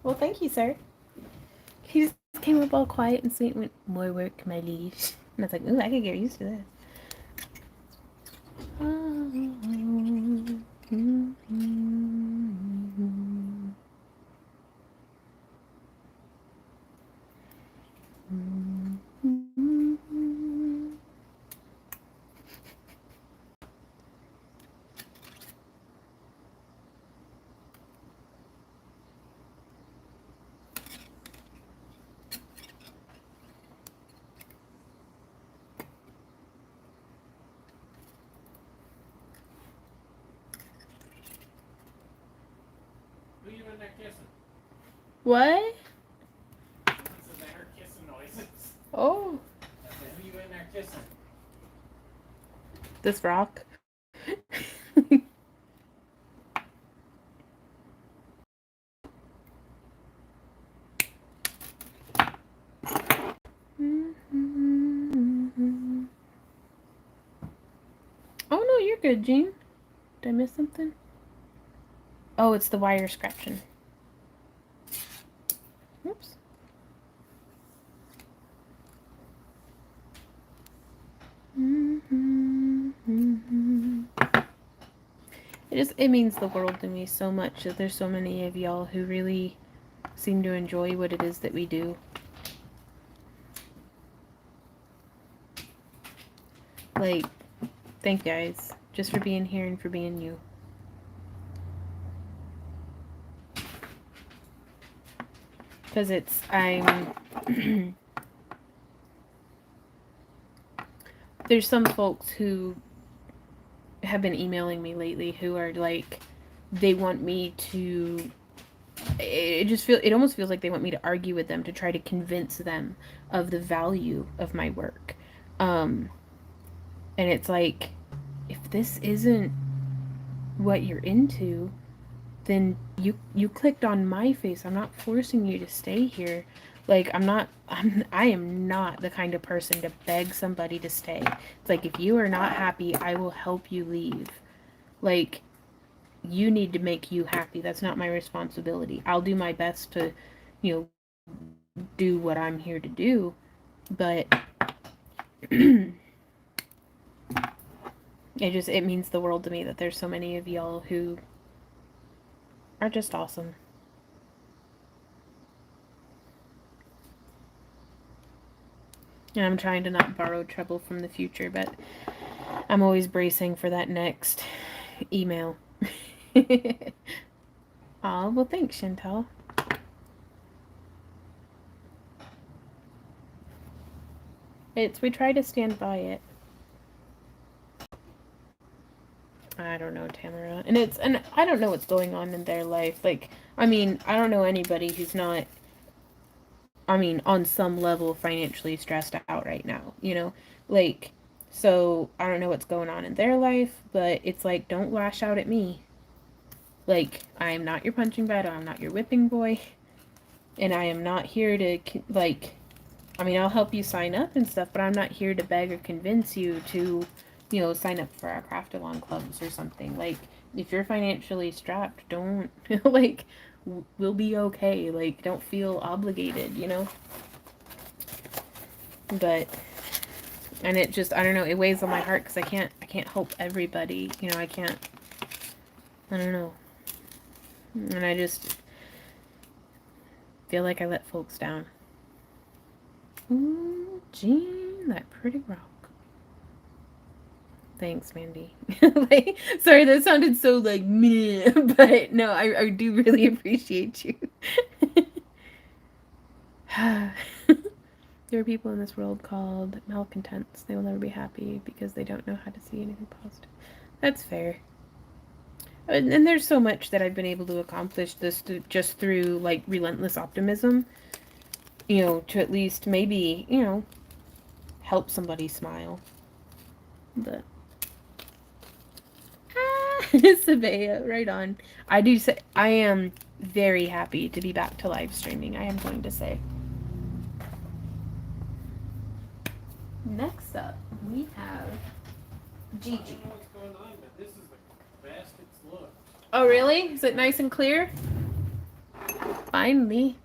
Well, thank you, sir. He just came up all quiet and sweet and went, more work, my liege. And I was like, ooh, I could get used to this. Who you in there kissing? What? This is her kissing noises. Oh. I said, who you in there kissing? This rock. Oh no, you're good, Jean. Did I miss something? Oh, it's the wire scratching. Oops. It means the world to me so much that there's so many of y'all who really seem to enjoy what it is that we do. Like, thank you guys just for being here and for being you. Because there's some folks who have been emailing me lately who are like, they want me to, it almost feels like they want me to argue with them to try to convince them of the value of my work. And it's like, if this isn't what you're into, then you clicked on my face. I'm not forcing you to stay here. Like, I am not the kind of person to beg somebody to stay. It's like, if you are not happy, I will help you leave. Like, you need to make you happy. That's not my responsibility. I'll do my best to, do what I'm here to do, but it means the world to me that there's so many of y'all who are just awesome. And I'm trying to not borrow trouble from the future, but I'm always bracing for that next email. Aw, well, thanks, Chantal. We try to stand by it. I don't know, Tamara. And I don't know what's going on in their life. Like, I don't know anybody who's not, on some level financially stressed out right now, Like, so I don't know what's going on in their life, but it's like, don't lash out at me. Like, I am not your punching bag, I'm not your whipping boy, and I am not here to, like, I'll help you sign up and stuff, but I'm not here to beg or convince you to, sign up for our Craft-Along clubs or something. Like, if you're financially strapped, don't, like, we'll be okay. Like, don't feel obligated, But, and it just, I don't know, it weighs on my heart because I can't help everybody, I don't know. And I just feel like I let folks down. Ooh, Jean, that pretty rock. Thanks, Mandy. Like, sorry, that sounded so like meh, but no, I do really appreciate you. There are people in this world called malcontents. They will never be happy because they don't know how to see anything positive. That's fair. And there's so much that I've been able to accomplish just through like relentless optimism. To at least maybe, help somebody smile. But Sabea, right on. I am very happy to be back to live streaming, I am going to say. Next up, we have I Gigi. don't know what's going on, but this is the best it's looked. Oh, really? Is it nice and clear? Finally.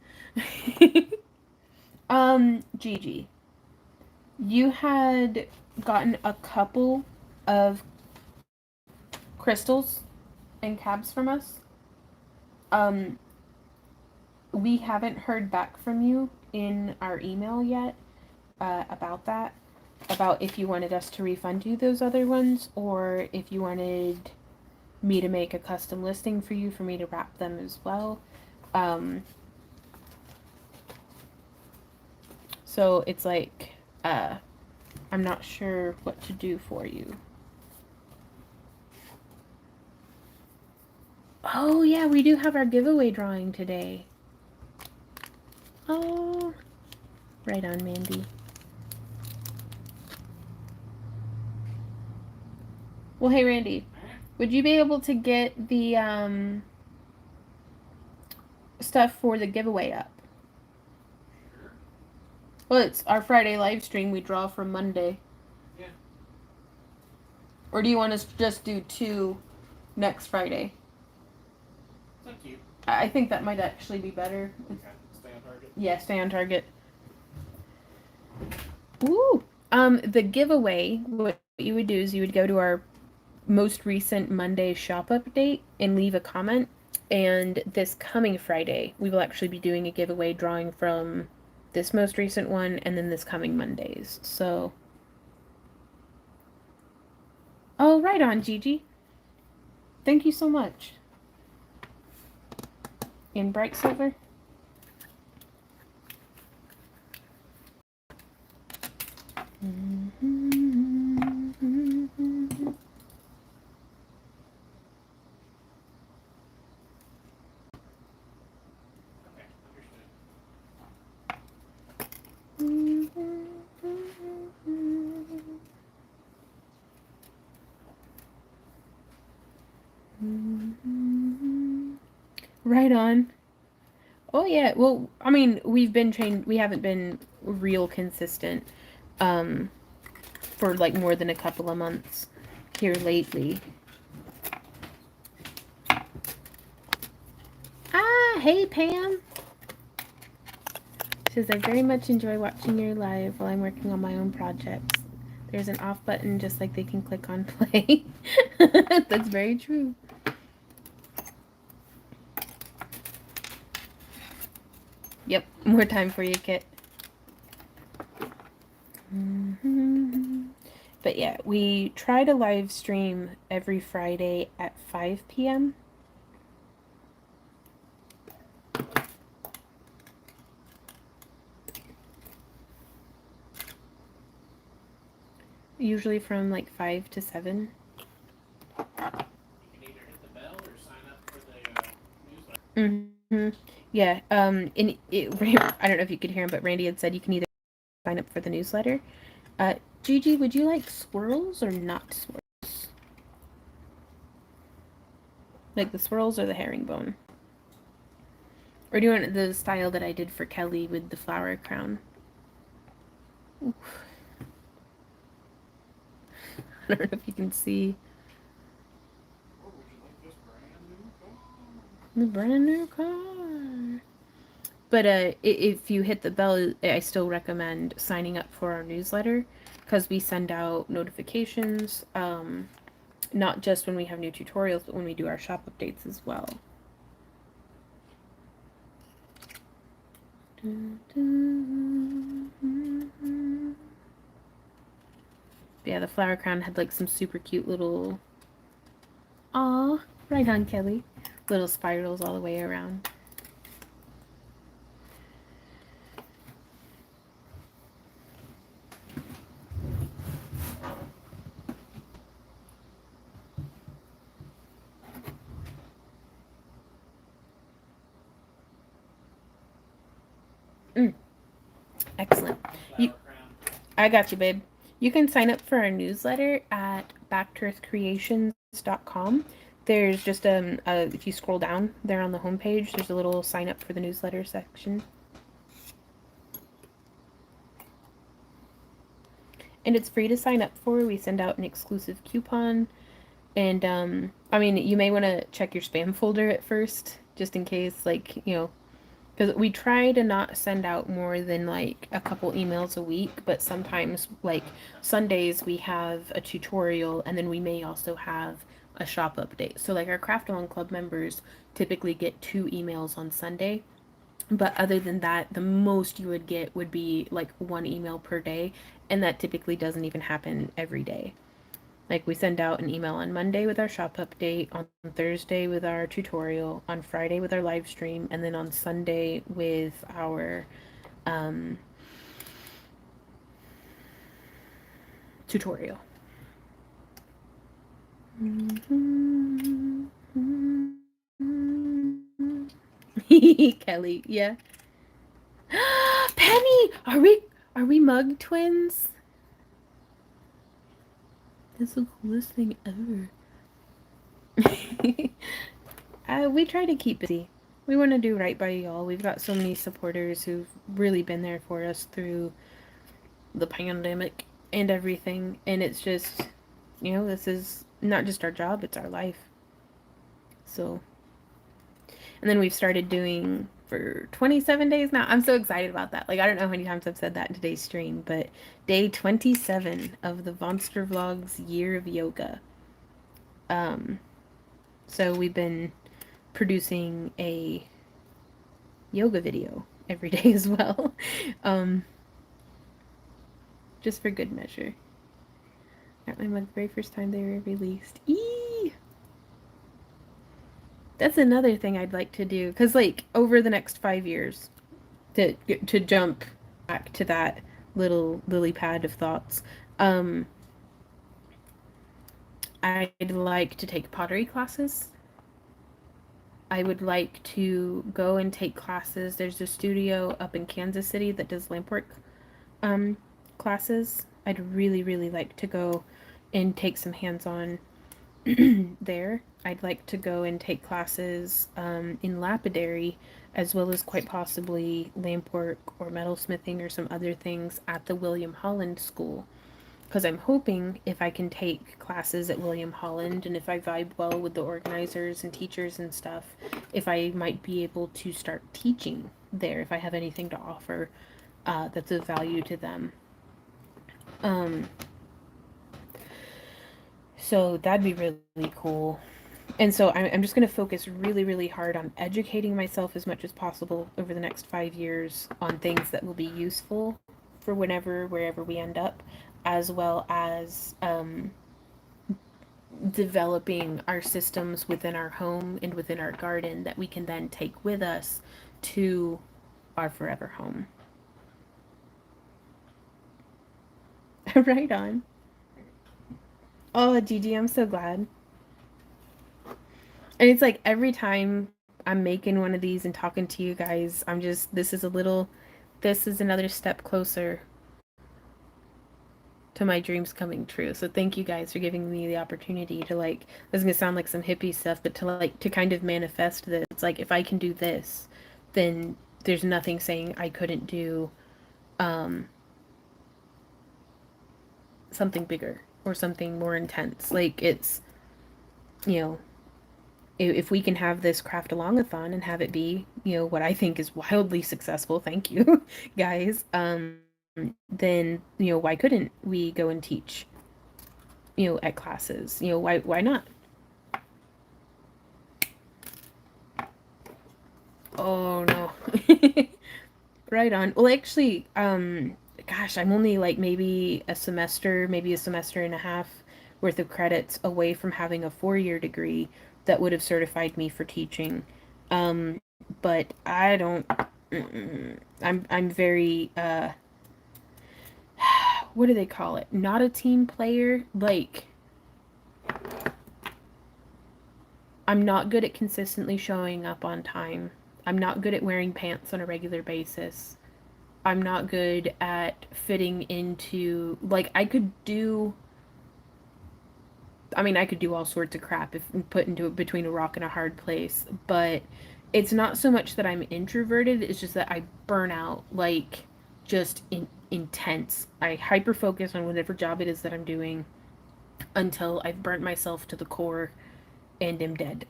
Gigi, you had gotten a couple of crystals and cabs from us. We haven't heard back from you in our email yet about that. About if you wanted us to refund you those other ones, or if you wanted me to make a custom listing for you for me to wrap them as well. So it's like, I'm not sure what to do for you. Oh, yeah, we do have our giveaway drawing today. Oh, right on, Mandy. Well, hey, Randy, would you be able to get the stuff for the giveaway up? Sure. Well, it's our Friday live stream. We draw from Monday. Yeah. Or do you want us to just do 2 next Friday? It's up to you. I think that might actually be better. Okay. Stay on target. Yeah, stay on target. Ooh. The giveaway, what you would do is you would go to our most recent Monday shop update and leave a comment. And this coming Friday, we will actually be doing a giveaway drawing from this most recent one and then this coming Mondays. So. Oh, right on, Gigi. Thank you so much. In bright silver. Okay, Right on. Oh yeah. Well, I mean, we've been trained. We haven't been real consistent for like more than a couple of months here lately. Ah, hey Pam. Says I very much enjoy watching your live while I'm working on my own projects. There's an off button just like they can click on play. That's very true. Yep, more time for you, Kit. But yeah, we try to live stream every Friday at 5 p.m. Usually from like 5 to 7. You can either hit the bell or sign up for the newsletter. Yeah. And I don't know if you could hear him, but Randy had said you can either sign up for the newsletter. Gigi, would you like swirls or not swirls? Like the swirls or the herringbone? Or do you want the style that I did for Kelly with the flower crown? Oof. I don't know if you can see. Or would you like this brand new car? The brand new car. But if you hit the bell, I still recommend signing up for our newsletter because we send out notifications, not just when we have new tutorials, but when we do our shop updates as well. Yeah, the flower crown had like some super cute little, aw, right on, Kelly, little spirals all the way around. Excellent. I got you, babe. You can sign up for our newsletter at backtoearthcreations.com. There's just if you scroll down there on the homepage, there's a little sign up for the newsletter section. and it's free to sign up for. We send out an exclusive coupon. And I mean, you may want to check your spam folder at first, just in case, like, because we try to not send out more than like a couple emails a week, but sometimes, like Sundays, we have a tutorial, and then we may also have a shop update. So, like, our Craft Along Club members typically get 2 emails on Sunday. But other than that, the most you would get would be like 1 email per day, and that typically doesn't even happen every day. Like, we send out an email on Monday with our shop update, on Thursday with our tutorial, on Friday with our live stream, and then on Sunday with our tutorial. Kelly, yeah. Penny, are we mug twins? That's the coolest thing ever. We try to keep busy. We want to do right by y'all. We've got so many supporters who've really been there for us through the pandemic and everything. And it's just, this is not just our job, it's our life. So, and then we've started doing for 27 days now. I'm so excited about that. Like, I don't know how many times I've said that in today's stream, but day 27 of the Monster Vlogs Year of Yoga. So we've been producing a yoga video every day as well. Just for good measure. Got my mug the very first time they were released. Eee! That's another thing I'd like to do, because, like, over the next 5 years, to jump back to that little lily pad of thoughts, I'd like to take pottery classes. I would like to go and take classes. There's a studio up in Kansas City that does lampwork classes. I'd really, really like to go and take some hands-on there. I'd like to go and take classes in lapidary, as well as quite possibly lampwork or metalsmithing or some other things at the William Holland School. Because I'm hoping if I can take classes at William Holland, and if I vibe well with the organizers and teachers and stuff, if I might be able to start teaching there, if I have anything to offer that's of value to them. So that'd be really cool. And so I'm just going to focus really, really hard on educating myself as much as possible over the next 5 years on things that will be useful for wherever we end up, as well as developing our systems within our home and within our garden that we can then take with us to our forever home. Right on. Oh, Gigi, I'm so glad. And it's like every time I'm making one of these and talking to you guys, this is another step closer to my dreams coming true. So thank you guys for giving me the opportunity to, like, this is gonna sound like some hippie stuff, but to kind of manifest this. It's like, if I can do this, then there's nothing saying I couldn't do something bigger or something more intense. Like, it's, if we can have this Craft-Along-Athon and have it be, what I think is wildly successful, thank you, guys, then, why couldn't we go and teach, at classes? Why not? Oh, no. Right on. Well, actually, gosh, I'm only like maybe a semester and a half worth of credits away from having a 4-year degree that would have certified me for teaching. But I don't. I'm very what do they call it? Not a team player. Like, I'm not good at consistently showing up on time. I'm not good at wearing pants on a regular basis. I'm not good at fitting into, like, I could do all sorts of crap if put into it between a rock and a hard place, but it's not so much that I'm introverted, it's just that I burn out, like, just intense. I hyper focus on whatever job it is that I'm doing until I've burnt myself to the core and am dead.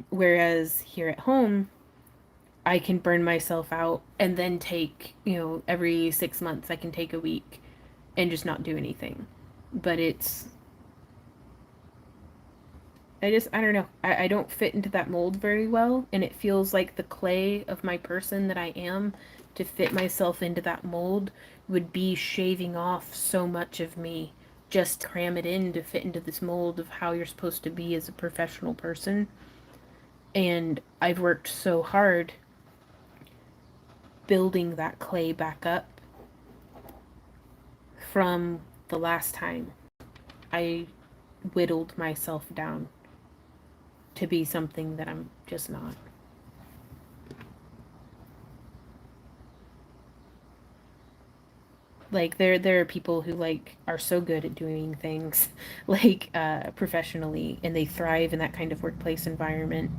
Whereas here at home, I can burn myself out and then take, every 6 months I can take a week and just not do anything. But I don't know. I don't fit into that mold very well, and it feels like the clay of my person that I am to fit myself into that mold would be shaving off so much of me just to cram it in to fit into this mold of how you're supposed to be as a professional person. And I've worked so hard building that clay back up from the last time I whittled myself down to be something that I'm just not. Like there are people who like are so good at doing things like professionally, and they thrive in that kind of workplace environment,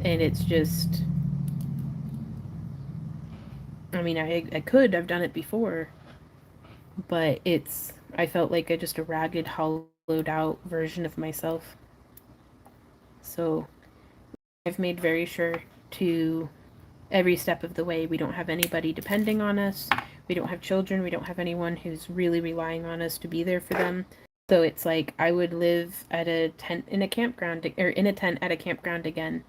and it's just, I mean, I've done it before, but I felt like just a ragged, hollowed out version of myself. So I've made very sure to, every step of the way, we don't have anybody depending on us. We don't have children. We don't have anyone who's really relying on us to be there for them. So it's like I would live at a tent in a campground, or in a tent at a campground again,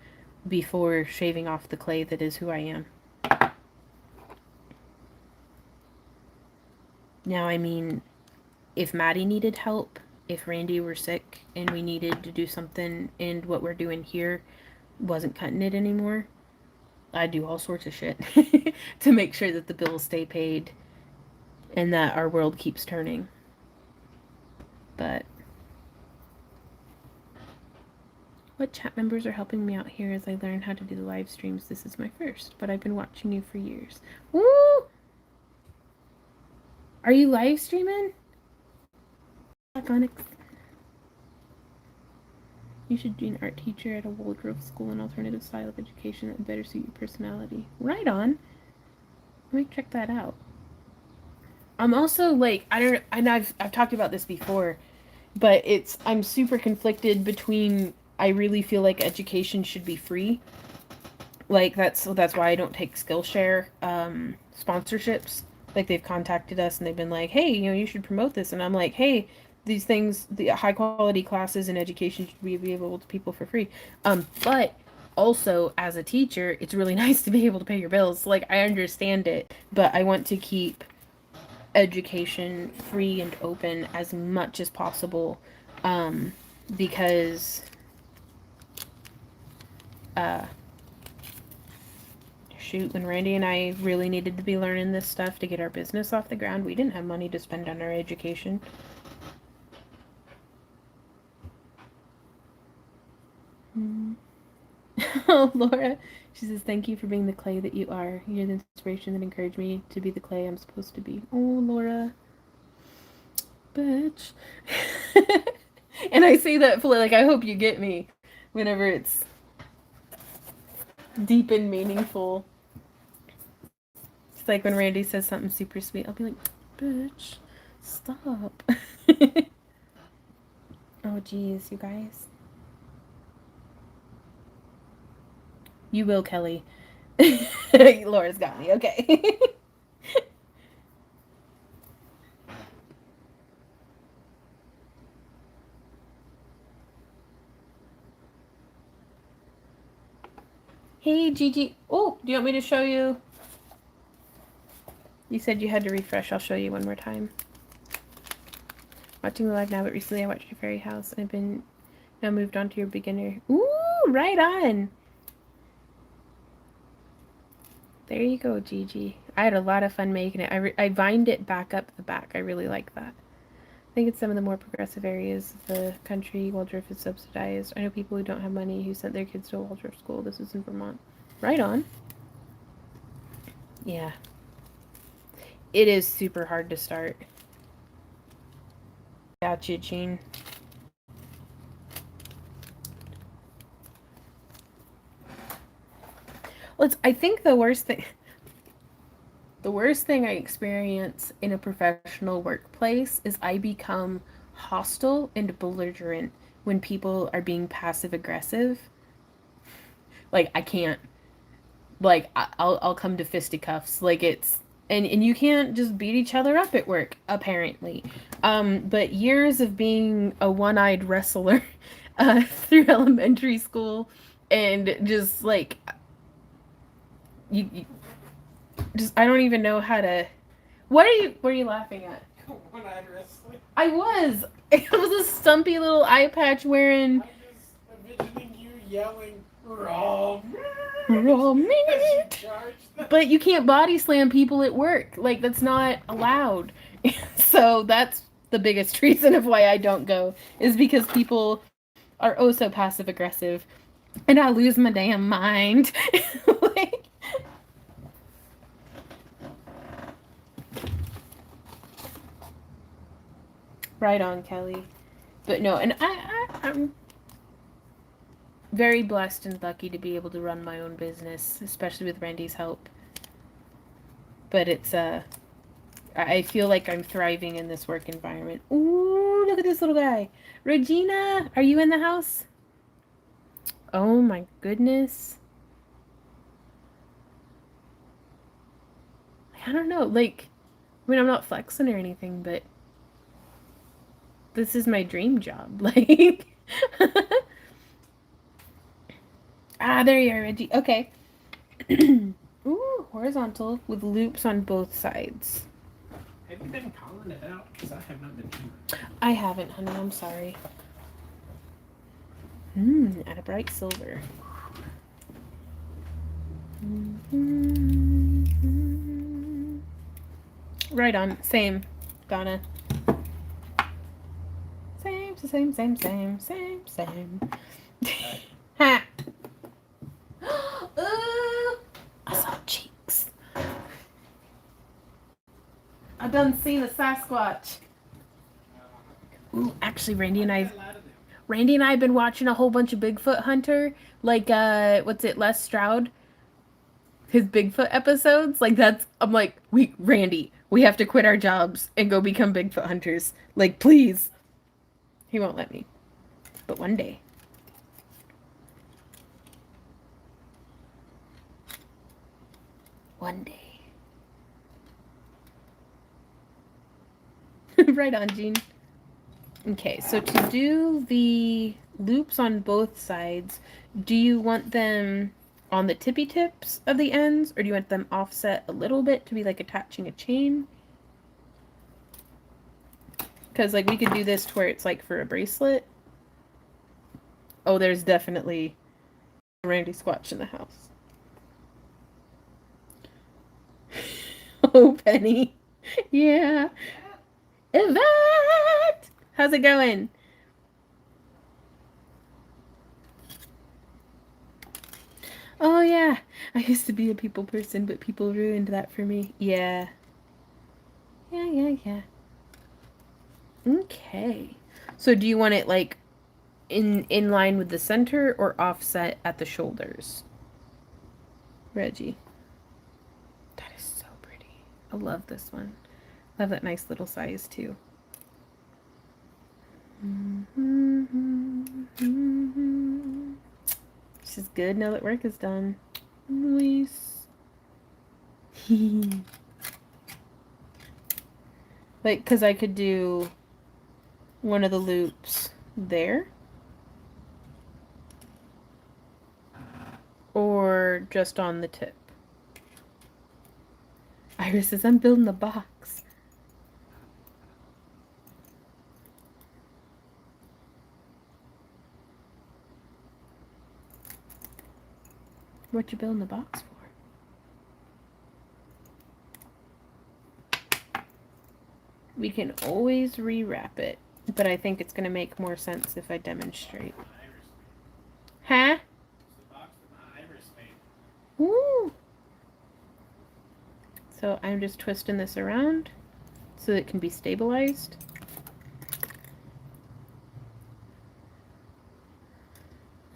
before shaving off the clay that is who I am. Now, I mean, if Maddie needed help, if Randy were sick and we needed to do something and what we're doing here wasn't cutting it anymore, I'd do all sorts of shit to make sure that the bills stay paid and that our world keeps turning. But what chat members are helping me out here as I learn how to do the live streams? This is my first, but I've been watching you for years. Woo! Are you live streaming? Iconic. You should be an art teacher at a Waldorf school, an alternative style of education that would better suit your personality. Right on. Let me check that out. I'm also like, I don't, and I've talked about this before, but I'm super conflicted between, I really feel like education should be free. Like that's why I don't take Skillshare sponsorships. Like they've contacted us and they've been like, hey, you should promote this, and I'm like, hey, these things, the high quality classes in education should be available to people for free. But also as a teacher, it's really nice to be able to pay your bills. Like I understand it, but I want to keep education free and open as much as possible, because shoot, when Randy and I really needed to be learning this stuff to get our business off the ground, we didn't have money to spend on our education. Oh, Laura, she says, thank you for being the clay that you are. You're the inspiration that encouraged me to be the clay I'm supposed to be. Oh, Laura. Bitch. And I say that for like, I hope you get me whenever it's deep and meaningful. It's like when Randy says something super sweet, I'll be like, bitch, stop. Oh, geez, you guys. You will, Kelly. Laura's got me. Okay. Hey, Gigi. Oh, do you want me to show you? You said you had to refresh. I'll show you one more time. Watching the live now, but recently I watched your fairy house and I've been now moved on to your beginner. Ooh, right on. There you go, Gigi. I had a lot of fun making it. I vined it back up the back. I really like that. I think it's some of the more progressive areas of the country. Waldorf is subsidized. I know people who don't have money who sent their kids to a Waldorf school. This is in Vermont. Right on. Yeah. It is super hard to start. Gotcha, Gene. Well, I think the worst thing... The worst thing I experience in a professional workplace is I become hostile and belligerent when people are being passive aggressive. Like I can't. Like I'll come to fisticuffs. Like it's and you can't just beat each other up at work apparently. But years of being a one-eyed wrestler through elementary school and just like you just I don't even know how to. What are you laughing at? One-eyed wrestling. I was. It was a stumpy little eye patch wearing. I'm just envisioning you yelling raw meat. But you can't body slam people at work. Like that's not allowed. So that's the biggest reason of why I don't go is because people are oh so passive aggressive, and I lose my damn mind. Like, right on, Kelly. But no, and I'm very blessed and lucky to be able to run my own business, especially with Randy's help. But it's I feel like I'm thriving in this work environment. Ooh, look at this little guy. Regina, are you in the house? Oh my goodness. I don't know, like, I mean, I'm not flexing or anything, but this is my dream job. Like, there you are, Reggie. Okay. Ooh, horizontal with loops on both sides. Have you been calling it out? Because I have not been either. I haven't, honey. I'm sorry. At a bright silver. Right on. Same, Donna. Same. Ha! Ooh, I saw cheeks. I done seen a Sasquatch. Ooh, actually, Randy and I have been watching a whole bunch of Bigfoot Hunter. Like, what's it, Les Stroud? His Bigfoot episodes. Like, I'm like, Randy, we have to quit our jobs and go become Bigfoot hunters. Like, please. He won't let me. But one day. One day. Right on, Jean. Okay, so to do the loops on both sides, do you want them on the tippy tips of the ends, or do you want them offset a little bit to be like attaching a chain? Because like we could do this to where it's like for a bracelet. Oh, there's definitely a Randy Squatch in the house. Oh, Penny. Yeah. Yvette! How's it going? Oh, yeah. I used to be a people person, but people ruined that for me. Yeah. Yeah. Okay. So do you want it like in line with the center or offset at the shoulders? Reggie. That is so pretty. I love this one. Love that nice little size too. This is good now that work is done. Nice. Like, because I could do one of the loops there. Or just on the tip. Iris says, I'm building the box. What you building the box for? We can always rewrap it, but I think it's going to make more sense if I demonstrate. Huh? Woo! So I'm just twisting this around so it can be stabilized.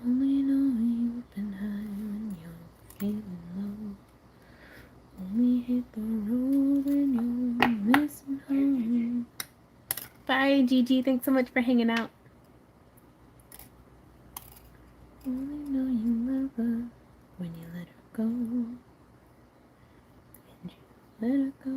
Only know you've been high when you're feeling low. Only hit the road Hi, Gigi. Thanks so much for hanging out. Only know you love her when you let her go. And you let her go.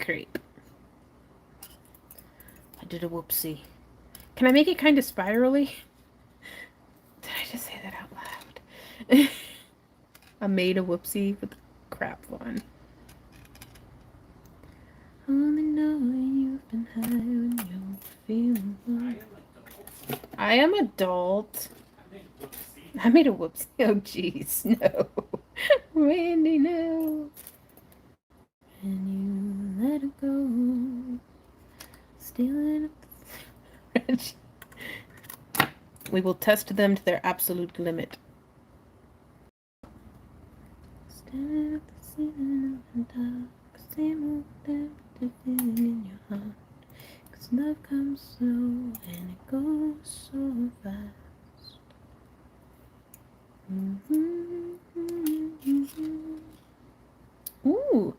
Creep. I did a whoopsie. Can I make it kind of spirally? Did I just say that out loud? I made a whoopsie with Craft-Along. Only know you've been high when you're feeling low. I am adult. I made a whoopsie. Oh, jeez. No. Randy, no. And you let it go. Stealing up the... We will test them to their absolute limit. Standing at the ceiling of the dark, same old empty feeling in your heart. 'Cause love comes slow and it goes so fast. Ooh,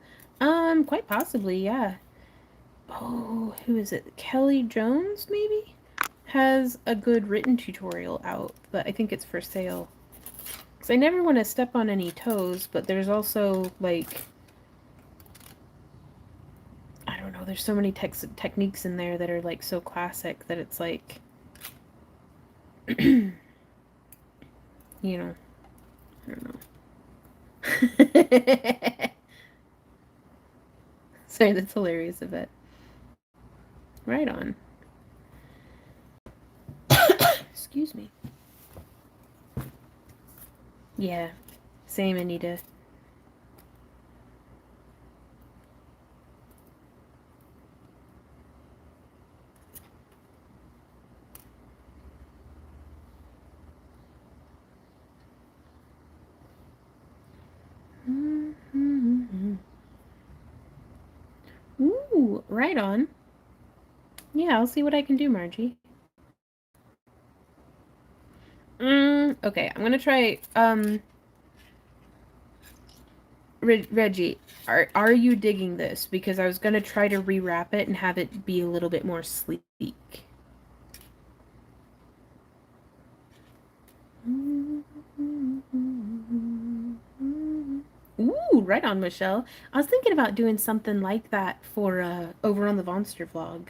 quite possibly, yeah. Oh, who is it? Kelly Jones, maybe? Has a good written tutorial out, but I think it's for sale. Because I never want to step on any toes, but there's also, like, I don't know, there's so many techniques in there that are, like, so classic that it's, like, you know, I don't know. Sorry, that's hilarious, I bet. Right on. Excuse me. Yeah, same, Anita. Ooh, right on. Yeah, I'll see what I can do, Margie. Okay, I'm gonna try, Reggie, are you digging this? Because I was gonna try to rewrap it and have it be a little bit more sleek. Ooh, right on, Michelle. I was thinking about doing something like that for, over on the Vonster vlog.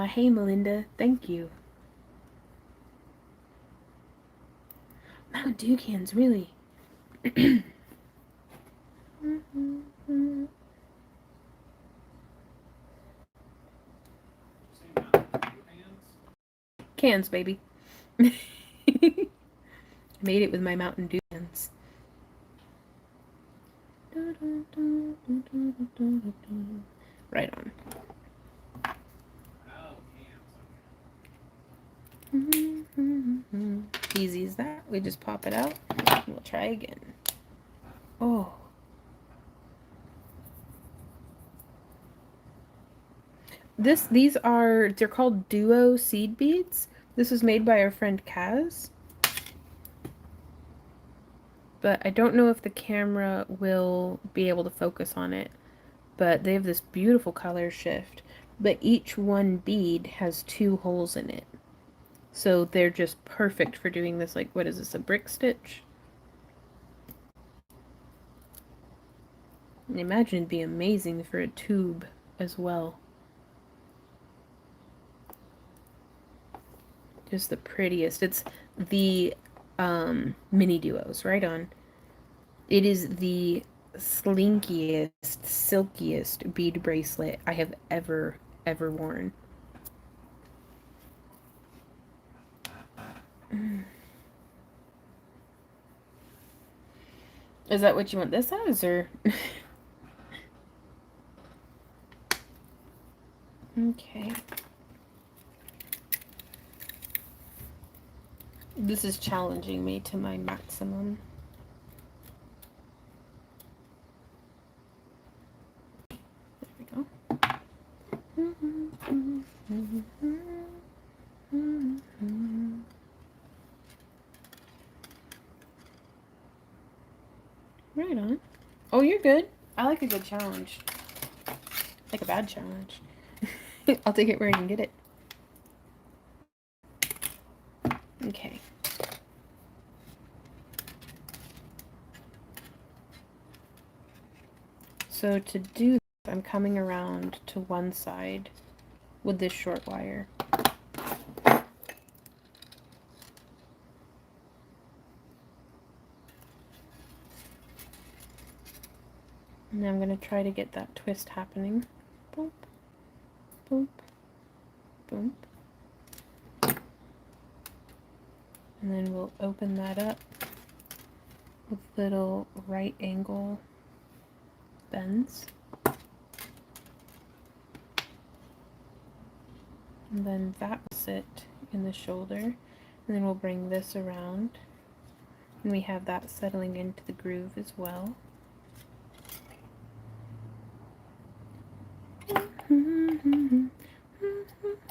Hey, Melinda. Thank you. Mountain Dew cans, really. Cans, baby. I made it with my Mountain Dew cans. Right on. Easy as that. We just pop it out. We'll try again. Oh. They're called Duo seed beads. This was made by our friend Kaz. But I don't know if the camera will be able to focus on it. But they have this beautiful color shift. But each one bead has 2 holes in it. So they're just perfect for doing this, like, what is this, a brick stitch? I imagine it'd be amazing for a tube as well. Just the prettiest. It's the mini duos, right on. It is the slinkiest, silkiest bead bracelet I have ever worn. Is that what you want this as, or? Okay. This is challenging me to my maximum. There we go. Right on. Oh, you're good. I like a good challenge. Like a bad challenge. I'll take it where I can get it. Okay. So to do this, I'm coming around to one side with this short wire. And I'm going to try to get that twist happening. Boop, boop, boop. And then we'll open that up with little right angle bends. And then that will sit in the shoulder. And then we'll bring this around. And we have that settling into the groove as well.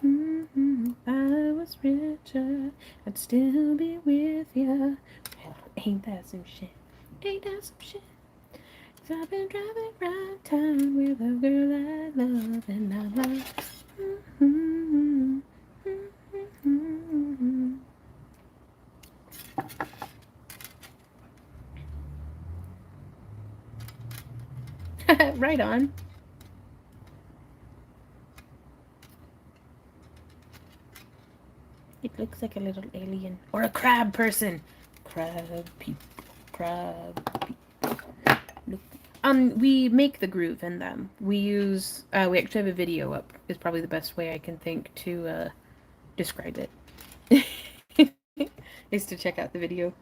If I was richer, I'd still be with you. Well, ain't that some shit? Ain't that some shit? 'Cause I've been driving right time with a girl I love and I love. Right on. It looks like a little alien. Or a crab person. Crab people. Crab people. Look. We make the groove in them. We use, we actually have a video up, is probably the best way I can think to describe it. Is to check out the video.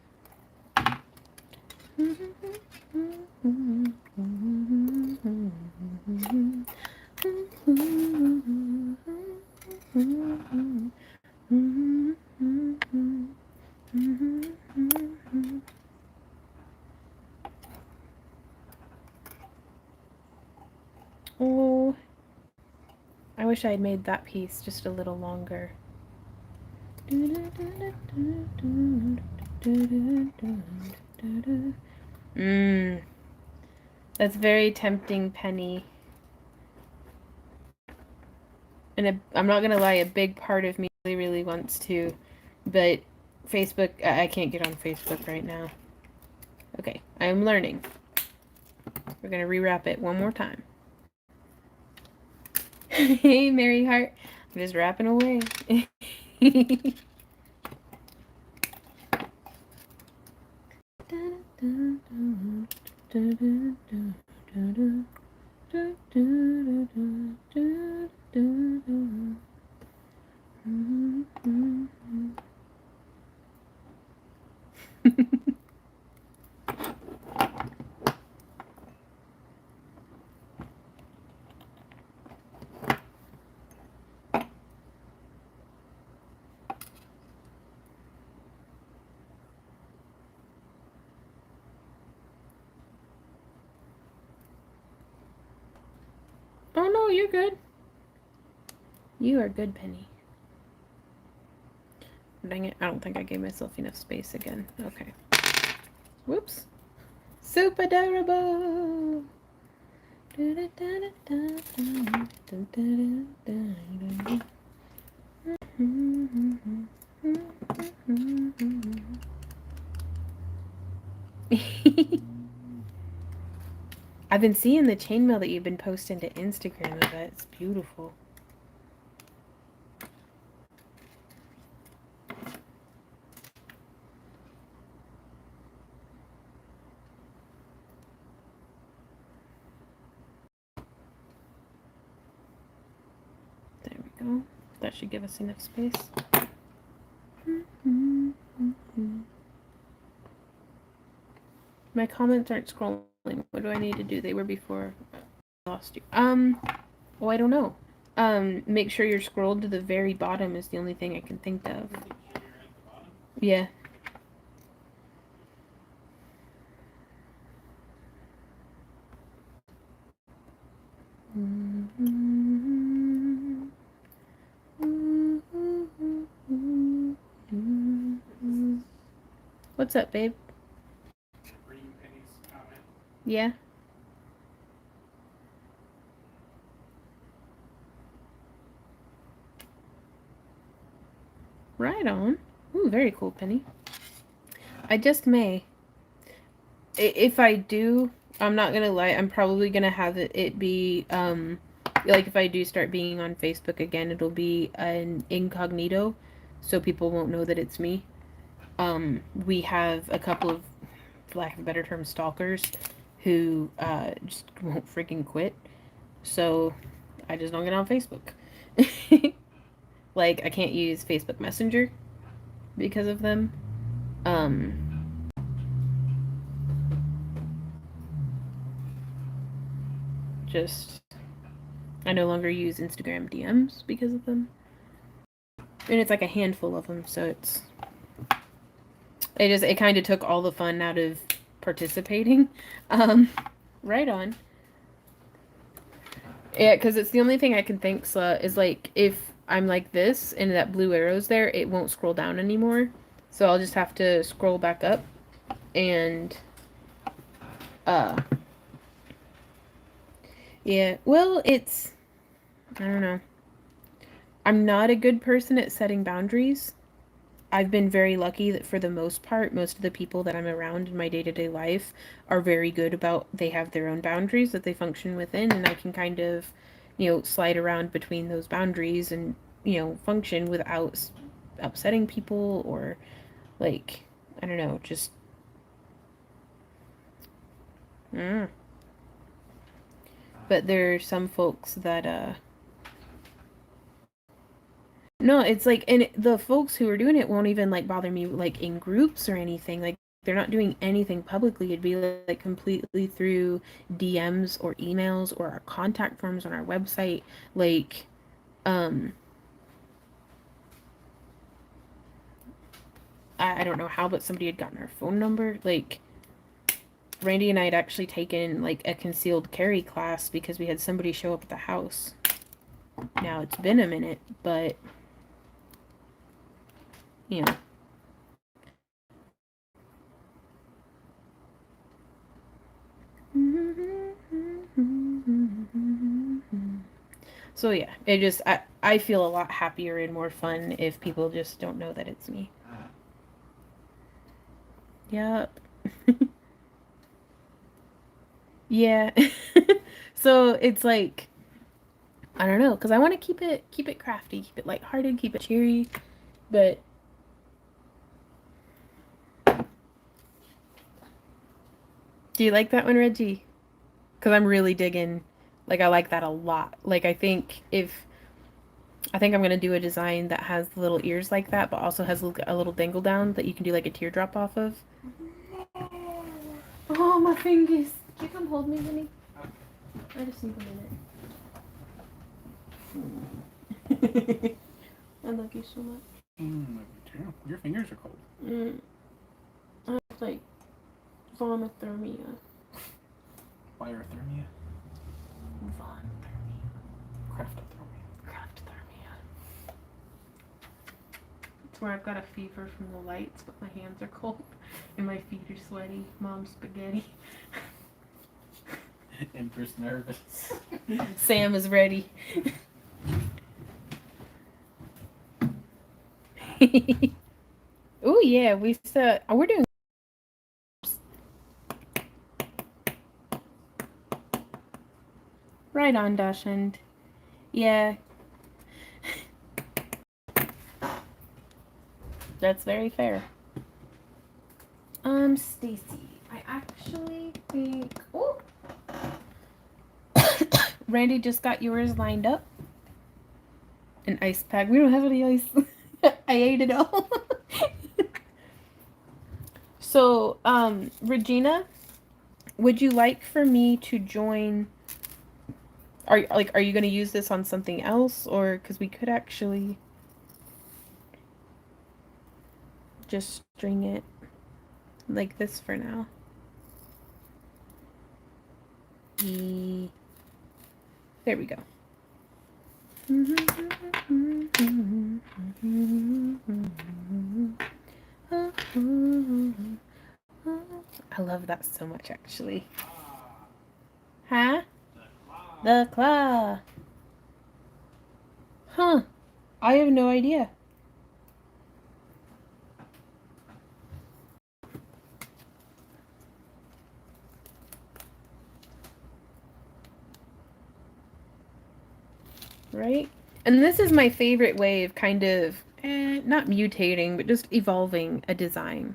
Oh, I wish I had made that piece just a little longer. That's very tempting, Penny. And I'm not gonna lie, a big part of me really wants to, but Facebook, I can't get on Facebook right now. Okay, I'm learning. We're gonna rewrap it one more time. Hey, Mary Hart. I'm just wrapping away. Oh no, you're good. You are good, Penny. Dang it, I don't think I gave myself enough space again. Okay. Whoops. Super adorable. I've been seeing the chainmail that you've been posting to Instagram of it. It's beautiful. There we go. That should give us enough space. My comments aren't scrolling. What do I need to do? They were before I lost you. Oh, I don't know. Make sure you're scrolled to the very bottom is the only thing I can think of. Yeah. What's up, babe? Reading Penny's comment. Yeah. Right on. Ooh, very cool, Penny. I just may. If I do, I'm not gonna lie, I'm probably gonna have it be, like if I do start being on Facebook again, it'll be an incognito, so people won't know that it's me. We have a couple of, for lack of a better term, stalkers who just won't freaking quit. So I just don't get on Facebook. Like I can't use Facebook Messenger because of them. Just I no longer use Instagram DMs because of them. And it's like a handful of them, so it kind of took all the fun out of participating. Right on. Yeah, because it's the only thing I can think is like if I'm like this and that blue arrow's there, it won't scroll down anymore. So I'll just have to scroll back up and uh yeah, well, I don't know. I'm not a good person at setting boundaries. I've been very lucky that for the most part, most of the people that I'm around in my day-to-day life are very good about they have their own boundaries that they function within, and I can kind of, slide around between those boundaries and, function without upsetting people or like, I don't know, just mm. But there are some folks that no, it's like, and the folks who are doing it won't even like bother me like in groups or anything. Like they're not doing anything publicly. It'd be like completely through DMs or emails or our contact forms on our website. Like, um, I don't know how, but somebody had gotten our phone number. Like, Randy and I had actually taken like a concealed carry class because we had somebody show up at the house. Now it's been a minute, but you know. So yeah, I feel a lot happier and more fun if people just don't know that it's me. Yep. Yeah. So it's like I don't know, cuz I want to keep it crafty, keep it lighthearted, keep it cheery, but do you like that one, Reggie? Cuz I'm really digging I like that a lot. Like I think I'm gonna do a design that has the little ears like that, but also has a little dangle down that you can do like a teardrop off of. Oh, my fingers. Can you come hold me, honey? I just need a minute. I love you so much. Love you too. Your fingers are cold. I have like vomothermia. Biothermia. Vomothermia. Craft-Along-Athon. It's where I've got a fever from the lights, but my hands are cold and my feet are sweaty. Mom's spaghetti. Empress nervous. Sam is ready. Oh yeah, we're doing. Right on, Dashund. Yeah. That's very fair. Stacy, I actually think. Oh, Randy just got yours lined up. An ice pack. We don't have any ice. I ate it all. So, Regina, would you like for me to join? Are you going to use this on something else, or because we could actually just string it like this for now? There we go. I love that so much, actually. Huh? The claw. Huh. I have no idea. Right? And this is my favorite way of kind of, not mutating, but just evolving a design.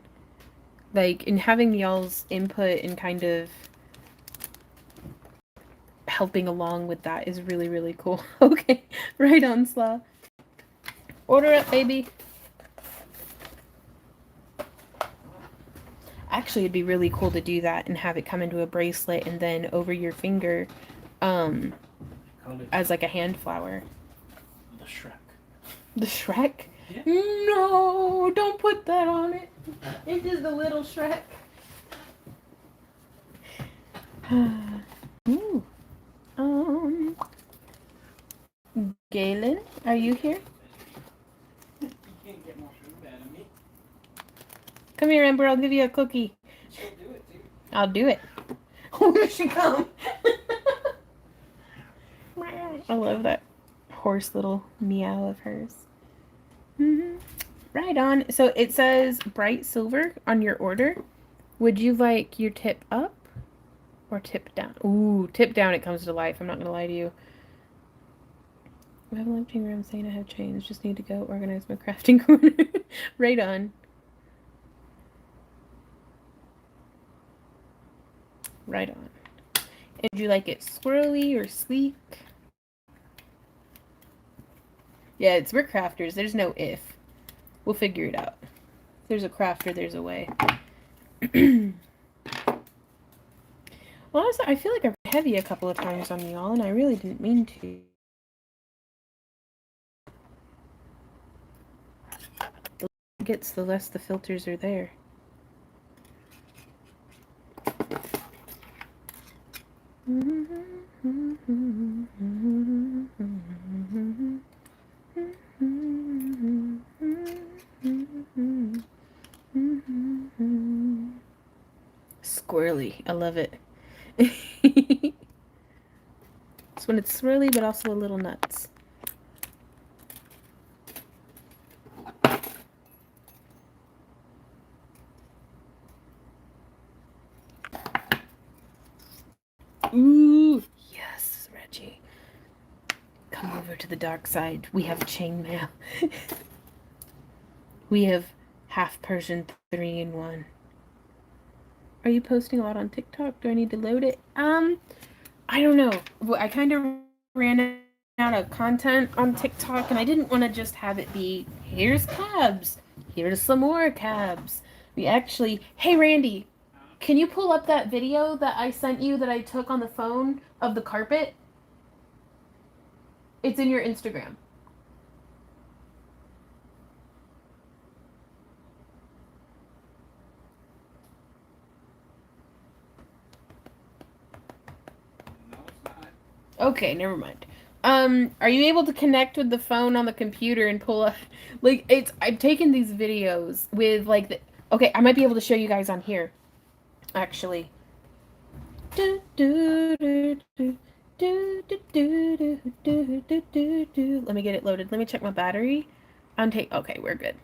Like, and having y'all's input and kind of helping along with that is really, really cool. Okay, right on, Slaw. Order up, baby. Actually, it'd be really cool to do that and have it come into a bracelet and then over your finger as like a hand flower. The Shrek. The Shrek? Yeah. No, don't put that on it. It is the little Shrek. Ooh. Galen, are you here? You can't get more food out of me. Come here, Amber. I'll give you a cookie. She'll do it too. I'll do it. Oh, here she comes. I love that hoarse little meow of hers. Mm-hmm. Right on. So it says bright silver on your order. Would you like your tip up or tip down? Ooh, tip down, it comes to life. I'm not going to lie to you. I have a lifting room saying I have changed. Just need to go organize my crafting corner. Right on. Right on. And would you like it swirly or sleek? Yeah, we're crafters. There's no if. We'll figure it out. If there's a crafter, there's a way. Well, honestly, I feel like I've been heavy a couple of times on y'all, and I really didn't mean to. The less it gets, the less the filters are there. Squirrely. I love it. It's when it's swirly, but also a little nuts. Ooh, yes, Reggie. Come over to the dark side. We have chainmail. We have half Persian 3-in-1. Are you posting a lot on TikTok? Do I need to load it? I don't know. I kind of ran out of content on TikTok, and I didn't want to just have it be, here's cabs. Here's some more cabs. We actually, hey, Randy, can you pull up that video that I sent you that I took on the phone of the carpet? It's in your Instagram. No, it's not. Okay, never mind. Are you able to connect with the phone on the computer and pull up, like, I've taken these videos with, like, okay, I might be able to show you guys on here, actually. Let me get it loaded. Let me check my battery. Okay, we're good.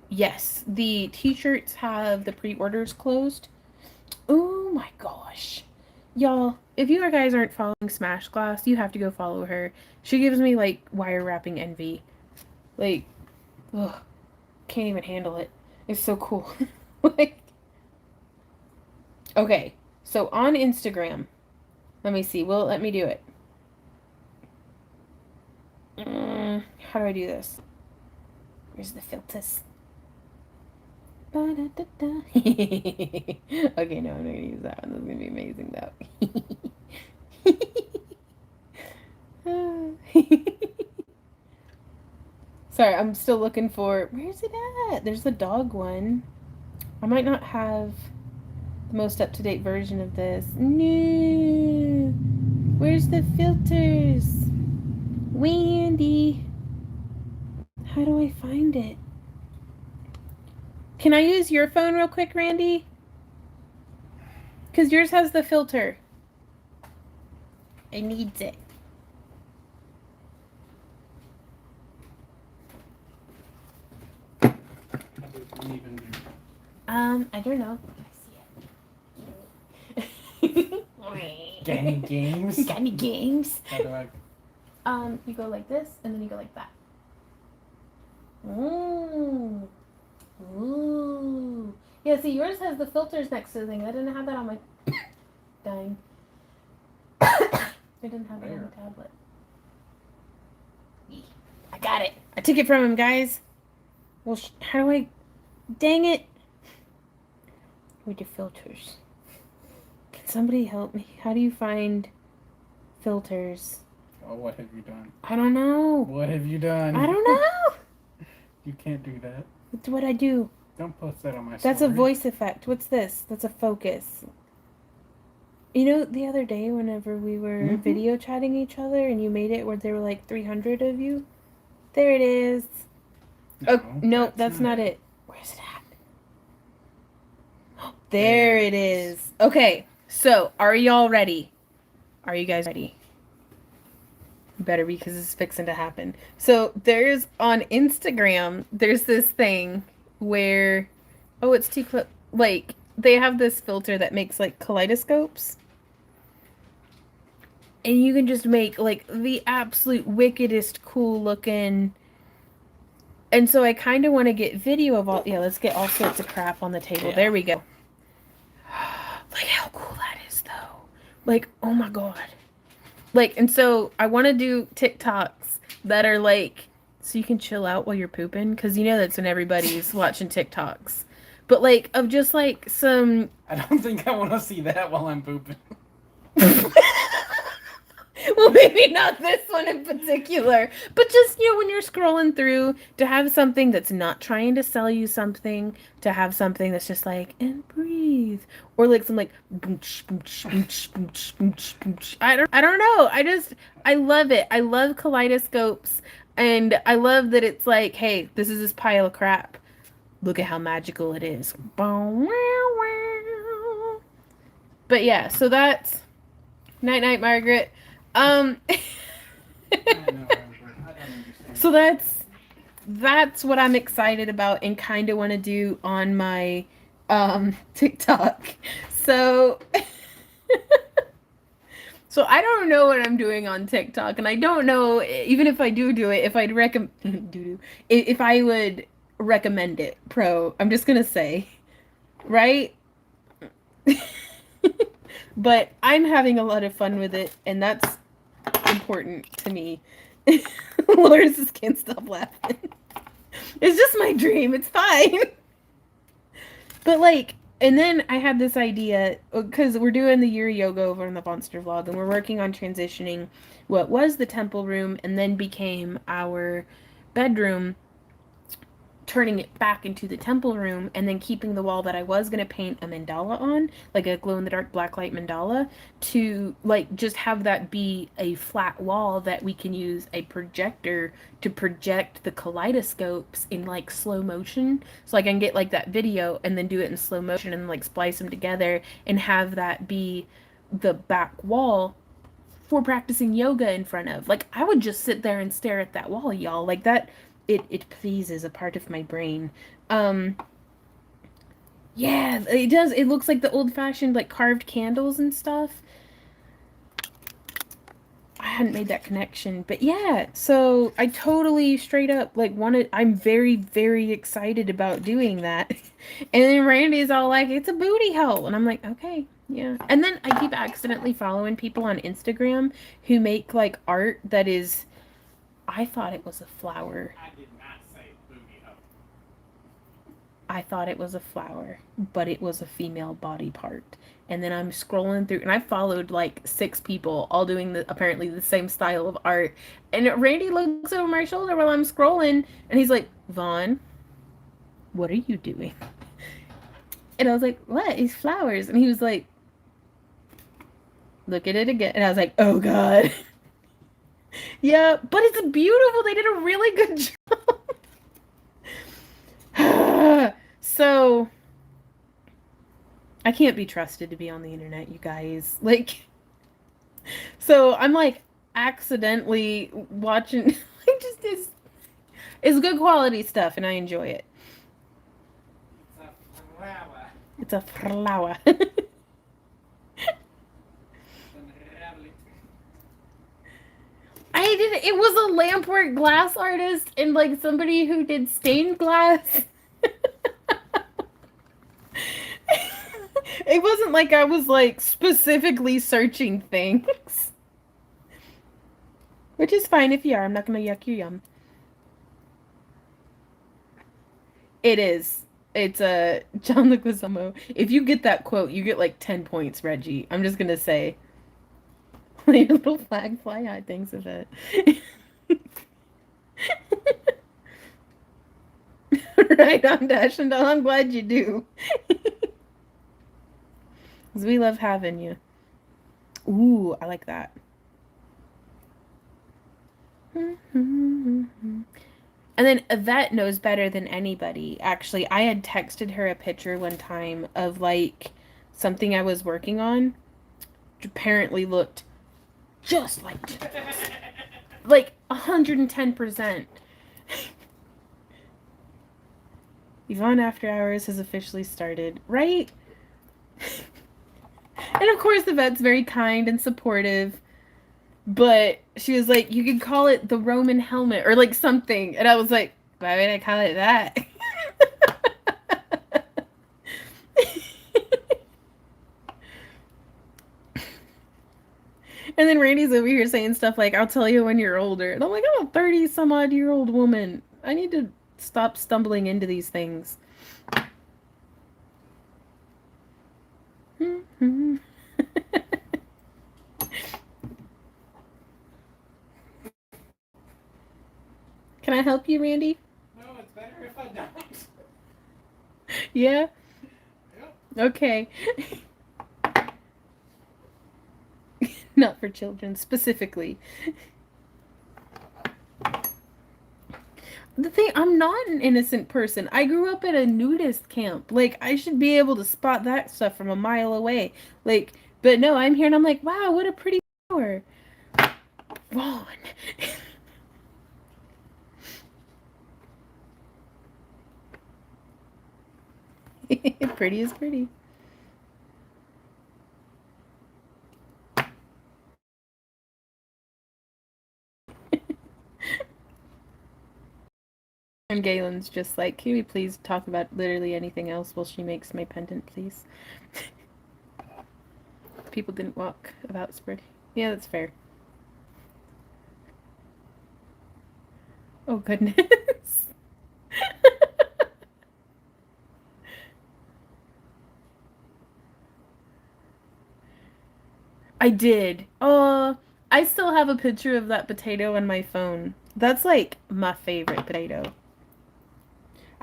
Yes, the t-shirts have the pre-orders closed. Oh my gosh. Y'all, if you guys aren't following Smash Glass, you have to go follow her. She gives me, like, wire wrapping envy. Like, ugh, can't even handle it. It's so cool. Like, okay, so on Instagram, let me see. Will it let me do it? How do I do this? Where's the filters? Okay, no, I'm not gonna use that one. That's gonna be amazing, though. Sorry, I'm still looking for. Where's it at? There's the dog one. I might not have the most up-to-date version of this. No. Where's the filters? Wendy. How do I find it? Can I use your phone real quick, Randy? Because yours has the filter. It needs it. I don't know. I see it. Got any games? Got any games? How do I... You go like this, and then you go like that. Ooh. Ooh. Yeah, see, yours has the filters next to the thing. I didn't have that on my... Dying. I didn't have it on the tablet. I got it. I took it from him, guys. Well, how do I... Dang it. With your filters. Can somebody help me? How do you find filters? Oh, what have you done? I don't know. What have you done? I don't know. You can't do that. What's what I do? Don't post that on my That's story. a voice effect. What's this? That's a focus. You know, the other day whenever we were video chatting each other and you made it where there were like 300 of you? There it is. No, Oh, no, that's not it. Where's it at? There it is. Okay, so are y'all ready? Are you guys ready? Better be, because it's fixing to happen. So there's on Instagram, there's this thing where, oh, it's too close. Like, they have this filter that makes like kaleidoscopes. And you can just make like the absolute wickedest cool looking. And so I kind of want to get video of all, yeah, let's get all sorts of crap on the table. Yeah. There we go. Look how cool that is though. Like, oh my God. Like, and so I want to do TikToks that are like, so you can chill out while you're pooping. Cause you know, that's when everybody's watching TikToks. But like, of just like some. I don't think I want to see that while I'm pooping. Well, maybe not this one in particular, but just, you know, when you're scrolling through, to have something that's not trying to sell you something, to have something that's just like, and breathe, or like some like, I don't know. I love it. I love kaleidoscopes, and I love that it's like, hey, this is this pile of crap. Look at how magical it is. But yeah, so that's night night, Margaret. So that's what I'm excited about and kind of want to do on my TikTok. So so I don't know what I'm doing on TikTok, and I don't know even if I do it, if I'd if I would recommend it. I'm just gonna say, right? But I'm having a lot of fun with it, and that's important to me. Loris just can't stop laughing. It's just my dream. It's fine. But like, and then I had this idea, because we're doing the Yuri yoga over in the Monster vlog, and we're working on transitioning what was the temple room and then became our bedroom, turning it back into the temple room, and then keeping the wall that I was going to paint a mandala on, like a glow-in-the-dark blacklight mandala, to like just have that be a flat wall that we can use a projector to project the kaleidoscopes in like slow motion, so I can get like that video and then do it in slow motion and like splice them together and have that be the back wall for practicing yoga in front of. Like, I would just sit there and stare at that wall, y'all. Like that. It pleases a part of my brain. Yeah, it does. It looks like the old-fashioned, like, carved candles and stuff. I hadn't made that connection. But yeah, so I totally straight up, like, I'm very, very excited about doing that. And then Randy's all like, it's a booty hole. And I'm like, okay, yeah. And then I keep accidentally following people on Instagram who make, like, art that is... I thought it was a flower. I did not say booty hole. I thought it was a flower, but it was a female body part. And then I'm scrolling through, and I followed like 6 people, all doing apparently the same style of art. And Randy looks over my shoulder while I'm scrolling, and he's like, Vaughn, what are you doing? And I was like, what? It's flowers. And he was like, look at it again. And I was like, oh God. Yeah, but it's beautiful. They did a really good job. So I can't be trusted to be on the internet, you guys. Like, so I'm like accidentally watching. Like, just it's good quality stuff, and I enjoy it. It's a flower. I did. It was a lampwork glass artist and like somebody who did stained glass. It wasn't like I was like specifically searching things. Which is fine if you are. I'm not gonna yuck your yum. It is. It's a John Leguizamo. If you get that quote, you get like 10 points, Reggie. I'm just gonna say. Your little flag fly high thinks of it. Right on, Dash and Doll. I'm glad you do. Because we love having you. Ooh, I like that. And then Yvette knows better than anybody. Actually, I had texted her a picture one time of like something I was working on, which apparently looked just like this. Like 110%. Yvonne After Hours has officially started, right? And of course, Yvette's very kind and supportive. But she was like, you could call it the Roman helmet or like something. And I was like, why would I call it that? And then Randy's over here saying stuff like, I'll tell you when you're older. And I'm like, I'm a 30 some odd year old woman. I need to stop stumbling into these things. Can I help you, Randy? No, it's better if I don't. Yeah? Yep. Okay. Not for children, specifically. The thing, I'm not an innocent person. I grew up at a nudist camp. Like, I should be able to spot that stuff from a mile away. Like, but no, I'm here and I'm like, wow, what a pretty flower. Vaughn. Pretty is pretty. And Galen's just like, can we please talk about literally anything else while she makes my pendant, please? People didn't walk about spread. Yeah, that's fair. Oh, goodness. I did. I still have a picture of that potato on my phone. That's like my favorite potato.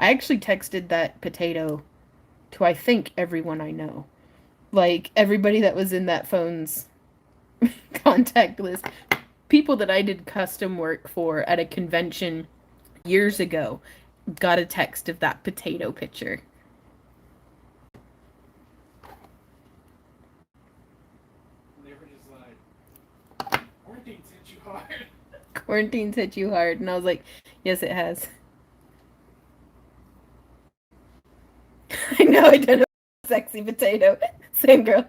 I actually texted that potato to I think everyone I know. Like everybody that was in that phone's contact list. People that I did custom work for at a convention years ago got a text of that potato picture. They were just like, quarantine's hit you hard. Quarantine's hit you hard. And I was like, yes, it has. I know I don't know. Sexy potato. Same girl.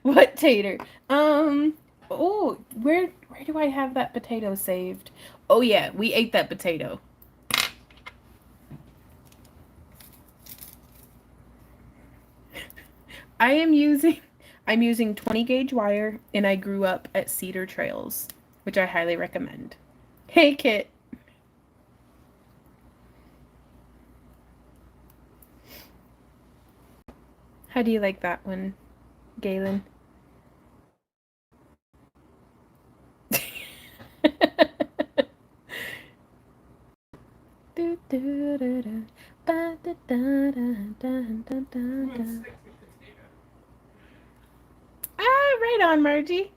What tater? Oh, where do I have that potato saved? Oh yeah, we ate that potato. I'm using 20 gauge wire and I grew up at Cedar Trails, which I highly recommend. Hey Kit. How do you like that one, Galen? Ah, right on, Margie.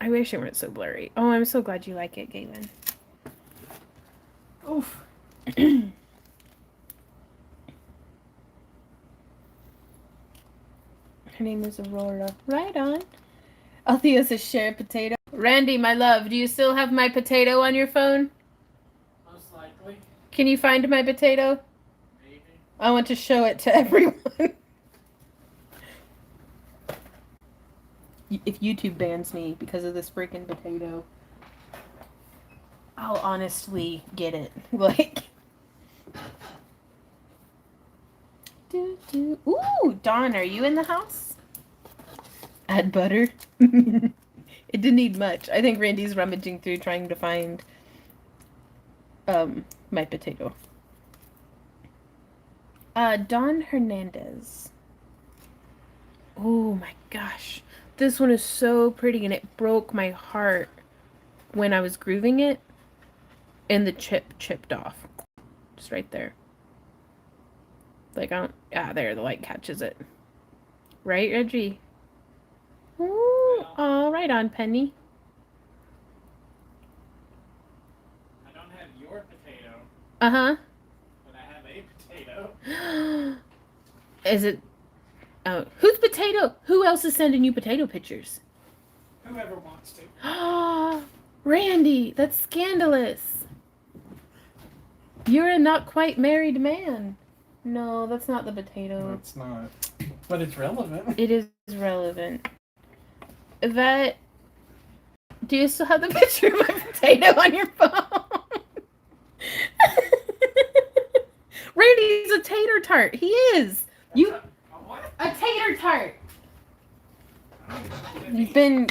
I wish it weren't so blurry. Oh, I'm so glad you like it, Galen. Oof. Her name is Aurora. Right on. Althea says share a potato. Randy, my love, do you still have my potato on your phone? Most likely. Can you find my potato? Maybe. I want to show it to everyone. If YouTube bans me because of this freaking potato, I'll honestly get it. Like, ooh, Dawn, are you in the house? Add butter. It didn't need much. I think Randy's rummaging through trying to find my potato. Dawn Hernandez. Oh my gosh. This one is so pretty and it broke my heart when I was grooving it and the chip chipped off. Just right there. Like, I don't, there, the light catches it. Right, Reggie? Ooh, all right on, Penny. I don't have your potato. Uh-huh. But I have a potato. Is it... Oh, whose potato? Who else is sending you potato pictures? Whoever wants to. Randy, that's scandalous. You're a not quite married man. No, that's not the potato. No, it's not. But it's relevant. It is relevant. Yvette, do you still have the picture of my potato on your phone? Randy's a tater tart. He is. You... What? A tater tart. You've been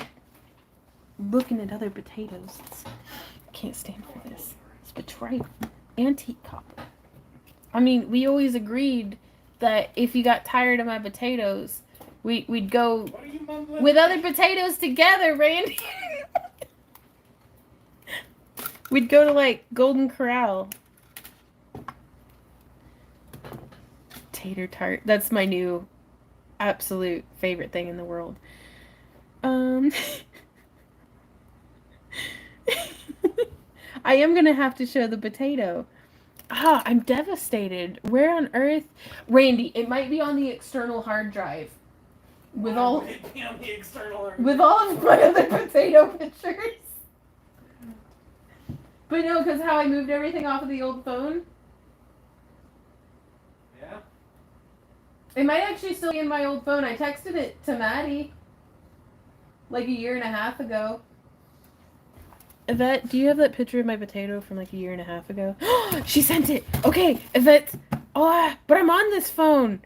looking at other potatoes. I can't stand for this. It's betrayal. Antique copper. I mean, we always agreed that if you got tired of my potatoes, we'd go with other potatoes together, Randy. We'd go to like Golden Corral. Tater tart. That's my new absolute favorite thing in the world. I am gonna have to show the potato. I'm devastated. Where on earth? Randy, it might be on the external hard drive. With all of my other potato pictures. But no, because how I moved everything off of the old phone. Yeah. It might actually still be in my old phone. I texted it to Maddie like a year and a half ago. Yvette, do you have that picture of my potato from like a year and a half ago? She sent it! Okay, Yvette! Oh, but I'm on this phone!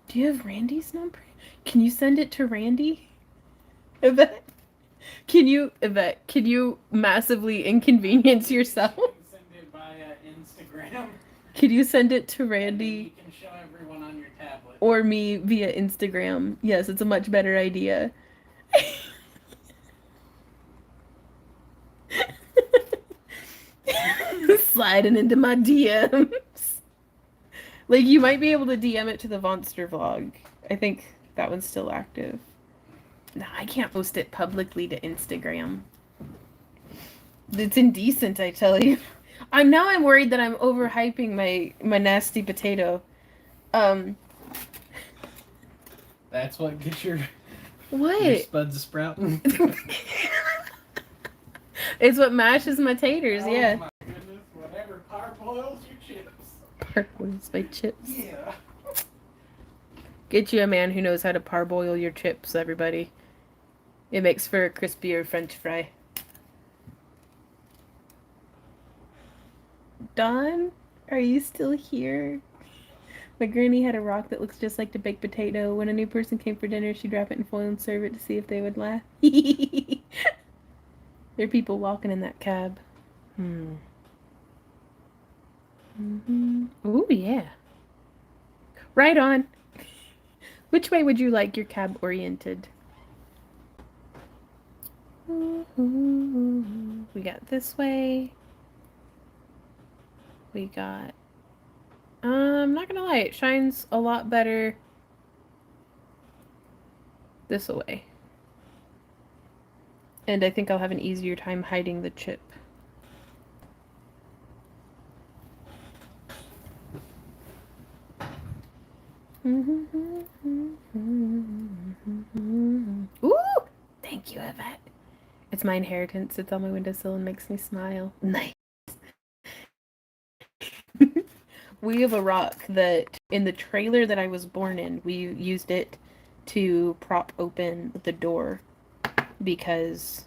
Do you have Randy's number? Can you send it to Randy? Yvette? Yvette, can you massively inconvenience yourself? You can send it via Instagram. Can you send it to Randy? You can show everyone on your tablet. Or me via Instagram. Yes, it's a much better idea. Sliding into my DMs. Like, you might be able to DM it to the Vonster vlog. I think that one's still active. No, I can't post it publicly to Instagram. It's indecent, I tell you. I'm worried that I'm overhyping my nasty potato. That's what gets your spuds sprouting. It's what mashes my taters, yeah. Oh my goodness, whatever parboils your chips. Parboils my chips. Yeah. Get you a man who knows how to parboil your chips, everybody. It makes for a crispier French fry. Dawn, are you still here? My granny had a rock that looks just like the baked potato. When a new person came for dinner, she'd wrap it in foil and serve it to see if they would laugh. There are people walking in that cab. Ooh, yeah. Right on. Which way would you like your cab oriented? We got this way. We got... I'm not gonna lie, it shines a lot better this way. And I think I'll have an easier time hiding the chip. Ooh! Thank you, Yvette. It's my inheritance. It's on my windowsill and makes me smile. Nice. We have a rock that, in the trailer that I was born in, we used it to prop open the door because,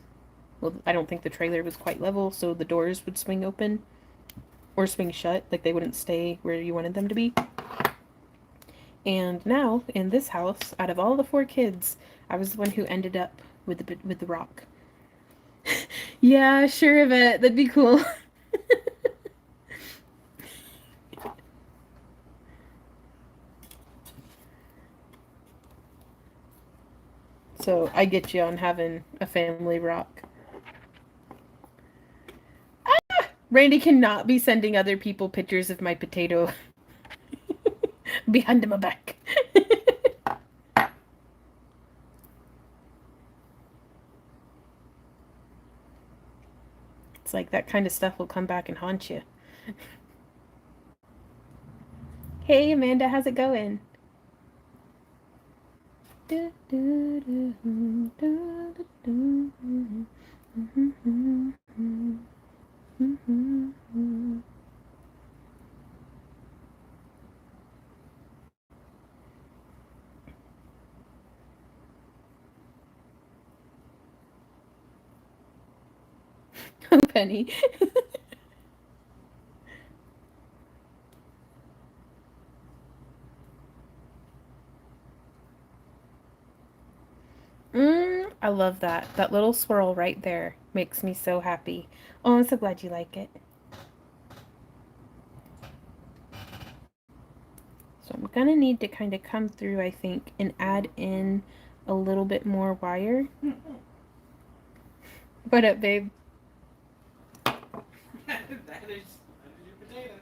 well, I don't think the trailer was quite level, so the doors would swing open or swing shut, like they wouldn't stay where you wanted them to be. And now, in this house, out of all the 4 kids, I was the one who ended up with the rock. Yeah, sure, Yvette. That'd be cool. So I get you on having a family rock. Ah! Randy cannot be sending other people pictures of my potato behind my back. It's like that kind of stuff will come back and haunt you. Hey, Amanda, how's it going? Oh, Penny. I love that. That little swirl right there makes me so happy. Oh, I'm so glad you like it. So I'm gonna need to kind of come through, I think, and add in a little bit more wire. What up, babe? that is your potato.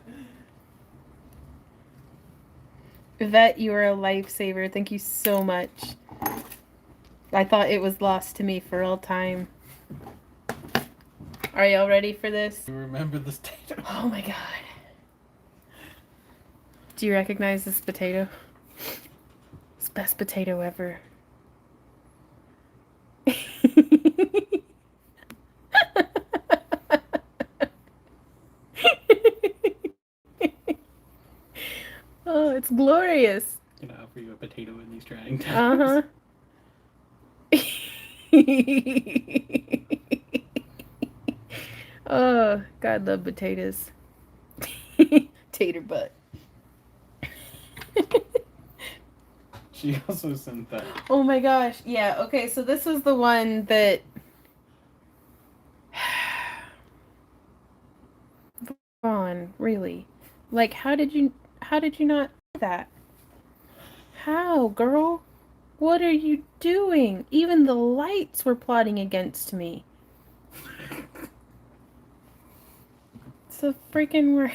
Yvette, you are a lifesaver. Thank you so much. I thought it was lost to me for all time. Are y'all ready for this? You remember this potato? Oh my god. Do you recognize this potato? It's the best potato ever. Oh, it's glorious. I'm gonna offer you a potato in these trying times. Uh-huh. Oh, God, love potatoes. Tater butt. She also sent that. Oh my gosh. Yeah, okay, so this was the one that Vaughn, really. Like, how did you not do that? How, girl? What are you doing? Even the lights were plotting against me. It's a freaking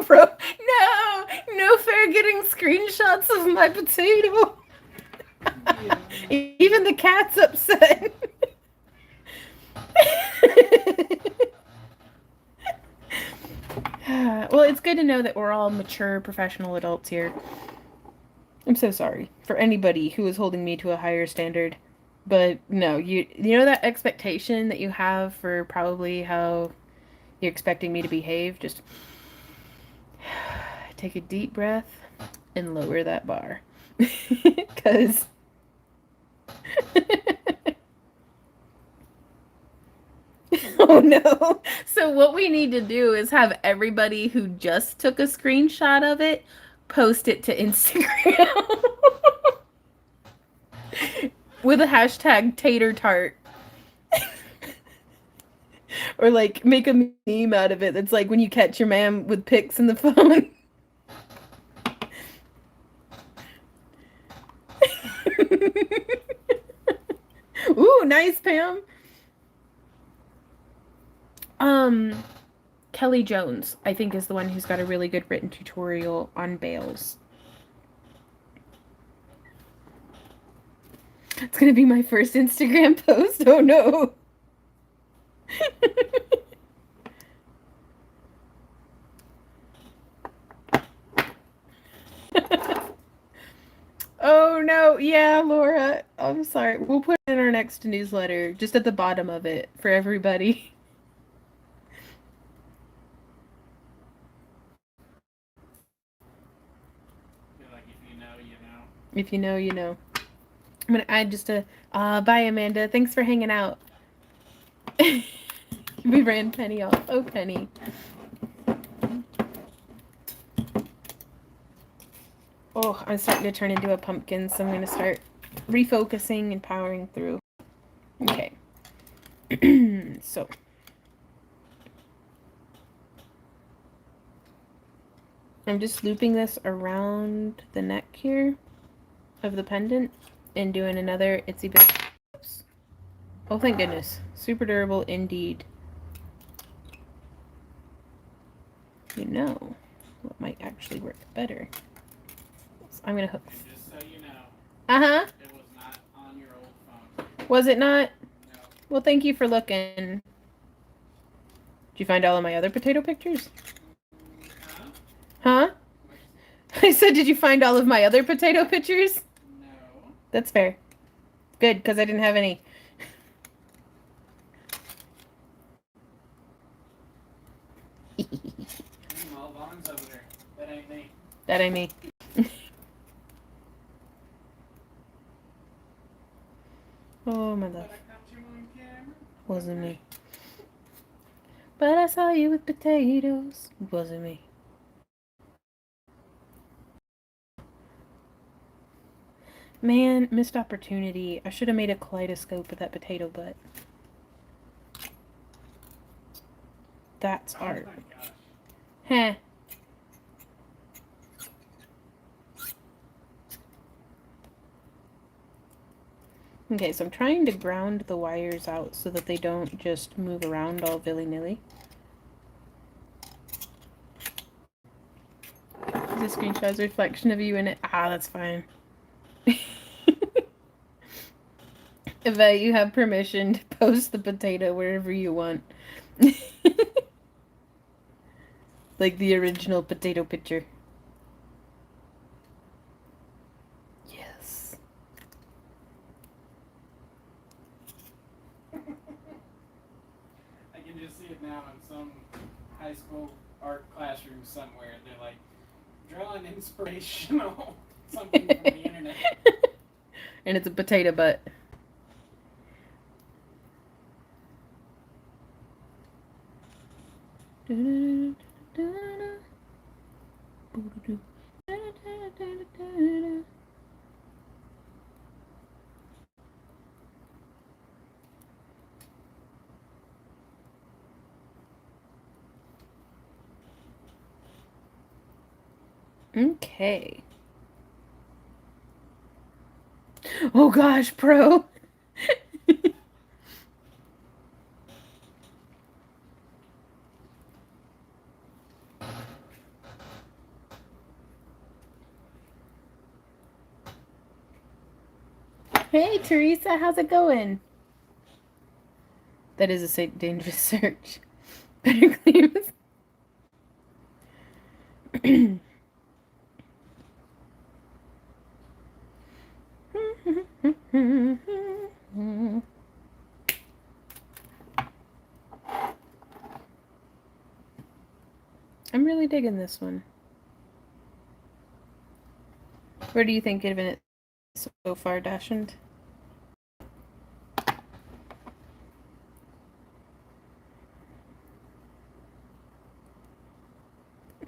bro. No, no fair getting screenshots of my potato. Yeah. Even the cat's upset. Well, it's good to know that we're all mature professional adults here. I'm so sorry for anybody who is holding me to a higher standard. But no, you know that expectation that you have for probably how you're expecting me to behave? Just take a deep breath and lower that bar. Because oh no. So what we need to do is have everybody who just took a screenshot of it post it to Instagram. With a hashtag tater tart. Or like make a meme out of it that's like when you catch your man with pics in the phone. Ooh, nice, Pam. Kelly Jones, I think, is the one who's got a really good written tutorial on bales. It's gonna be my first Instagram post. Oh no. no. Yeah, Laura. I'm sorry. We'll put it in our next newsletter, just at the bottom of it for everybody. Like, if you know, you know. If you know, you know. I'm gonna add just a bye Amanda. Thanks for hanging out. We ran Penny off. Oh Penny. Oh, I'm starting to turn into a pumpkin, so I'm gonna start refocusing and powering through. Okay. So I'm just looping this around the neck here of the pendant and doing another itsy bit. Oh, thank goodness. Super durable indeed. You know what might actually work better. So I'm gonna hook. Just so you know. Uh-huh. It was not on your old phone. Was it not? No. Well, thank you for looking. Did you find all of my other potato pictures? Huh? I said, did you find all of my other potato pictures? No. That's fair. Good, because I didn't have any. All Vaughn's over there. That ain't me. That ain't me. Oh, my love. But I caught you on camera. Wasn't me. But I saw you with potatoes. Wasn't me. Man, missed opportunity. I should have made a kaleidoscope of that potato butt. That's art. Oh my gosh. Heh. Okay, so I'm trying to ground the wires out so that they don't just move around all willy-nilly. The screenshot's a reflection of you in it. Ah, that's fine. Yvette, you have permission to post the potato wherever you want. Like the original potato picture. Yes. I can just see it now in some high school art classroom somewhere. They're like, draw an inspirational something from the internet. And it's a potato butt. Okay. Oh gosh, pro. Hey Teresa, how's it going? That is a dangerous search. Better claim. I'm really digging this one. Where do you think of it so far, Dashend?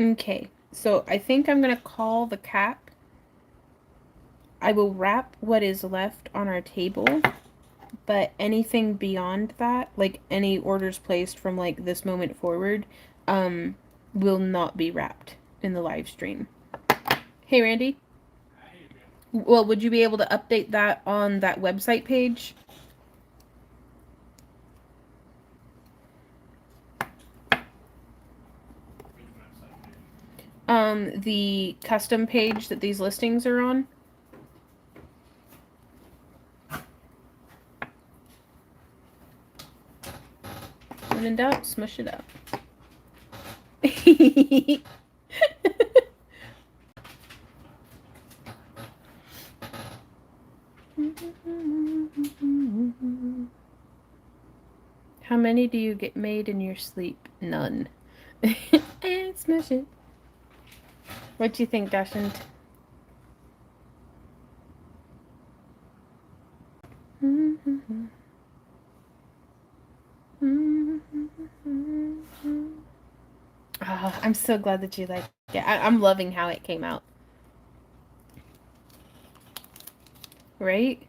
Okay, so I think I'm going to call the cap. I will wrap what is left on our table, but anything beyond that, like any orders placed from like this moment forward, will not be wrapped in the live stream. Hey, Randy. Well, would you be able to update that on that website page? The custom page that these listings are on. When in doubt, smush it up. many do you get made in your sleep? None. And smash it. What do you think, Dashant? Oh, I'm so glad that you like it. I'm loving how it came out. Right?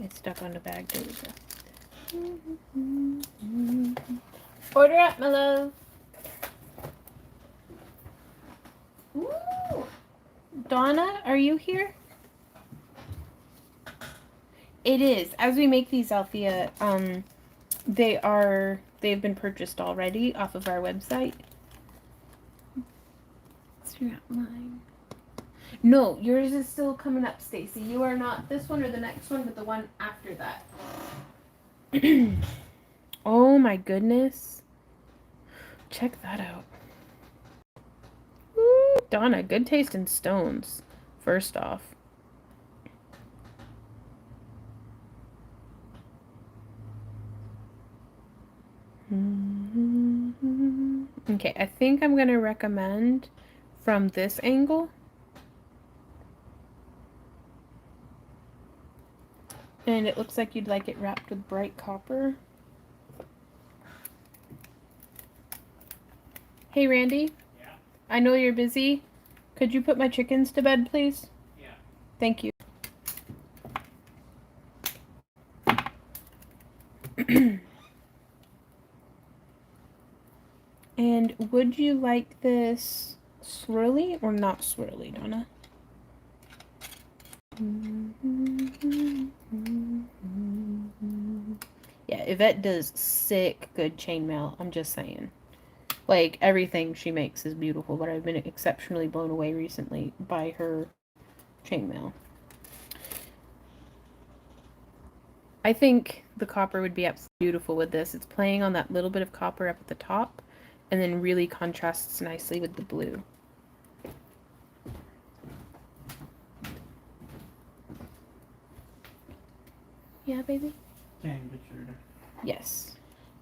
It's stuck on the bag. There we go. Order up, my love. Ooh. Donna, are you here? It is. As we make these, Althea, they've been purchased already off of our website. Let's figure out mine. No, yours is still coming up, Stacy. You are not this one or the next one, but the one after that. Oh my goodness. Check that out. Woo, Donna, good taste in stones, first off. Okay, I think I'm going to recommend from this angle. And it looks like you'd like it wrapped with bright copper. Hey, Randy. Yeah. I know you're busy. Could you put my chickens to bed, please? Yeah. Thank you. And would you like this swirly or not swirly, Donna? Yeah, Yvette does sick good chainmail. I'm just saying. Like, everything she makes is beautiful, but I've been exceptionally blown away recently by her chainmail. I think the copper would be absolutely beautiful with this. It's playing on that little bit of copper up at the top, and then really contrasts nicely with the blue. Yeah, baby? Can you get your Yes.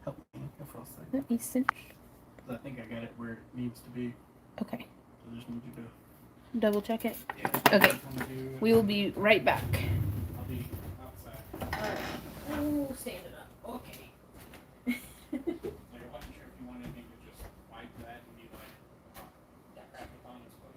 help me go for a second? Let me cinch. I think I got it where it needs to be. Okay. So I just need you to Double check it. Yeah. Okay. We will be right back. I'll be outside. Alright. Oh, stand it up. Okay. Like, I wasn't sure if you wanted me to just wipe that and be like, that Craft-Along is close.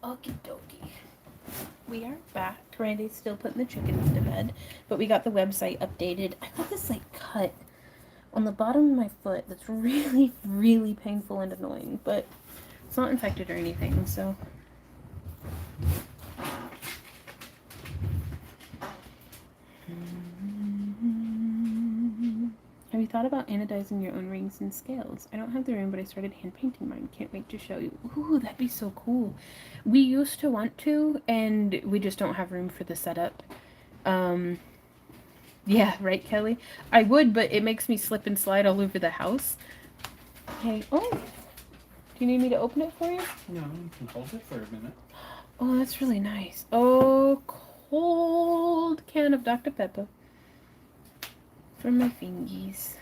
Okie dokie. We are back. Randy's still putting the chickens to bed, but we got the website updated. I got this like cut on the bottom of my foot that's really, really painful and annoying, but it's not infected or anything, so. Have you thought about anodizing your own rings and scales? I don't have the room, but I started hand painting mine. Can't wait to show you. Ooh, that'd be so cool. We used to want to, and we just don't have room for the setup. Yeah, right, Kelly? I would, but it makes me slip and slide all over the house. Okay. Oh, do you need me to open it for you? No, you can hold it for a minute. Oh, that's really nice. Oh, cold can of Dr. Pepper. For my fingies.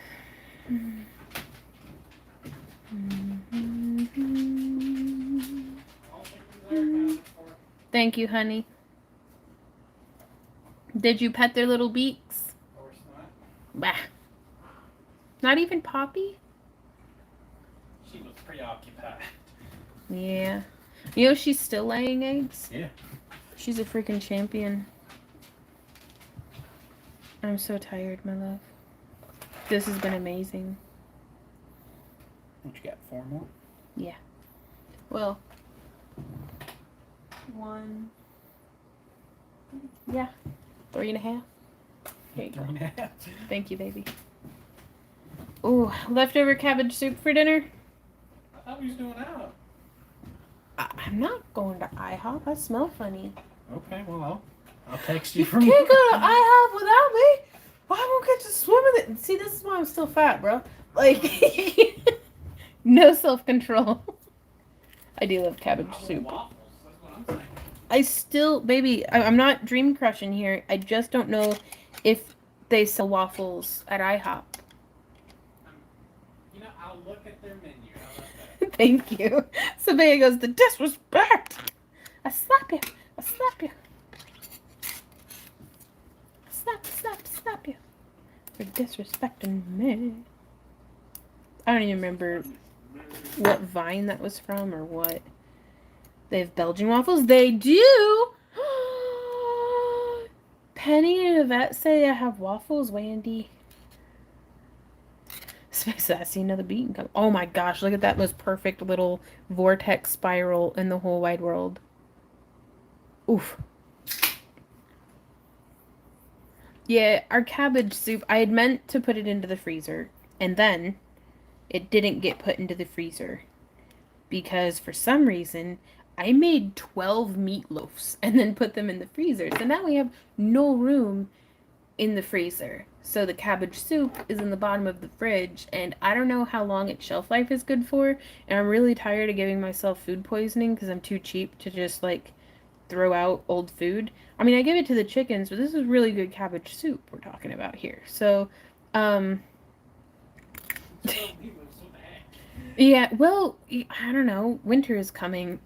Thank you, honey. Did you pet their little beaks? Of course not. Bah. Not even Poppy? She was preoccupied. Yeah. You know she's still laying eggs? Yeah. She's a freaking champion. I'm so tired, my love. This has been amazing. What you got, 4 more? Yeah. Well, 1. Yeah. 3.5. Here you go. 3.5. Thank you, baby. Ooh, leftover cabbage soup for dinner? I thought we was doing out. I'm not going to IHOP. I smell funny. Okay, well, I'll text you You from... can't go to IHOP without me. I won't get to swim with it. See, this is why I'm still fat, bro. Like, no self-control. I do love cabbage soup. Waffles, that's what I'm saying. I still, baby, I'm not dream crushing here. I just don't know if they sell waffles at IHOP. You know, I'll look at their menu. How about that? Thank you. Sabea goes, the disrespect. I slap you. I slap you. Slap you. For disrespecting me. I don't even remember what Vine that was from or what. They have Belgian waffles? They do! Penny and Yvette say I have waffles, Wendy. Sassy, another beat. Oh my gosh, look at that most perfect little vortex spiral in the whole wide world. Oof. Yeah, our cabbage soup, I had meant to put it into the freezer, and then it didn't get put into the freezer. Because for some reason, I made 12 meatloafs and then put them in the freezer. So now we have no room in the freezer. So the cabbage soup is in the bottom of the fridge, and I don't know how long its shelf life is good for, and I'm really tired of giving myself food poisoning because I'm too cheap to just, like, throw out old food. I mean, I give it to the chickens, but this is really good cabbage soup we're talking about here. So, yeah, well, I don't know. Winter is coming.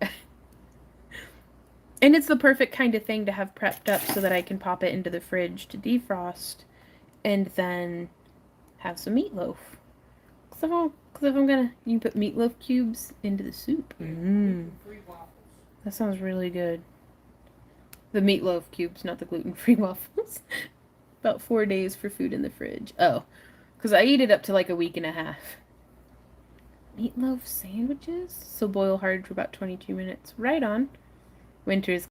And it's the perfect kind of thing to have prepped up so that I can pop it into the fridge to defrost and then have some meatloaf. Because if I'm gonna, you can put meatloaf cubes into the soup. That sounds really good. The meatloaf cubes, not the gluten-free waffles. About 4 days for food in the fridge. Oh, because I eat it up to like a week and a half. Meatloaf sandwiches? So boil hard for about 22 minutes. Right on. Winter's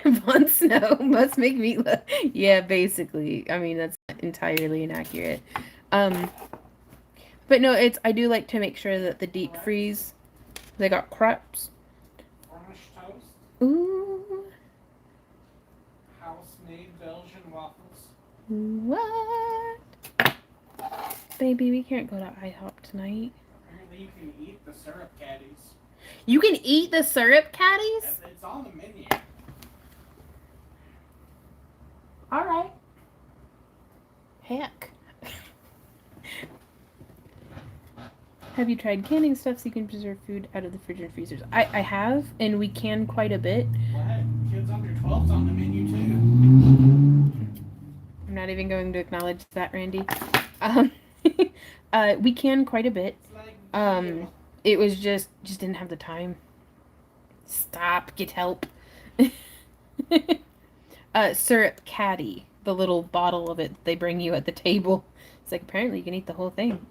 Von Snow must make meatloaf. Yeah, basically. I mean, that's entirely inaccurate. But no, I do like to make sure that the deep freeze, they got crepes. French toast. Ooh. House-made Belgian waffles. What? Baby, we can't go to IHOP tonight. Apparently you can eat the syrup caddies. You can eat the syrup caddies? It's on the menu. Alright. Heck. Have you tried canning stuff so you can preserve food out of the fridge and freezers? I have, and we can quite a bit. Well, heck, kids under 12's on the menu too. I'm not even going to acknowledge that, Randy. We can quite a bit. It was just didn't have the time. Stop, get help. Syrup caddy, the little bottle of it they bring you at the table. It's like apparently you can eat the whole thing.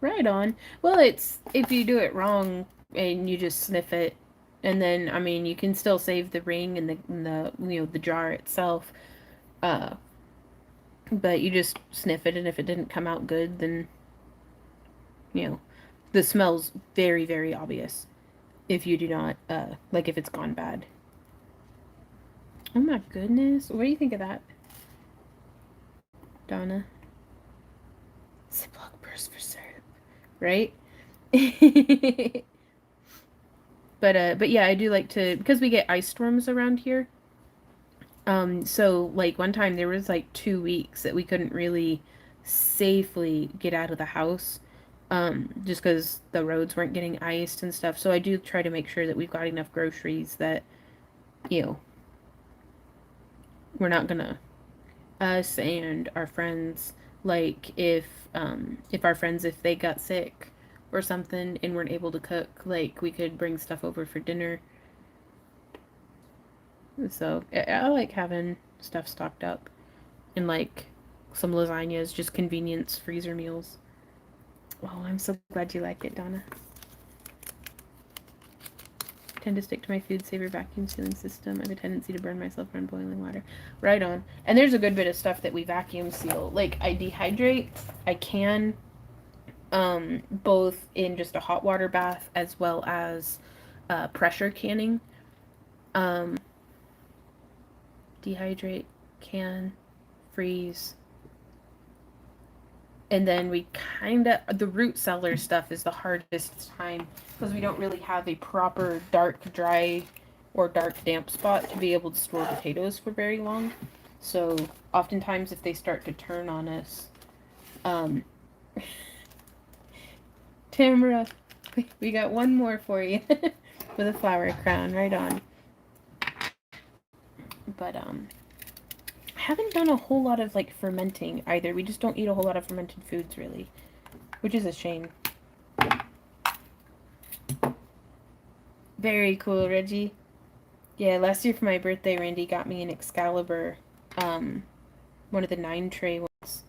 Right on. Well, it's if you do it wrong and you just sniff it, and then I mean you can still save the ring and the the jar itself, uh, but you just sniff it, and if it didn't come out good, then you know the smell's very obvious if you do not like if it's gone bad. Oh my goodness, what do you think of that, Donna? Ziploc purse for syrup, right? But yeah, I do like to because we get ice storms around here. So like one time there was like 2 weeks that we couldn't really safely get out of the house, just because the roads weren't getting iced and stuff. So I do try to make sure that we've got enough groceries that, you know, we're not gonna us and our friends like if our friends if they got sick or something and weren't able to cook, like we could bring stuff over for dinner. So I like having stuff stocked up and like some lasagnas, just convenience freezer meals. Oh, I'm so glad you like it, Donna. I tend to stick to my food saver vacuum sealing system. I have a tendency to burn myself around boiling water. Right on. And there's a good bit of stuff that we vacuum seal. Like I dehydrate, I can, both in just a hot water bath as well as pressure canning. Um, dehydrate, can, freeze, and then we kind of the root cellar stuff is the hardest time because we don't really have a proper dark dry or dark damp spot to be able to store potatoes for very long. So oftentimes if they start to turn on us, um Tamara, we got one more for you with a flower crown. Right on. But I haven't done a whole lot of like fermenting either. We just don't eat a whole lot of fermented foods really, which is a shame. Very cool, Reggie. Yeah, last year for my birthday, Randy got me an Excalibur, um, one of the 9 tray ones,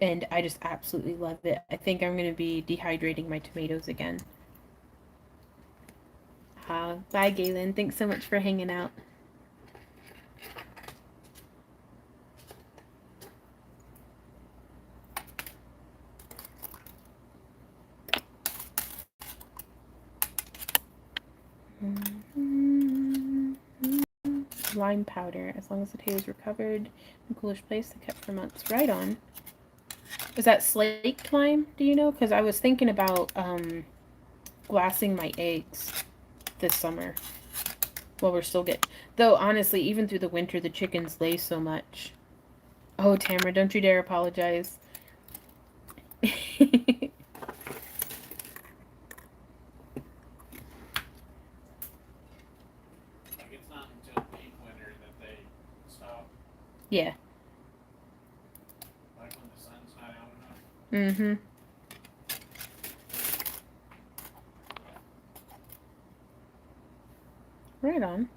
and I just absolutely love it. I think I'm gonna be dehydrating my tomatoes again. Bye, Galen. Thanks so much for hanging out. Lime powder. As long as the potatoes were covered in a coolish place, they kept for months. Right on. Is that slaked lime? Do you know? Because I was thinking about glassing my eggs this summer while we're still getting. Though honestly, even through the winter, the chickens lay so much. Oh, Tamara, don't you dare apologize. Yeah. Like when the sun's not out enough. Mm-hmm. Right on.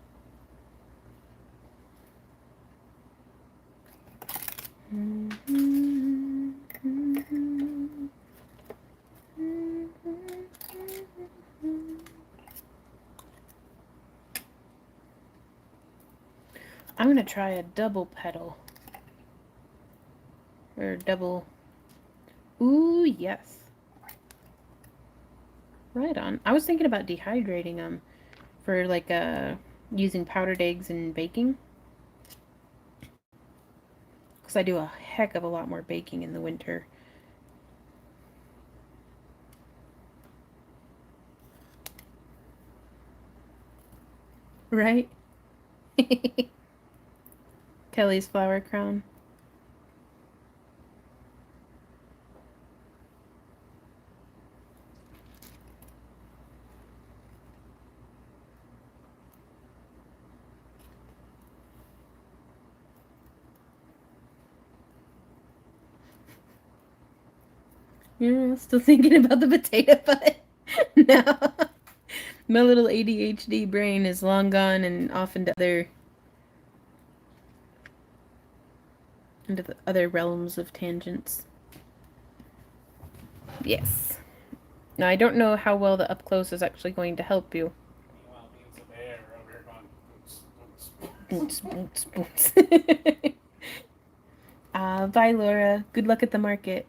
I'm gonna try a double pedal. Or double. Ooh, yes. Right on. I was thinking about dehydrating them for like using powdered eggs and baking. Because I do a heck of a lot more baking in the winter. Right? Kelly's flower crown. Yeah, still thinking about the potato butt. No. My little ADHD brain is long gone and off into the other realms of tangents. Yes. Now, I don't know how well the up close is actually going to help you. Meanwhile, me and Sabea are over here going Boots, boots, boots. Bye, Laura. Good luck at the market.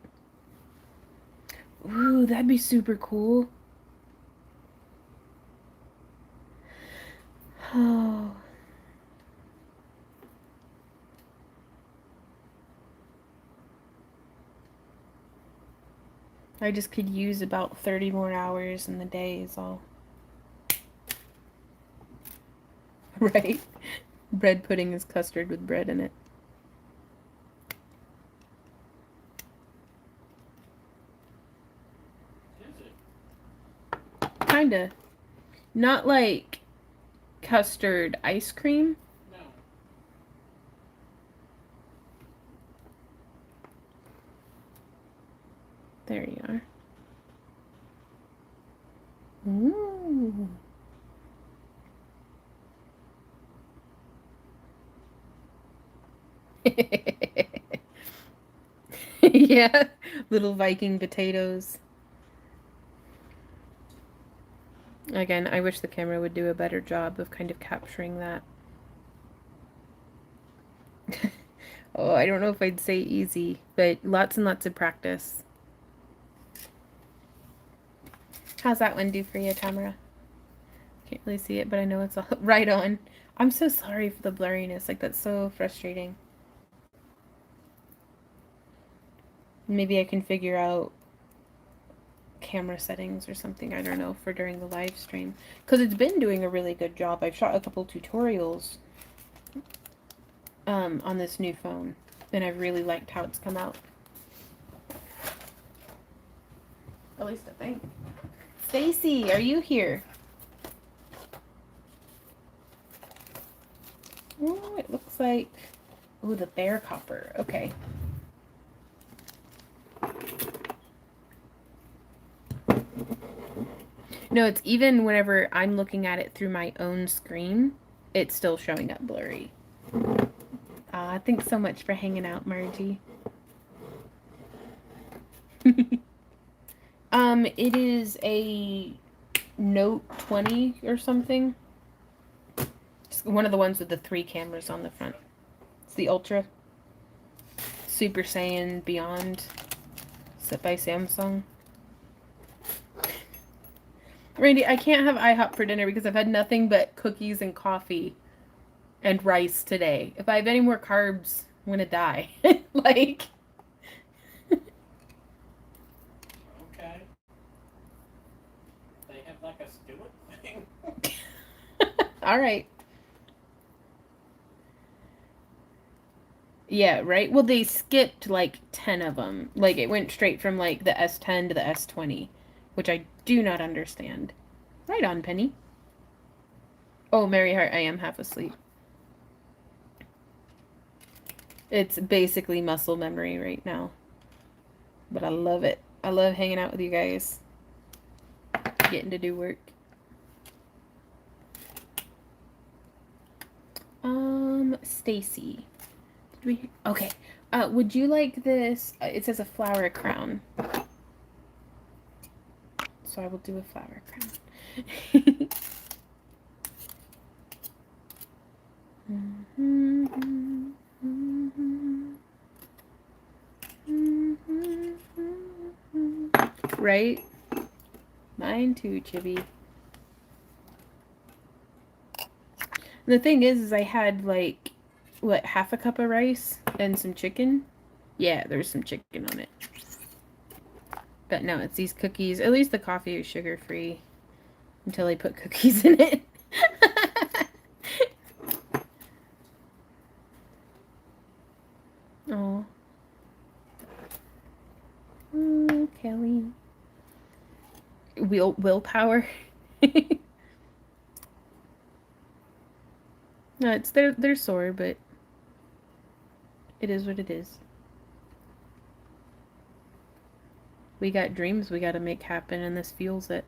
Ooh, that'd be super cool. Oh. I just could use about 30 more hours in the day is all. Right? Bread pudding is custard with bread in it. Is it? Kinda. Not like custard ice cream. No. There you are. Ooh. Yeah, little Viking potatoes. Again, I wish the camera would do a better job of kind of capturing that. Oh, I don't know if I'd say easy, but lots and lots of practice. How's that one do for you, Tamara? Can't really see it, but I know it's all right on. I'm so sorry for the blurriness. Like, that's so frustrating. Maybe I can figure out camera settings or something, I don't know, for during the live stream. Because it's been doing a really good job. I've shot a couple tutorials on this new phone, and I've really liked how it's come out. At least I think. Stacy, are you here? Oh, it looks like... Oh, the bear copper. Okay. No, it's even whenever I'm looking at it through my own screen, it's still showing up blurry. Thanks so much for hanging out, Margie. It is a Note 20 or something. It's one of the ones with the 3 cameras on the front. It's the Ultra. Super Saiyan Beyond. Set by Samsung. Randy, I can't have IHOP for dinner because I've had nothing but cookies and coffee and rice today. If I have any more carbs, I'm gonna die. Like... Okay. They have like a skillet thing. All right. Yeah, right? Well, they skipped like 10 of them. Like, it went straight from like the S10 to the S20, which I do not understand. Right on, Penny. Oh, Mary Hart, I am half asleep. It's basically muscle memory right now. But I love it. I love hanging out with you guys. Getting to do work. Stacy. Okay. Would you like this? It says a flower crown. So I will do a flower crown. Right? Mine too, Chibi. The thing is I had like, what, half a cup of rice and some chicken? Yeah, there's some chicken on it. But no, it's these cookies. At least the coffee is sugar-free until I put cookies in it. Oh. Oh, Kelly. Willpower. No, it's they're sore, but it is what it is. We got dreams we gotta make happen, and this fuels it.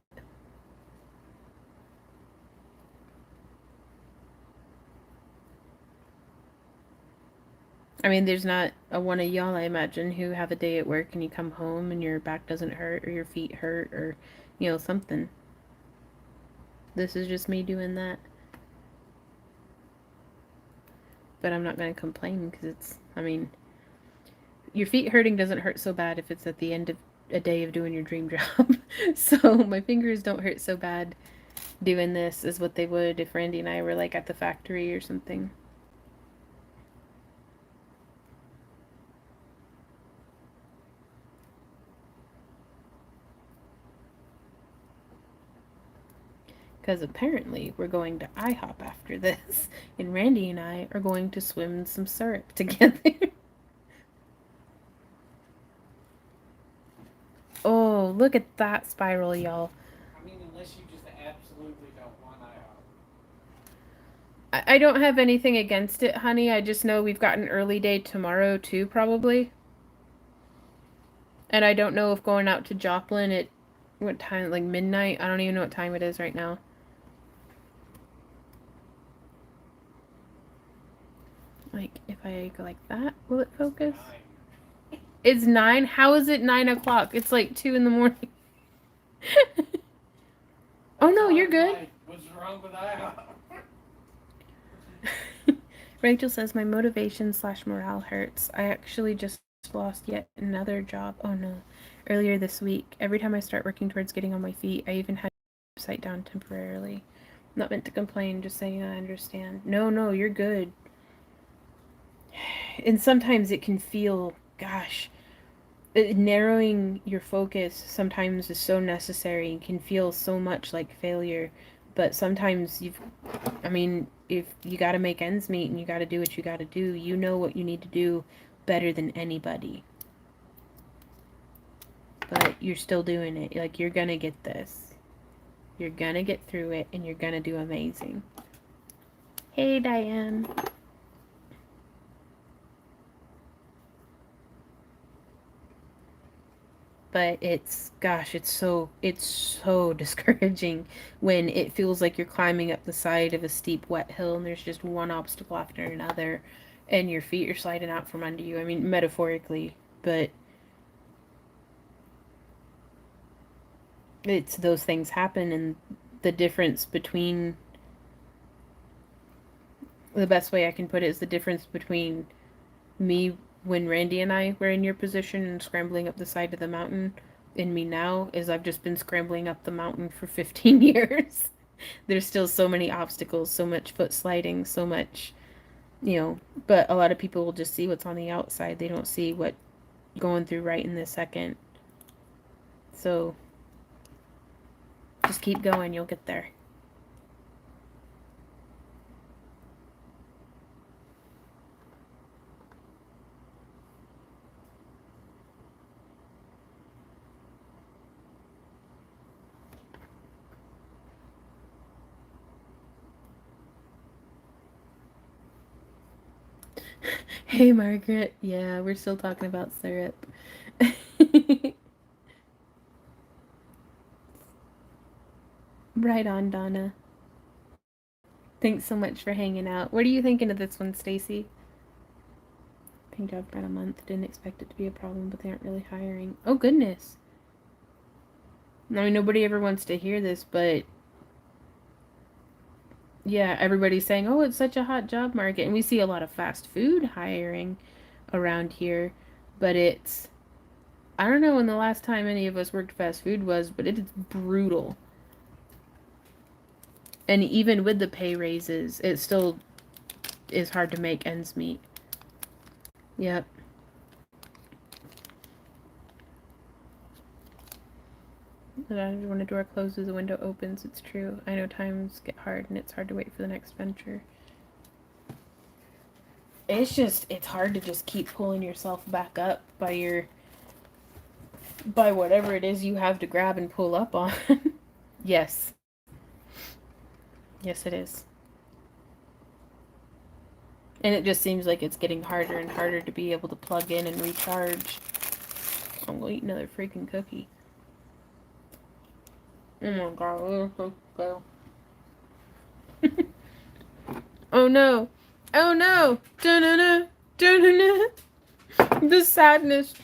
I mean, there's not a one of y'all, I imagine, who have a day at work and you come home and your back doesn't hurt or your feet hurt or, something. This is just me doing that. But I'm not going to complain because your feet hurting doesn't hurt so bad if it's at the end of a day of doing your dream job. So my fingers don't hurt so bad doing this as what they would if Randy and I were like at the factory or something. Because apparently we're going to IHOP after this, and Randy and I are going to swim in some syrup together. Oh, look at that spiral, y'all. I mean, unless you just absolutely don't want IHOP. I don't have anything against it, honey. I just know we've got an early day tomorrow, too, probably. And I don't know if going out to Joplin at what time, like midnight? I don't even know what time it is right now. Like, if I go like that, will it focus? It's 9? How is it 9 o'clock? It's like 2 in the morning. Oh, no, you're good. What's wrong with IHOP? Rachel says, my motivation/morale hurts. I actually just lost yet another job. Oh, no. Earlier this week. Every time I start working towards getting on my feet, I even had the website down temporarily. Not meant to complain, just saying I understand. No, you're good. And sometimes it can feel, gosh, narrowing your focus sometimes is so necessary and can feel so much like failure. But sometimes if you got to make ends meet and you got to do what you got to do, you know what you need to do better than anybody. But you're still doing it. Like, you're going to get this. You're going to get through it and you're going to do amazing. Hey, Diane. But it's so discouraging when it feels like you're climbing up the side of a steep wet hill and there's just one obstacle after another and your feet are sliding out from under you. I mean, metaphorically, but it's those things happen, and the difference between, the best way I can put it is the difference between me when Randy and I were in your position and scrambling up the side of the mountain, and me now is I've just been scrambling up the mountain for 15 years. There's still so many obstacles, so much foot sliding, so much, but a lot of people will just see what's on the outside. They don't see what going through right in this second. So just keep going, you'll get there. Hey, Margaret. Yeah, we're still talking about syrup. Right on, Donna. Thanks so much for hanging out. What are you thinking of this one, Stacy? Paying job for about a month. Didn't expect it to be a problem, but they aren't really hiring. Oh, goodness. I mean, nobody ever wants to hear this, but yeah, everybody's saying, oh, it's such a hot job market. And we see a lot of fast food hiring around here, but I don't know when the last time any of us worked fast food was, but it is brutal. And even with the pay raises, it still is hard to make ends meet. Yep. When a door closes, a window opens. It's true. I know times get hard, and it's hard to wait for the next venture. It's hard to just keep pulling yourself back up by whatever it is you have to grab and pull up on. Yes. Yes, it is. And it just seems like it's getting harder and harder to be able to plug in and recharge. I'm gonna eat another freaking cookie. Oh my god, so oh no. Oh no. Da-na-na. Da-na-na. The sadness.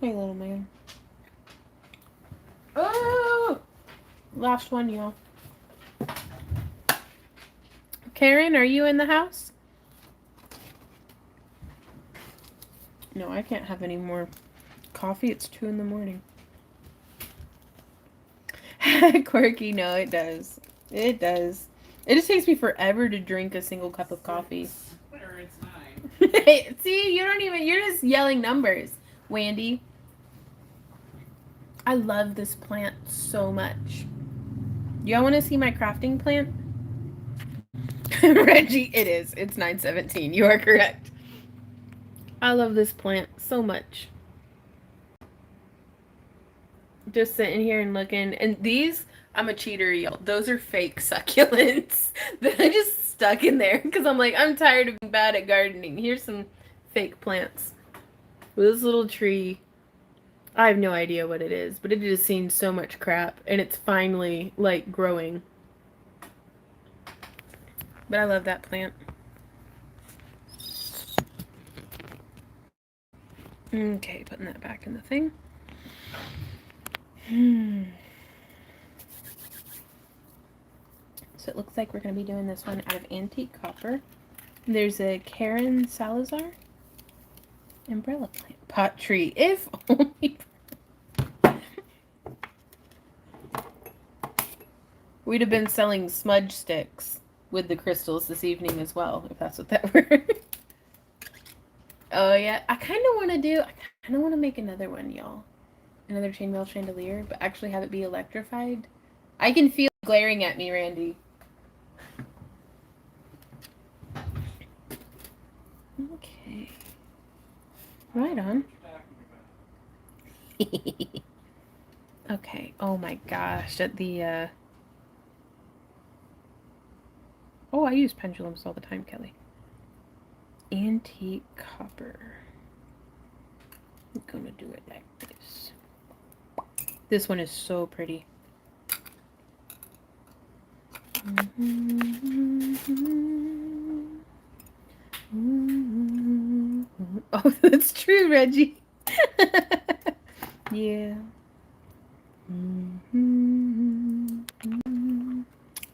Hey, little man. Oh! Last one, y'all. Karen, are you in the house? No, I can't have any more coffee. It's 2 in the morning. Quirky, no, it does. It does. It just takes me forever to drink a single cup of coffee. Or it's 9. See, you're just yelling numbers, Wandy. I love this plant so much. Y'all want to see my crafting plant? Reggie, it is. It's 9:17. You are correct. I love this plant so much. Just sitting here and looking. And these, I'm a cheater, y'all. Those are fake succulents that I just stuck in there because I'm like, I'm tired of being bad at gardening. Here's some fake plants. This little tree, I have no idea what it is, but it has seen so much crap and it's finally like growing. But I love that plant. Okay, putting that back in the thing. So it looks like we're going to be doing this one out of antique copper. There's a Karen Salazar umbrella plant. Pot tree, if only. We'd have been selling smudge sticks with the crystals this evening as well, if that's what that were. Oh yeah, I kind of want to make another one, y'all. Another chainmail chandelier, but actually have it be electrified. I can feel it glaring at me, Randy. Okay. Right on. Okay. Oh my gosh. At the, Oh, I use pendulums all the time, Kelly. Antique copper. I'm gonna do it like this. This one is so pretty. Oh, that's true, Reggie. Yeah.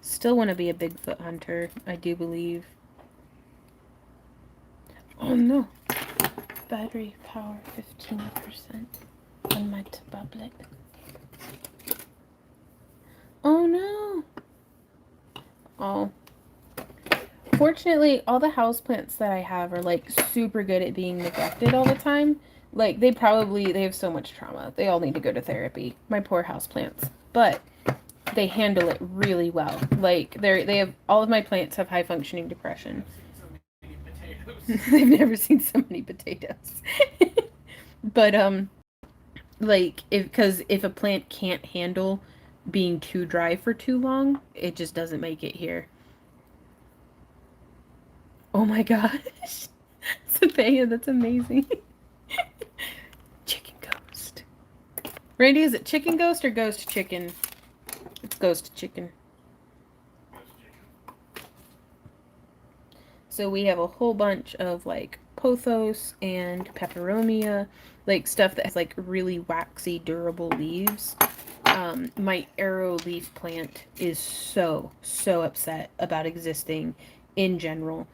Still want to be a Bigfoot hunter, I do believe. Oh no. Battery power 15% on my tablet. Oh no. Oh. Fortunately, all the houseplants that I have are like super good at being neglected all the time. Like they have so much trauma. They all need to go to therapy. My poor houseplants. But they handle it really well. Like they have all of my plants have high functioning depression. They've never seen so many potatoes. But like if a plant can't handle being too dry for too long, it just doesn't make it here. Oh my gosh. Sophia, that's amazing. Chicken ghost. Randy, is it chicken ghost or ghost chicken? It's ghost chicken. So we have a whole bunch of like pothos and peperomia, like stuff that has like really waxy, durable leaves. My arrow leaf plant is so upset about existing in general.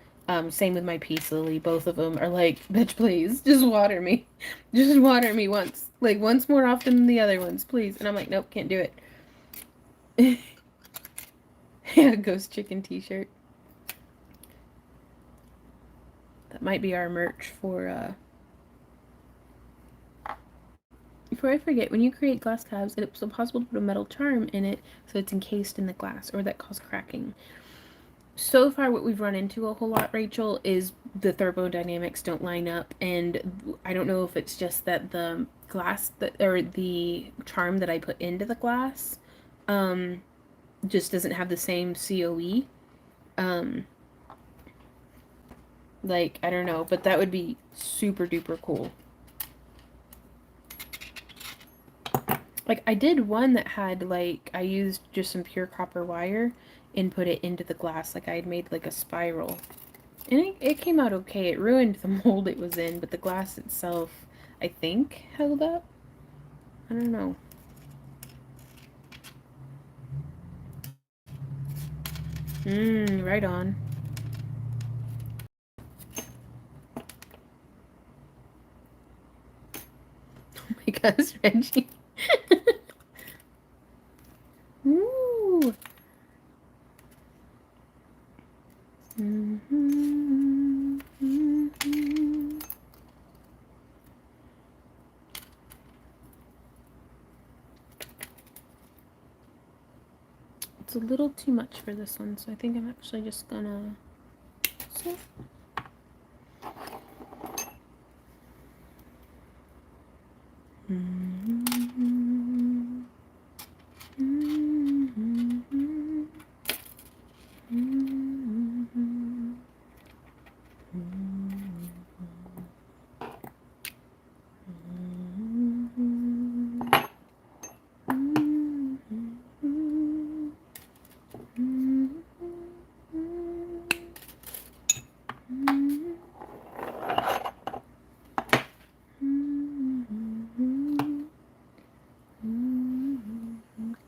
Same with my peace lily. Both of them are like, bitch, please, just water me. Just water me once. Like, once more often than the other ones, please. And I'm like, nope, can't do it. Yeah, ghost chicken t-shirt. That might be our merch for, Before I forget, when you create glass tabs, it's possible to put a metal charm in it so it's encased in the glass, or that causes cracking. So far, what we've run into a whole lot, Rachel, is the thermodynamics don't line up, and I don't know if it's just that the glass or the charm that I put into the glass just doesn't have the same COE. Like, I don't know, but that would be super duper cool. Like, I did one that had, like, I used just some pure copper wire and put it into the glass. Like, I had made, like, a spiral. And it came out okay. It ruined the mold it was in, but the glass itself, I think, held up. I don't know. Right on. Oh my gosh, Reggie. Ooh. It's a little too much for this one, so I think I'm actually just gonna... So.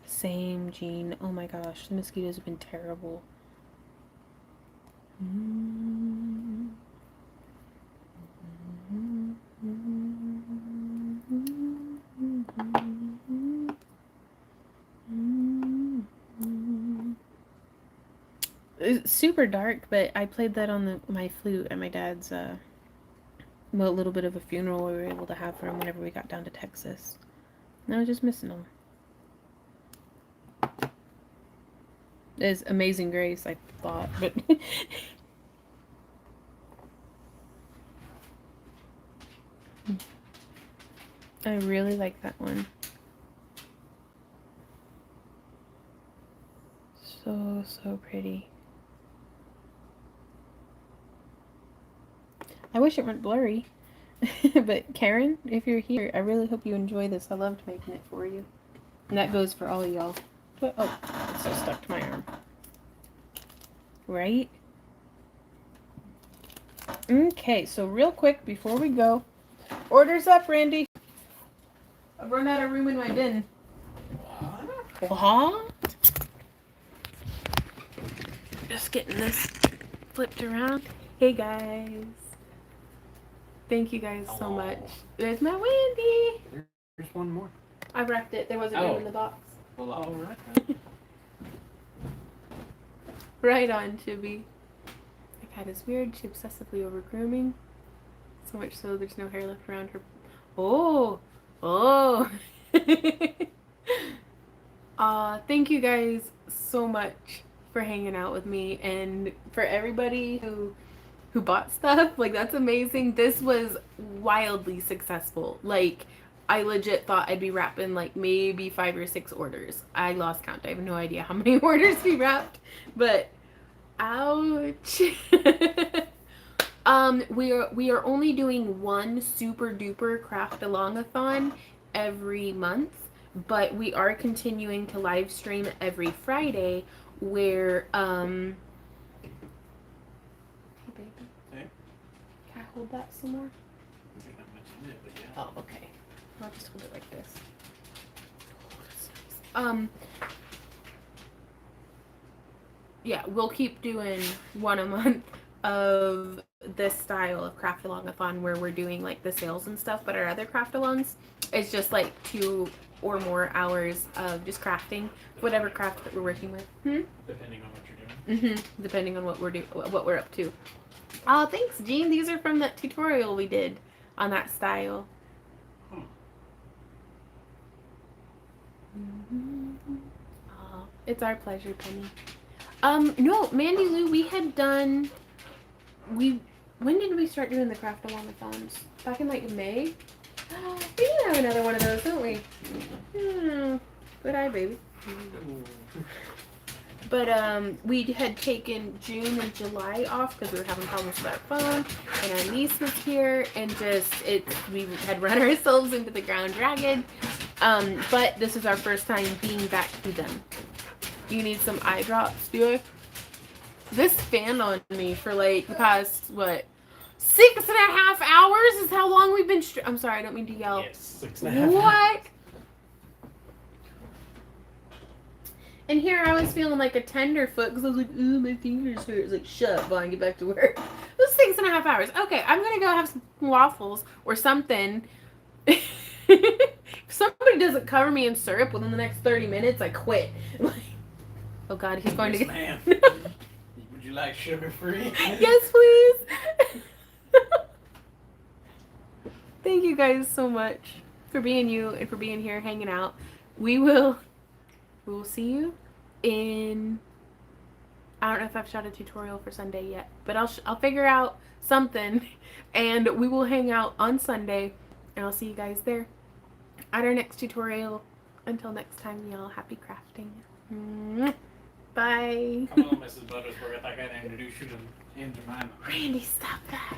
Same, Jean. Oh my gosh, the mosquitoes have been terrible. It's super dark, but I played that on my flute at my dad's a little bit of a funeral we were able to have for him whenever we got down to Texas. And I was just missing him. It's Amazing Grace, I thought, but I really like that one. So pretty. I wish it weren't blurry. But Karen, if you're here, I really hope you enjoy this. I loved making it for you. And that goes for all of y'all. But, oh, it's so stuck to my arm. Right? Okay, so real quick before we go, orders up, Randy. I've run out of room in my bin. What? Just getting this flipped around. Hey guys. Thank you guys so much. There's my Wendy. There's one more. I wrapped it. There wasn't room in the box. Well, all right. Right on, Chibi. My cat is weird. She obsessively over grooming. So much so there's no hair left around her. Oh. Oh. Thank you guys so much for hanging out with me, and for everybody who bought stuff. Like, that's amazing. This was wildly successful. Like, I legit thought I'd be wrapping like maybe 5 or 6 orders. I lost count. I have no idea how many orders we wrapped, but ouch. We are only doing one super duper Craft-Along-Athon every month, but we are continuing to live stream every Friday where hey baby. Hey. Can I hold that some more? I think I'm mentioning it, but yeah. Oh, okay. I'll just hold it like this. Yeah, we'll keep doing one a month of this style of Craft-Along-Athon where we're doing like the sales and stuff, but our other Craft-Alongs is just like 2 or more hours of just crafting whatever craft that we're working with. Depending on what you're doing. Depending on what we're up to. Oh, thanks, Jean. These are from that tutorial we did on that style. Oh, it's our pleasure, Penny. No, Mandy Lou, we had done. When did we start doing the Craft-Along-Athons? Back in like May. We can have another one of those, don't we? Good eye, baby. But we had taken June and July off because we were having problems with our phone, and our niece was here, and we had run ourselves into the ground ragged. But this is our first time being back to them. You need some eye drops, do I? This fan on me for like the past, what, 6.5 hours is how long we've been I'm sorry, I don't mean to yell. Yes, 6.5 What? And here I was feeling like a tenderfoot because I was like, ooh, my fingers hurt. It's like, shut up, Vaughn, get back to work. It was 6.5 hours. Okay, I'm going to go have some waffles or something. If somebody doesn't cover me in syrup within the next 30 minutes, I quit. Oh, God, he's going to get... ma'am. Would you like sugar-free? Yes, please. Thank you guys so much for being you and for being here, hanging out. We will see you in... I don't know if I've shot a tutorial for Sunday yet, but I'll figure out something, and we will hang out on Sunday, and I'll see you guys there at our next tutorial. Until next time, y'all, happy crafting. Bye. Come on, Mrs. Buttersworth. I gotta introduce you to Aunt Jemima. Randy, stop that.